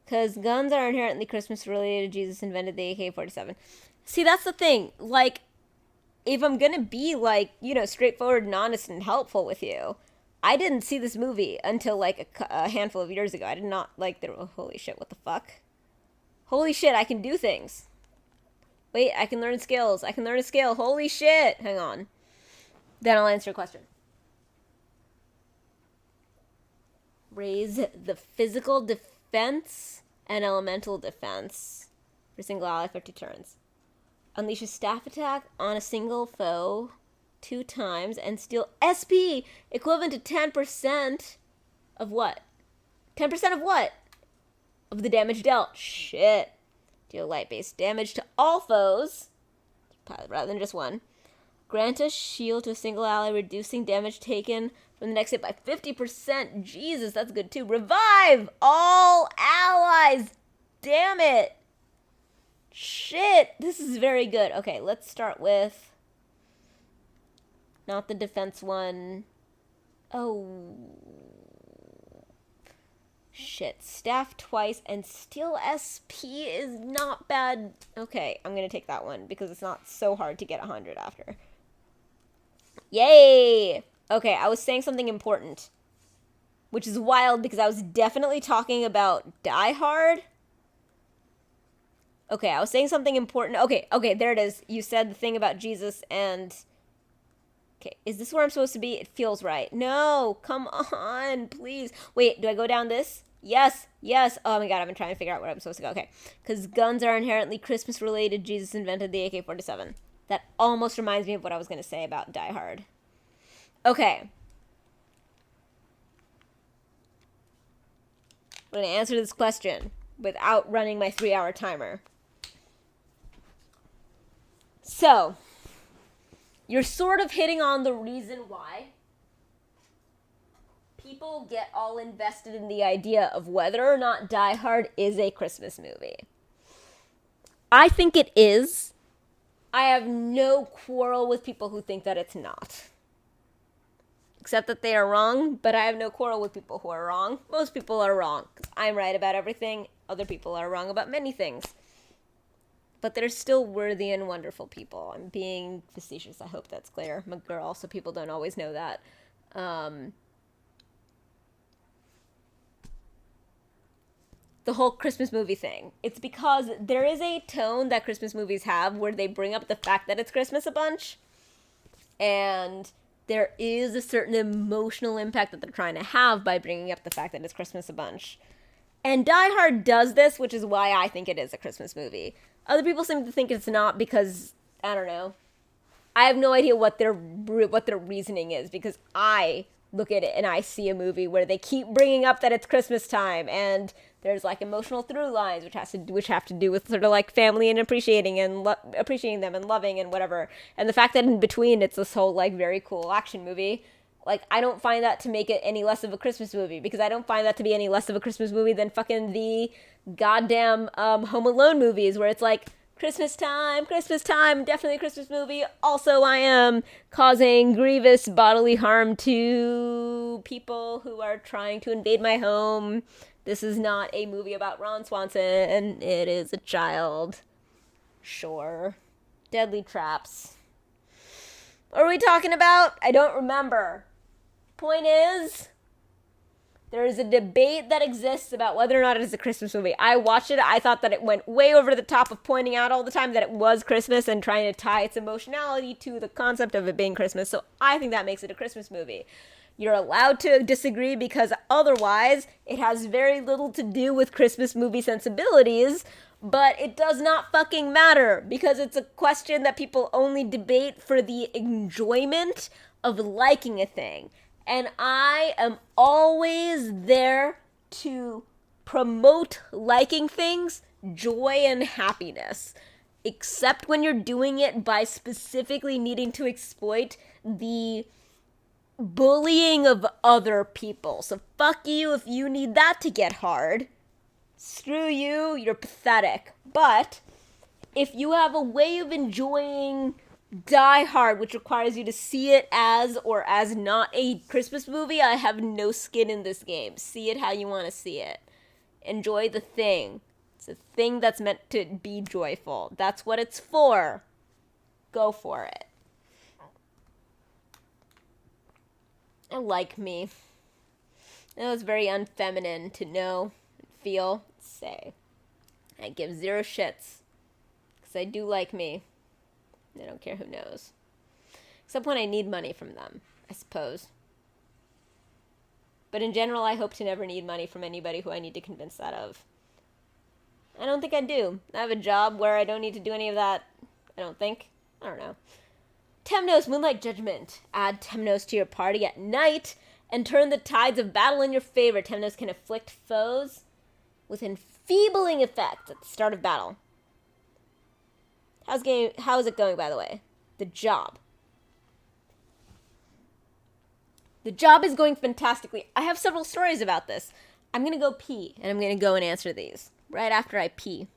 Because guns are inherently Christmas related. Jesus invented the AK-47. See, that's the thing. If I'm gonna be, straightforward and honest and helpful with you, I didn't see this movie until, a handful of years ago. I did not holy shit, what the fuck? Holy shit, I can do things. Wait, I can learn skills. I can learn a skill. Holy shit! Hang on. Then I'll answer your question. Raise the physical defense and elemental defense for single ally for 2 turns. Unleash a staff attack on a single foe 2 times and steal SP equivalent to 10% of what? 10% of what? Of the damage dealt. Shit. Deal light-based damage to all foes, rather than just one. Grant a shield to a single ally, reducing damage taken from the next hit by 50%. Jesus, that's good too. Revive all allies. Damn it. Shit. This is very good. Okay, let's start with... not the defense one. Oh. Shit. Staff twice and steal SP is not bad. Okay, I'm gonna take that one because it's not so hard to get 100 after. Yay! Okay, I was saying something important. Which is wild because I was definitely talking about Die Hard. Okay, I was saying something important. Okay, there it is. You said the thing about Jesus and... Okay, is this where I'm supposed to be? It feels right. No, come on, please. Wait, do I go down this? Yes. Oh my god, I've been trying to figure out where I'm supposed to go. Okay, because guns are inherently Christmas-related. Jesus invented the AK-47. That almost reminds me of what I was going to say about Die Hard. Okay. I'm going to answer this question without running my 3-hour timer. So, you're sort of hitting on the reason why people get all invested in the idea of whether or not Die Hard is a Christmas movie. I think it is. I have no quarrel with people who think that it's not. Except that they are wrong, but I have no quarrel with people who are wrong. Most people are wrong. I'm right about everything. Other people are wrong about many things. But they're still worthy and wonderful people. I'm being facetious. I hope that's clear. I'm a girl, so people don't always know that. The whole Christmas movie thing. It's because there is a tone that Christmas movies have where they bring up the fact that it's Christmas a bunch. And there is a certain emotional impact that they're trying to have by bringing up the fact that it's Christmas a bunch. And Die Hard does this, which is why I think it is a Christmas movie. Other people seem to think it's not because, I don't know. I have no idea what their reasoning is because I look at it and I see a movie where they keep bringing up that it's Christmas time and there's like emotional through lines which have to do with sort of like family and appreciating them and loving and whatever. And the fact that in between it's this whole like very cool action movie. Like, I don't find that to make it any less of a Christmas movie because I don't find that to be any less of a Christmas movie than fucking the goddamn Home Alone movies where it's like, Christmas time, definitely a Christmas movie. Also, I am causing grievous bodily harm to people who are trying to invade my home. This is not a movie about Ron Swanson, and it is a child. Sure. Deadly traps. What are we talking about? I don't remember. Point is, there is a debate that exists about whether or not it is a Christmas movie. I watched it. I thought that it went way over the top of pointing out all the time that it was Christmas and trying to tie its emotionality to the concept of it being Christmas. So I think that makes it a Christmas movie. You're allowed to disagree because otherwise it has very little to do with Christmas movie sensibilities, but it does not fucking matter because it's a question that people only debate for the enjoyment of liking a thing. And I am always there to promote liking things, joy and happiness. Except when you're doing it by specifically needing to exploit the bullying of other people. So fuck you if you need that to get hard. Screw you, you're pathetic. But if you have a way of enjoying Die Hard, which requires you to see it as or as not a Christmas movie, I have no skin in this game. See it how you want to see it. Enjoy the thing. It's a thing that's meant to be joyful. That's what it's for. Go for it. I like me. It was very unfeminine to know, feel, say. I give 0 shits. Because I do like me. I don't care who knows. Except when I need money from them, I suppose. But in general, I hope to never need money from anybody who I need to convince that of. I don't think I do. I have a job where I don't need to do any of that. I don't think. I don't know. Temnos, Moonlight Judgment. Add Temnos to your party at night and turn the tides of battle in your favor. Temnos can afflict foes with enfeebling effects at the start of battle. How is it going, by the way? The job. The job is going fantastically. I have several stories about this. I'm going to go pee, and I'm going to go and answer these right after I pee.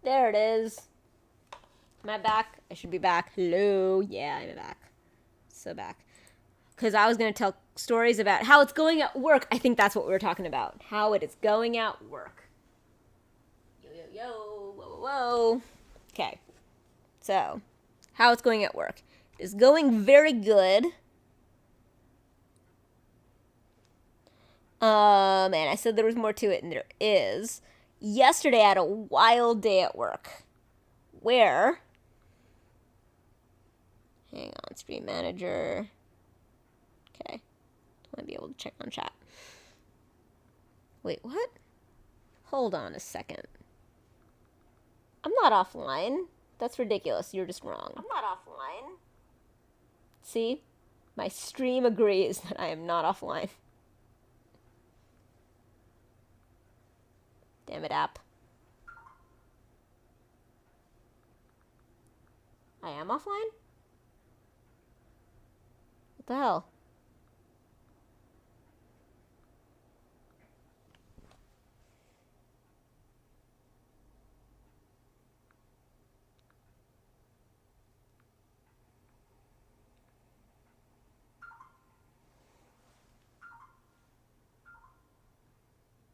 There it is. Am I back? I should be back. Hello. Yeah, I'm back. So back. Because I was going to tell stories about how it's going at work. I think that's what we were talking about. How it is going at work. Yo, yo, yo. Whoa, whoa, whoa. Okay. So, how it's going at work. It is going very good. And I said there was more to it, and there is. Yesterday I had a wild day at work where, hang on, stream manager, okay, I might be able to check on chat. Wait, what? Hold on a second. I'm not offline. That's ridiculous. You're just wrong. I'm not offline. See? My stream agrees that I am not offline. Damn it, app. I am offline? What the hell?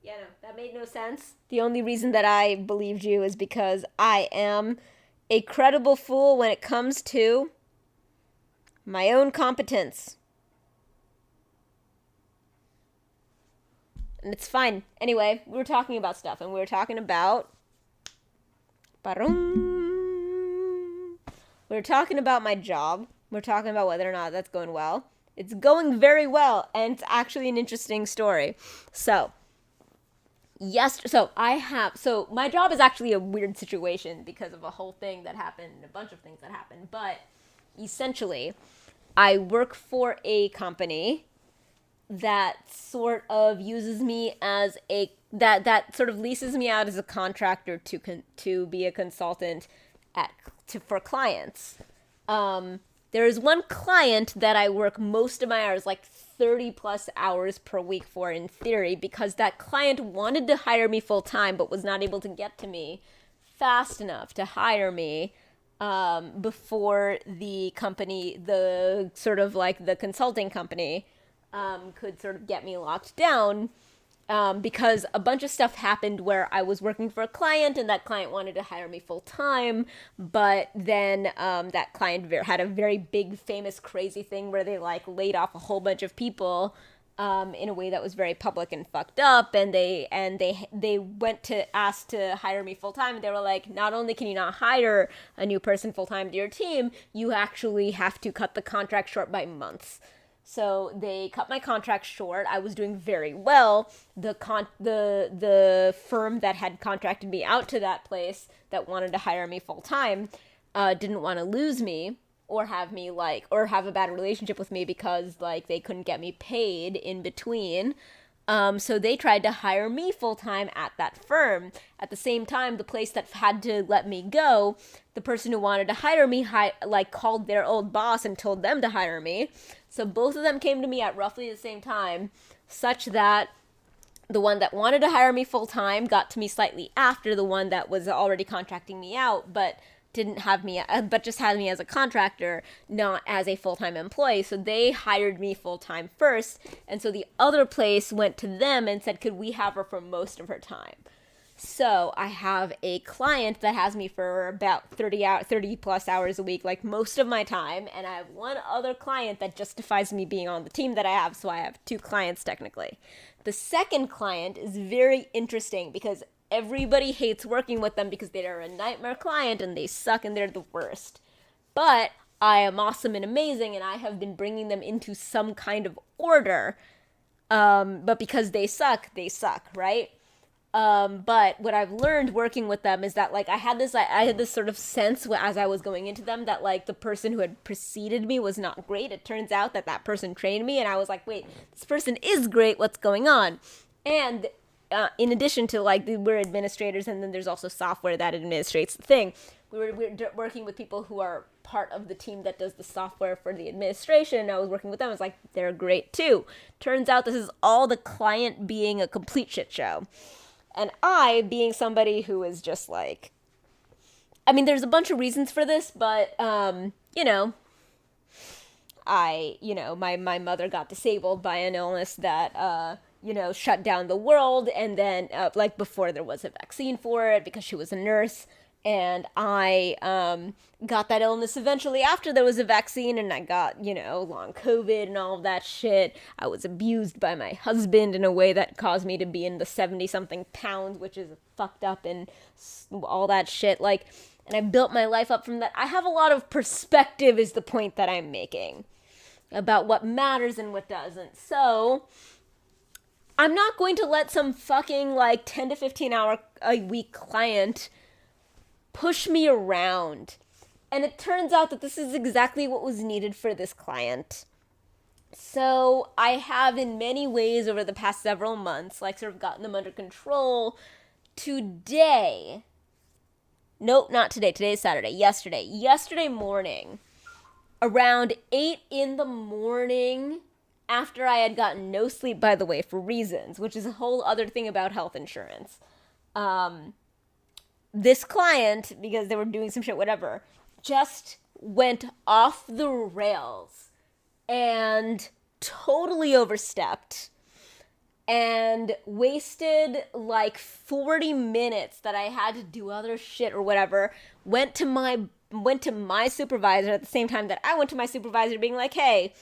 Yeah, no, that made no sense. The only reason that I believed you is because I am a credible fool when it comes to my own competence. And it's fine. Anyway, we were talking about stuff, and we were talking about... We were talking about my job. We were talking about whether or not that's going well. It's going very well, and it's actually an interesting story. So... Yes, so my job is actually a weird situation because of a whole thing that happened, a bunch of things that happened, but essentially, I work for a company that sort of uses me as a that sort of leases me out as a contractor to be a consultant for clients. There is one client that I work most of my hours, like 30 plus hours per week for in theory, because that client wanted to hire me full time but was not able to get to me fast enough to hire me before the company, the sort of like the consulting company, could sort of get me locked down. Because a bunch of stuff happened where I was working for a client and that client wanted to hire me full time, but then that client had a very big, famous, crazy thing where they like laid off a whole bunch of people in a way that was very public and fucked up, and they went to ask to hire me full time, and they were like, not only can you not hire a new person full time to your team, you actually have to cut the contract short by months. So they cut my contract short. I was doing very well. The firm that had contracted me out to that place that wanted to hire me full time didn't want to lose me or have a bad relationship with me because like they couldn't get me paid in between. So they tried to hire me full time at that firm. At the same time, the place that had to let me go, the person who wanted to hire me called their old boss and told them to hire me. So both of them came to me at roughly the same time, such that the one that wanted to hire me full time got to me slightly after the one that was already contracting me out, but didn't have me, but just had me as a contractor, not as a full-time employee. So they hired me full-time first, and so the other place went to them and said, could we have her for most of her time? So I have a client that has me for about 30 plus hours a week, like most of my time, and I have one other client that justifies me being on the team that I have, so I have two clients technically. The second client is very interesting because everybody hates working with them because they're a nightmare client and they suck and they're the worst. But I am awesome and amazing, and I have been bringing them into some kind of order. But because they suck, right? But what I've learned working with them is that like I had this sort of sense as I was going into them that like the person who had preceded me was not great. It turns out that person trained me, and I was like, wait, this person is great. What's going on? And in addition to like we're administrators, and then there's also software that administrates the thing. We're working with people who are part of the team that does the software for the administration. And I was working with them. I was like, they're great too. Turns out this is all the client being a complete shit show. And I, being somebody who is just like, I mean, there's a bunch of reasons for this, but, my mother got disabled by an illness that, shut down the world. And then, before there was a vaccine for it, because she was a nurse. And I got that illness eventually after there was a vaccine, and I got, long COVID and all of that shit. I was abused by my husband in a way that caused me to be in the 70-something pounds, which is fucked up, and all that shit. And I built my life up from that. I have a lot of perspective is the point that I'm making about what matters and what doesn't. So I'm not going to let some fucking 10 to 15 hour a week client push me around. And it turns out that this is exactly what was needed for this client. So I have in many ways over the past several months, sort of gotten them under control. Today, nope, not today, today's Saturday, yesterday morning, around 8 in the morning, after I had gotten no sleep, by the way, for reasons, which is a whole other thing about health insurance, this client, because they were doing some shit, whatever, just went off the rails and totally overstepped and wasted 40 minutes that I had to do other shit or whatever. Went to my supervisor at the same time that I went to my supervisor being like, hey,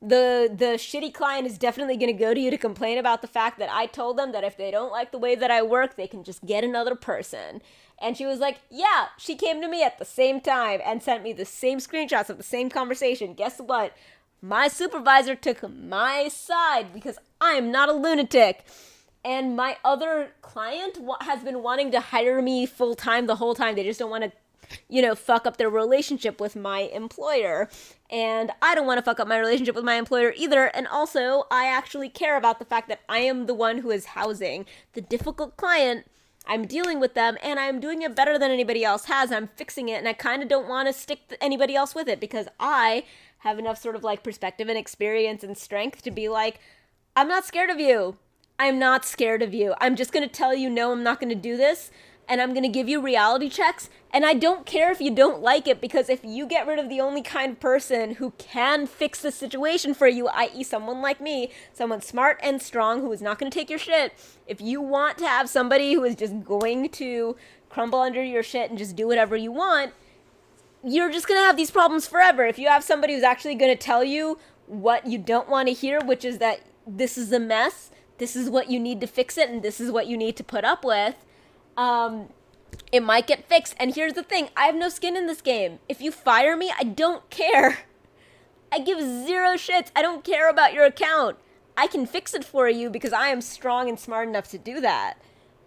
the shitty client is definitely going to go to you to complain about the fact that I told them that if they don't like the way that I work, they can just get another person. And she was like, yeah, she came to me at the same time and sent me the same screenshots of the same conversation. Guess what? My supervisor took my side because I'm not a lunatic. And my other client has been wanting to hire me full time the whole time. They just don't want to you know, fuck up their relationship with my employer. And I don't want to fuck up my relationship with my employer either. And also, I actually care about the fact that I am the one who is housing the difficult client. I'm dealing with them, and I'm doing it better than anybody else has. I'm fixing it, and I kind of don't want to stick anybody else with it because I have enough sort of like perspective and experience and strength to be like, I'm not scared of you. I'm not scared of you. I'm just going to tell you, no, I'm not going to do this. And I'm going to give you reality checks. And I don't care if you don't like it, because if you get rid of the only kind of person who can fix the situation for you, i.e. someone like me, someone smart and strong who is not going to take your shit, if you want to have somebody who is just going to crumble under your shit and just do whatever you want, you're just going to have these problems forever. If you have somebody who's actually going to tell you what you don't want to hear, which is that this is a mess, this is what you need to fix it, and this is what you need to put up with, it might get fixed. And here's the thing, I have no skin in this game. If you fire me, I don't care. I give zero shits. I don't care about your account. I can fix it for you because I am strong and smart enough to do that.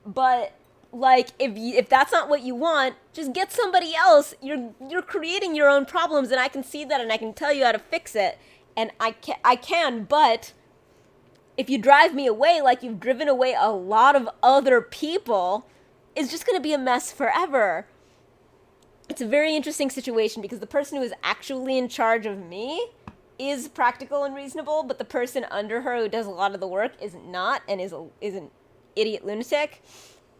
But like, if that's not what you want, just get somebody else. You're creating your own problems, and I can see that, and I can tell you how to fix it. And I can, but if you drive me away like you've driven away a lot of other people, it's just going to be a mess forever. It's a very interesting situation because the person who is actually in charge of me is practical and reasonable, but the person under her who does a lot of the work is not, and is an idiot lunatic.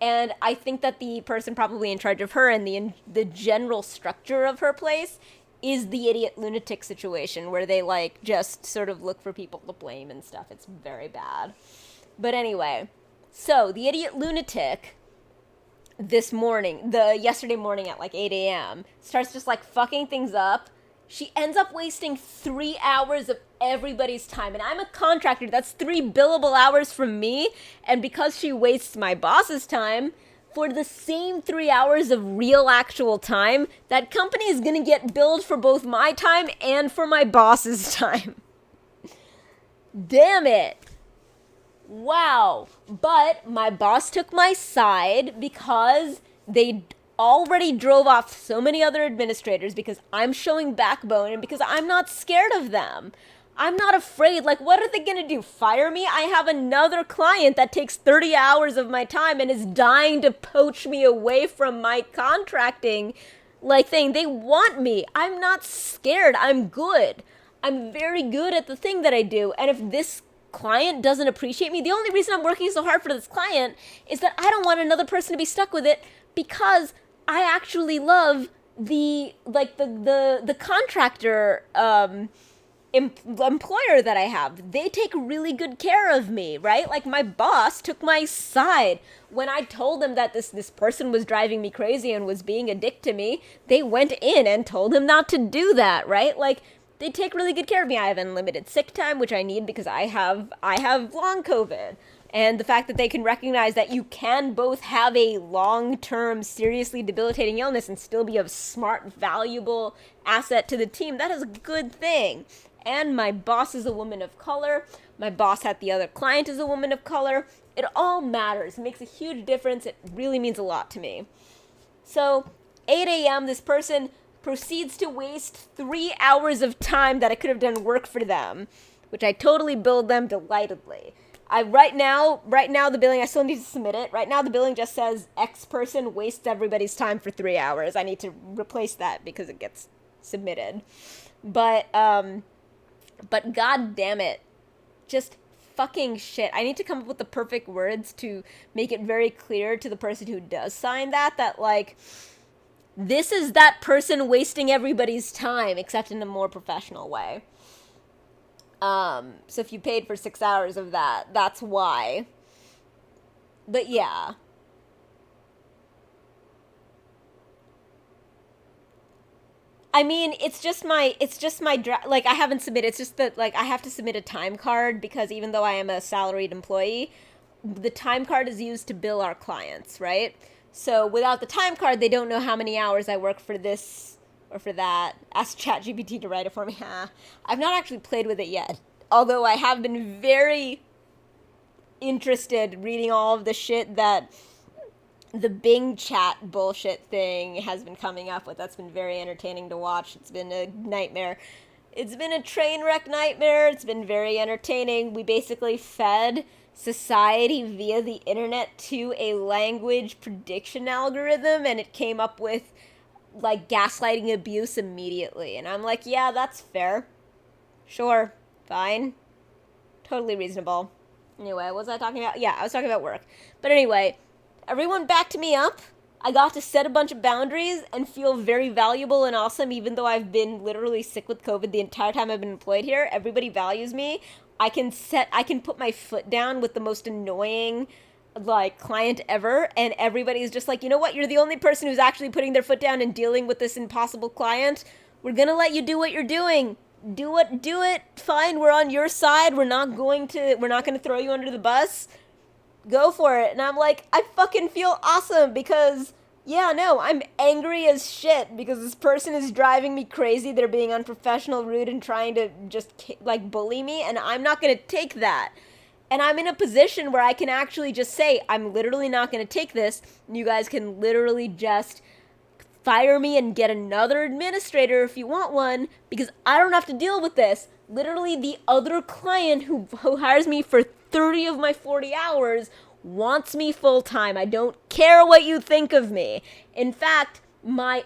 And I think that the person probably in charge of her and the general structure of her place is the idiot lunatic situation where they like just sort of look for people to blame and stuff. It's very bad. But anyway, so the idiot lunatic yesterday morning at like 8 a.m. starts just like fucking things up. She ends up wasting 3 hours of everybody's time. And I'm a contractor. That's 3 billable hours from me. And because she wastes my boss's time, for the same 3 hours of real actual time, that company is going to get billed for both my time and for my boss's time. Damn it. Wow. But my boss took my side because they already drove off so many other administrators because I'm showing backbone and because I'm not scared of them. I'm not afraid. Like, what are they going to do? Fire me? I have another client that takes 30 hours of my time and is dying to poach me away from my contracting, like, thing. They want me. I'm not scared. I'm good. I'm very good at the thing that I do. And if this client doesn't appreciate me, the only reason I'm working so hard for this client is that I don't want another person to be stuck with it because I actually love the contractor, employer that I have. They take really good care of me, right? Like, my boss took my side when I told them that this person was driving me crazy and was being a dick to me. They went in and told him not to do that, right? Like, they take really good care of me. I have unlimited sick time, which I need because I have long COVID. And the fact that they can recognize that you can both have a long-term, seriously debilitating illness and still be a smart, valuable asset to the team, that is a good thing. And my boss is a woman of color. My boss at the other client is a woman of color. It all matters. It makes a huge difference. It really means a lot to me. So, 8 a.m., this person proceeds to waste 3 hours of time that I could have done work for them, which I totally billed them delightedly. Right now the billing, I still need to submit it. Right now the billing just says X person wastes everybody's time for 3 hours. I need to replace that because it gets submitted. But god damn it. Just fucking shit. I need to come up with the perfect words to make it very clear to the person who does sign that like, this is that person wasting everybody's time, except in a more professional way. So if you paid for 6 hours of that, that's why. But yeah. I mean, it's just my, like, I haven't submitted, it's just that, like, I have to submit a time card because even though I am a salaried employee, the time card is used to bill our clients, right? So without the time card, they don't know how many hours I work for this or for that. Ask ChatGPT to write it for me. I've not actually played with it yet, although I have been very interested reading all of the shit that the Bing chat bullshit thing has been coming up with. That's been very entertaining to watch. It's been a nightmare. It's been a train wreck nightmare. It's been very entertaining. We basically fed society via the internet to a language prediction algorithm, and it came up with, like, gaslighting abuse immediately. And I'm like, yeah, that's fair. Sure. Fine. Totally reasonable. Anyway, what was I talking about? Yeah, I was talking about work. But anyway, everyone backed me up. I got to set a bunch of boundaries and feel very valuable and awesome, even though I've been literally sick with COVID the entire time I've been employed here. Everybody values me. I can put my foot down with the most annoying, like, client ever, and everybody's just like, you know what? You're the only person who's actually putting their foot down and dealing with this impossible client. We're gonna let you do what you're doing. Do it. Fine, we're on your side. We're not gonna throw you under the bus. Go for it. And I'm like, I fucking feel awesome because, yeah, no, I'm angry as shit because this person is driving me crazy. They're being unprofessional, rude, and trying to just, like, bully me, and I'm not gonna take that. And I'm in a position where I can actually just say, I'm literally not gonna take this, and you guys can literally just fire me and get another administrator if you want one, because I don't have to deal with this. Literally, the other client who hires me for 30 of my 40 hours wants me full-time. I don't care what you think of me. In fact, my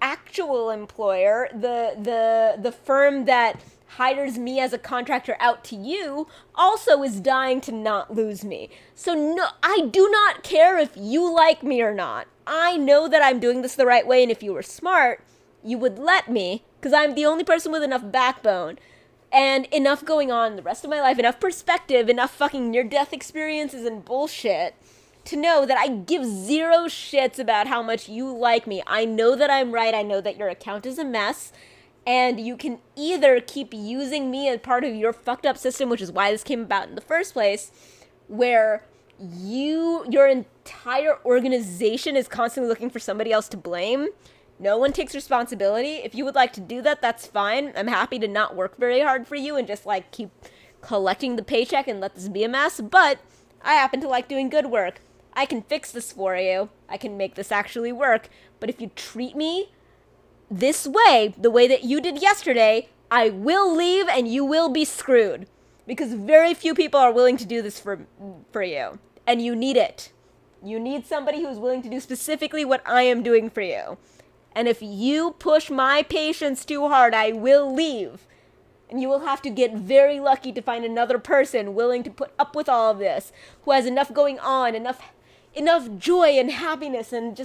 actual employer, the firm that hires me as a contractor out to you, also is dying to not lose me. So no, I do not care if you like me or not. I know that I'm doing this the right way, and if you were smart, you would let me, because I'm the only person with enough backbone and enough going on the rest of my life, enough perspective, enough fucking near-death experiences and bullshit to know that I give zero shits about how much you like me. I know that I'm right. I know that your account is a mess, and you can either keep using me as part of your fucked up system, which is why this came about in the first place, where your entire organization is constantly looking for somebody else to blame. No one takes responsibility. If you would like to do that, that's fine. I'm happy to not work very hard for you and just, like, keep collecting the paycheck and let this be a mess. But I happen to like doing good work. I can fix this for you. I can make this actually work. But if you treat me this way, the way that you did yesterday, I will leave and you will be screwed. Because very few people are willing to do this for you. And you need it. You need somebody who's willing to do specifically what I am doing for you. And if you push my patience too hard, I will leave. And you will have to get very lucky to find another person willing to put up with all of this, who has enough going on, enough joy and happiness and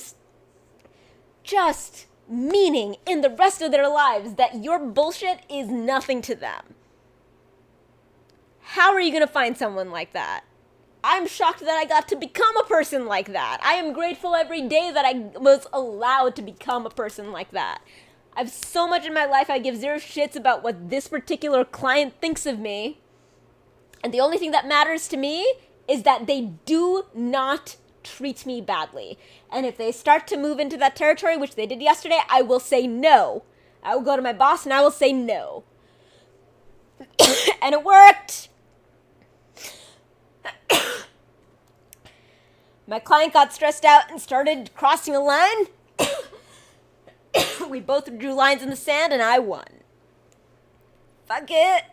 just meaning in the rest of their lives that your bullshit is nothing to them. How are you going to find someone like that? I'm shocked that I got to become a person like that. I am grateful every day that I was allowed to become a person like that. I have so much in my life I give zero shits about what this particular client thinks of me. And the only thing that matters to me is that they do not treat me badly. And if they start to move into that territory, which they did yesterday, I will say no. I will go to my boss and I will say no. And it worked. My client got stressed out and started crossing a line. We both drew lines in the sand and I won. Fuck it.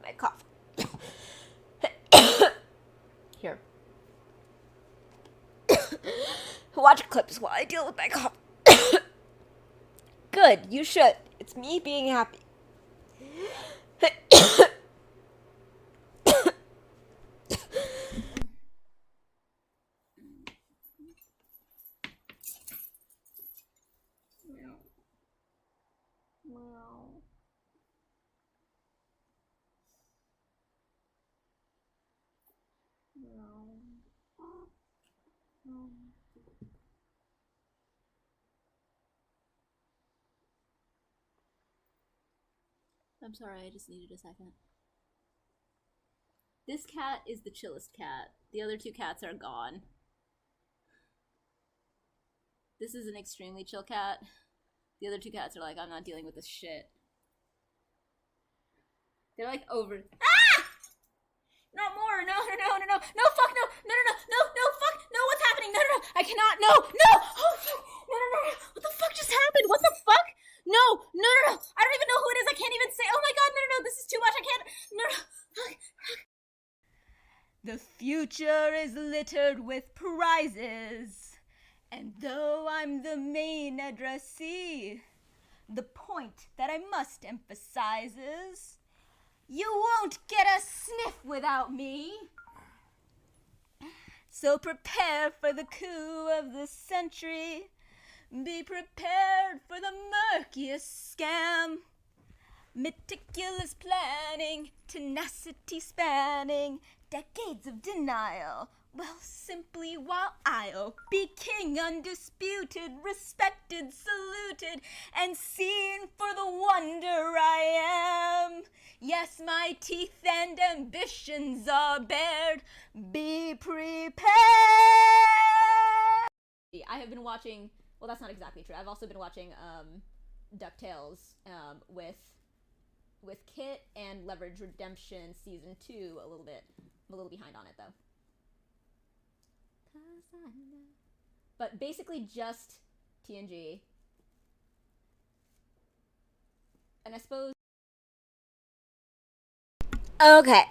My cough. Here. Watch clips while I deal with my cough. Good, you should. It's me being happy. I'm sorry, I just needed a second. This cat is the chillest cat. The other two cats are gone. This is an extremely chill cat. The other two cats are like, I'm not dealing with this shit. They're like over... Ah! Not more. No, no, no, no, no. No, fuck, no. No, no, no, no, no, fuck. No, what's happening? No, no, no. I cannot. No, no. Oh, fuck. No, no, no, no. What the fuck just happened? What the fuck? No, no, no, no. I don't even know who it is. I can't even say. Oh my god, no, no, no. This is too much. I can't. No, no. Fuck, fuck. The future is littered with prizes. And though I'm the main addressee, the point that I must emphasize is, you won't get a sniff without me. So prepare for the coup of the century. Be prepared for the murkiest scam. Meticulous planning, tenacity spanning, decades of denial. Well, simply while I'll be king undisputed, respected, saluted, and seen for the wonder I am. Yes, my teeth and ambitions are bared. Be prepared. I have been watching, well, that's not exactly true. I've also been watching DuckTales with Kit and Leverage Redemption Season 2 a little bit. I'm a little behind on it, though. But basically just TNG. And I suppose... Okay.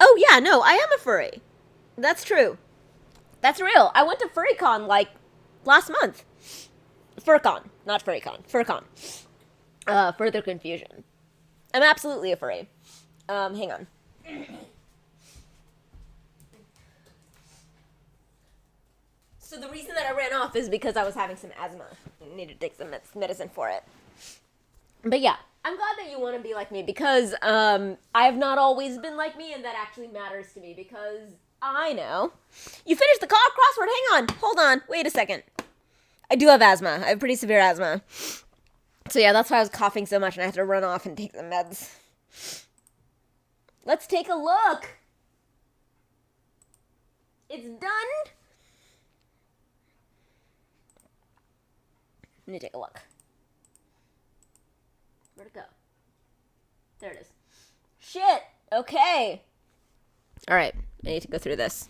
Oh yeah, no, I am a furry. That's true. That's real. I went to FurryCon, like, last month. FurCon, not FurryCon. FurCon. Further confusion. I'm absolutely a furry. Hang on. So the reason that I ran off is because I was having some asthma. I needed to take some medicine for it. But yeah, I'm glad that you want to be like me because I have not always been like me, and that actually matters to me because I know. You finished the crossword. Hang on. Hold on. Wait a second. I do have asthma. I have pretty severe asthma. So yeah, that's why I was coughing so much and I had to run off and take the meds. Let's take a look. It's done. Let me take a look. Where'd it go? There it is. Shit! Okay. Alright, I need to go through this.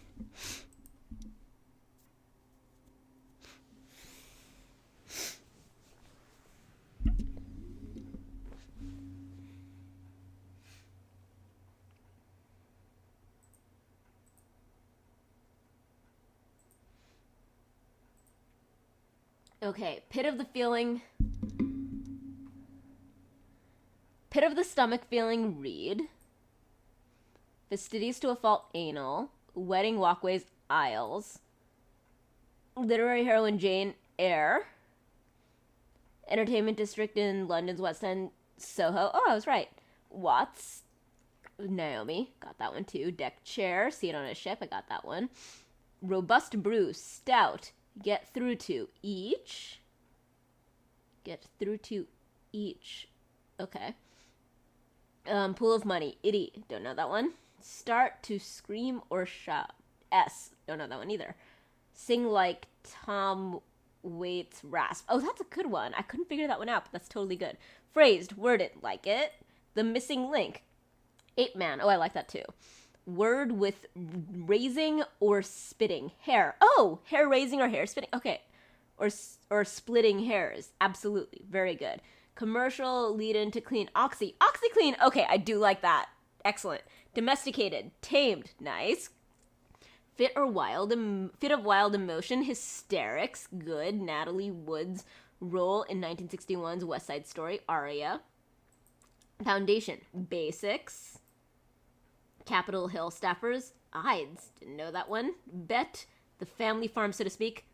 Okay, pit of the stomach feeling, read. Fastidious to a fault, anal. Wedding walkways, aisles. Literary heroine, Jane Eyre. Entertainment district in London's West End, Soho. Oh, I was right. Watts, Naomi. Got that one too. Deck chair, see it on a ship. I got that one. Robust brew, stout. Get through to each. Get through to each. Okay. Pool of money. Itty. Don't know that one. Start to scream or shout. S. Don't know that one either. Sing like Tom Waits rasp. Oh, that's a good one. I couldn't figure that one out, but that's totally good. Phrased. Worded. Like it. The missing link. Ape man. Oh, I like that too. Word with raising or spitting. Hair. Oh, hair raising or hair spitting. Okay. Or splitting hairs. Absolutely. Very good. Commercial lead into clean. OxyClean. Okay, I do like that. Excellent. Domesticated. Tamed. Nice. Fit of wild emotion. Hysterics. Good. Natalie Wood's role in 1961's West Side Story. Aria. Foundation. Basics. Capitol Hill staffers. Ides. Didn't know that one. Bet. The family farm, so to speak.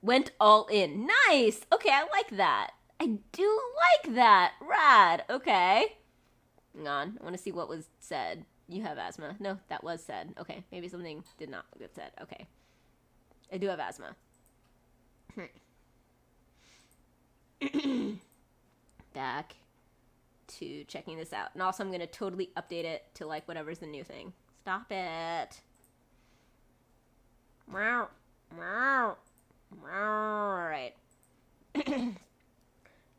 Went all in. Nice. Okay, I like that. I do like that. Rad. Okay. Hang on. I want to see what was said. You have asthma. No, that was said. Okay. Maybe something did not get said. Okay. I do have asthma. Back to checking this out. And also I'm going to totally update it to like whatever's the new thing. Stop it. Meow. Meow. Meow. All right.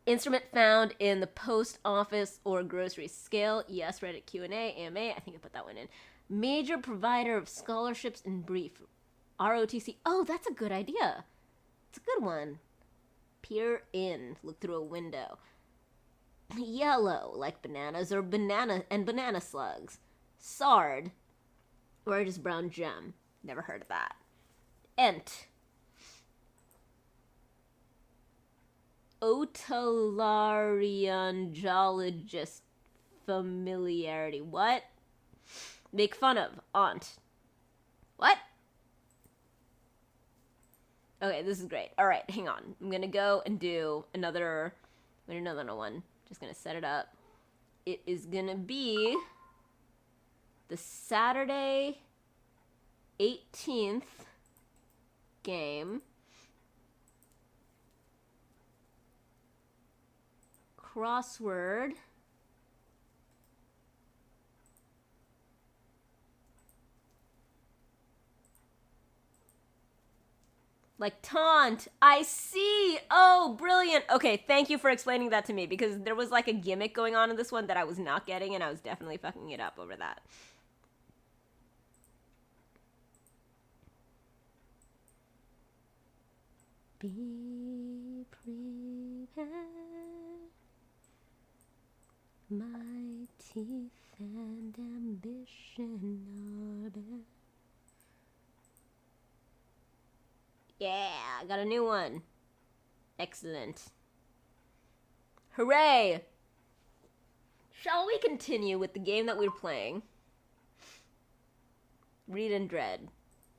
Instrument found in the post office or grocery. Scale, yes. Reddit Q&A, AMA. I think I put that one in. Major provider of scholarships in brief. ROTC. Oh, that's a good idea. It's a good one. Peer in. Look through a window. Yellow, like bananas or banana slugs. Sard, or just brown gem. Never heard of that. Ent. Otolaryngologist familiarity. What? Make fun of. Aunt. What? Okay, this is great. Alright, hang on. I'm gonna go and do another one. Just gonna set it up. It is gonna be the Saturday 18th game. Crossword. Like taunt. I see. Oh, brilliant. Okay, thank you for explaining that to me, because there was like a gimmick going on in this one that I was not getting, and I was definitely fucking it up over that. Be prepared. My teeth and ambition are bare. Yeah, I got a new one. Excellent. Hooray! Shall we continue with the game that we're playing? Read and Dread.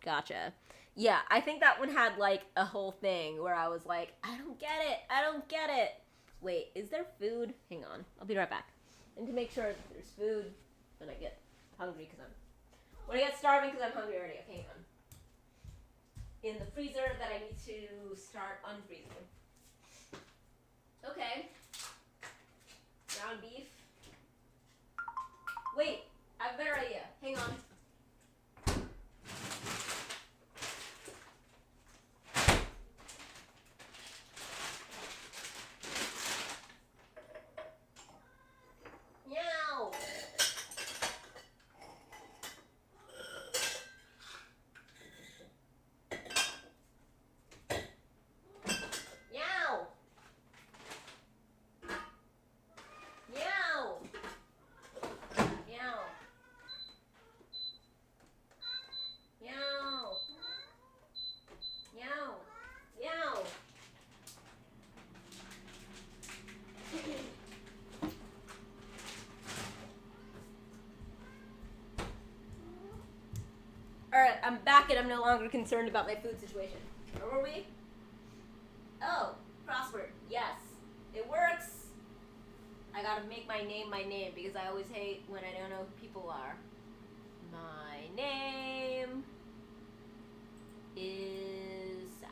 Gotcha. Yeah, I think that one had like a whole thing where I was like, I don't get it. I don't get it. Wait, is there food? Hang on. I'll be right back. I need to make sure that there's food when I get hungry when I get starving because I'm hungry already. Okay, hang on. In the freezer that I need to start unfreezing. Okay. Ground beef. Wait, I have a better idea. Hang on. Meow. Alright, I'm back and I'm no longer concerned about my food situation. Where were we? Oh, crossword. Yes. It works. I gotta make my name because I always hate when I don't know who people are. My name is Saf.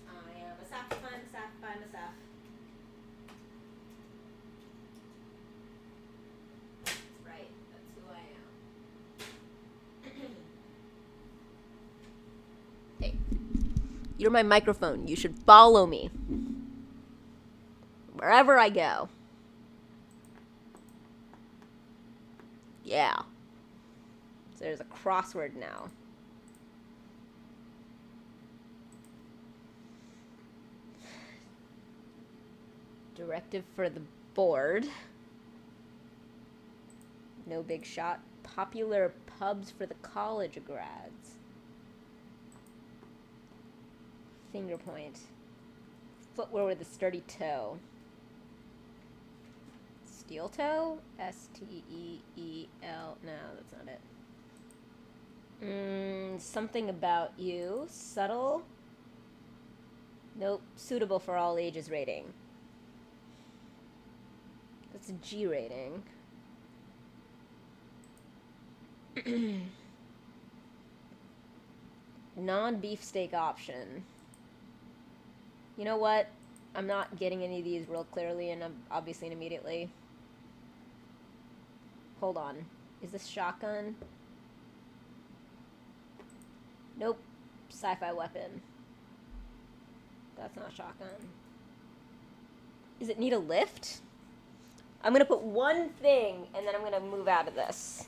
I am a Saf, I'm a Saf, I'm a Saf. That's right, that's who I am. Hey, you're my microphone. You should follow me wherever I go. Yeah. So there's a crossword now. Directive for the board. No big shot. Popular pubs for the college grads. Finger point. Footwear with a sturdy toe. Steel toe? S-T-E-E-L. No, that's not it. Something about you. Subtle? Nope. Suitable for all ages rating. That's a G rating. Non-beefsteak option. You know what? I'm not getting any of these real clearly and obviously and immediately. Hold on. Is this shotgun? Nope. Sci-fi weapon. That's not a shotgun. Does it need a lift? I'm gonna put one thing, and then I'm gonna move out of this.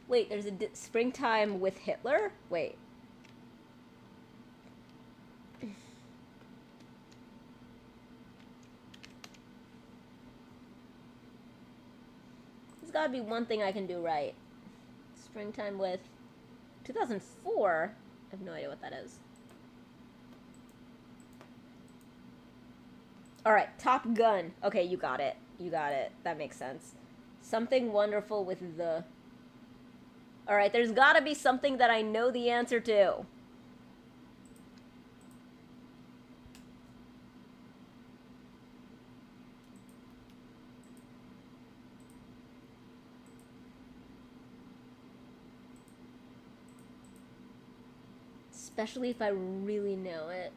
Wait, there's a springtime with Hitler? Wait. There's gotta be one thing I can do right. Springtime with 2004? I have no idea what that is. Alright, Top Gun. Okay, you got it. You got it. That makes sense. Something wonderful with the... Alright, there's gotta be something that I know the answer to. Especially if I really know it.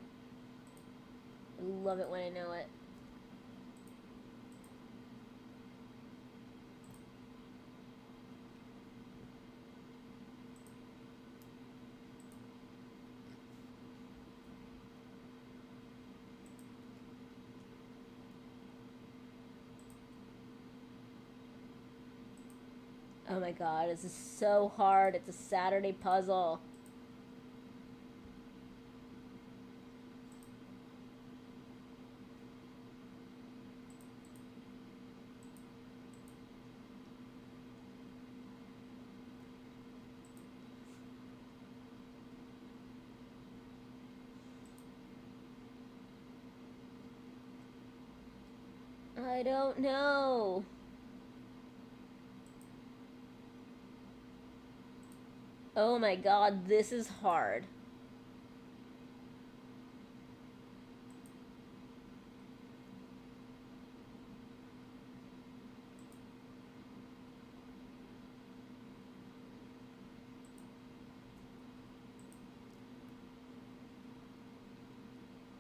I love it when I know it. Oh my god, this is so hard. It's a Saturday puzzle. I don't know. Oh my god, this is hard.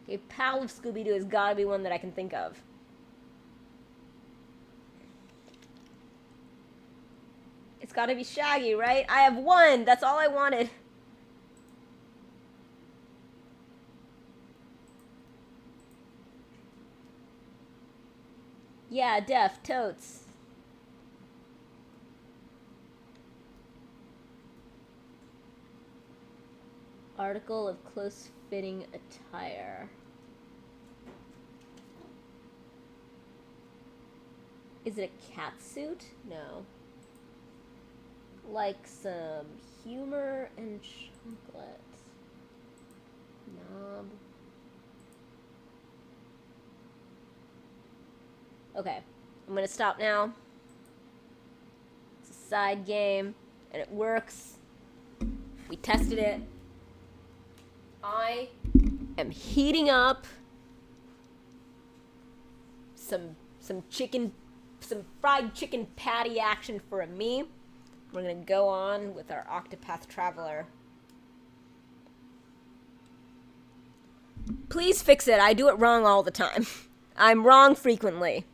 Okay, Pal of Scooby-Doo has gotta be one that I can think of. It's gotta be Shaggy, right? I have one! That's all I wanted. Yeah, def, totes. Article of close-fitting attire. Is it a cat suit? No. Like some humor and chocolate. Knob. Okay, I'm gonna stop now. It's a side game, and it works. We tested it. I am heating up some fried chicken patty action for a me. We're gonna go on with our Octopath Traveler. Please fix it. I do it wrong all the time. I'm wrong frequently.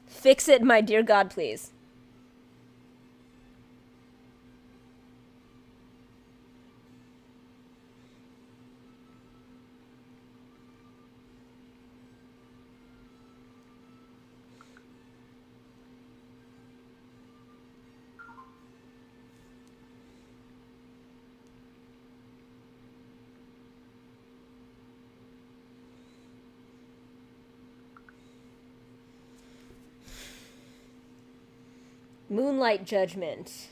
Fix it, my dear God, please. Moonlight Judgment.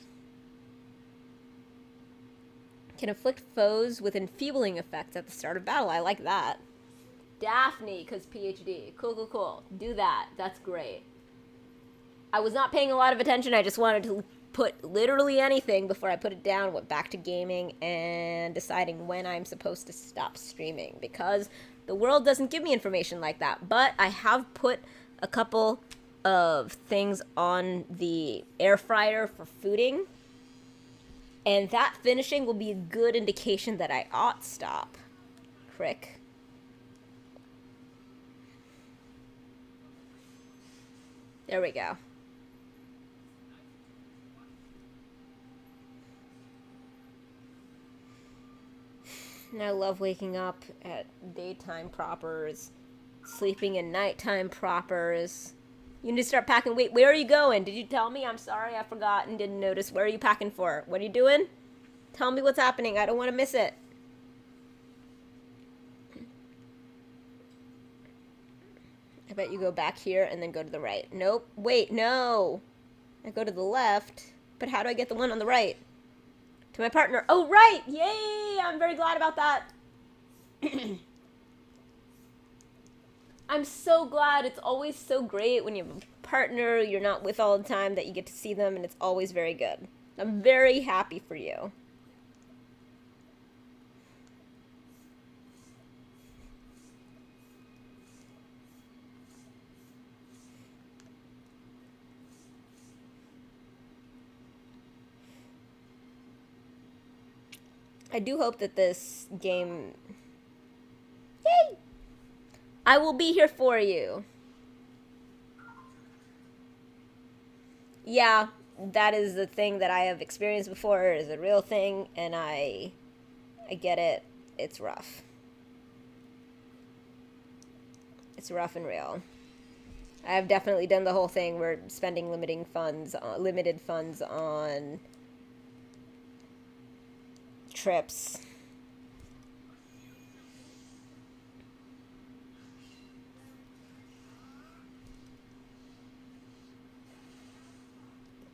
Can inflict foes with enfeebling effects at the start of battle. I like that. Daphne, because PhD. Cool, cool, cool. Do that. That's great. I was not paying a lot of attention. I just wanted to put literally anything before I put it down, went back to gaming, and deciding when I'm supposed to stop streaming. Because the world doesn't give me information like that. But I have put a couple of things on the air fryer for fooding, and that finishing will be a good indication that I ought stop. Crick. There we go. And I love waking up at daytime propers, sleeping in nighttime propers. You need to start packing. Wait, where are you going? Did you tell me? I'm sorry, I forgot and didn't notice. Where are you packing for? What are you doing? Tell me what's happening. I don't want to miss it. I bet you go back here and then go to the right. Nope. Wait, no. I go to the left. But how do I get the one on the right? To my partner. Oh, right! Yay! I'm very glad about that. I'm so glad. It's always so great when you have a partner you're not with all the time that you get to see them, and it's always very good. I'm very happy for you. I do hope that this game... Yay! I will be here for you. Yeah, that is the thing that I have experienced before. It is a real thing, and I get it. It's rough. It's rough and real. I've definitely done the whole thing where spending limited funds on trips.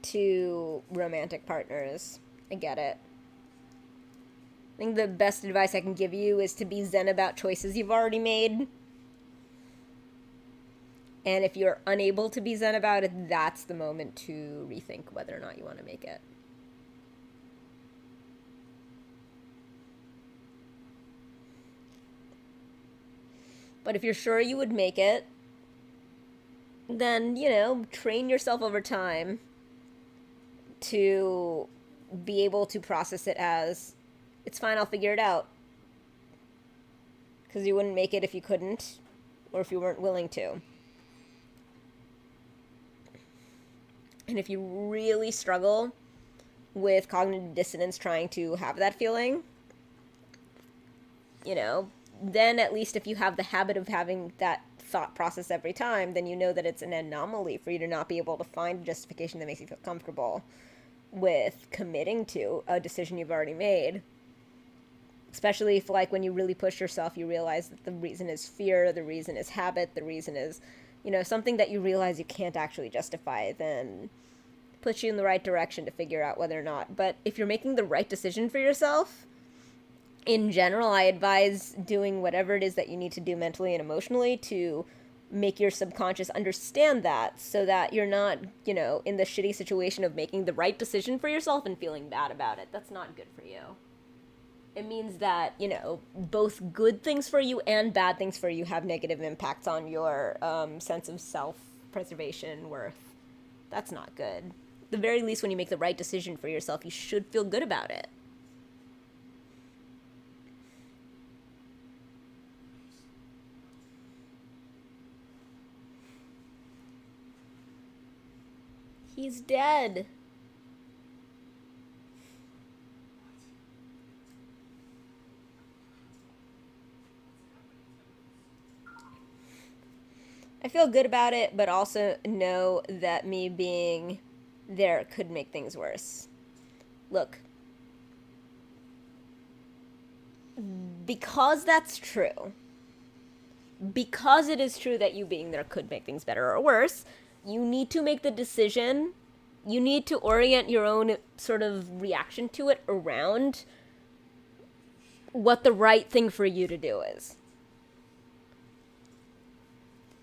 To romantic partners. I get it. I think the best advice I can give you is to be zen about choices you've already made. And if you're unable to be zen about it, that's the moment to rethink whether or not you want to make it. But if you're sure you would make it, then, you know, train yourself over time to be able to process it as, it's fine, I'll figure it out. Because you wouldn't make it if you couldn't, or if you weren't willing to. And if you really struggle with cognitive dissonance trying to have that feeling, you know, then at least if you have the habit of having that thought process every time, then you know that it's an anomaly for you to not be able to find a justification that makes you feel comfortable with committing to a decision you've already made. Especially if, like, when you really push yourself, you realize that the reason is fear, the reason is habit, the reason is, you know, something that you realize you can't actually justify, then puts you in the right direction to figure out whether or not. But if you're making the right decision for yourself, in general, I advise doing whatever it is that you need to do mentally and emotionally to make your subconscious understand that, so that you're not, you know, in the shitty situation of making the right decision for yourself and feeling bad about it. That's not good for you. It means that, you know, both good things for you and bad things for you have negative impacts on your sense of self-preservation and worth. That's not good. At the very least, when you make the right decision for yourself, you should feel good about it. He's dead. I feel good about it, but also know that me being there could make things worse. Look, because that's true, because it is true that you being there could make things better or worse, you need to make the decision, you need to orient your own sort of reaction to it around what the right thing for you to do is.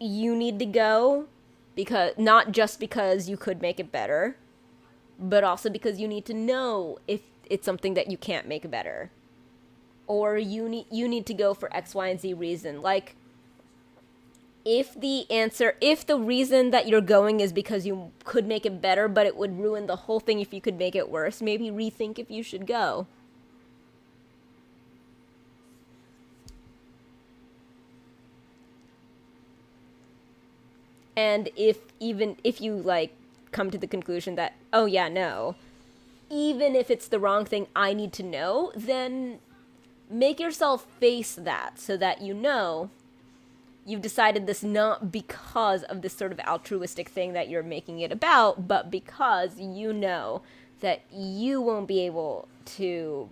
You need to go because, not just because you could make it better, but also because you need to know if it's something that you can't make better. Or you need to go for X, Y, and Z reason. Like, if the reason that you're going is because you could make it better, but it would ruin the whole thing if you could make it worse, maybe rethink if you should go. And if you, like, come to the conclusion that, oh yeah, no, even if it's the wrong thing I need to know, then make yourself face that so that you know you've decided this not because of this sort of altruistic thing that you're making it about, but because you know that you won't be able to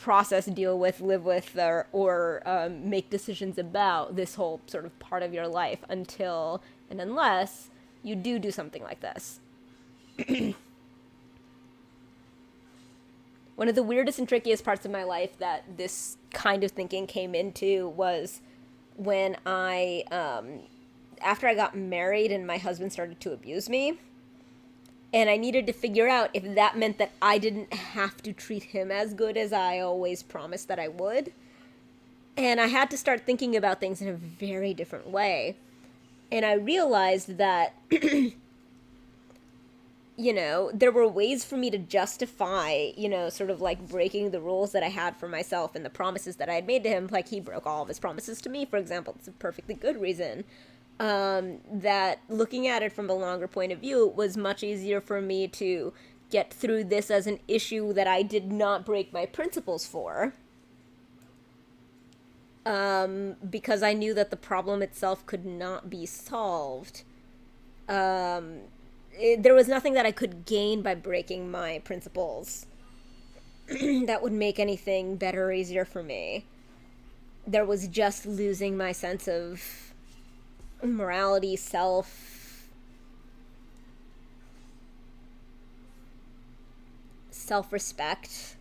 process, deal with, live with, or make decisions about this whole sort of part of your life until and unless you do something like this. One of the weirdest and trickiest parts of my life that this kind of thinking came into was when I, after I got married and my husband started to abuse me, and I needed to figure out if that meant that I didn't have to treat him as good as I always promised that I would. And I had to start thinking about things in a very different way. And I realized that, you know, there were ways for me to justify, you know, sort of like breaking the rules that I had for myself and the promises that I had made to him. Like, he broke all of his promises to me, for example. It's a perfectly good reason. That looking at it from a longer point of view, it was much easier for me to get through this as an issue that I did not break my principles for. Because I knew that the problem itself could not be solved. There was nothing that I could gain by breaking my principles that would make anything better or easier for me. There was just losing my sense of morality, self-respect.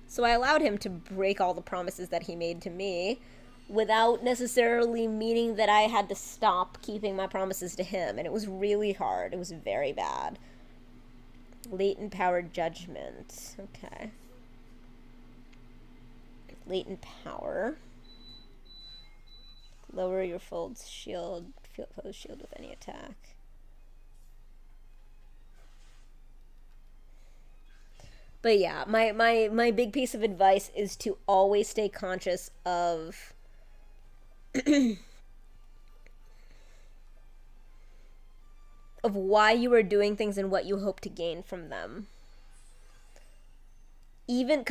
So I allowed him to break all the promises that he made to me without necessarily meaning that I had to stop keeping my promises to him. And it was really hard. It was very bad. Latent power judgment. Okay. Latent power. Lower your foe's shield with any attack. But yeah, my big piece of advice is to always stay conscious of of why you are doing things and what you hope to gain from them. Even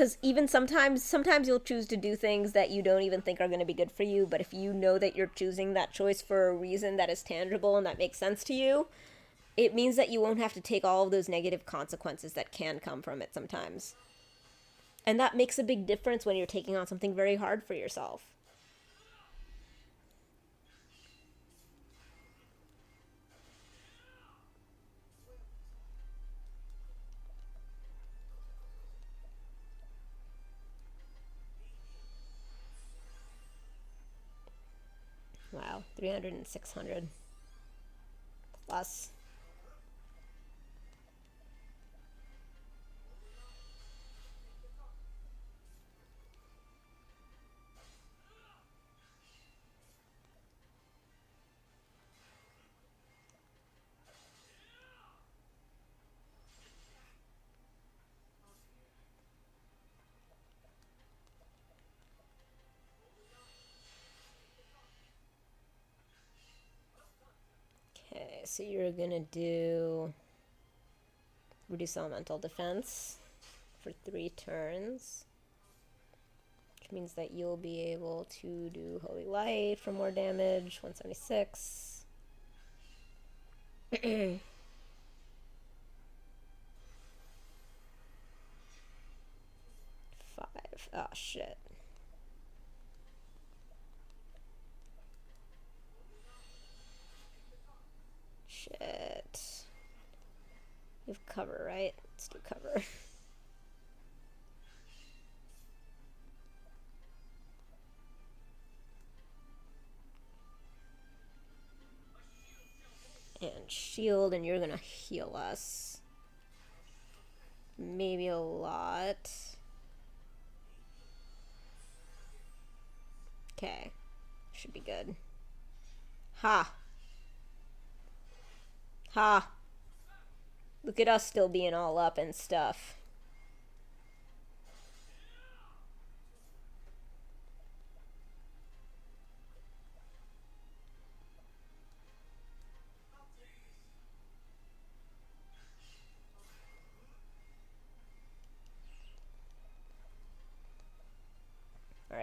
sometimes you'll choose to do things that you don't even think are going to be good for you, but if you know that you're choosing that choice for a reason that is tangible and that makes sense to you, it means that you won't have to take all of those negative consequences that can come from it sometimes. And that makes a big difference when you're taking on something very hard for yourself. Wow, 300 and 600 plus. Okay, so you're gonna do reduce elemental defense for 3 turns, which means that you'll be able to do Holy Light for more damage, 176. 5. Oh, shit. Shit. You have cover, right? Let's do cover. And shield, and you're gonna heal us. Maybe a lot. Okay. Should be good. Ha! Ha! Look at us still being all up and stuff.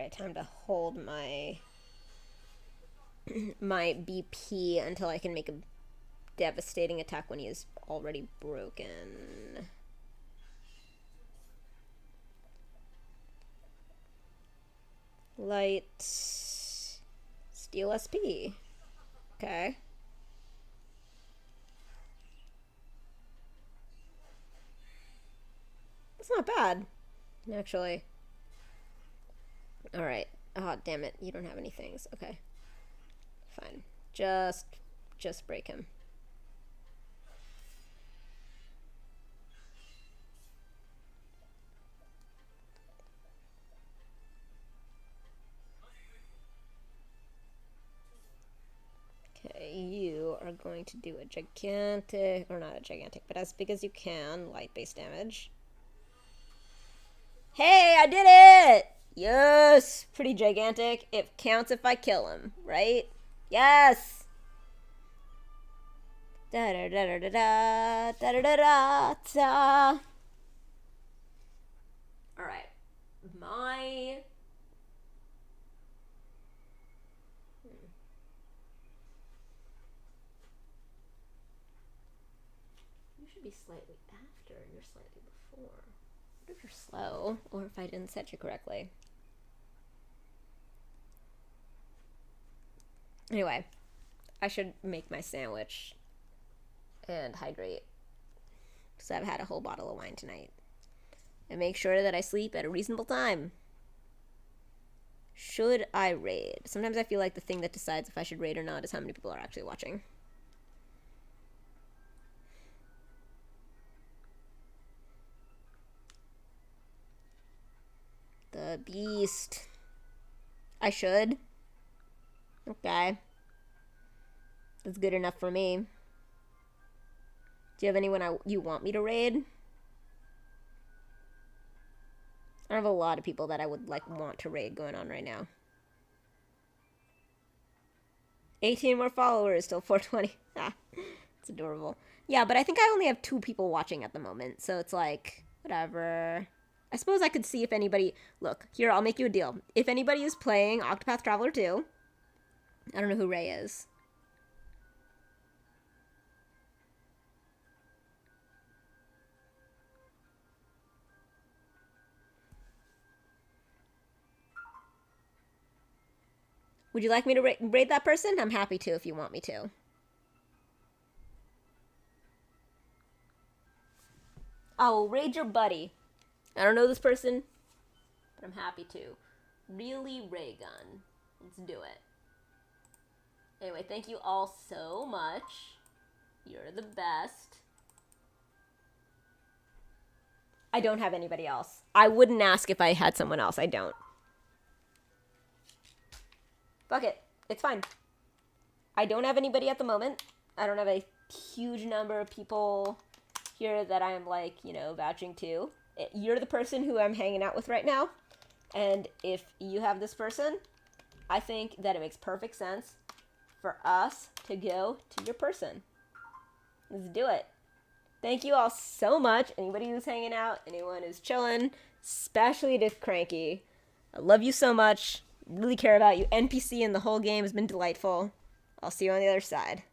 Alright, time to hold my my BP until I can make a devastating attack when he is already broken. Light. Steel SP. Okay. That's not bad, actually. Alright. Oh, damn it. You don't have any things. Okay. Fine. Just break him. Okay, you are going to do a gigantic, or not a gigantic, but as big as you can, light-based damage. Hey, I did it! Yes! Pretty gigantic. It counts if I kill him, right? Yes! Da-da-da-da-da-da, da-da-da-da-da. Alright. My... You should be slightly after, and you're slightly before. What if you're slow, or if I didn't set you correctly? Anyway, I should make my sandwich and hydrate, because I've had a whole bottle of wine tonight. And make sure that I sleep at a reasonable time. Should I raid? Sometimes I feel like the thing that decides if I should raid or not is how many people are actually watching. The beast. I should. Okay. That's good enough for me. Do you have anyone you want me to raid? I have a lot of people that I would want to raid going on right now. 18 more followers, still 420. Ah, it's adorable. Yeah, but I think I only have 2 people watching at the moment, so it's like, whatever. I suppose I could see if anybody... Look, here, I'll make you a deal. If anybody is playing Octopath Traveler 2... I don't know who Ray is. Would you like me to raid that person? I'm happy to if you want me to. I will raid your buddy. I don't know this person, but I'm happy to. Really, Raygun. Let's do it. Anyway, thank you all so much. You're the best. I don't have anybody else. I wouldn't ask if I had someone else. I don't. Fuck it. It's fine. I don't have anybody at the moment. I don't have a huge number of people here that I'm, like, you know, vouching to. You're the person who I'm hanging out with right now. And if you have this person, I think that it makes perfect sense for us to go to your person. Let's do it. Thank you all so much. Anybody who's hanging out, anyone who's chilling, especially to Cranky. I love you so much. Really care about you. NPC in the whole game has been delightful. I'll see you on the other side.